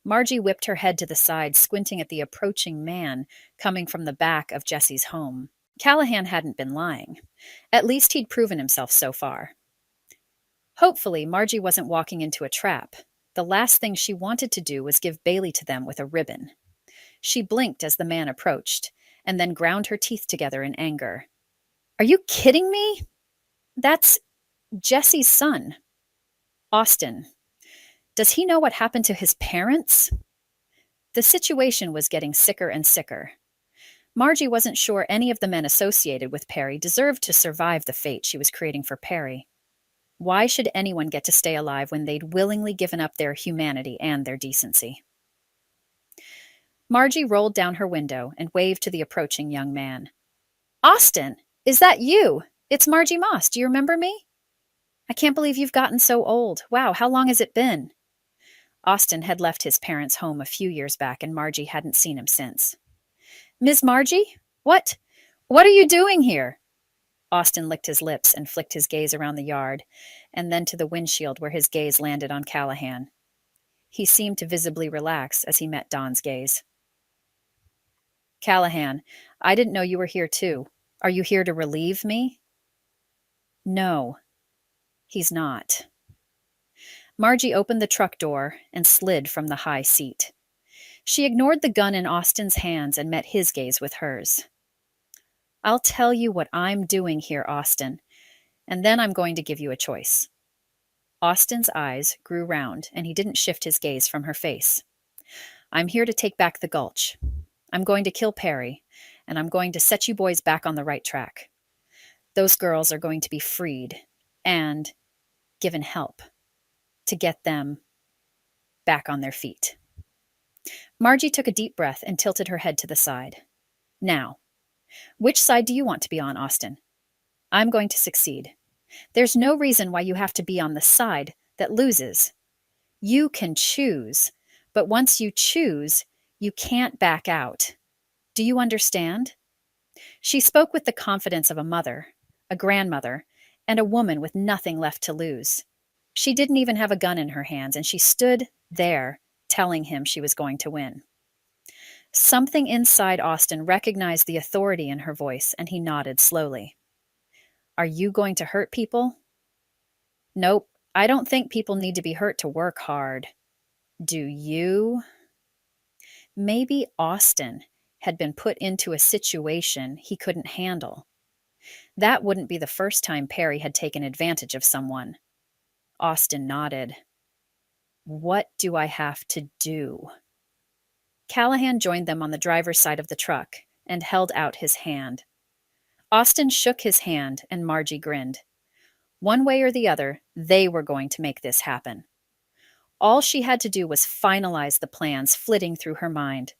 Margie whipped her head to the side, squinting at the approaching man coming from the back of Jesse's home. Callahan hadn't been lying. At least he'd proven himself so far. Hopefully, Margie wasn't walking into a trap. The last thing she wanted to do was give Bailey to them with a ribbon. She blinked as the man approached, and then ground her teeth together in anger. Are you kidding me? That's Jesse's son, Austin. Does he know what happened to his parents? The situation was getting sicker and sicker. Margie wasn't sure any of the men associated with Perry deserved to survive the fate she was creating for Perry. Why should anyone get to stay alive when they'd willingly given up their humanity and their decency? Margie rolled down her window and waved to the approaching young man. Austin, is that you? It's Margie Moss. Do you remember me? I can't believe you've gotten so old. Wow, how long has it been? Austin had left his parents' home a few years back, and Margie hadn't seen him since. Miss Margie? What? What are you doing here? Austin licked his lips and flicked his gaze around the yard, and then to the windshield where his gaze landed on Callahan. He seemed to visibly relax as he met Don's gaze. Callahan, I didn't know you were here too. Are you here to relieve me? No, he's not. Margie opened the truck door and slid from the high seat. She ignored the gun in Austin's hands and met his gaze with hers. I'll tell you what I'm doing here, Austin, and then I'm going to give you a choice. Austin's eyes grew round, and he didn't shift his gaze from her face. I'm here to take back the gulch. I'm going to kill Perry, and I'm going to set you boys back on the right track. Those girls are going to be freed and given help to get them back on their feet. Margie took a deep breath and tilted her head to the side. Now, which side do you want to be on, Austin? I'm going to succeed. There's no reason why you have to be on the side that loses. You can choose, but once you choose, you can't back out. Do you understand? She spoke with the confidence of a mother, a grandmother, and a woman with nothing left to lose. She didn't even have a gun in her hands, and she stood there telling him she was going to win. Something inside Austin recognized the authority in her voice, and he nodded slowly. Are you going to hurt people? Nope, I don't think people need to be hurt to work hard. Do you? Maybe Austin had been put into a situation he couldn't handle. That wouldn't be the first time Perry had taken advantage of someone. Austin nodded. What do I have to do? Callahan joined them on the driver's side of the truck and held out his hand. Austin shook his hand and Margie grinned. One way or the other, they were going to make this happen. All she had to do was finalize the plans flitting through her mind.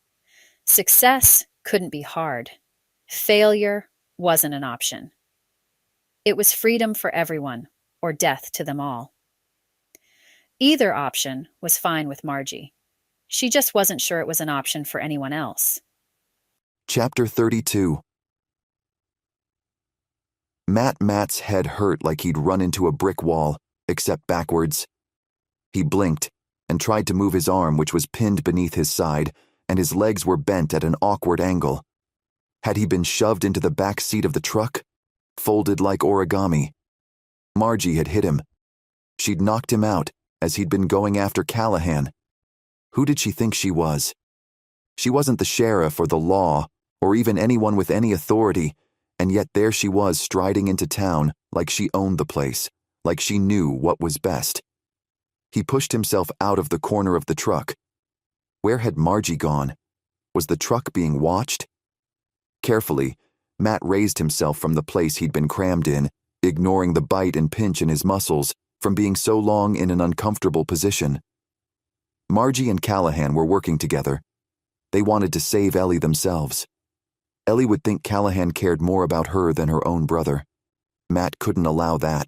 Success couldn't be hard. Failure wasn't an option. It was freedom for everyone, or death to them all. Either option was fine with Margie. She just wasn't sure it was an option for anyone else. Chapter 32. Matt's head hurt like he'd run into a brick wall, except backwards. He blinked and tried to move his arm, which was pinned beneath his side, and his legs were bent at an awkward angle. Had he been shoved into the back seat of the truck? Folded like origami. Margie had hit him. She'd knocked him out, as he'd been going after Callahan. Who did she think she was? She wasn't the sheriff or the law, or even anyone with any authority, and yet there she was striding into town like she owned the place, like she knew what was best. He pushed himself out of the corner of the truck. Where had Margie gone? Was the truck being watched? Carefully, Matt raised himself from the place he'd been crammed in, ignoring the bite and pinch in his muscles from being so long in an uncomfortable position. Margie and Callahan were working together. They wanted to save Ellie themselves. Ellie would think Callahan cared more about her than her own brother. Matt couldn't allow that.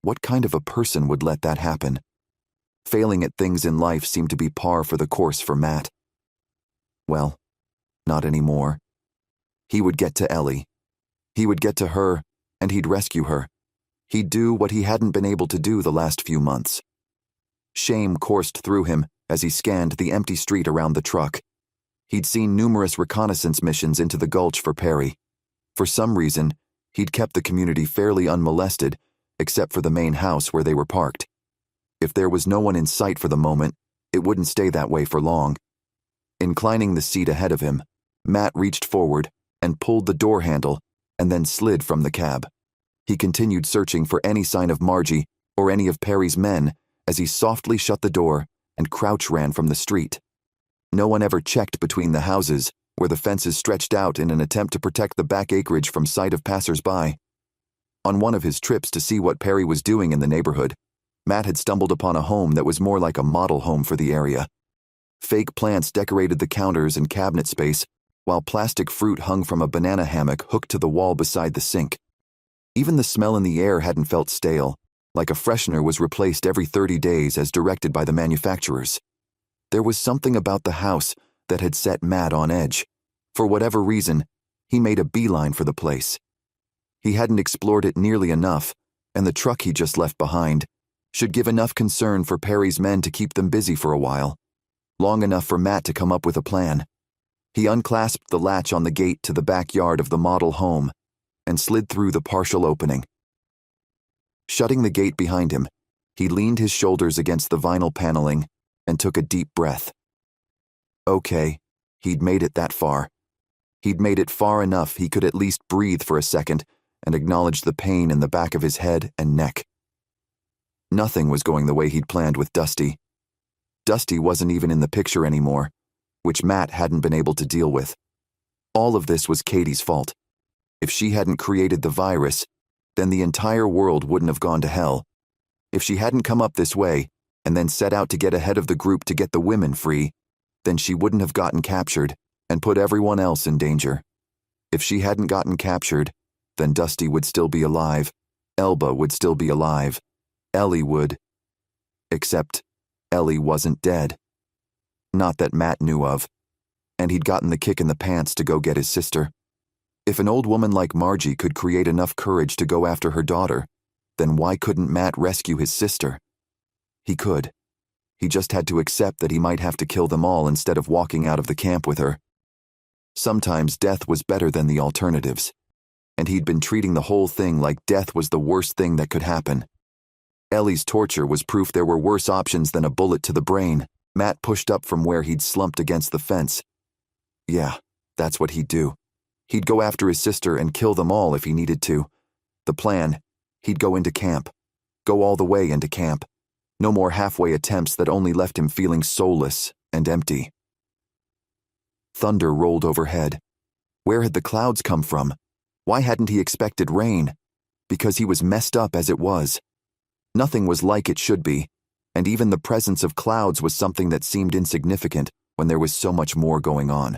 What kind of a person would let that happen? Failing at things in life seemed to be par for the course for Matt. Well, not anymore. He would get to Ellie. He would get to her, and he'd rescue her. He'd do what he hadn't been able to do the last few months. Shame coursed through him as he scanned the empty street around the truck. He'd seen numerous reconnaissance missions into the gulch for Perry. For some reason, he'd kept the community fairly unmolested, except for the main house where they were parked. If there was no one in sight for the moment, it wouldn't stay that way for long. Inclining the seat ahead of him, Matt reached forward and pulled the door handle and then slid from the cab. He continued searching for any sign of Margie or any of Perry's men as he softly shut the door and crouch ran from the street. No one ever checked between the houses, where the fences stretched out in an attempt to protect the back acreage from sight of passers-by. On one of his trips to see what Perry was doing in the neighborhood, Matt had stumbled upon a home that was more like a model home for the area. Fake plants decorated the counters and cabinet space, while plastic fruit hung from a banana hammock hooked to the wall beside the sink. Even the smell in the air hadn't felt stale, like a freshener was replaced every 30 days as directed by the manufacturers. There was something about the house that had set Matt on edge. For whatever reason, he made a beeline for the place. He hadn't explored it nearly enough, and the truck he just left behind should give enough concern for Perry's men to keep them busy for a while, long enough for Matt to come up with a plan. He unclasped the latch on the gate to the backyard of the model home and slid through the partial opening. Shutting the gate behind him, he leaned his shoulders against the vinyl paneling and took a deep breath. Okay, he'd made it that far. He'd made it far enough he could at least breathe for a second and acknowledge the pain in the back of his head and neck. Nothing was going the way he'd planned with Dusty. Dusty wasn't even in the picture anymore, which Matt hadn't been able to deal with. All of this was Cady's fault. If she hadn't created the virus, then the entire world wouldn't have gone to hell. If she hadn't come up this way, and then set out to get ahead of the group to get the women free, then she wouldn't have gotten captured and put everyone else in danger. If she hadn't gotten captured, then Dusty would still be alive, Elba would still be alive, Ellie would. Except Ellie wasn't dead. Not that Matt knew of, and he'd gotten the kick in the pants to go get his sister. If an old woman like Margie could create enough courage to go after her daughter, then why couldn't Matt rescue his sister? He could. He just had to accept that he might have to kill them all instead of walking out of the camp with her. Sometimes death was better than the alternatives, and he'd been treating the whole thing like death was the worst thing that could happen. Ellie's torture was proof there were worse options than a bullet to the brain. Matt pushed up from where he'd slumped against the fence. Yeah, That's what he'd do. He'd go after his sister and kill them all if he needed to. The plan, he'd go into camp. Go all the way into camp. No more halfway attempts that only left him feeling soulless and empty. Thunder rolled overhead. Where had the clouds come from? Why hadn't he expected rain? Because he was messed up as it was. Nothing was like it should be, and even the presence of clouds was something that seemed insignificant when there was so much more going on.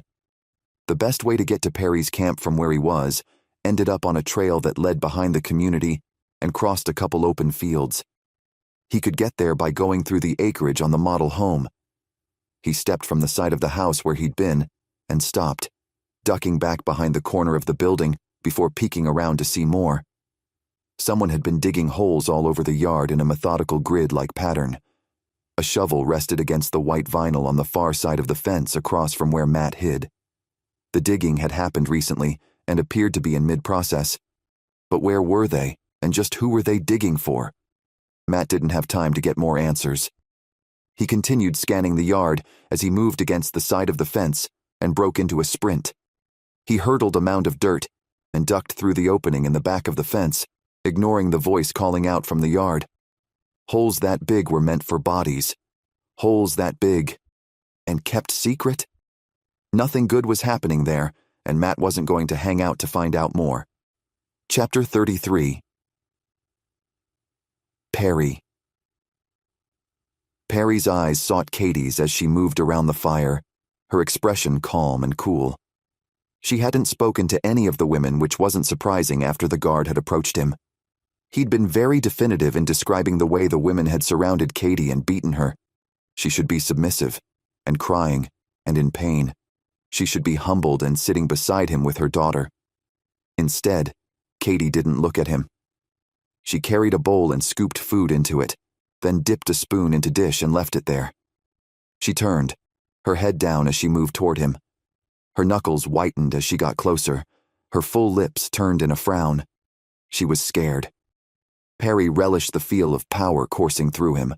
The best way to get to Perry's camp from where he was ended up on a trail that led behind the community and crossed a couple open fields. He could get there by going through the acreage on the model home. He stepped from the side of the house where he'd been and stopped, ducking back behind the corner of the building before peeking around to see more. Someone had been digging holes all over the yard in a methodical grid-like pattern. A shovel rested against the white vinyl on the far side of the fence across from where Matt hid. The digging had happened recently and appeared to be in mid-process. But where were they, and just who were they digging for? Matt didn't have time to get more answers. He continued scanning the yard as he moved against the side of the fence and broke into a sprint. He hurdled a mound of dirt and ducked through the opening in the back of the fence, ignoring the voice calling out from the yard. Holes that big were meant for bodies. Holes that big. And kept secret? Nothing good was happening there, and Matt wasn't going to hang out to find out more. Chapter 33. Perry. Perry's eyes sought Cady's as she moved around the fire, her expression calm and cool. She hadn't spoken to any of the women, which wasn't surprising after the guard had approached him. He'd been very definitive in describing the way the women had surrounded Cady and beaten her. She should be submissive, and crying, and in pain. She should be humbled and sitting beside him with her daughter. Instead, Cady didn't look at him. She carried a bowl and scooped food into it, then dipped a spoon into dish and left it there. She turned, her head down as she moved toward him. Her knuckles whitened as she got closer, her full lips turned in a frown. She was scared. Perry relished the feel of power coursing through him.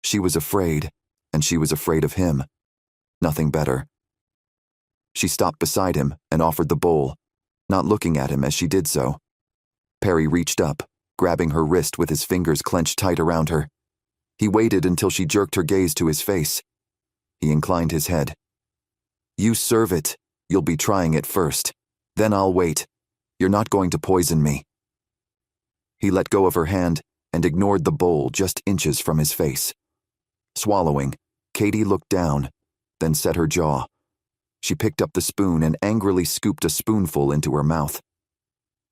She was afraid, and she was afraid of him. Nothing better. She stopped beside him and offered the bowl, not looking at him as she did so. Perry reached up, grabbing her wrist with his fingers clenched tight around her. He waited until she jerked her gaze to his face. He inclined his head. "You serve it. You'll be trying it first. Then I'll wait. You're not going to poison me." He let go of her hand and ignored the bowl just inches from his face. Swallowing, Cady looked down, then set her jaw. She picked up the spoon and angrily scooped a spoonful into her mouth.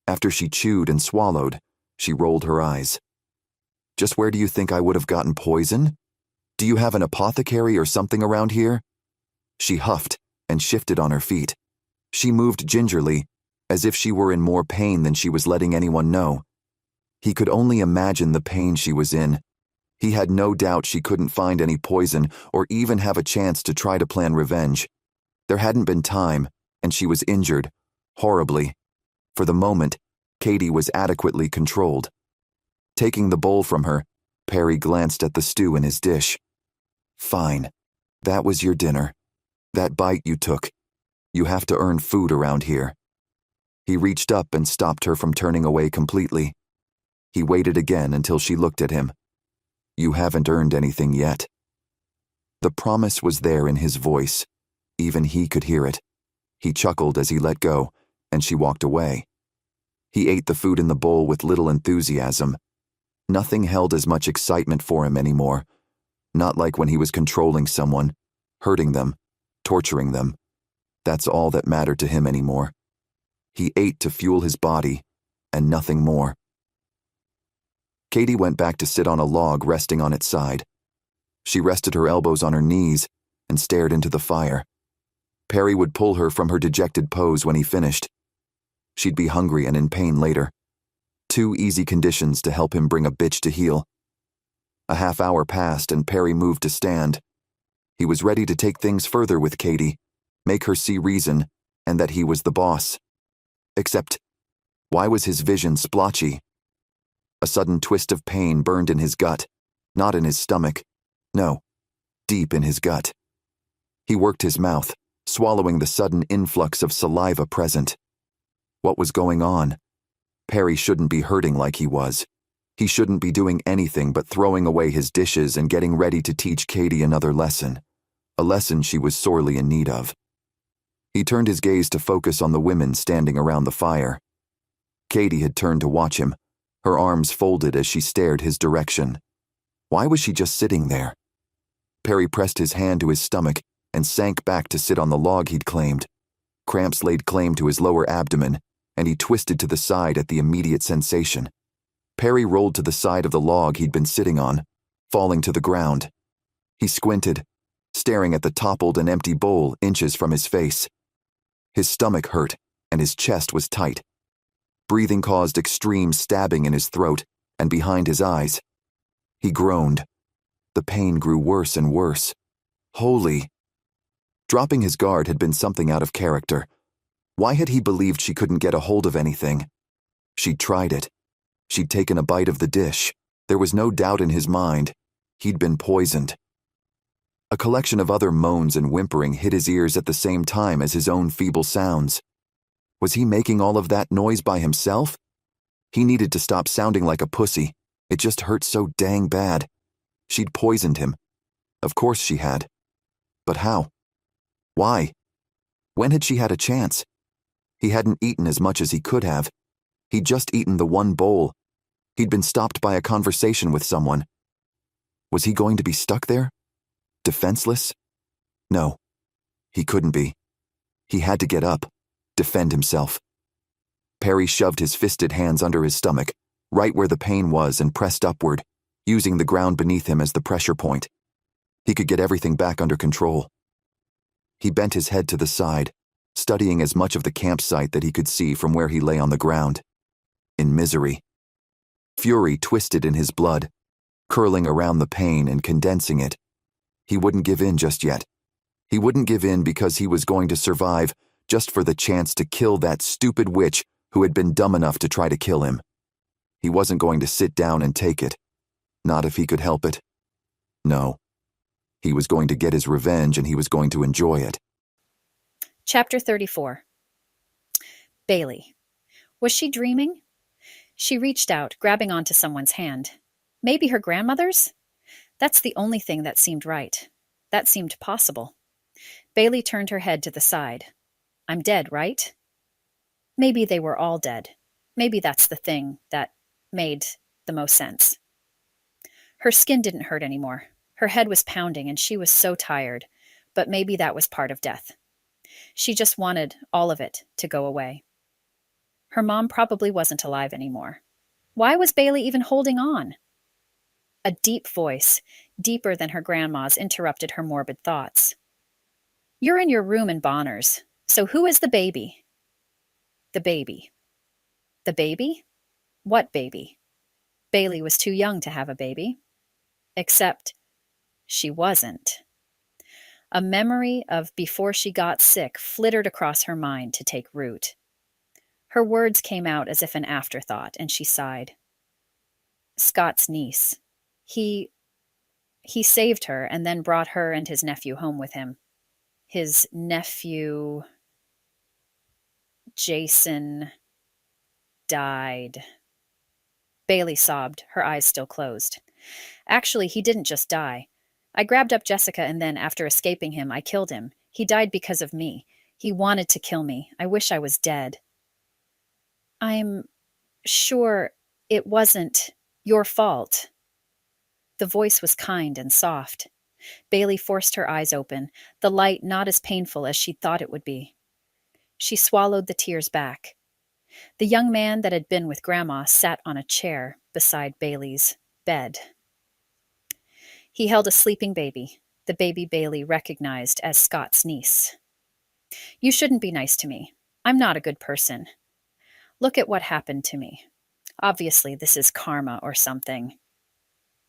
After she chewed and swallowed, she rolled her eyes. "Just where do you think I would have gotten poison? Do you have an apothecary or something around here?" She huffed and shifted on her feet. She moved gingerly, as if she were in more pain than she was letting anyone know. He could only imagine the pain she was in. He had no doubt she couldn't find any poison or even have a chance to try to plan revenge. There hadn't been time, and she was injured, horribly. For the moment, Cady was adequately controlled. Taking the bowl from her, Perry glanced at the stew in his dish. "Fine. That was your dinner. That bite you took. You have to earn food around here." He reached up and stopped her from turning away completely. He waited again until she looked at him. "You haven't earned anything yet." The promise was there in his voice. Even he could hear it. He chuckled as he let go, and she walked away. He ate the food in the bowl with little enthusiasm. Nothing held as much excitement for him anymore. Not like when he was controlling someone, hurting them, torturing them. That's all that mattered to him anymore. He ate to fuel his body, and nothing more. Cady went back to sit on a log resting on its side. She rested her elbows on her knees and stared into the fire. Perry would pull her from her dejected pose when he finished. She'd be hungry and in pain later. 2 easy conditions to help him bring a bitch to heel. A half hour passed and Perry moved to stand. He was ready to take things further with Cady, make her see reason, and that he was the boss. Except, why was his vision splotchy? A sudden twist of pain burned in his gut, not in his stomach. No, deep in his gut. He worked his mouth, swallowing the sudden influx of saliva present. What was going on? Perry shouldn't be hurting like he was. He shouldn't be doing anything but throwing away his dishes and getting ready to teach Cady another lesson, a lesson she was sorely in need of. He turned his gaze to focus on the women standing around the fire. Cady had turned to watch him, her arms folded as she stared his direction. Why was she just sitting there? Perry pressed his hand to his stomach and sank back to sit on the log he'd claimed. Cramps laid claim to his lower abdomen, and he twisted to the side at the immediate sensation. Perry rolled to the side of the log he'd been sitting on, falling to the ground. He squinted, staring at the toppled and empty bowl inches from his face. His stomach hurt, and his chest was tight. Breathing caused extreme stabbing in his throat and behind his eyes. He groaned. The pain grew worse and worse. Holy! Dropping his guard had been something out of character. Why had he believed she couldn't get a hold of anything? She'd tried it. She'd taken a bite of the dish. There was no doubt in his mind. He'd been poisoned. A collection of other moans and whimpering hit his ears at the same time as his own feeble sounds. Was he making all of that noise by himself? He needed to stop sounding like a pussy. It just hurt so dang bad. She'd poisoned him. Of course she had. But how? Why? When had she had a chance? He hadn't eaten as much as he could have. He'd just eaten the one bowl. He'd been stopped by a conversation with someone. Was he going to be stuck there? Defenseless? No. He couldn't be. He had to get up, defend himself. Perry shoved his fisted hands under his stomach, right where the pain was, and pressed upward, using the ground beneath him as the pressure point. He could get everything back under control. He bent his head to the side, studying as much of the campsite that he could see from where he lay on the ground. In misery. Fury twisted in his blood, curling around the pain and condensing it. He wouldn't give in just yet. He wouldn't give in because he was going to survive just for the chance to kill that stupid witch who had been dumb enough to try to kill him. He wasn't going to sit down and take it. Not if he could help it. No. He was going to get his revenge, and he was going to enjoy it. Chapter 34. Bailey. Was she dreaming? She reached out, grabbing onto someone's hand. Maybe her grandmother's? That's the only thing that seemed right. That seemed possible. Bailey turned her head to the side. I'm dead, right? Maybe they were all dead. Maybe that's the thing that made the most sense. Her skin didn't hurt anymore. Her head was pounding, and she was so tired. But maybe that was part of death. She just wanted all of it to go away. Her mom probably wasn't alive anymore. Why was Bailey even holding on? A deep voice, deeper than her grandma's, interrupted her morbid thoughts. You're in your room in Bonner's, so who is the baby? The baby. The baby? What baby? Bailey was too young to have a baby. Except she wasn't. A memory of before she got sick flittered across her mind to take root. Her words came out as if an afterthought, and she sighed. Scott's niece. He saved her and then brought her and his nephew home with him. His nephew, Jason, died. Bailey sobbed, her eyes still closed. Actually, he didn't just die. I grabbed up Jessica and then, after escaping him, I killed him. He died because of me. He wanted to kill me. I wish I was dead. I'm sure it wasn't your fault. The voice was kind and soft. Bailey forced her eyes open, the light not as painful as she thought it would be. She swallowed the tears back. The young man that had been with Grandma sat on a chair beside Bailey's bed. He held a sleeping baby, the baby Bailey recognized as Scott's niece. You shouldn't be nice to me. I'm not a good person. Look at what happened to me. Obviously, this is karma or something.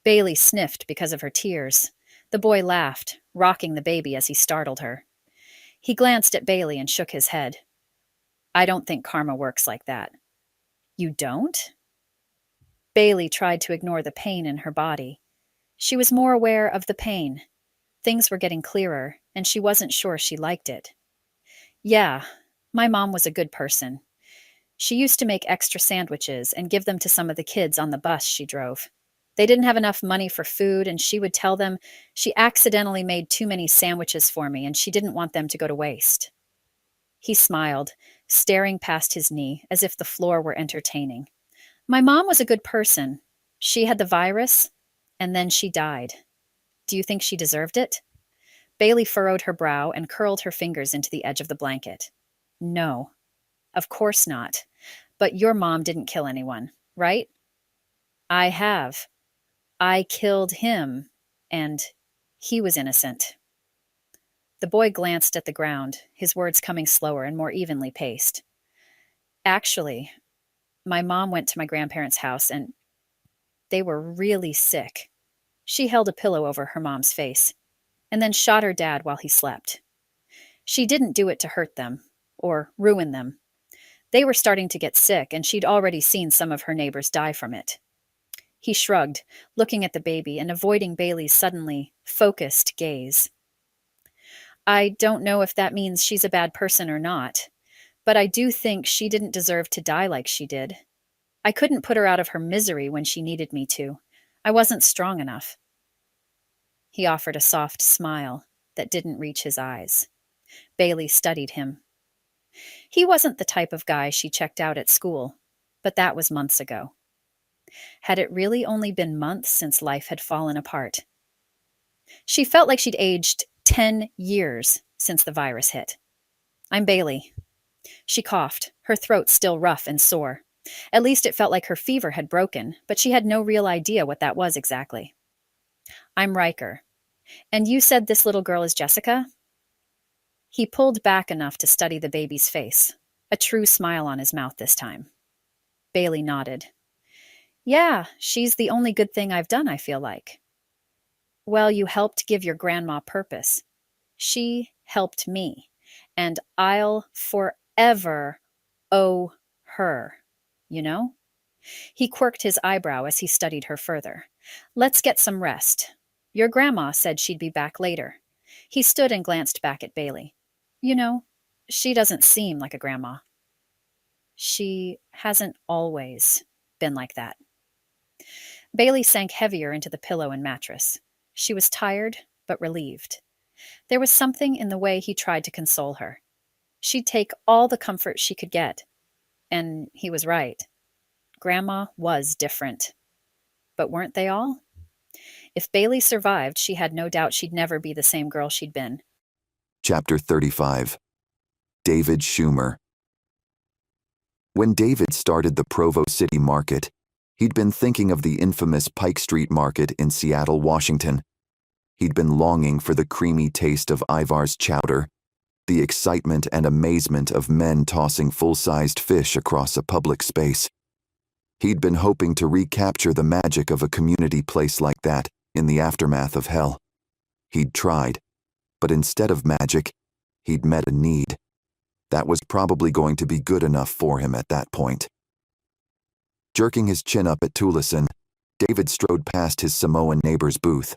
Bailey sniffed because of her tears. The boy laughed, rocking the baby as he startled her. He glanced at Bailey and shook his head. I don't think karma works like that. You don't? Bailey tried to ignore the pain in her body. She was more aware of the pain. Things were getting clearer, and she wasn't sure she liked it. Yeah, my mom was a good person. She used to make extra sandwiches and give them to some of the kids on the bus she drove. They didn't have enough money for food, and she would tell them she accidentally made too many sandwiches for me and she didn't want them to go to waste. He smiled, staring past his knee as if the floor were entertaining. My mom was a good person. She had the virus, and then she died. Do you think she deserved it? Bailey furrowed her brow and curled her fingers into the edge of the blanket. No, of course not. But your mom didn't kill anyone, right? I have. I killed him, and he was innocent. The boy glanced at the ground, his words coming slower and more evenly paced. Actually, my mom went to my grandparents' house and they were really sick. She held a pillow over her mom's face and then shot her dad while he slept. She didn't do it to hurt them or ruin them. They were starting to get sick, and she'd already seen some of her neighbors die from it. He shrugged, looking at the baby and avoiding Bailey's suddenly focused gaze. I don't know if that means she's a bad person or not, but I do think she didn't deserve to die like she did. I couldn't put her out of her misery when she needed me to. I wasn't strong enough. He offered a soft smile that didn't reach his eyes. Bailey studied him. He wasn't the type of guy she checked out at school, but that was months ago. Had it really only been months since life had fallen apart? She felt like she'd aged 10 years since the virus hit. I'm Bailey. She coughed, her throat still rough and sore. At least it felt like her fever had broken, but she had no real idea what that was exactly. I'm Riker. And you said this little girl is Jessica? He pulled back enough to study the baby's face, a true smile on his mouth this time. Bailey nodded. Yeah, she's the only good thing I've done, I feel like. Well, you helped give your grandma purpose. She helped me, and I'll forever owe her, you know? He quirked his eyebrow as he studied her further. Let's get some rest. Your grandma said she'd be back later. He stood and glanced back at Bailey. You know, she doesn't seem like a grandma. She hasn't always been like that. Bailey sank heavier into the pillow and mattress. She was tired, but relieved. There was something in the way he tried to console her. She'd take all the comfort she could get. And he was right. Grandma was different. But weren't they all? If Bailey survived, she had no doubt she'd never be the same girl she'd been. Chapter 35. David Schumer. When David started the Provo City Market, he'd been thinking of the infamous Pike Street Market in Seattle, Washington. He'd been longing for the creamy taste of Ivar's chowder, the excitement and amazement of men tossing full-sized fish across a public space. He'd been hoping to recapture the magic of a community place like that in the aftermath of hell. He'd tried, but instead of magic, he'd met a need. That was probably going to be good enough for him at that point. Jerking his chin up at Tulison, David strode past his Samoan neighbor's booth.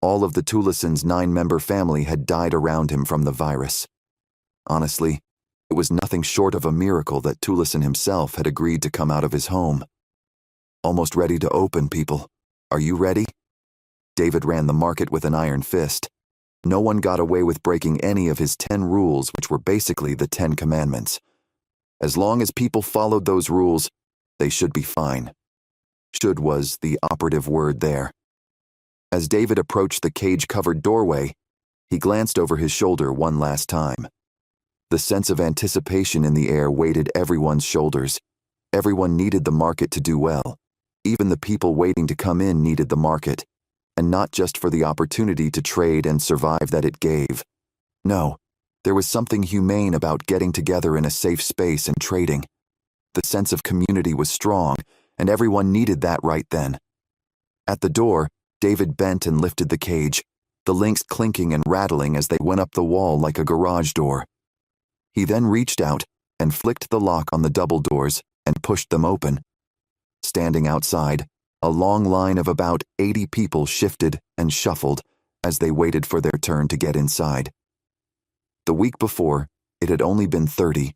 All of the Tulison's 9-member family had died around him from the virus. Honestly, it was nothing short of a miracle that Tulison himself had agreed to come out of his home. Almost ready to open, people. Are you ready? David ran the market with an iron fist. No one got away with breaking any of his 10 rules, which were basically the 10 commandments. As long as people followed those rules, they should be fine. Should was the operative word there. As David approached the cage-covered doorway, he glanced over his shoulder one last time. The sense of anticipation in the air weighted everyone's shoulders. Everyone needed the market to do well. Even the people waiting to come in needed the market, and not just for the opportunity to trade and survive that it gave. No, there was something humane about getting together in a safe space and trading. The sense of community was strong, and everyone needed that right then. At the door, David bent and lifted the cage, the links clinking and rattling as they went up the wall like a garage door. He then reached out and flicked the lock on the double doors and pushed them open. Standing outside, a long line of about 80 people shifted and shuffled as they waited for their turn to get inside. The week before, It had only been 30.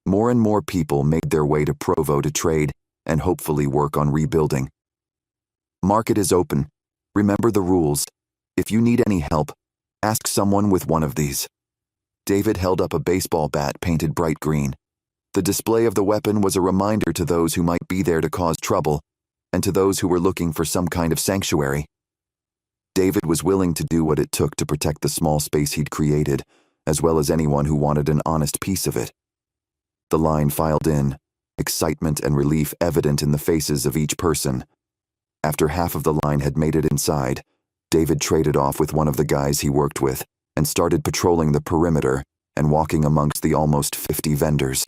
More and more people made their way to Provo to trade and hopefully work on rebuilding. Market is open. Remember the rules. If you need any help, ask someone with one of these. David held up a baseball bat painted bright green. The display of the weapon was a reminder to those who might be there to cause trouble, and to those who were looking for some kind of sanctuary. David was willing to do what it took to protect the small space he'd created, as well as anyone who wanted an honest piece of it. The line filed in, excitement and relief evident in the faces of each person. After half of the line had made it inside, David traded off with one of the guys he worked with and started patrolling the perimeter and walking amongst the almost 50 vendors.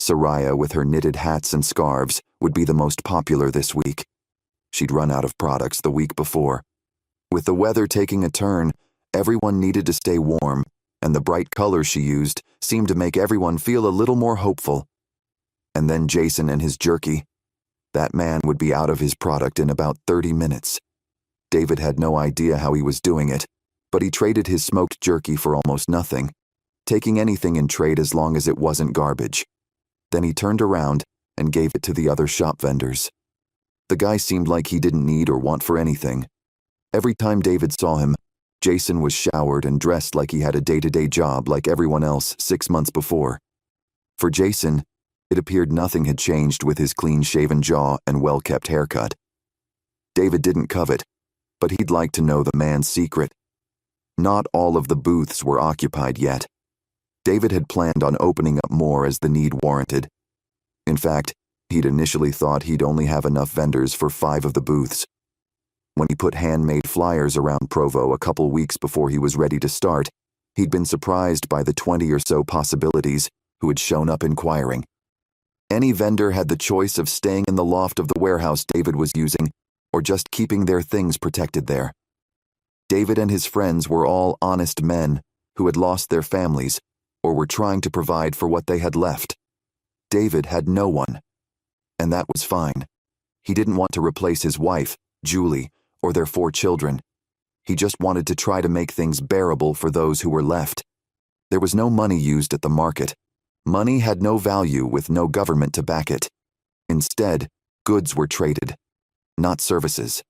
Soraya, with her knitted hats and scarves, would be the most popular this week. She'd run out of products the week before. With the weather taking a turn, everyone needed to stay warm, and the bright colors she used seemed to make everyone feel a little more hopeful. And then Jason and his jerky. That man would be out of his product in about 30 minutes. David had no idea how he was doing it, but he traded his smoked jerky for almost nothing, taking anything in trade as long as it wasn't garbage. Then he turned around and gave it to the other shop vendors. The guy seemed like he didn't need or want for anything. Every time David saw him, Jason was showered and dressed like he had a day-to-day job like everyone else 6 months before. For Jason, it appeared nothing had changed with his clean-shaven jaw and well-kept haircut. David didn't covet, but he'd like to know the man's secret. Not all of the booths were occupied yet. David had planned on opening up more as the need warranted. In fact, he'd initially thought he'd only have enough vendors for 5 of the booths. When he put handmade flyers around Provo a couple weeks before he was ready to start, he'd been surprised by the 20 or so possibilities who had shown up inquiring. Any vendor had the choice of staying in the loft of the warehouse David was using or just keeping their things protected there. David and his friends were all honest men who had lost their families or were trying to provide for what they had left. David had no one, and that was fine. He didn't want to replace his wife, Julie, or their 4 children. He just wanted to try to make things bearable for those who were left. There was no money used at the market. Money had no value with no government to back it. Instead, goods were traded, not services.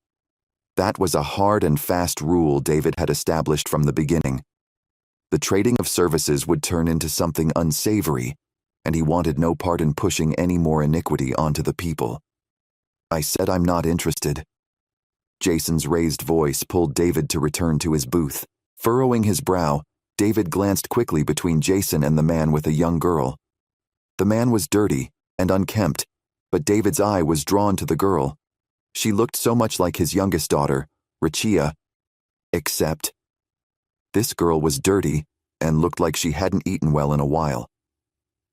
That was a hard and fast rule David had established from the beginning. The trading of services would turn into something unsavory, and he wanted no part in pushing any more iniquity onto the people. I said I'm not interested. Jason's raised voice pulled David to return to his booth. Furrowing his brow, David glanced quickly between Jason and the man with a young girl. The man was dirty and unkempt, but David's eye was drawn to the girl. She looked so much like his youngest daughter, Rachia, except this girl was dirty and looked like she hadn't eaten well in a while.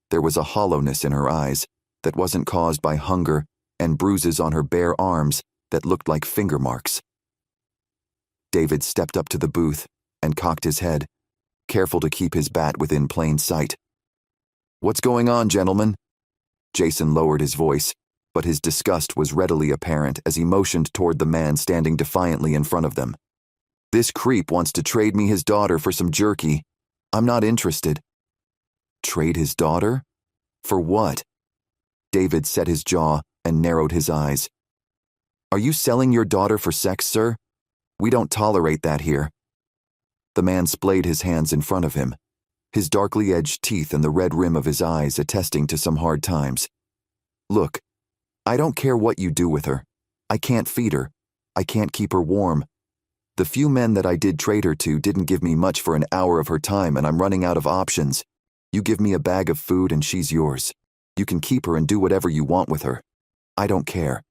There was a hollowness in her eyes that wasn't caused by hunger and bruises on her bare arms that looked like finger marks. David stepped up to the booth and cocked his head, careful to keep his bat within plain sight. "What's going on, gentlemen?" Jason lowered his voice, but his disgust was readily apparent as he motioned toward the man standing defiantly in front of them. "This creep wants to trade me his daughter for some jerky. I'm not interested." Trade his daughter? For what? David set his jaw and narrowed his eyes. "Are you selling your daughter for sex, sir? We don't tolerate that here." The man splayed his hands in front of him, his darkly edged teeth and the red rim of his eyes attesting to some hard times. "Look, I don't care what you do with her. I can't feed her. I can't keep her warm. The few men that I did trade her to didn't give me much for an hour of her time, and I'm running out of options. You give me a bag of food and she's yours. You can keep her and do whatever you want with her. I don't care."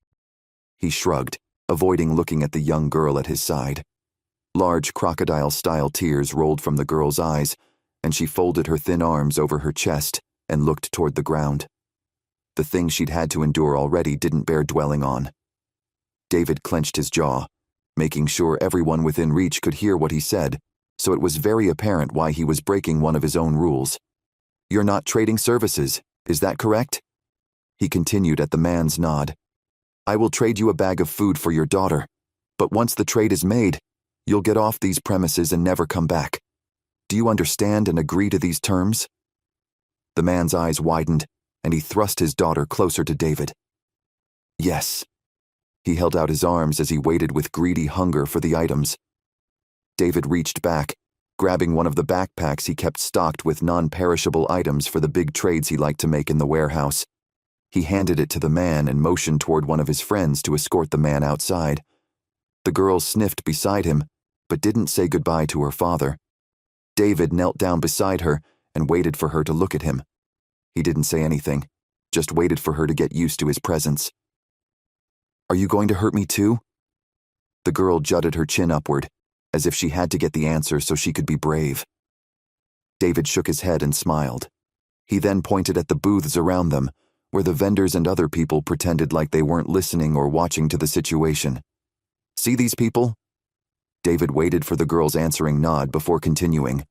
He shrugged, avoiding looking at the young girl at his side. Large crocodile-style tears rolled from the girl's eyes, and she folded her thin arms over her chest and looked toward the ground. The thing she'd had to endure already didn't bear dwelling on. David clenched his jaw, making sure everyone within reach could hear what he said, so it was very apparent why he was breaking one of his own rules. "You're not trading services, is that correct?" He continued at the man's nod. "I will trade you a bag of food for your daughter, but once the trade is made, you'll get off these premises and never come back. Do you understand and agree to these terms?" The man's eyes widened, and he thrust his daughter closer to David. Yes. He held out his arms as he waited with greedy hunger for the items. David reached back, grabbing one of the backpacks he kept stocked with non-perishable items for the big trades he liked to make in the warehouse. He handed it to the man and motioned toward one of his friends to escort the man outside. The girl sniffed beside him, but didn't say goodbye to her father. David knelt down beside her and waited for her to look at him. He didn't say anything, just waited for her to get used to his presence. Are you going to hurt me too? The girl jutted her chin upward, as if she had to get the answer so she could be brave. David shook his head and smiled. He then pointed at the booths around them, where the vendors and other people pretended like they weren't listening or watching to the situation. See these people? David waited for the girl's answering nod before continuing.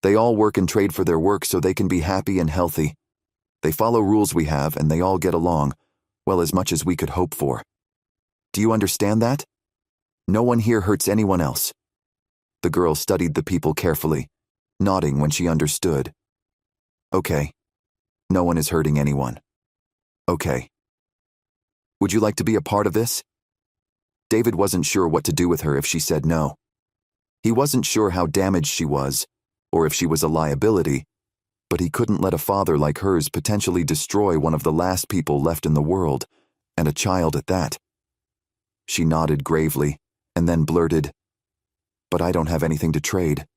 They all work and trade for their work so they can be happy and healthy. They follow rules we have and they all get along, well, as much as we could hope for. Do you understand that? No one here hurts anyone else. The girl studied the people carefully, nodding when she understood. Okay. No one is hurting anyone. Okay. Would you like to be a part of this? David wasn't sure what to do with her if she said no. He wasn't sure how damaged she was, or if she was a liability, but he couldn't let a father like hers potentially destroy one of the last people left in the world, and a child at that. She nodded gravely, and then blurted, "But I don't have anything to trade."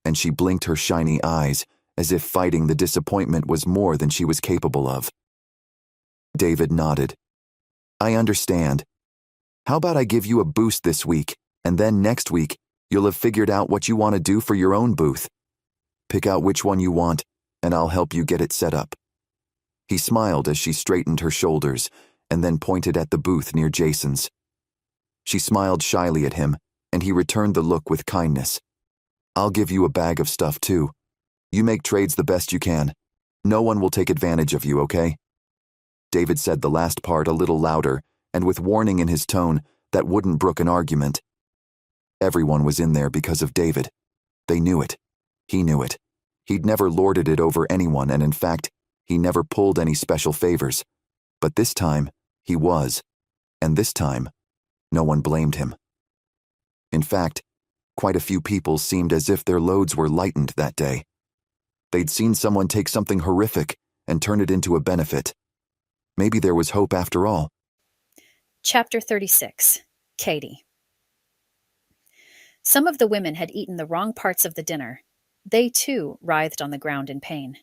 And she blinked her shiny eyes, as if fighting the disappointment was more than she was capable of. David nodded. I understand. How about I give you a boost this week, and then next week, you'll have figured out what you want to do for your own booth. Pick out which one you want, and I'll help you get it set up. He smiled as she straightened her shoulders, and then pointed at the booth near Jason's. She smiled shyly at him, and he returned the look with kindness. I'll give you a bag of stuff too. You make trades the best you can. No one will take advantage of you, okay? David said the last part a little louder, and with warning in his tone that wouldn't brook an argument. Everyone was in there because of David. They knew it. He knew it. He'd never lorded it over anyone, and in fact, he never pulled any special favors. But this time, he was. And this time, no one blamed him. In fact, quite a few people seemed as if their loads were lightened that day. They'd seen someone take something horrific and turn it into a benefit. Maybe there was hope after all. Chapter 36. Cady. Some of the women had eaten the wrong parts of the dinner. They, too, writhed on the ground in pain.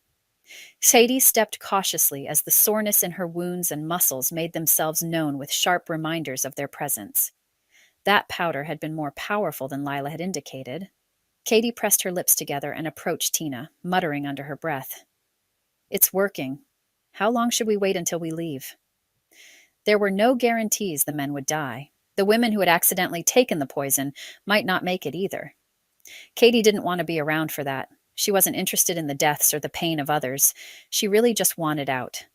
Cady stepped cautiously as the soreness in her wounds and muscles made themselves known with sharp reminders of their presence. That powder had been more powerful than Lila had indicated. Cady pressed her lips together and approached Tina, muttering under her breath. It's working. How long should we wait until we leave? There were no guarantees the men would die. The women who had accidentally taken the poison might not make it either. Cady didn't want to be around for that. She wasn't interested in the deaths or the pain of others. She really just wanted out.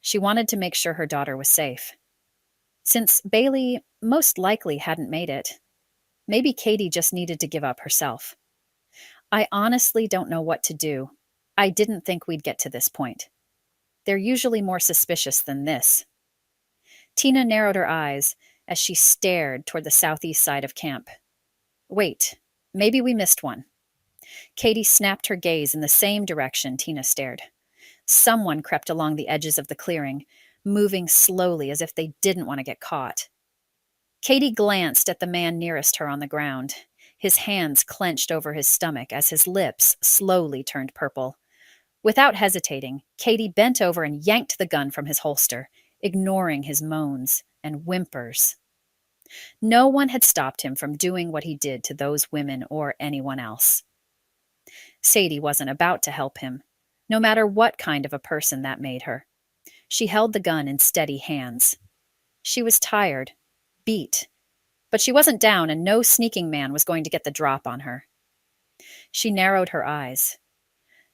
She wanted to make sure her daughter was safe. Since Bailey most likely hadn't made it, maybe Cady just needed to give up herself. I honestly don't know what to do. I didn't think we'd get to this point. They're usually more suspicious than this. Tina narrowed her eyes as she stared toward the southeast side of camp. Wait, maybe we missed one. Cady snapped her gaze in the same direction Tina stared. Someone crept along the edges of the clearing, moving slowly as if they didn't want to get caught. Cady glanced at the man nearest her on the ground. His hands clenched over his stomach as his lips slowly turned purple. Without hesitating, Cady bent over and yanked the gun from his holster, ignoring his moans and whimpers. No one had stopped him from doing what he did to those women or anyone else. Sadie wasn't about to help him, no matter what kind of a person that made her. She held the gun in steady hands. She was tired, beat, but she wasn't down, and no sneaking man was going to get the drop on her. She narrowed her eyes.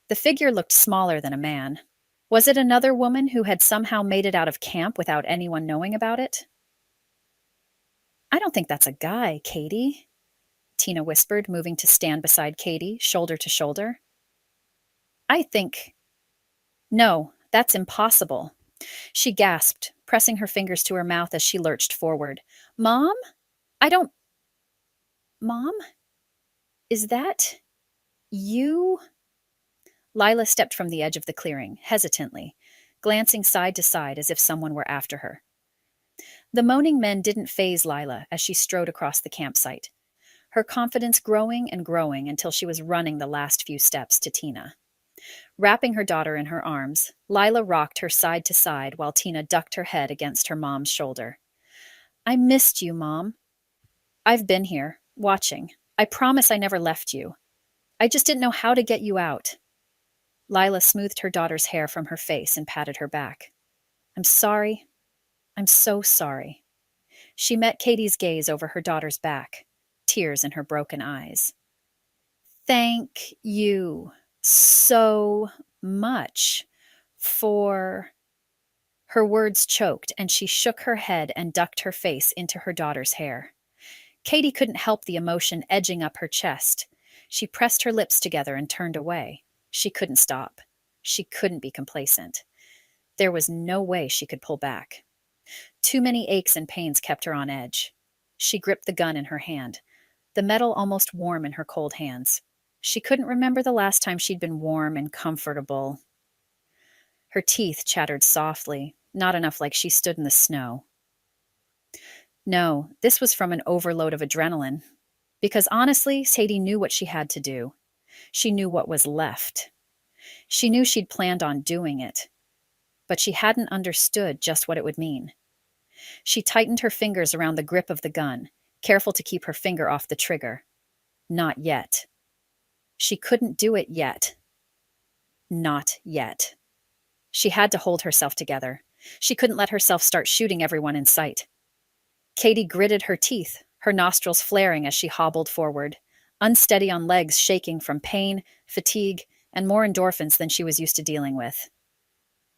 The figure looked smaller than a man. Was it another woman who had somehow made it out of camp without anyone knowing about it? I don't think that's a guy, Cady, Tina whispered, moving to stand beside Cady, shoulder to shoulder. I think No, that's impossible. She gasped, pressing her fingers to her mouth as she lurched forward. Mom? I don't. Mom? Is that you? Lila stepped from the edge of the clearing, hesitantly, glancing side to side as if someone were after her. The moaning men didn't faze Lila as she strode across the campsite, her confidence growing and growing until she was running the last few steps to Tina. Wrapping her daughter in her arms, Lila rocked her side to side while Tina ducked her head against her mom's shoulder. I missed you, Mom. I've been here, watching. I promise I never left you. I just didn't know how to get you out. Lila smoothed her daughter's hair from her face and patted her back. I'm sorry. I'm so sorry. She met Cady's gaze over her daughter's back, tears in her broken eyes. Thank you so much for. Her words choked, and she shook her head and ducked her face into her daughter's hair. Cady couldn't help the emotion edging up her chest. She pressed her lips together and turned away. She couldn't stop. She couldn't be complacent. There was no way she could pull back. Too many aches and pains kept her on edge. She gripped the gun in her hand, the metal almost warm in her cold hands. She couldn't remember the last time she'd been warm and comfortable. Her teeth chattered softly, not enough like she stood in the snow. No, this was from an overload of adrenaline. Because honestly, Sadie knew what she had to do. She knew what was left. She knew she'd planned on doing it. But she hadn't understood just what it would mean. She tightened her fingers around the grip of the gun, careful to keep her finger off the trigger. Not yet. She couldn't do it yet. Not yet. She had to hold herself together. She couldn't let herself start shooting everyone in sight. Cady gritted her teeth, her nostrils flaring as she hobbled forward, unsteady on legs shaking from pain, fatigue, and more endorphins than she was used to dealing with.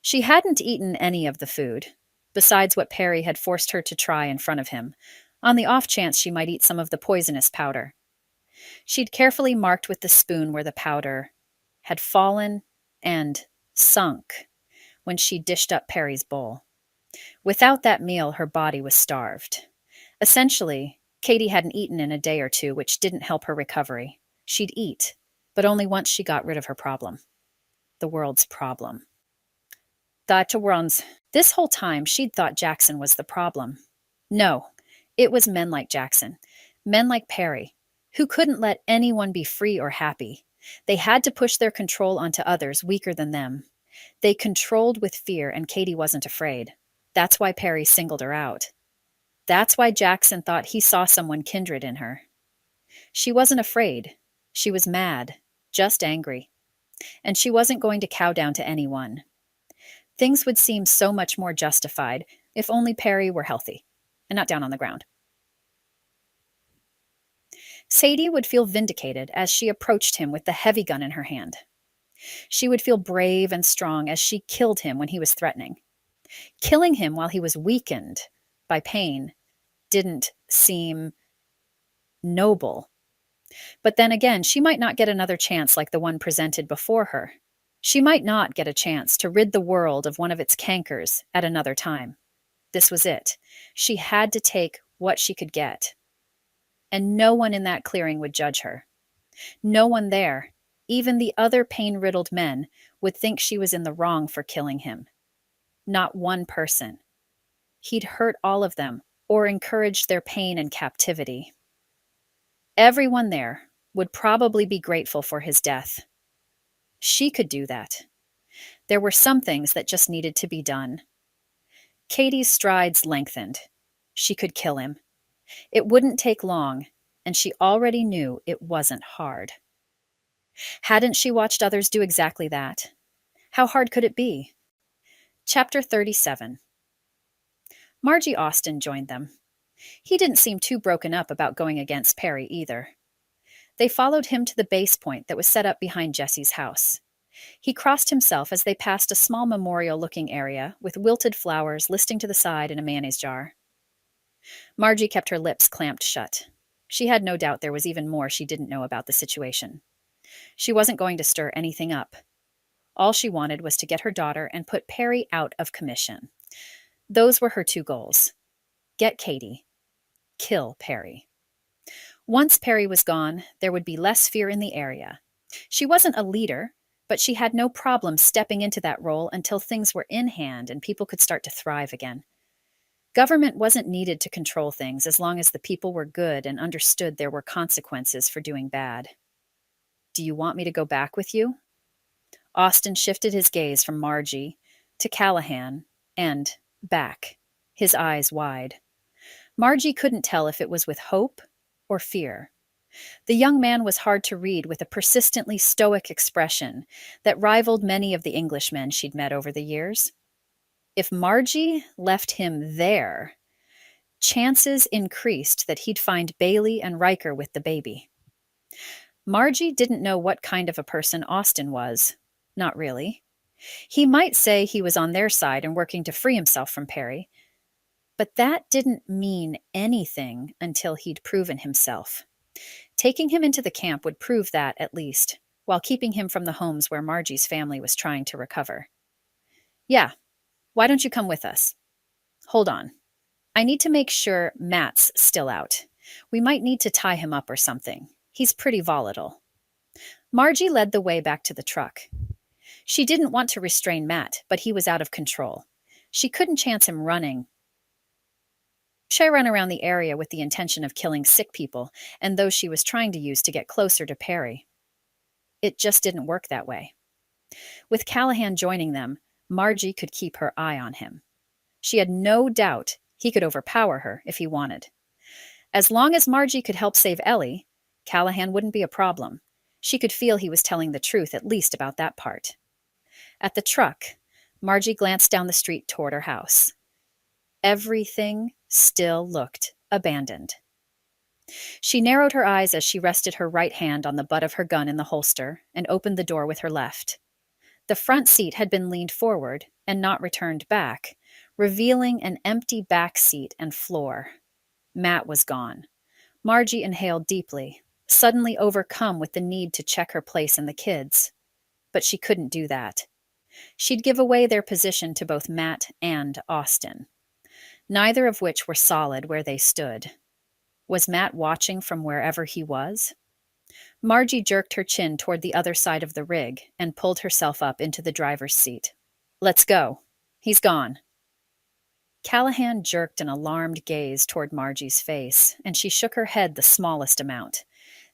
She hadn't eaten any of the food, besides what Perry had forced her to try in front of him, on the off chance she might eat some of the poisonous powder. She'd carefully marked with the spoon where the powder had fallen and sunk when she dished up Perry's bowl. Without that meal, her body was starved. Essentially, Cady hadn't eaten in a day or two, which didn't help her recovery. She'd eat, but only once she got rid of her problem. The world's problem. This whole time, she'd thought Jackson was the problem. No, it was men like Jackson, men like Perry, who couldn't let anyone be free or happy. They had to push their control onto others weaker than them. They controlled with fear, and Cady wasn't afraid. That's why Perry singled her out. That's why Jackson thought he saw someone kindred in her. She wasn't afraid. She was mad, just angry. And she wasn't going to cow down to anyone. Things would seem so much more justified if only Perry were healthy and not down on the ground. Sadie would feel vindicated as she approached him with the heavy gun in her hand. She would feel brave and strong as she killed him when he was threatening. Killing him while he was weakened by pain didn't seem noble. But then again, she might not get another chance like the one presented before her. She might not get a chance to rid the world of one of its cankers at another time. This was it. She had to take what she could get. And no one in that clearing would judge her. No one there, even the other pain-riddled men, would think she was in the wrong for killing him. Not one person. He'd hurt all of them or encouraged their pain and captivity. Everyone there would probably be grateful for his death. She could do that. There were some things that just needed to be done. Cady's strides lengthened. She could kill him. It wouldn't take long, and she already knew it wasn't hard. Hadn't she watched others do exactly that? How hard could it be? Chapter 37. Margie Austin joined them. He didn't seem too broken up about going against Perry either. They followed him to the base point that was set up behind Jesse's house. He crossed himself as they passed a small memorial-looking area with wilted flowers listing to the side in a mayonnaise jar. Margie kept her lips clamped shut. She had no doubt there was even more she didn't know about the situation. She wasn't going to stir anything up. All she wanted was to get her daughter and put Perry out of commission. Those were her two goals: get Cady, kill Perry. Once Perry was gone, there would be less fear in the area. She wasn't a leader, but she had no problem stepping into that role until things were in hand and people could start to thrive again. Government wasn't needed to control things as long as the people were good and understood there were consequences for doing bad. Do you want me to go back with you? Austen shifted his gaze from Margie to Callahan and back, his eyes wide. Margie couldn't tell if it was with hope or fear. The young man was hard to read, with a persistently stoic expression that rivaled many of the Englishmen she'd met over the years. If Margie left him there, chances increased that he'd find Bailey and Riker with the baby. Margie didn't know what kind of a person Austen was. Not really. He might say he was on their side and working to free himself from Perry, but that didn't mean anything until he'd proven himself. Taking him into the camp would prove that, at least, while keeping him from the homes where Margie's family was trying to recover. Yeah, why don't you come with us? Hold on. I need to make sure Matt's still out. We might need to tie him up or something. He's pretty volatile. Margie led the way back to the truck. She didn't want to restrain Matt, but he was out of control. She couldn't chance him running. She ran around the area with the intention of killing sick people and those she was trying to use to get closer to Perry. It just didn't work that way. With Callahan joining them, Margie could keep her eye on him. She had no doubt he could overpower her if he wanted. As long as Margie could help save Ellie, Callahan wouldn't be a problem. She could feel he was telling the truth, at least about that part. At the truck, Margie glanced down the street toward her house. Everything still looked abandoned. She narrowed her eyes as she rested her right hand on the butt of her gun in the holster and opened the door with her left. The front seat had been leaned forward and not returned back, revealing an empty back seat and floor. Matt was gone. Margie inhaled deeply, suddenly overcome with the need to check her place in the kids. But she couldn't do that. She'd give away their position to both Matt and Austen, neither of which were solid where they stood. Was Matt watching from wherever he was? Margie jerked her chin toward the other side of the rig and pulled herself up into the driver's seat. Let's go. He's gone. Callahan jerked an alarmed gaze toward Margie's face, and she shook her head the smallest amount.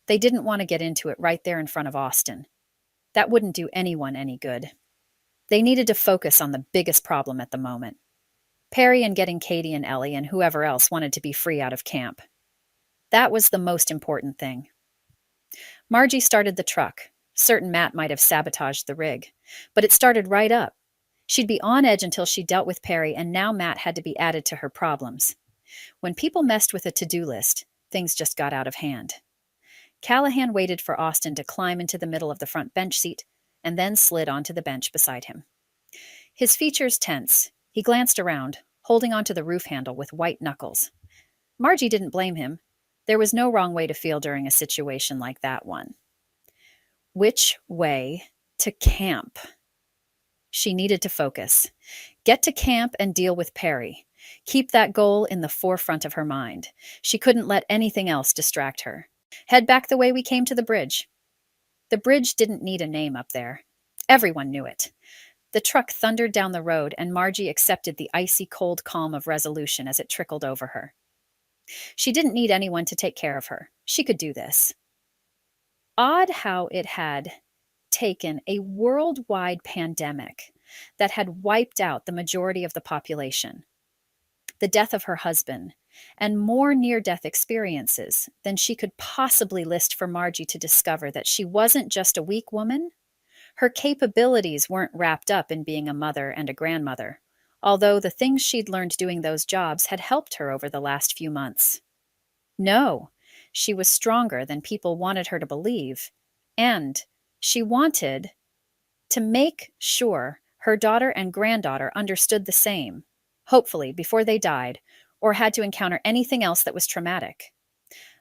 They didn't want to get into it right there in front of Austen. That wouldn't do anyone any good. They needed to focus on the biggest problem at the moment. Perry and getting Cady and Ellie and whoever else wanted to be free out of camp. That was the most important thing. Margie started the truck. Certain Matt might have sabotaged the rig, but it started right up. She'd be on edge until she dealt with Perry, and now Matt had to be added to her problems. When people messed with a to-do list, things just got out of hand. Callahan waited for Austen to climb into the middle of the front bench seat and then slid onto the bench beside him. His features tense, he glanced around, holding onto the roof handle with white knuckles. Margie didn't blame him. There was no wrong way to feel during a situation like that one. Which way to camp? She needed to focus. Get to camp and deal with Perry. Keep that goal in the forefront of her mind. She couldn't let anything else distract her. Head back the way we came to the bridge. The bridge didn't need a name up there. Everyone knew it. The truck thundered down the road, and Margie accepted the icy cold calm of resolution as it trickled over her. She didn't need anyone to take care of her. She could do this. Odd how it had taken a worldwide pandemic that had wiped out the majority of the population, the death of her husband, and more near-death experiences than she could possibly list for Margie to discover that she wasn't just a weak woman. Her capabilities weren't wrapped up in being a mother and a grandmother, although the things she'd learned doing those jobs had helped her over the last few months. No, she was stronger than people wanted her to believe, and she wanted to make sure her daughter and granddaughter understood the same, hopefully before they died or had to encounter anything else that was traumatic.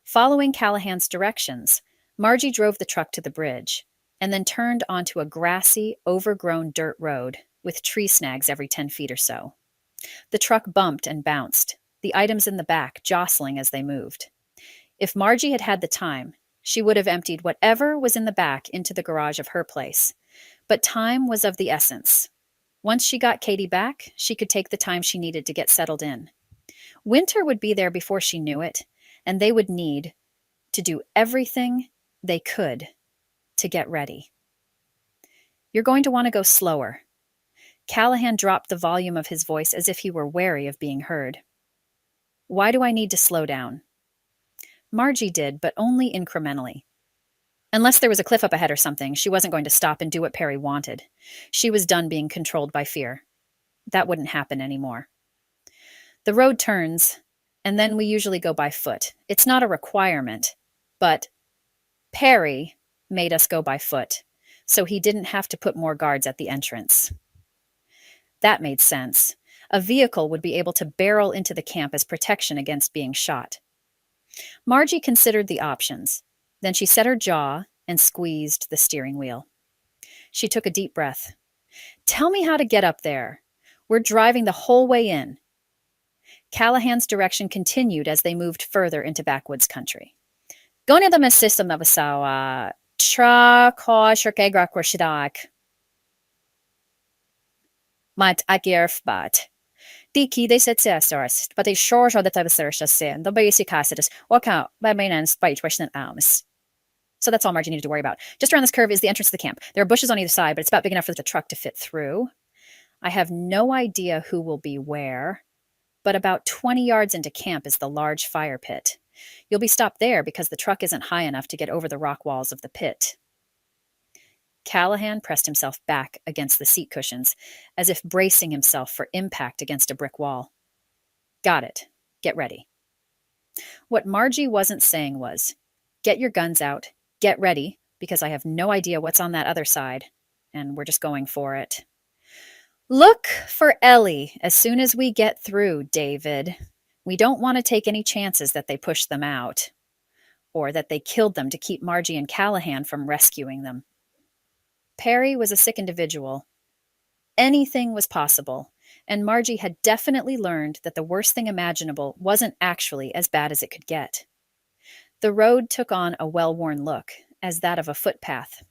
Following Callahan's directions, Margie drove the truck to the bridge. and then turned onto a grassy, overgrown dirt road with tree snags every 10 feet or so. The truck bumped and bounced, the items in the back jostling as they moved. If Margie had had the time, she would have emptied whatever was in the back into the garage of her place. But time was of the essence. Once she got Cady back, she could take the time she needed to get settled in. Winter would be there before she knew it, and they would need to do everything they could to get ready. You're going to want to go slower. Callahan dropped the volume of his voice as if he were wary of being heard. Why do I need to slow down? Margie did, but only incrementally. Unless there was a cliff up ahead or something, she wasn't going to stop and do what Perry wanted. She was done being controlled by fear. That wouldn't happen anymore. The road turns, and then we usually go by foot. It's not a requirement, but Perry made us go by foot, so he didn't have to put more guards at the entrance. That made sense. A vehicle would be able to barrel into the camp as protection against being shot. Margie considered the options. Then she set her jaw and squeezed the steering wheel. She took a deep breath. Tell me how to get up there. We're driving the whole way in. Callahan's direction continued as they moved further into backwoods country. Gone the system of a tra ko shirkegra korshidak. Mat agirfbat. Diki they said sars, but they sure that I was sin. The basic acids walk by maintenance by question arms. So that's all Margie needed to worry about. Just around this curve is the entrance to the camp. There are bushes on either side, but it's about big enough for the truck to fit through. I have no idea who will be where, but about 20 yards into camp is the large fire pit. You'll be stopped there because the truck isn't high enough to get over the rock walls of the pit. Callahan pressed himself back against the seat cushions, as if bracing himself for impact against a brick wall. Got it. Get ready. What Margie wasn't saying was, get your guns out, get ready, because I have no idea what's on that other side, and we're just going for it. Look for Ellie as soon as we get through, David. We don't want to take any chances that they push them out, or that they killed them to keep Margie and Callahan from rescuing them. Perry was a sick individual. Anything was possible, and Margie had definitely learned that the worst thing imaginable wasn't actually as bad as it could get. The road took on a well-worn look, as that of a footpath.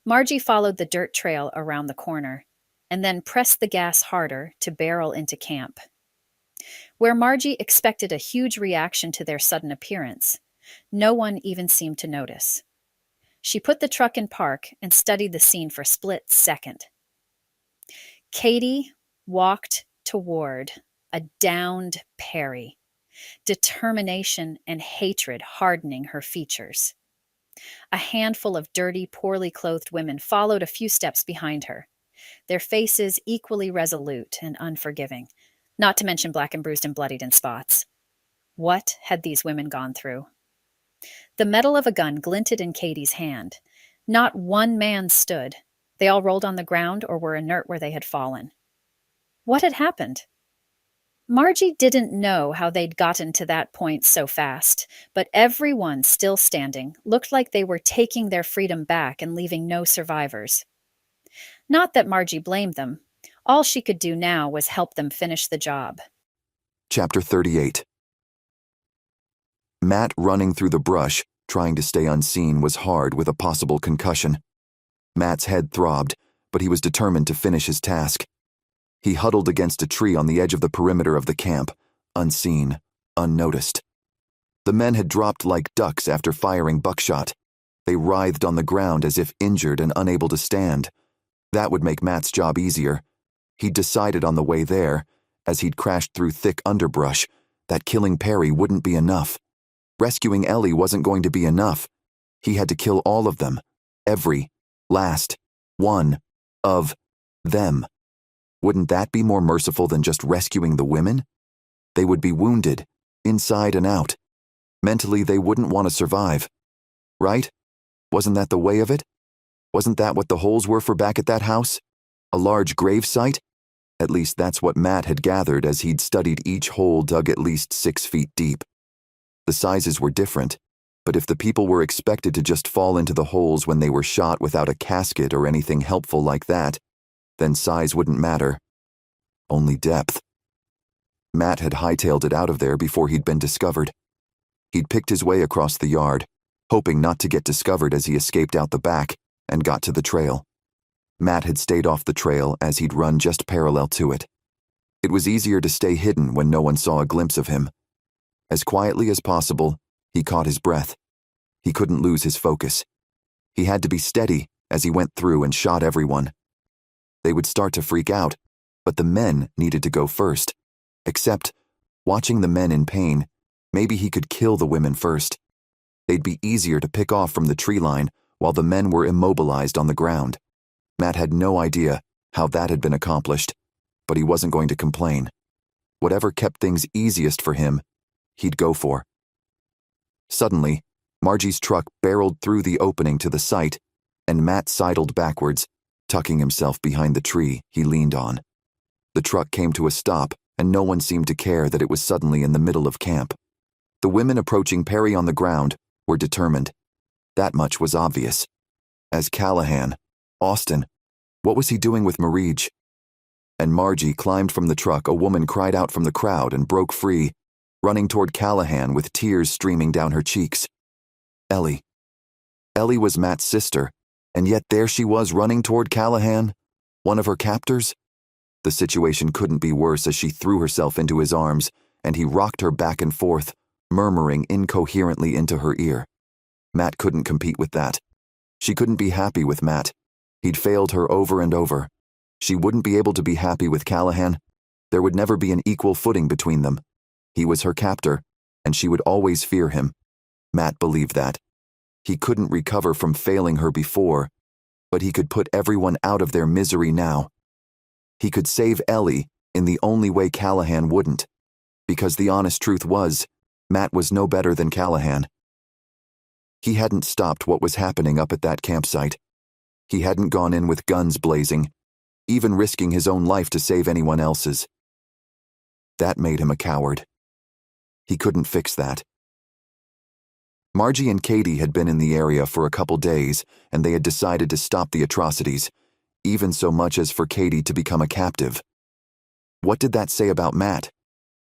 Margie followed the dirt trail around the corner, and then pressed the gas harder to barrel into camp. Where Margie expected a huge reaction to their sudden appearance, no one even seemed to notice. She put the truck in park and studied the scene for a split second. Cady walked toward a downed Perry, determination and hatred hardening her features. A handful of dirty, poorly clothed women followed a few steps behind her, their faces equally resolute and unforgiving, not to mention black and bruised and bloodied in spots. What had these women gone through? The metal of a gun glinted in Cady's hand. Not one man stood. They all rolled on the ground or were inert where they had fallen. What had happened? Margie didn't know how they'd gotten to that point so fast, but everyone still standing looked like they were taking their freedom back and leaving no survivors. Not that Margie blamed them. All she could do now was help them finish the job. Chapter 38. Matt running through the brush, trying to stay unseen, was hard with a possible concussion. Matt's head throbbed, but he was determined to finish his task. He huddled against a tree on the edge of the perimeter of the camp, unseen, unnoticed. The men had dropped like ducks after firing buckshot. They writhed on the ground as if injured and unable to stand. That would make Matt's job easier. He'd decided on the way there, as he'd crashed through thick underbrush, that killing Perry wouldn't be enough. Rescuing Ellie wasn't going to be enough. He had to kill all of them. Every last one of them. Wouldn't that be more merciful than just rescuing the women? They would be wounded, inside and out. Mentally, they wouldn't want to survive. Right? Wasn't that the way of it? Wasn't that what the holes were for back at that house? A large grave site? At least that's what Matt had gathered as he'd studied each hole dug at least 6 feet deep. The sizes were different. But if the people were expected to just fall into the holes when they were shot without a casket or anything helpful like that, then size wouldn't matter. Only depth. Matt had hightailed it out of there before he'd been discovered. He'd picked his way across the yard, hoping not to get discovered as he escaped out the back and got to the trail. Matt had stayed off the trail as he'd run just parallel to it. It was easier to stay hidden when no one saw a glimpse of him. As quietly as possible, he caught his breath. He couldn't lose his focus. He had to be steady as he went through and shot everyone. They would start to freak out, but the men needed to go first. Except, watching the men in pain, maybe he could kill the women first. They'd be easier to pick off from the tree line while the men were immobilized on the ground. Matt had no idea how that had been accomplished, but he wasn't going to complain. Whatever kept things easiest for him, he'd go for. Suddenly, Margie's truck barreled through the opening to the site, and Matt sidled backwards, tucking himself behind the tree he leaned on. The truck came to a stop, and no one seemed to care that it was suddenly in the middle of camp. The women approaching Perry on the ground were determined. That much was obvious. As Callahan, Austin, what was he doing with Marige? And Margie climbed from the truck. A woman cried out from the crowd and broke free, running toward Callahan with tears streaming down her cheeks. Ellie. Ellie was Matt's sister, and yet there she was running toward Callahan, one of her captors. The situation couldn't be worse as she threw herself into his arms, and he rocked her back and forth, murmuring incoherently into her ear. Matt couldn't compete with that. She couldn't be happy with Matt. He'd failed her over and over. She wouldn't be able to be happy with Callahan. There would never be an equal footing between them. He was her captor, and she would always fear him. Matt believed that. He couldn't recover from failing her before, but he could put everyone out of their misery now. He could save Ellie in the only way Callahan wouldn't, because the honest truth was, Matt was no better than Callahan. He hadn't stopped what was happening up at that campsite. He hadn't gone in with guns blazing, even risking his own life to save anyone else's. That made him a coward. He couldn't fix that. Margie and Cady had been in the area for a couple days, and they had decided to stop the atrocities, even so much as for Cady to become a captive. What did that say about Matt?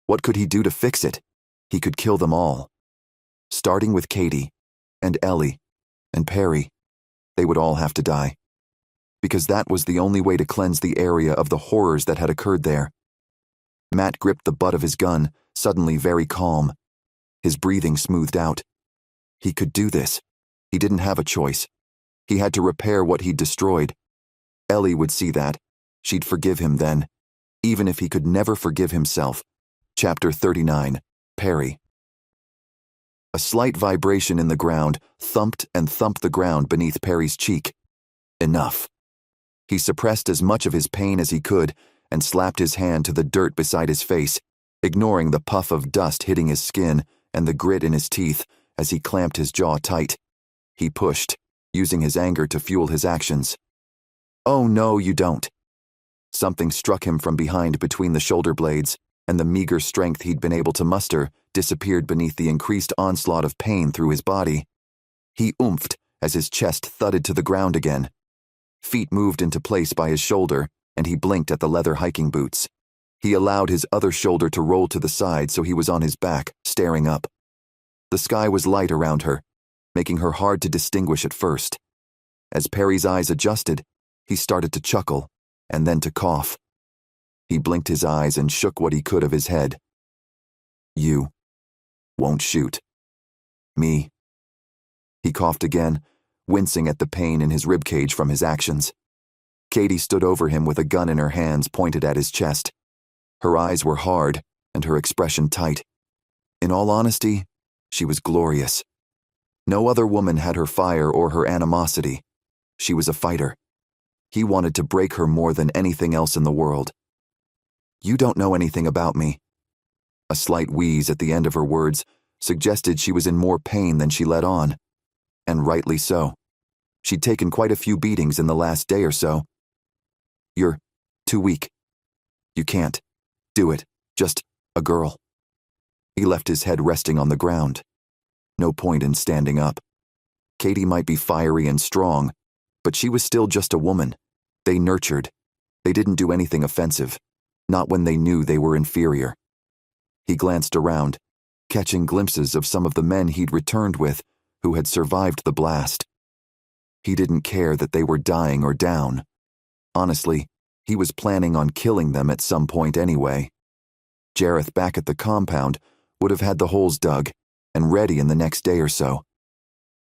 What could he do to fix it? He could kill them all. Starting with Cady, and Ellie, and Perry. They would all have to die. Because that was the only way to cleanse the area of the horrors that had occurred there. Matt gripped the butt of his gun, suddenly very calm. His breathing smoothed out. He could do this. He didn't have a choice. He had to repair what he'd destroyed. Ellie would see that. She'd forgive him then, even if he could never forgive himself. Chapter 39, Perry. A slight vibration in the ground thumped and thumped the ground beneath Perry's cheek. Enough. He suppressed as much of his pain as he could and slapped his hand to the dirt beside his face, ignoring the puff of dust hitting his skin and the grit in his teeth as he clamped his jaw tight. He pushed, using his anger to fuel his actions. "Oh no, you don't." Something struck him from behind between the shoulder blades, and the meager strength he'd been able to muster disappeared beneath the increased onslaught of pain through his body. He oomphed as his chest thudded to the ground again. Feet moved into place by his shoulder, and he blinked at the leather hiking boots. He allowed his other shoulder to roll to the side so he was on his back, staring up. The sky was light around her, making her hard to distinguish at first. As Perry's eyes adjusted, he started to chuckle, and then to cough. He blinked his eyes and shook what he could of his head. "You won't shoot me." He coughed again, wincing at the pain in his ribcage from his actions. Cady stood over him with a gun in her hands pointed at his chest. Her eyes were hard, and her expression tight. In all honesty, she was glorious. No other woman had her fire or her animosity. She was a fighter. He wanted to break her more than anything else in the world. "You don't know anything about me." A slight wheeze at the end of her words suggested she was in more pain than she let on. And rightly so. She'd taken quite a few beatings in the last day or so. "You're too weak. You can't do it. Just a girl." He left his head resting on the ground. No point in standing up. Cady might be fiery and strong, but she was still just a woman. They nurtured. They didn't do anything offensive, not when they knew they were inferior. He glanced around, catching glimpses of some of the men he'd returned with who had survived the blast. He didn't care that they were dying or down. Honestly, he was planning on killing them at some point anyway. Jareth back at the compound would have had the holes dug and ready in the next day or so.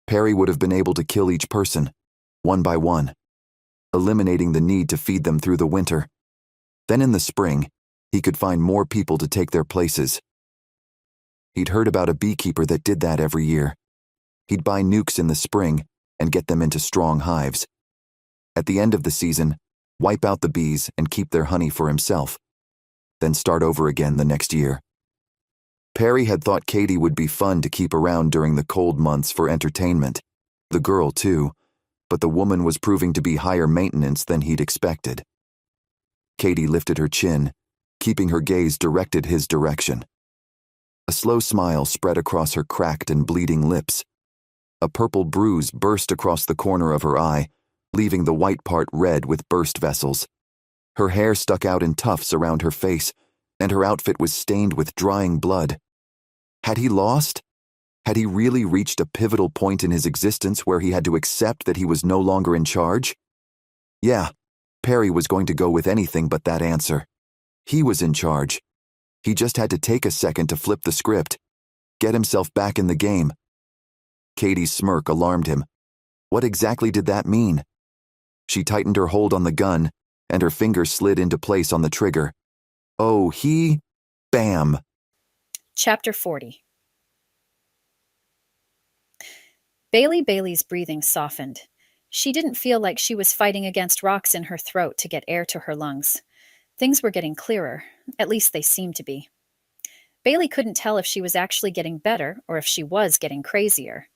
Perry would have been able to kill each person, one by one, eliminating the need to feed them through the winter. Then in the spring, he could find more people to take their places. He'd heard about a beekeeper that did that every year. He'd buy nukes in the spring and get them into strong hives. At the end of the season, wipe out the bees and keep their honey for himself. Then start over again the next year. Perry had thought Cady would be fun to keep around during the cold months for entertainment. The girl, too, but the woman was proving to be higher maintenance than he'd expected. Cady lifted her chin, keeping her gaze directed his direction. A slow smile spread across her cracked and bleeding lips. A purple bruise burst across the corner of her eye, leaving the white part red with burst vessels. Her hair stuck out in tufts around her face, and her outfit was stained with drying blood. Had he lost? Had he really reached a pivotal point in his existence where he had to accept that he was no longer in charge? Yeah, Perry was going to go with anything but that answer. He was in charge. He just had to take a second to flip the script, get himself back in the game. Cady's smirk alarmed him. What exactly did that mean? She tightened her hold on the gun, and her finger slid into place on the trigger. Oh, Bam! Chapter 40. Bailey's breathing softened. She didn't feel like she was fighting against rocks in her throat to get air to her lungs. Things were getting clearer, at least they seemed to be. Bailey couldn't tell if she was actually getting better or if she was getting crazier.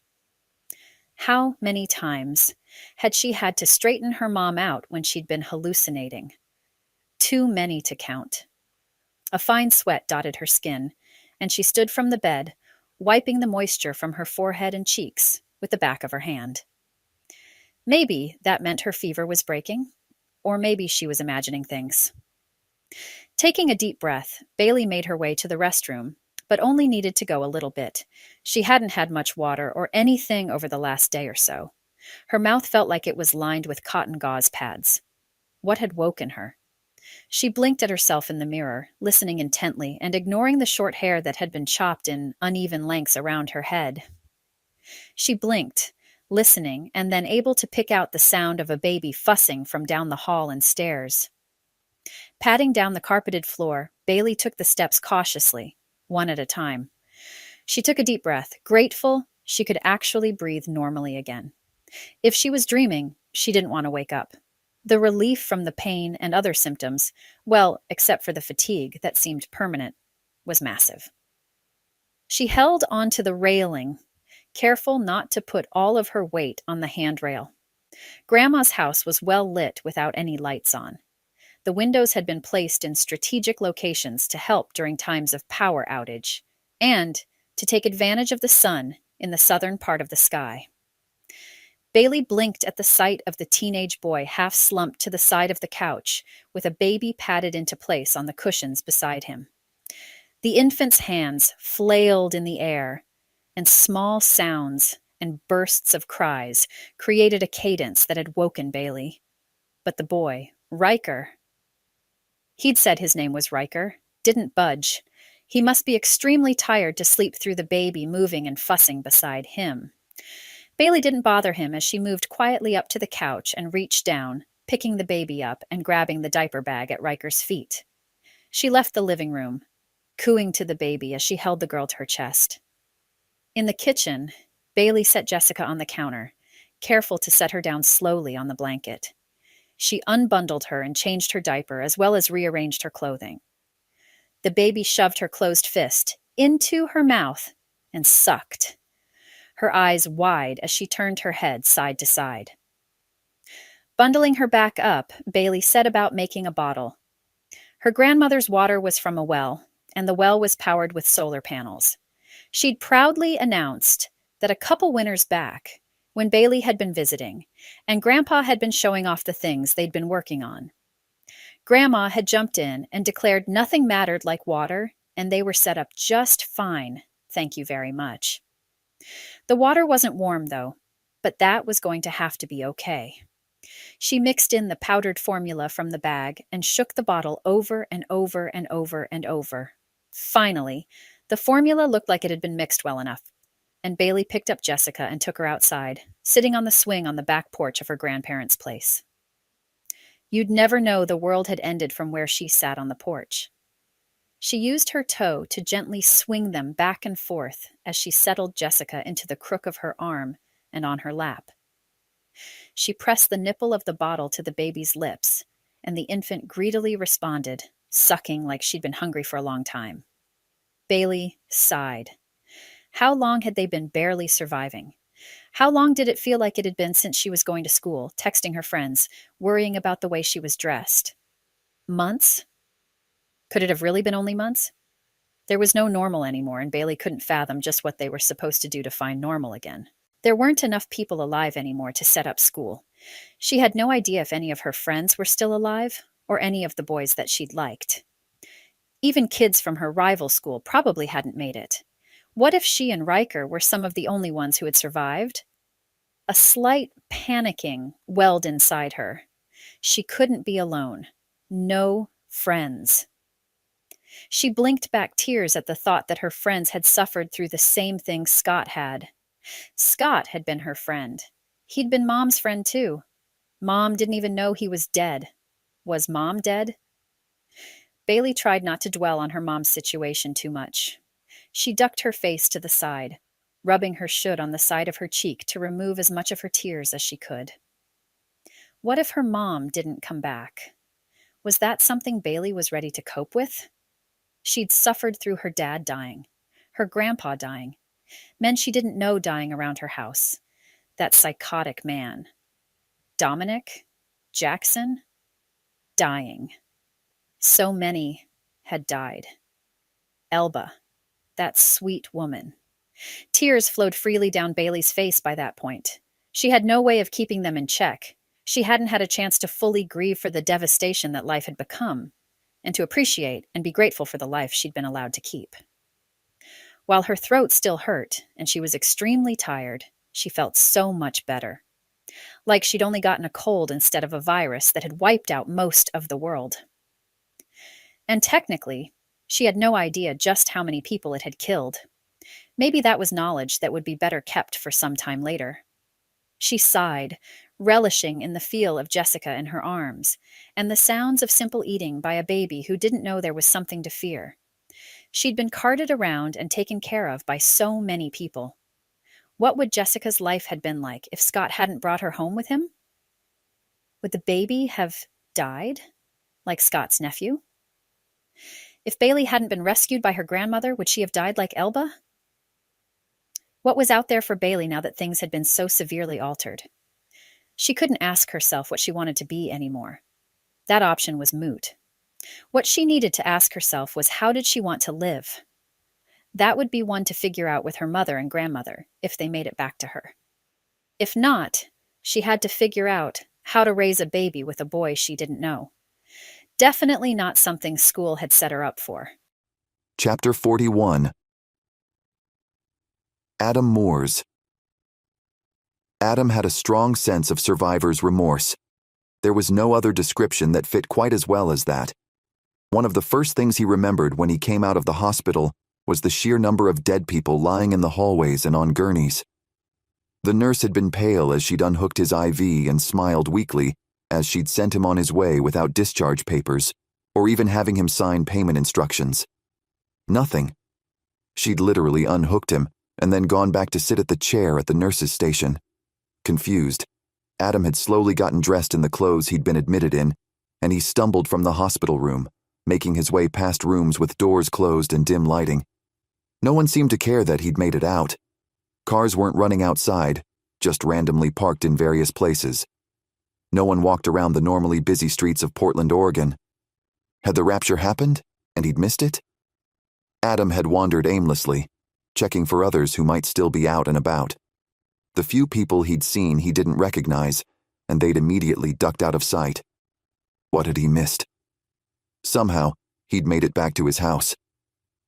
How many times had she had to straighten her mom out when she'd been hallucinating? Too many to count. A fine sweat dotted her skin, and she stood from the bed, wiping the moisture from her forehead and cheeks with the back of her hand. Maybe that meant her fever was breaking, or maybe she was imagining things. Taking a deep breath, Bailey made her way to the restroom, but only needed to go a little bit. She hadn't had much water or anything over the last day or so. Her mouth felt like it was lined with cotton gauze pads. What had woken her? She blinked at herself in the mirror, listening intently and ignoring the short hair that had been chopped in uneven lengths around her head. She blinked, listening, and then able to pick out the sound of a baby fussing from down the hall and stairs. Patting down the carpeted floor, Bailey took the steps cautiously, one at a time. She took a deep breath, grateful she could actually breathe normally again. If she was dreaming, she didn't want to wake up. The relief from the pain and other symptoms, well, except for the fatigue that seemed permanent, was massive. She held onto the railing, careful not to put all of her weight on the handrail. Grandma's house was well lit without any lights on. The windows had been placed in strategic locations to help during times of power outage, and to take advantage of the sun in the southern part of the sky. Bailey blinked at the sight of the teenage boy half slumped to the side of the couch, with a baby padded into place on the cushions beside him. The infant's hands flailed in the air, and small sounds and bursts of cries created a cadence that had woken Bailey. But the boy, Riker, he'd said his name was Riker, didn't budge. He must be extremely tired to sleep through the baby moving and fussing beside him. Bailey didn't bother him as she moved quietly up to the couch and reached down, picking the baby up and grabbing the diaper bag at Riker's feet. She left the living room, cooing to the baby as she held the girl to her chest. In the kitchen, Bailey set Jessica on the counter, careful to set her down slowly on the blanket. She unbundled her and changed her diaper as well as rearranged her clothing. The baby shoved her closed fist into her mouth and sucked, her eyes wide as she turned her head side to side. Bundling her back up, Bailey set about making a bottle. Her grandmother's water was from a well, and the well was powered with solar panels. She'd proudly announced that a couple winters back, when Bailey had been visiting, and Grandpa had been showing off the things they'd been working on, Grandma had jumped in and declared nothing mattered like water, and they were set up just fine, thank you very much. The water wasn't warm, though, but that was going to have to be okay. She mixed in the powdered formula from the bag and shook the bottle over and over and over and over. Finally, the formula looked like it had been mixed well enough, and Bailey picked up Jessica and took her outside, sitting on the swing on the back porch of her grandparents' place. You'd never know the world had ended from where she sat on the porch. She used her toe to gently swing them back and forth as she settled Jessica into the crook of her arm and on her lap. She pressed the nipple of the bottle to the baby's lips, and the infant greedily responded, sucking like she'd been hungry for a long time. Bailey sighed. How long had they been barely surviving? How long did it feel like it had been since she was going to school, texting her friends, worrying about the way she was dressed? Months? Could it have really been only months? There was no normal anymore, and Bailey couldn't fathom just what they were supposed to do to find normal again. There weren't enough people alive anymore to set up school. She had no idea if any of her friends were still alive, or any of the boys that she'd liked. Even kids from her rival school probably hadn't made it. What if she and Riker were some of the only ones who had survived? A slight panicking welled inside her. She couldn't be alone. No friends. She blinked back tears at the thought that her friends had suffered through the same thing Scott had. Scott had been her friend. He'd been Mom's friend, too. Mom didn't even know he was dead. Was Mom dead? Bailey tried not to dwell on her mom's situation too much. She ducked her face to the side, rubbing her should on the side of her cheek to remove as much of her tears as she could. What if her mom didn't come back? Was that something Bailey was ready to cope with? She'd suffered through her dad dying, her grandpa dying, men she didn't know dying around her house. That psychotic man. Dominic? Jackson? Dying. So many had died. Elba, that sweet woman. Tears flowed freely down Bailey's face by that point. She had no way of keeping them in check. She hadn't had a chance to fully grieve for the devastation that life had become, and to appreciate and be grateful for the life she'd been allowed to keep. While her throat still hurt, and she was extremely tired, she felt so much better. Like she'd only gotten a cold instead of a virus that had wiped out most of the world. And technically, she had no idea just how many people it had killed. Maybe that was knowledge that would be better kept for some time later. She sighed, relishing in the feel of Jessica in her arms, and the sounds of simple eating by a baby who didn't know there was something to fear. She'd been carted around and taken care of by so many people. What would Jessica's life have been like if Scott hadn't brought her home with him? Would the baby have died, like Scott's nephew? If Bailey hadn't been rescued by her grandmother, would she have died like Elba? What was out there for Bailey now that things had been so severely altered? She couldn't ask herself what she wanted to be anymore. That option was moot. What she needed to ask herself was, how did she want to live? That would be one to figure out with her mother and grandmother, if they made it back to her. If not, she had to figure out how to raise a baby with a boy she didn't know. Definitely not something school had set her up for. Chapter 41. Adam Moores. Adam had a strong sense of survivor's remorse. There was no other description that fit quite as well as that. One of the first things he remembered when he came out of the hospital was the sheer number of dead people lying in the hallways and on gurneys. The nurse had been pale as she'd unhooked his IV and smiled weakly as she'd sent him on his way without discharge papers, or even having him sign payment instructions. Nothing. She'd literally unhooked him and then gone back to sit at the chair at the nurse's station. Confused, Adam had slowly gotten dressed in the clothes he'd been admitted in, and he stumbled from the hospital room, making his way past rooms with doors closed and dim lighting. No one seemed to care that he'd made it out. Cars weren't running outside, just randomly parked in various places. No one walked around the normally busy streets of Portland, Oregon. Had the rapture happened, and he'd missed it? Adam had wandered aimlessly, checking for others who might still be out and about. The few people he'd seen he didn't recognize, and they'd immediately ducked out of sight. What had he missed? Somehow, he'd made it back to his house.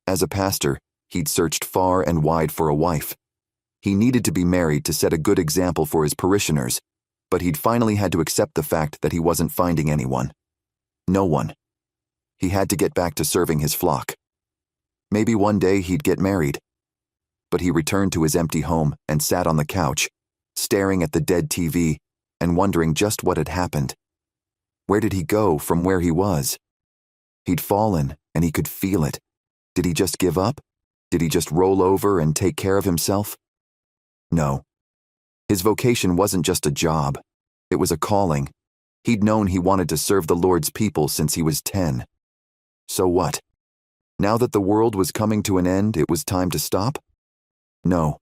As a pastor, he'd searched far and wide for a wife. He needed to be married to set a good example for his parishioners, but he'd finally had to accept the fact that he wasn't finding anyone. No one. He had to get back to serving his flock. Maybe one day he'd get married. But he returned to his empty home and sat on the couch, staring at the dead TV and wondering just what had happened. Where did he go from where he was? He'd fallen, and he could feel it. Did he just give up? Did he just roll over and take care of himself? No. His vocation wasn't just a job. It was a calling. He'd known he wanted to serve the Lord's people since he was 10. So what? Now that the world was coming to an end, it was time to stop? No,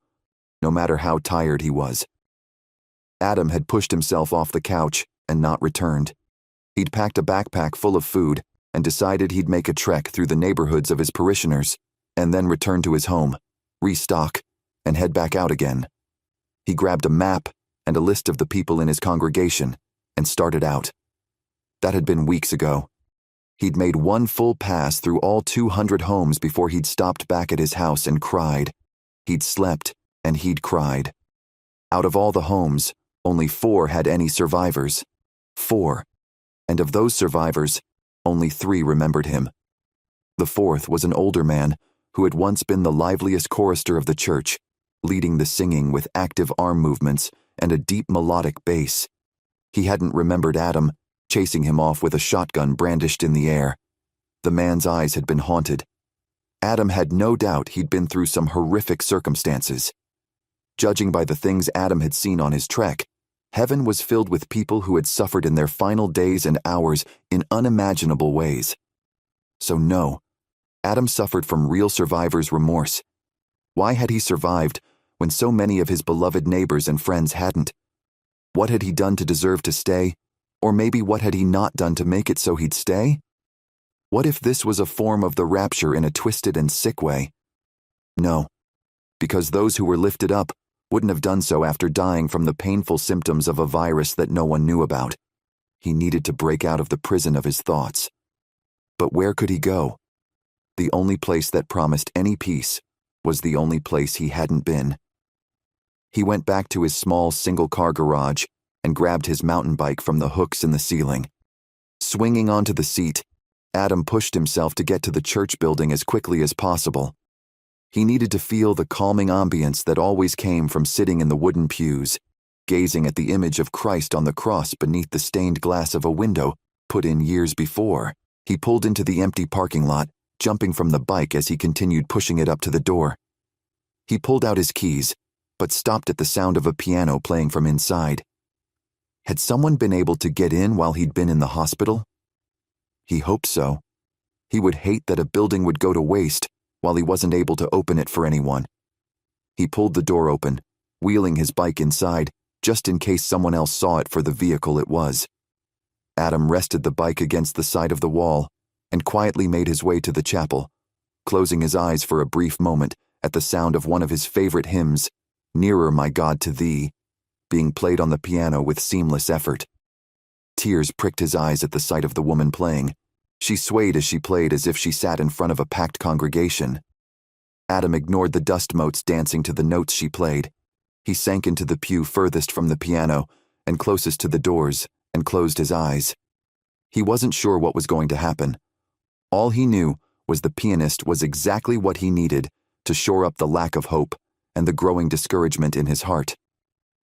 no matter how tired he was. Adam had pushed himself off the couch and not returned. He'd packed a backpack full of food and decided he'd make a trek through the neighborhoods of his parishioners and then return to his home, restock, and head back out again. He grabbed a map and a list of the people in his congregation and started out. That had been weeks ago. He'd made one full pass through all 200 homes before he'd stopped back at his house and cried. He'd slept and he'd cried. Out of all the homes, only 4 had any survivors. 4. And of those survivors, only 3 remembered him. The 4th was an older man who had once been the liveliest chorister of the church, leading the singing with active arm movements and a deep melodic bass. He hadn't remembered Adam, chasing him off with a shotgun brandished in the air. The man's eyes had been haunted. Adam had no doubt he'd been through some horrific circumstances. Judging by the things Adam had seen on his trek, heaven was filled with people who had suffered in their final days and hours in unimaginable ways. So no, Adam suffered from real survivor's remorse. Why had he survived when so many of his beloved neighbors and friends hadn't? What had he done to deserve to stay? Or maybe what had he not done to make it so he'd stay? What if this was a form of the rapture in a twisted and sick way? No, because those who were lifted up wouldn't have done so after dying from the painful symptoms of a virus that no one knew about. He needed to break out of the prison of his thoughts. But where could he go? The only place that promised any peace was the only place he hadn't been. He went back to his small single-car garage and grabbed his mountain bike from the hooks in the ceiling. Swinging onto the seat, Adam pushed himself to get to the church building as quickly as possible. He needed to feel the calming ambience that always came from sitting in the wooden pews, gazing at the image of Christ on the cross beneath the stained glass of a window put in years before. He pulled into the empty parking lot, jumping from the bike as he continued pushing it up to the door. He pulled out his keys, but stopped at the sound of a piano playing from inside. Had someone been able to get in while he'd been in the hospital? He hoped so. He would hate that a building would go to waste while he wasn't able to open it for anyone. He pulled the door open, wheeling his bike inside, just in case someone else saw it for the vehicle it was. Adam rested the bike against the side of the wall and quietly made his way to the chapel, closing his eyes for a brief moment at the sound of one of his favorite hymns, "Nearer, My God, to Thee," being played on the piano with seamless effort. Tears pricked his eyes at the sight of the woman playing. She swayed as she played as if she sat in front of a packed congregation. Adam ignored the dust motes dancing to the notes she played. He sank into the pew furthest from the piano and closest to the doors and closed his eyes. He wasn't sure what was going to happen. All he knew was the pianist was exactly what he needed to shore up the lack of hope and the growing discouragement in his heart.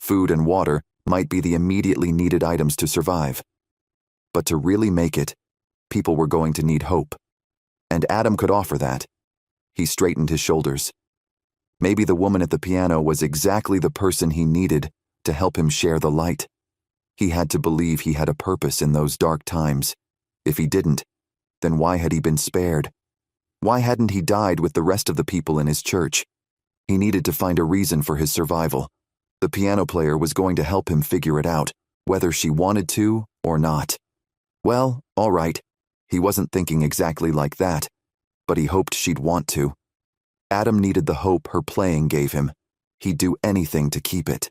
Food and water might be the immediately needed items to survive. But to really make it, people were going to need hope. And Adam could offer that. He straightened his shoulders. Maybe the woman at the piano was exactly the person he needed to help him share the light. He had to believe he had a purpose in those dark times. If he didn't, then why had he been spared? Why hadn't he died with the rest of the people in his church? He needed to find a reason for his survival. The piano player was going to help him figure it out, whether she wanted to or not. Well, all right. He wasn't thinking exactly like that, but he hoped she'd want to. Adam needed the hope her playing gave him. He'd do anything to keep it.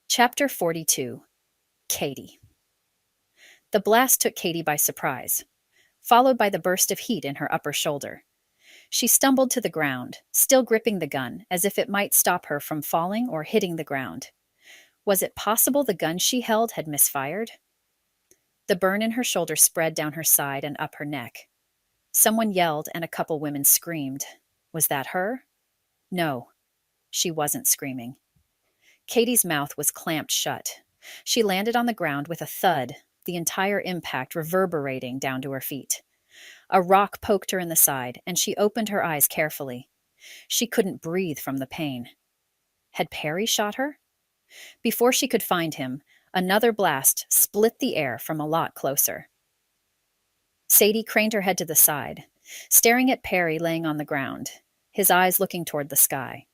Chapter 42. Cady. The blast took Cady by surprise, followed by the burst of heat in her upper shoulder. She stumbled to the ground, still gripping the gun, as if it might stop her from falling or hitting the ground. Was it possible the gun she held had misfired? The burn in her shoulder spread down her side and up her neck. Someone yelled and a couple women screamed. Was that her? No, she wasn't screaming. Cady's mouth was clamped shut. She landed on the ground with a thud, the entire impact reverberating down to her feet. A rock poked her in the side, and she opened her eyes carefully. She couldn't breathe from the pain. Had Perry shot her? Before she could find him, another blast split the air from a lot closer. Cady craned her head to the side, staring at Perry laying on the ground, his eyes looking toward the sky.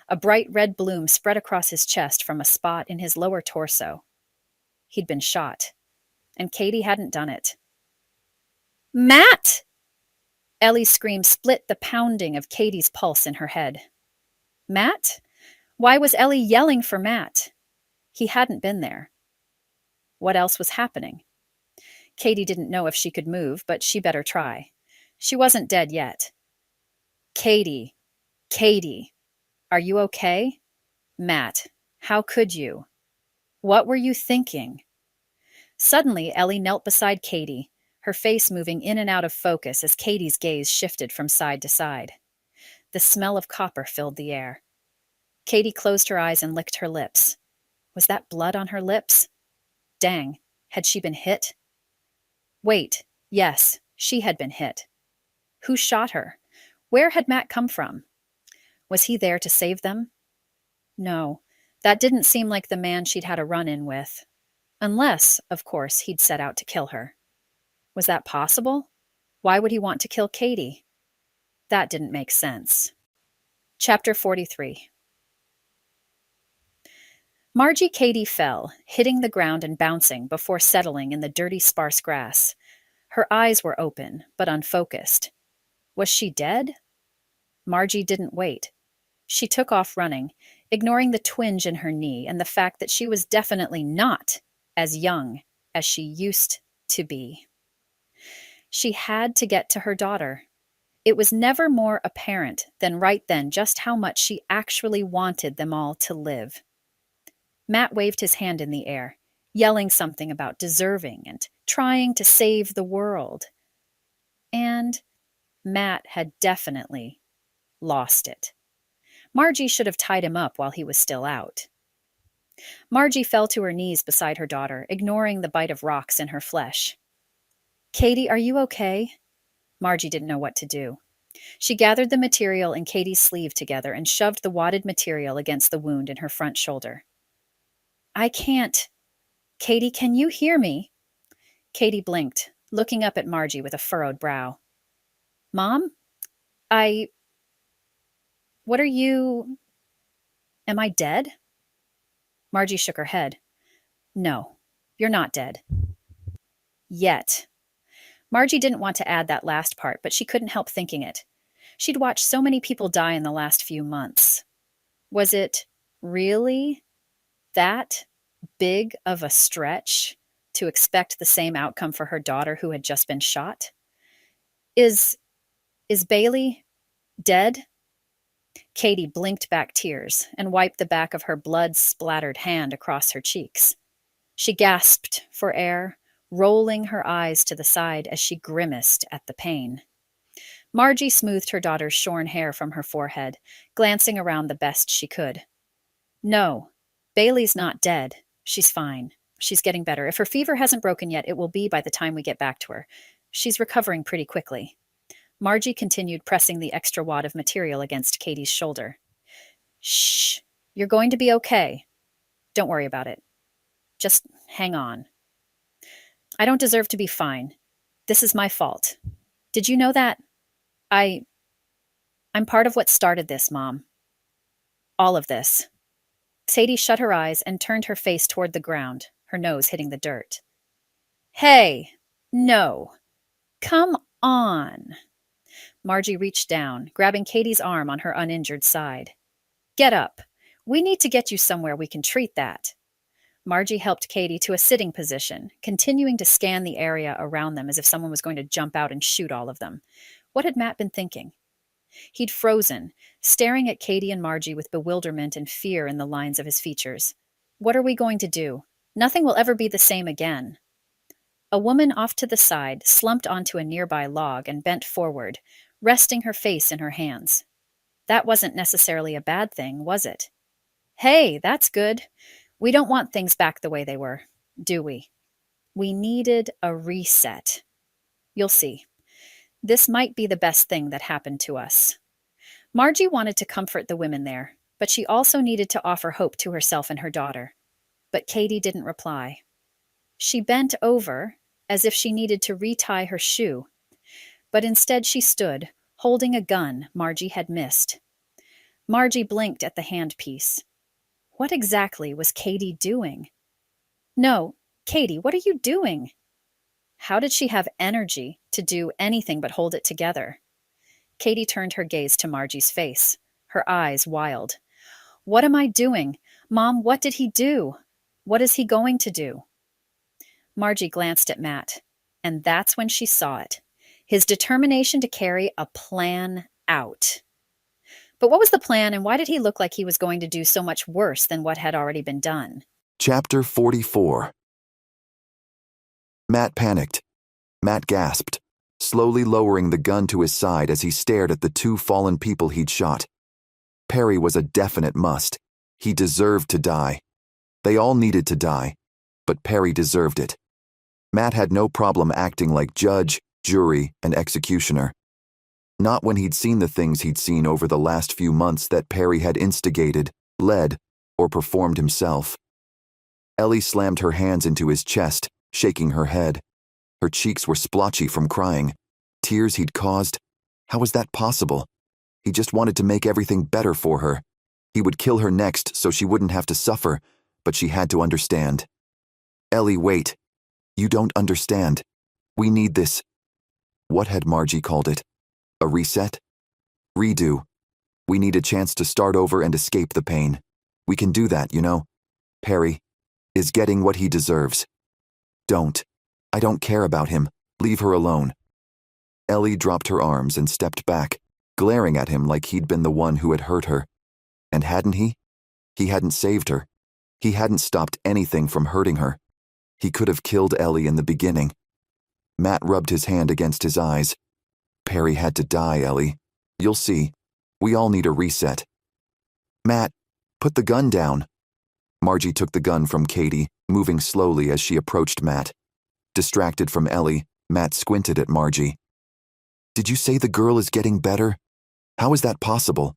A bright red bloom spread across his chest from a spot in his lower torso. He'd been shot, and Cady hadn't done it. Matt! Ellie's scream split the pounding of Cady's pulse in her head. Matt? Why was Ellie yelling for Matt? He hadn't been there. What else was happening? Cady didn't know if she could move, but she better try. She wasn't dead yet. Cady. Cady. Are you okay? Matt, how could you? What were you thinking? Suddenly, Ellie knelt beside Cady, her face moving in and out of focus as Cady's gaze shifted from side to side. The smell of copper filled the air. Cady closed her eyes and licked her lips. Was that blood on her lips? Dang, had she been hit? Wait, yes, she had been hit. Who shot her? Where had Matt come from? Was he there to save them? No, that didn't seem like the man she'd had a run-in with. Unless, of course, he'd set out to kill her. Was that possible? Why would he want to kill Cady? That didn't make sense. Chapter 43. Margie Cady fell, hitting the ground and bouncing before settling in the dirty, sparse grass. Her eyes were open, but unfocused. Was she dead? Margie didn't wait. She took off running, ignoring the twinge in her knee and the fact that she was definitely not as young as she used to be. She had to get to her daughter. It was never more apparent than right then just how much she actually wanted them all to live. Matt waved his hand in the air, yelling something about deserving and trying to save the world. And Matt had definitely lost it. Margie should have tied him up while he was still out. Margie fell to her knees beside her daughter, ignoring the bite of rocks in her flesh. Cady, are you okay? Margie didn't know what to do. She gathered the material in Cady's sleeve together and shoved the wadded material against the wound in her front shoulder. I can't. Cady, can you hear me? Cady blinked, looking up at Margie with a furrowed brow. Mom? What are you... Am I dead? Margie shook her head. No, you're not dead. Yet. Margie didn't want to add that last part, but she couldn't help thinking it. She'd watched so many people die in the last few months. Was it really that big of a stretch to expect the same outcome for her daughter who had just been shot? Is Bailey dead? Cady blinked back tears and wiped the back of her blood-splattered hand across her cheeks. She gasped for air, rolling her eyes to the side as she grimaced at the pain. Margie smoothed her daughter's shorn hair from her forehead, glancing around the best she could. No, Bailey's not dead. She's fine. She's getting better. If her fever hasn't broken yet, it will be by the time we get back to her. She's recovering pretty quickly. Margie continued pressing the extra wad of material against Cady's shoulder. Shh, you're going to be okay. Don't worry about it. Just hang on. I don't deserve to be fine. This is my fault. Did you know that? I'm part of what started this, Mom. All of this. Sadie shut her eyes and turned her face toward the ground, her nose hitting the dirt. Hey, no. Come on. Margie reached down, grabbing Cady's arm on her uninjured side. Get up. We need to get you somewhere we can treat that. Margie helped Cady to a sitting position, continuing to scan the area around them as if someone was going to jump out and shoot all of them. What had Matt been thinking? He'd frozen, staring at Cady and Margie with bewilderment and fear in the lines of his features. What are we going to do? Nothing will ever be the same again. A woman off to the side slumped onto a nearby log and bent forward, resting her face in her hands. That wasn't necessarily a bad thing, was it? Hey, that's good. We don't want things back the way they were, do we? We needed a reset. You'll see. This might be the best thing that happened to us. Margie wanted to comfort the women there, but she also needed to offer hope to herself and her daughter. But Cady didn't reply. She bent over, as if she needed to retie her shoe, but instead she stood, holding a gun Margie had missed. Margie blinked at the handpiece. What exactly was Cady doing? No, Cady, what are you doing? How did she have energy to do anything but hold it together? Cady turned her gaze to Margie's face, her eyes wild. What am I doing? Mom, what did he do? What is he going to do? Margie glanced at Matt, and that's when she saw it. His determination to carry a plan out. But what was the plan, and why did he look like he was going to do so much worse than what had already been done? Chapter 44. Matt panicked. Matt gasped, slowly lowering the gun to his side as he stared at the two fallen people he'd shot. Perry was a definite must. He deserved to die. They all needed to die, but Perry deserved it. Matt had no problem acting like judge, jury, and executioner. Not when he'd seen the things he'd seen over the last few months that Perry had instigated, led, or performed himself. Ellie slammed her hands into his chest, shaking her head. Her cheeks were splotchy from crying. Tears he'd caused. How was that possible? He just wanted to make everything better for her. He would kill her next so she wouldn't have to suffer, but she had to understand. Ellie, wait. You don't understand. We need this. What had Margie called it? A reset? Redo. We need a chance to start over and escape the pain. We can do that, you know. Perry is getting what he deserves. Don't. I don't care about him. Leave her alone. Ellie dropped her arms and stepped back, glaring at him like he'd been the one who had hurt her. And hadn't he? He hadn't saved her. He hadn't stopped anything from hurting her. He could have killed Ellie in the beginning. Matt rubbed his hand against his eyes. Perry had to die, Ellie. You'll see. We all need a reset. Matt, put the gun down. Margie took the gun from Cady, moving slowly as she approached Matt. Distracted from Ellie, Matt squinted at Margie. Did you say the girl is getting better? How is that possible?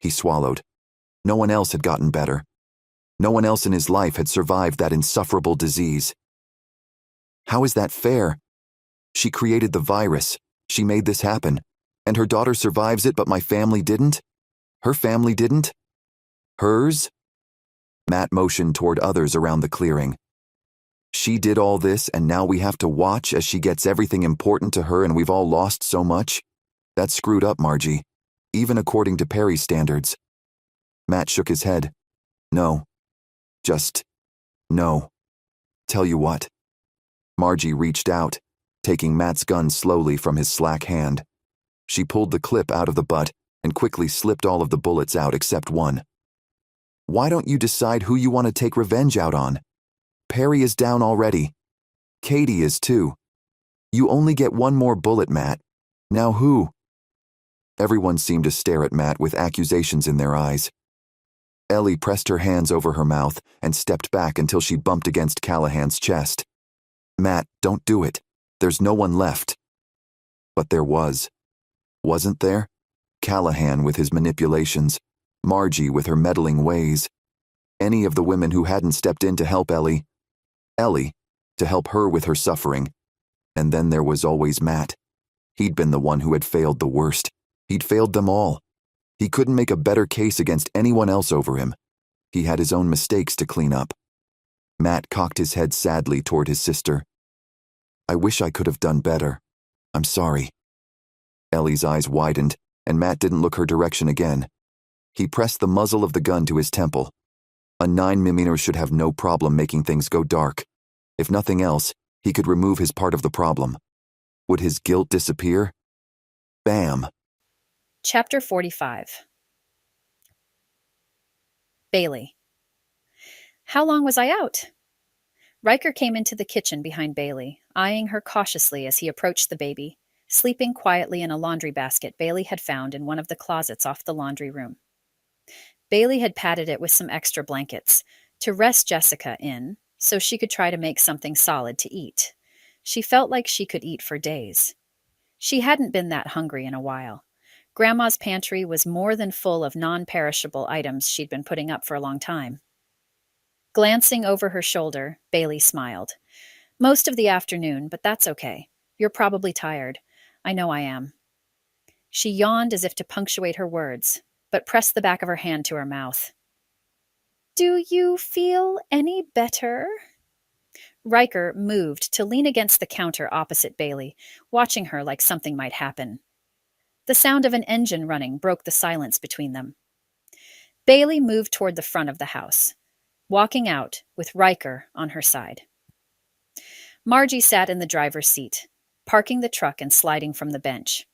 He swallowed. No one else had gotten better. No one else in his life had survived that insufferable disease. How is that fair? She created the virus. She made this happen. And her daughter survives it, but my family didn't? Her family didn't? Hers? Matt motioned toward others around the clearing. She did all this, and now we have to watch as she gets everything important to her and we've all lost so much? That's screwed up, Margie. Even according to Perry's standards. Matt shook his head. No. Just no. Tell you what. Margie reached out, taking Matt's gun slowly from his slack hand. She pulled the clip out of the butt and quickly slipped all of the bullets out except one. Why don't you decide who you want to take revenge out on? Perry is down already. Cady is too. You only get one more bullet, Matt. Now who? Everyone seemed to stare at Matt with accusations in their eyes. Ellie pressed her hands over her mouth and stepped back until she bumped against Callahan's chest. Matt, don't do it. There's no one left. But there was. Wasn't there? Callahan with his manipulations. Margie with her meddling ways. Any of the women who hadn't stepped in to help Ellie. Ellie, to help her with her suffering. And then there was always Matt. He'd been the one who had failed the worst. He'd failed them all. He couldn't make a better case against anyone else over him. He had his own mistakes to clean up. Matt cocked his head sadly toward his sister. I wish I could have done better. I'm sorry. Ellie's eyes widened, and Matt didn't look her direction again. He pressed the muzzle of the gun to his temple. A 9mm should have no problem making things go dark. If nothing else, he could remove his part of the problem. Would his guilt disappear? Bam! Chapter 45. Bailey. How long was I out? Riker came into the kitchen behind Bailey, eyeing her cautiously as he approached the baby, sleeping quietly in a laundry basket Bailey had found in one of the closets off the laundry room. Bailey had padded it with some extra blankets to rest Jessica in so she could try to make something solid to eat. She felt like she could eat for days. She hadn't been that hungry in a while. Grandma's pantry was more than full of non-perishable items she'd been putting up for a long time. Glancing over her shoulder, Bailey smiled. Most of the afternoon, but that's okay. You're probably tired. I know I am. She yawned as if to punctuate her words, but pressed the back of her hand to her mouth. Do you feel any better? Riker moved to lean against the counter opposite Bailey, watching her like something might happen. The sound of an engine running broke the silence between them. Bailey moved toward the front of the house, walking out with Riker on her side. Margie sat in the driver's seat, parking the truck and sliding from the bench.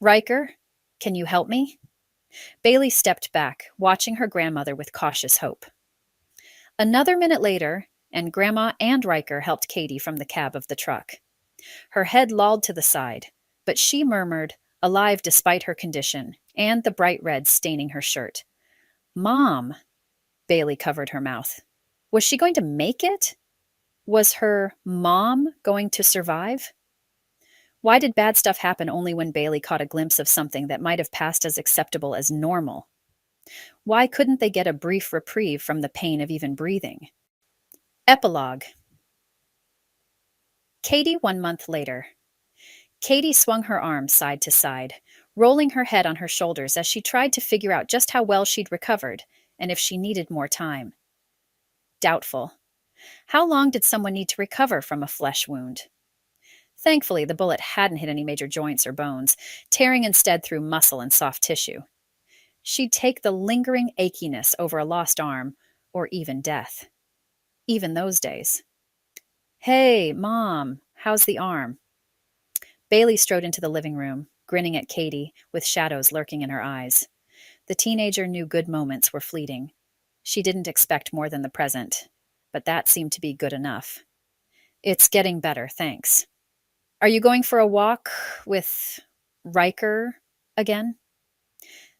Riker, can you help me? Bailey stepped back, watching her grandmother with cautious hope. Another minute later, and Grandma and Riker helped Cady from the cab of the truck. Her head lolled to the side, but she murmured, alive despite her condition, and the bright red staining her shirt. Mom! Bailey covered her mouth. Was she going to make it? Was her mom going to survive? Why did bad stuff happen only when Bailey caught a glimpse of something that might have passed as acceptable as normal? Why couldn't they get a brief reprieve from the pain of even breathing? Epilogue. Cady 1 month later. Cady swung her arms side to side, rolling her head on her shoulders as she tried to figure out just how well she'd recovered and if she needed more time. Doubtful. How long did someone need to recover from a flesh wound? Thankfully, the bullet hadn't hit any major joints or bones, tearing instead through muscle and soft tissue. She'd take the lingering achiness over a lost arm, or even death. Even those days. Hey, Mom, how's the arm? Bailey strode into the living room, grinning at Cady, with shadows lurking in her eyes. The teenager knew good moments were fleeting. She didn't expect more than the present, but that seemed to be good enough. It's getting better, thanks. Are you going for a walk with Riker again?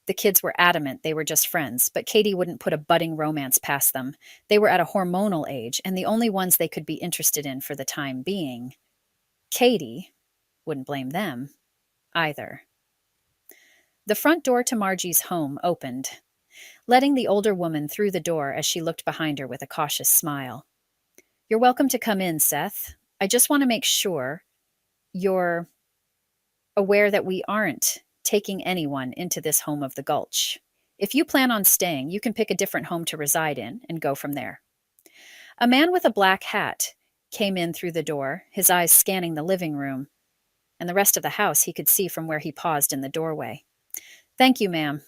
The kids were adamant they were just friends, but Cady wouldn't put a budding romance past them. They were at a hormonal age, and the only ones they could be interested in for the time being. Cady wouldn't blame them either. The front door to Margie's home opened, letting the older woman through the door as she looked behind her with a cautious smile. You're welcome to come in, Seth. I just want to make sure you're aware that we aren't taking anyone into this home of the Gulch. If you plan on staying, you can pick a different home to reside in and go from there. A man with a black hat came in through the door, his eyes scanning the living room, and the rest of the house he could see from where he paused in the doorway. Thank you, ma'am.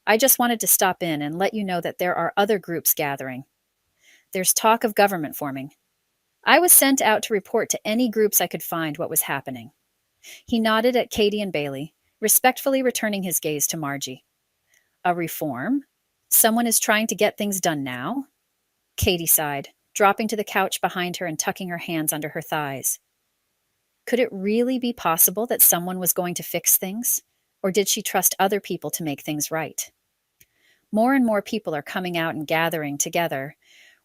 I just wanted to stop in and let you know that there are other groups gathering. There's talk of government forming. I was sent out to report to any groups I could find what was happening. He nodded at Cady and Bailey, respectfully returning his gaze to Margie. A reform? Someone is trying to get things done now? Cady sighed, dropping to the couch behind her and tucking her hands under her thighs. Could it really be possible that someone was going to fix things? Or did she trust other people to make things right? More and more people are coming out and gathering together.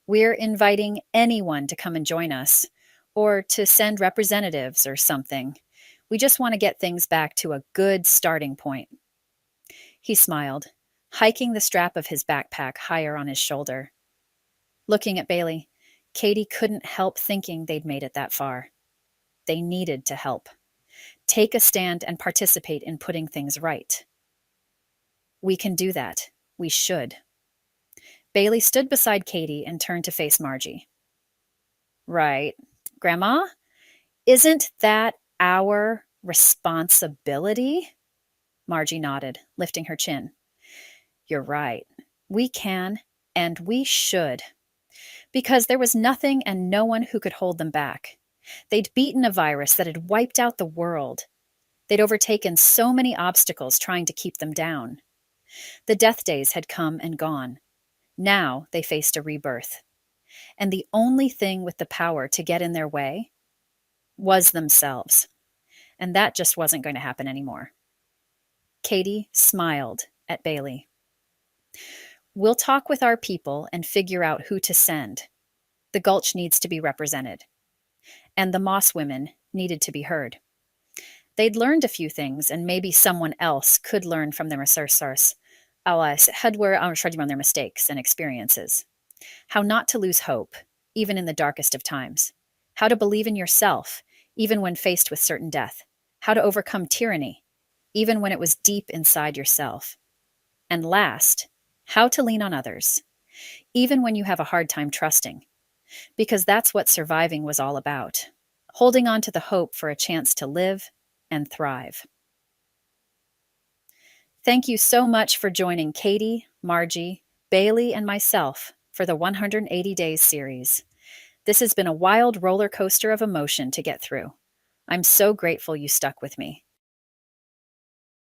We're inviting anyone to come and join us, or to send representatives or something. We just want to get things back to a good starting point. He smiled, hiking the strap of his backpack higher on his shoulder. Looking at Bailey, Cady couldn't help thinking they'd made it that far. They needed to help. Take a stand and participate in putting things right. We can do that. We should. Bailey stood beside Cady and turned to face Margie. Right. Grandma, isn't that our responsibility? Margie nodded, lifting her chin. You're right. We can, and we should. Because there was nothing and no one who could hold them back. They'd beaten a virus that had wiped out the world. They'd overtaken so many obstacles trying to keep them down. The death days had come and gone. Now they faced a rebirth. And the only thing with the power to get in their way was themselves. And that just wasn't going to happen anymore. Cady smiled at Bailey. We'll talk with our people and figure out who to send. The Gulch needs to be represented. And the Moss women needed to be heard. They'd learned a few things, and maybe someone else could learn from their researchers. On their mistakes and experiences. How not to lose hope, even in the darkest of times. How to believe in yourself, even when faced with certain death. How to overcome tyranny, even when it was deep inside yourself. And last, how to lean on others, even when you have a hard time trusting. Because that's what surviving was all about. Holding on to the hope for a chance to live and thrive. Thank you so much for joining Cady, Margie, Bailey, and myself for the 180 Days series. This has been a wild roller coaster of emotion to get through. I'm so grateful you stuck with me.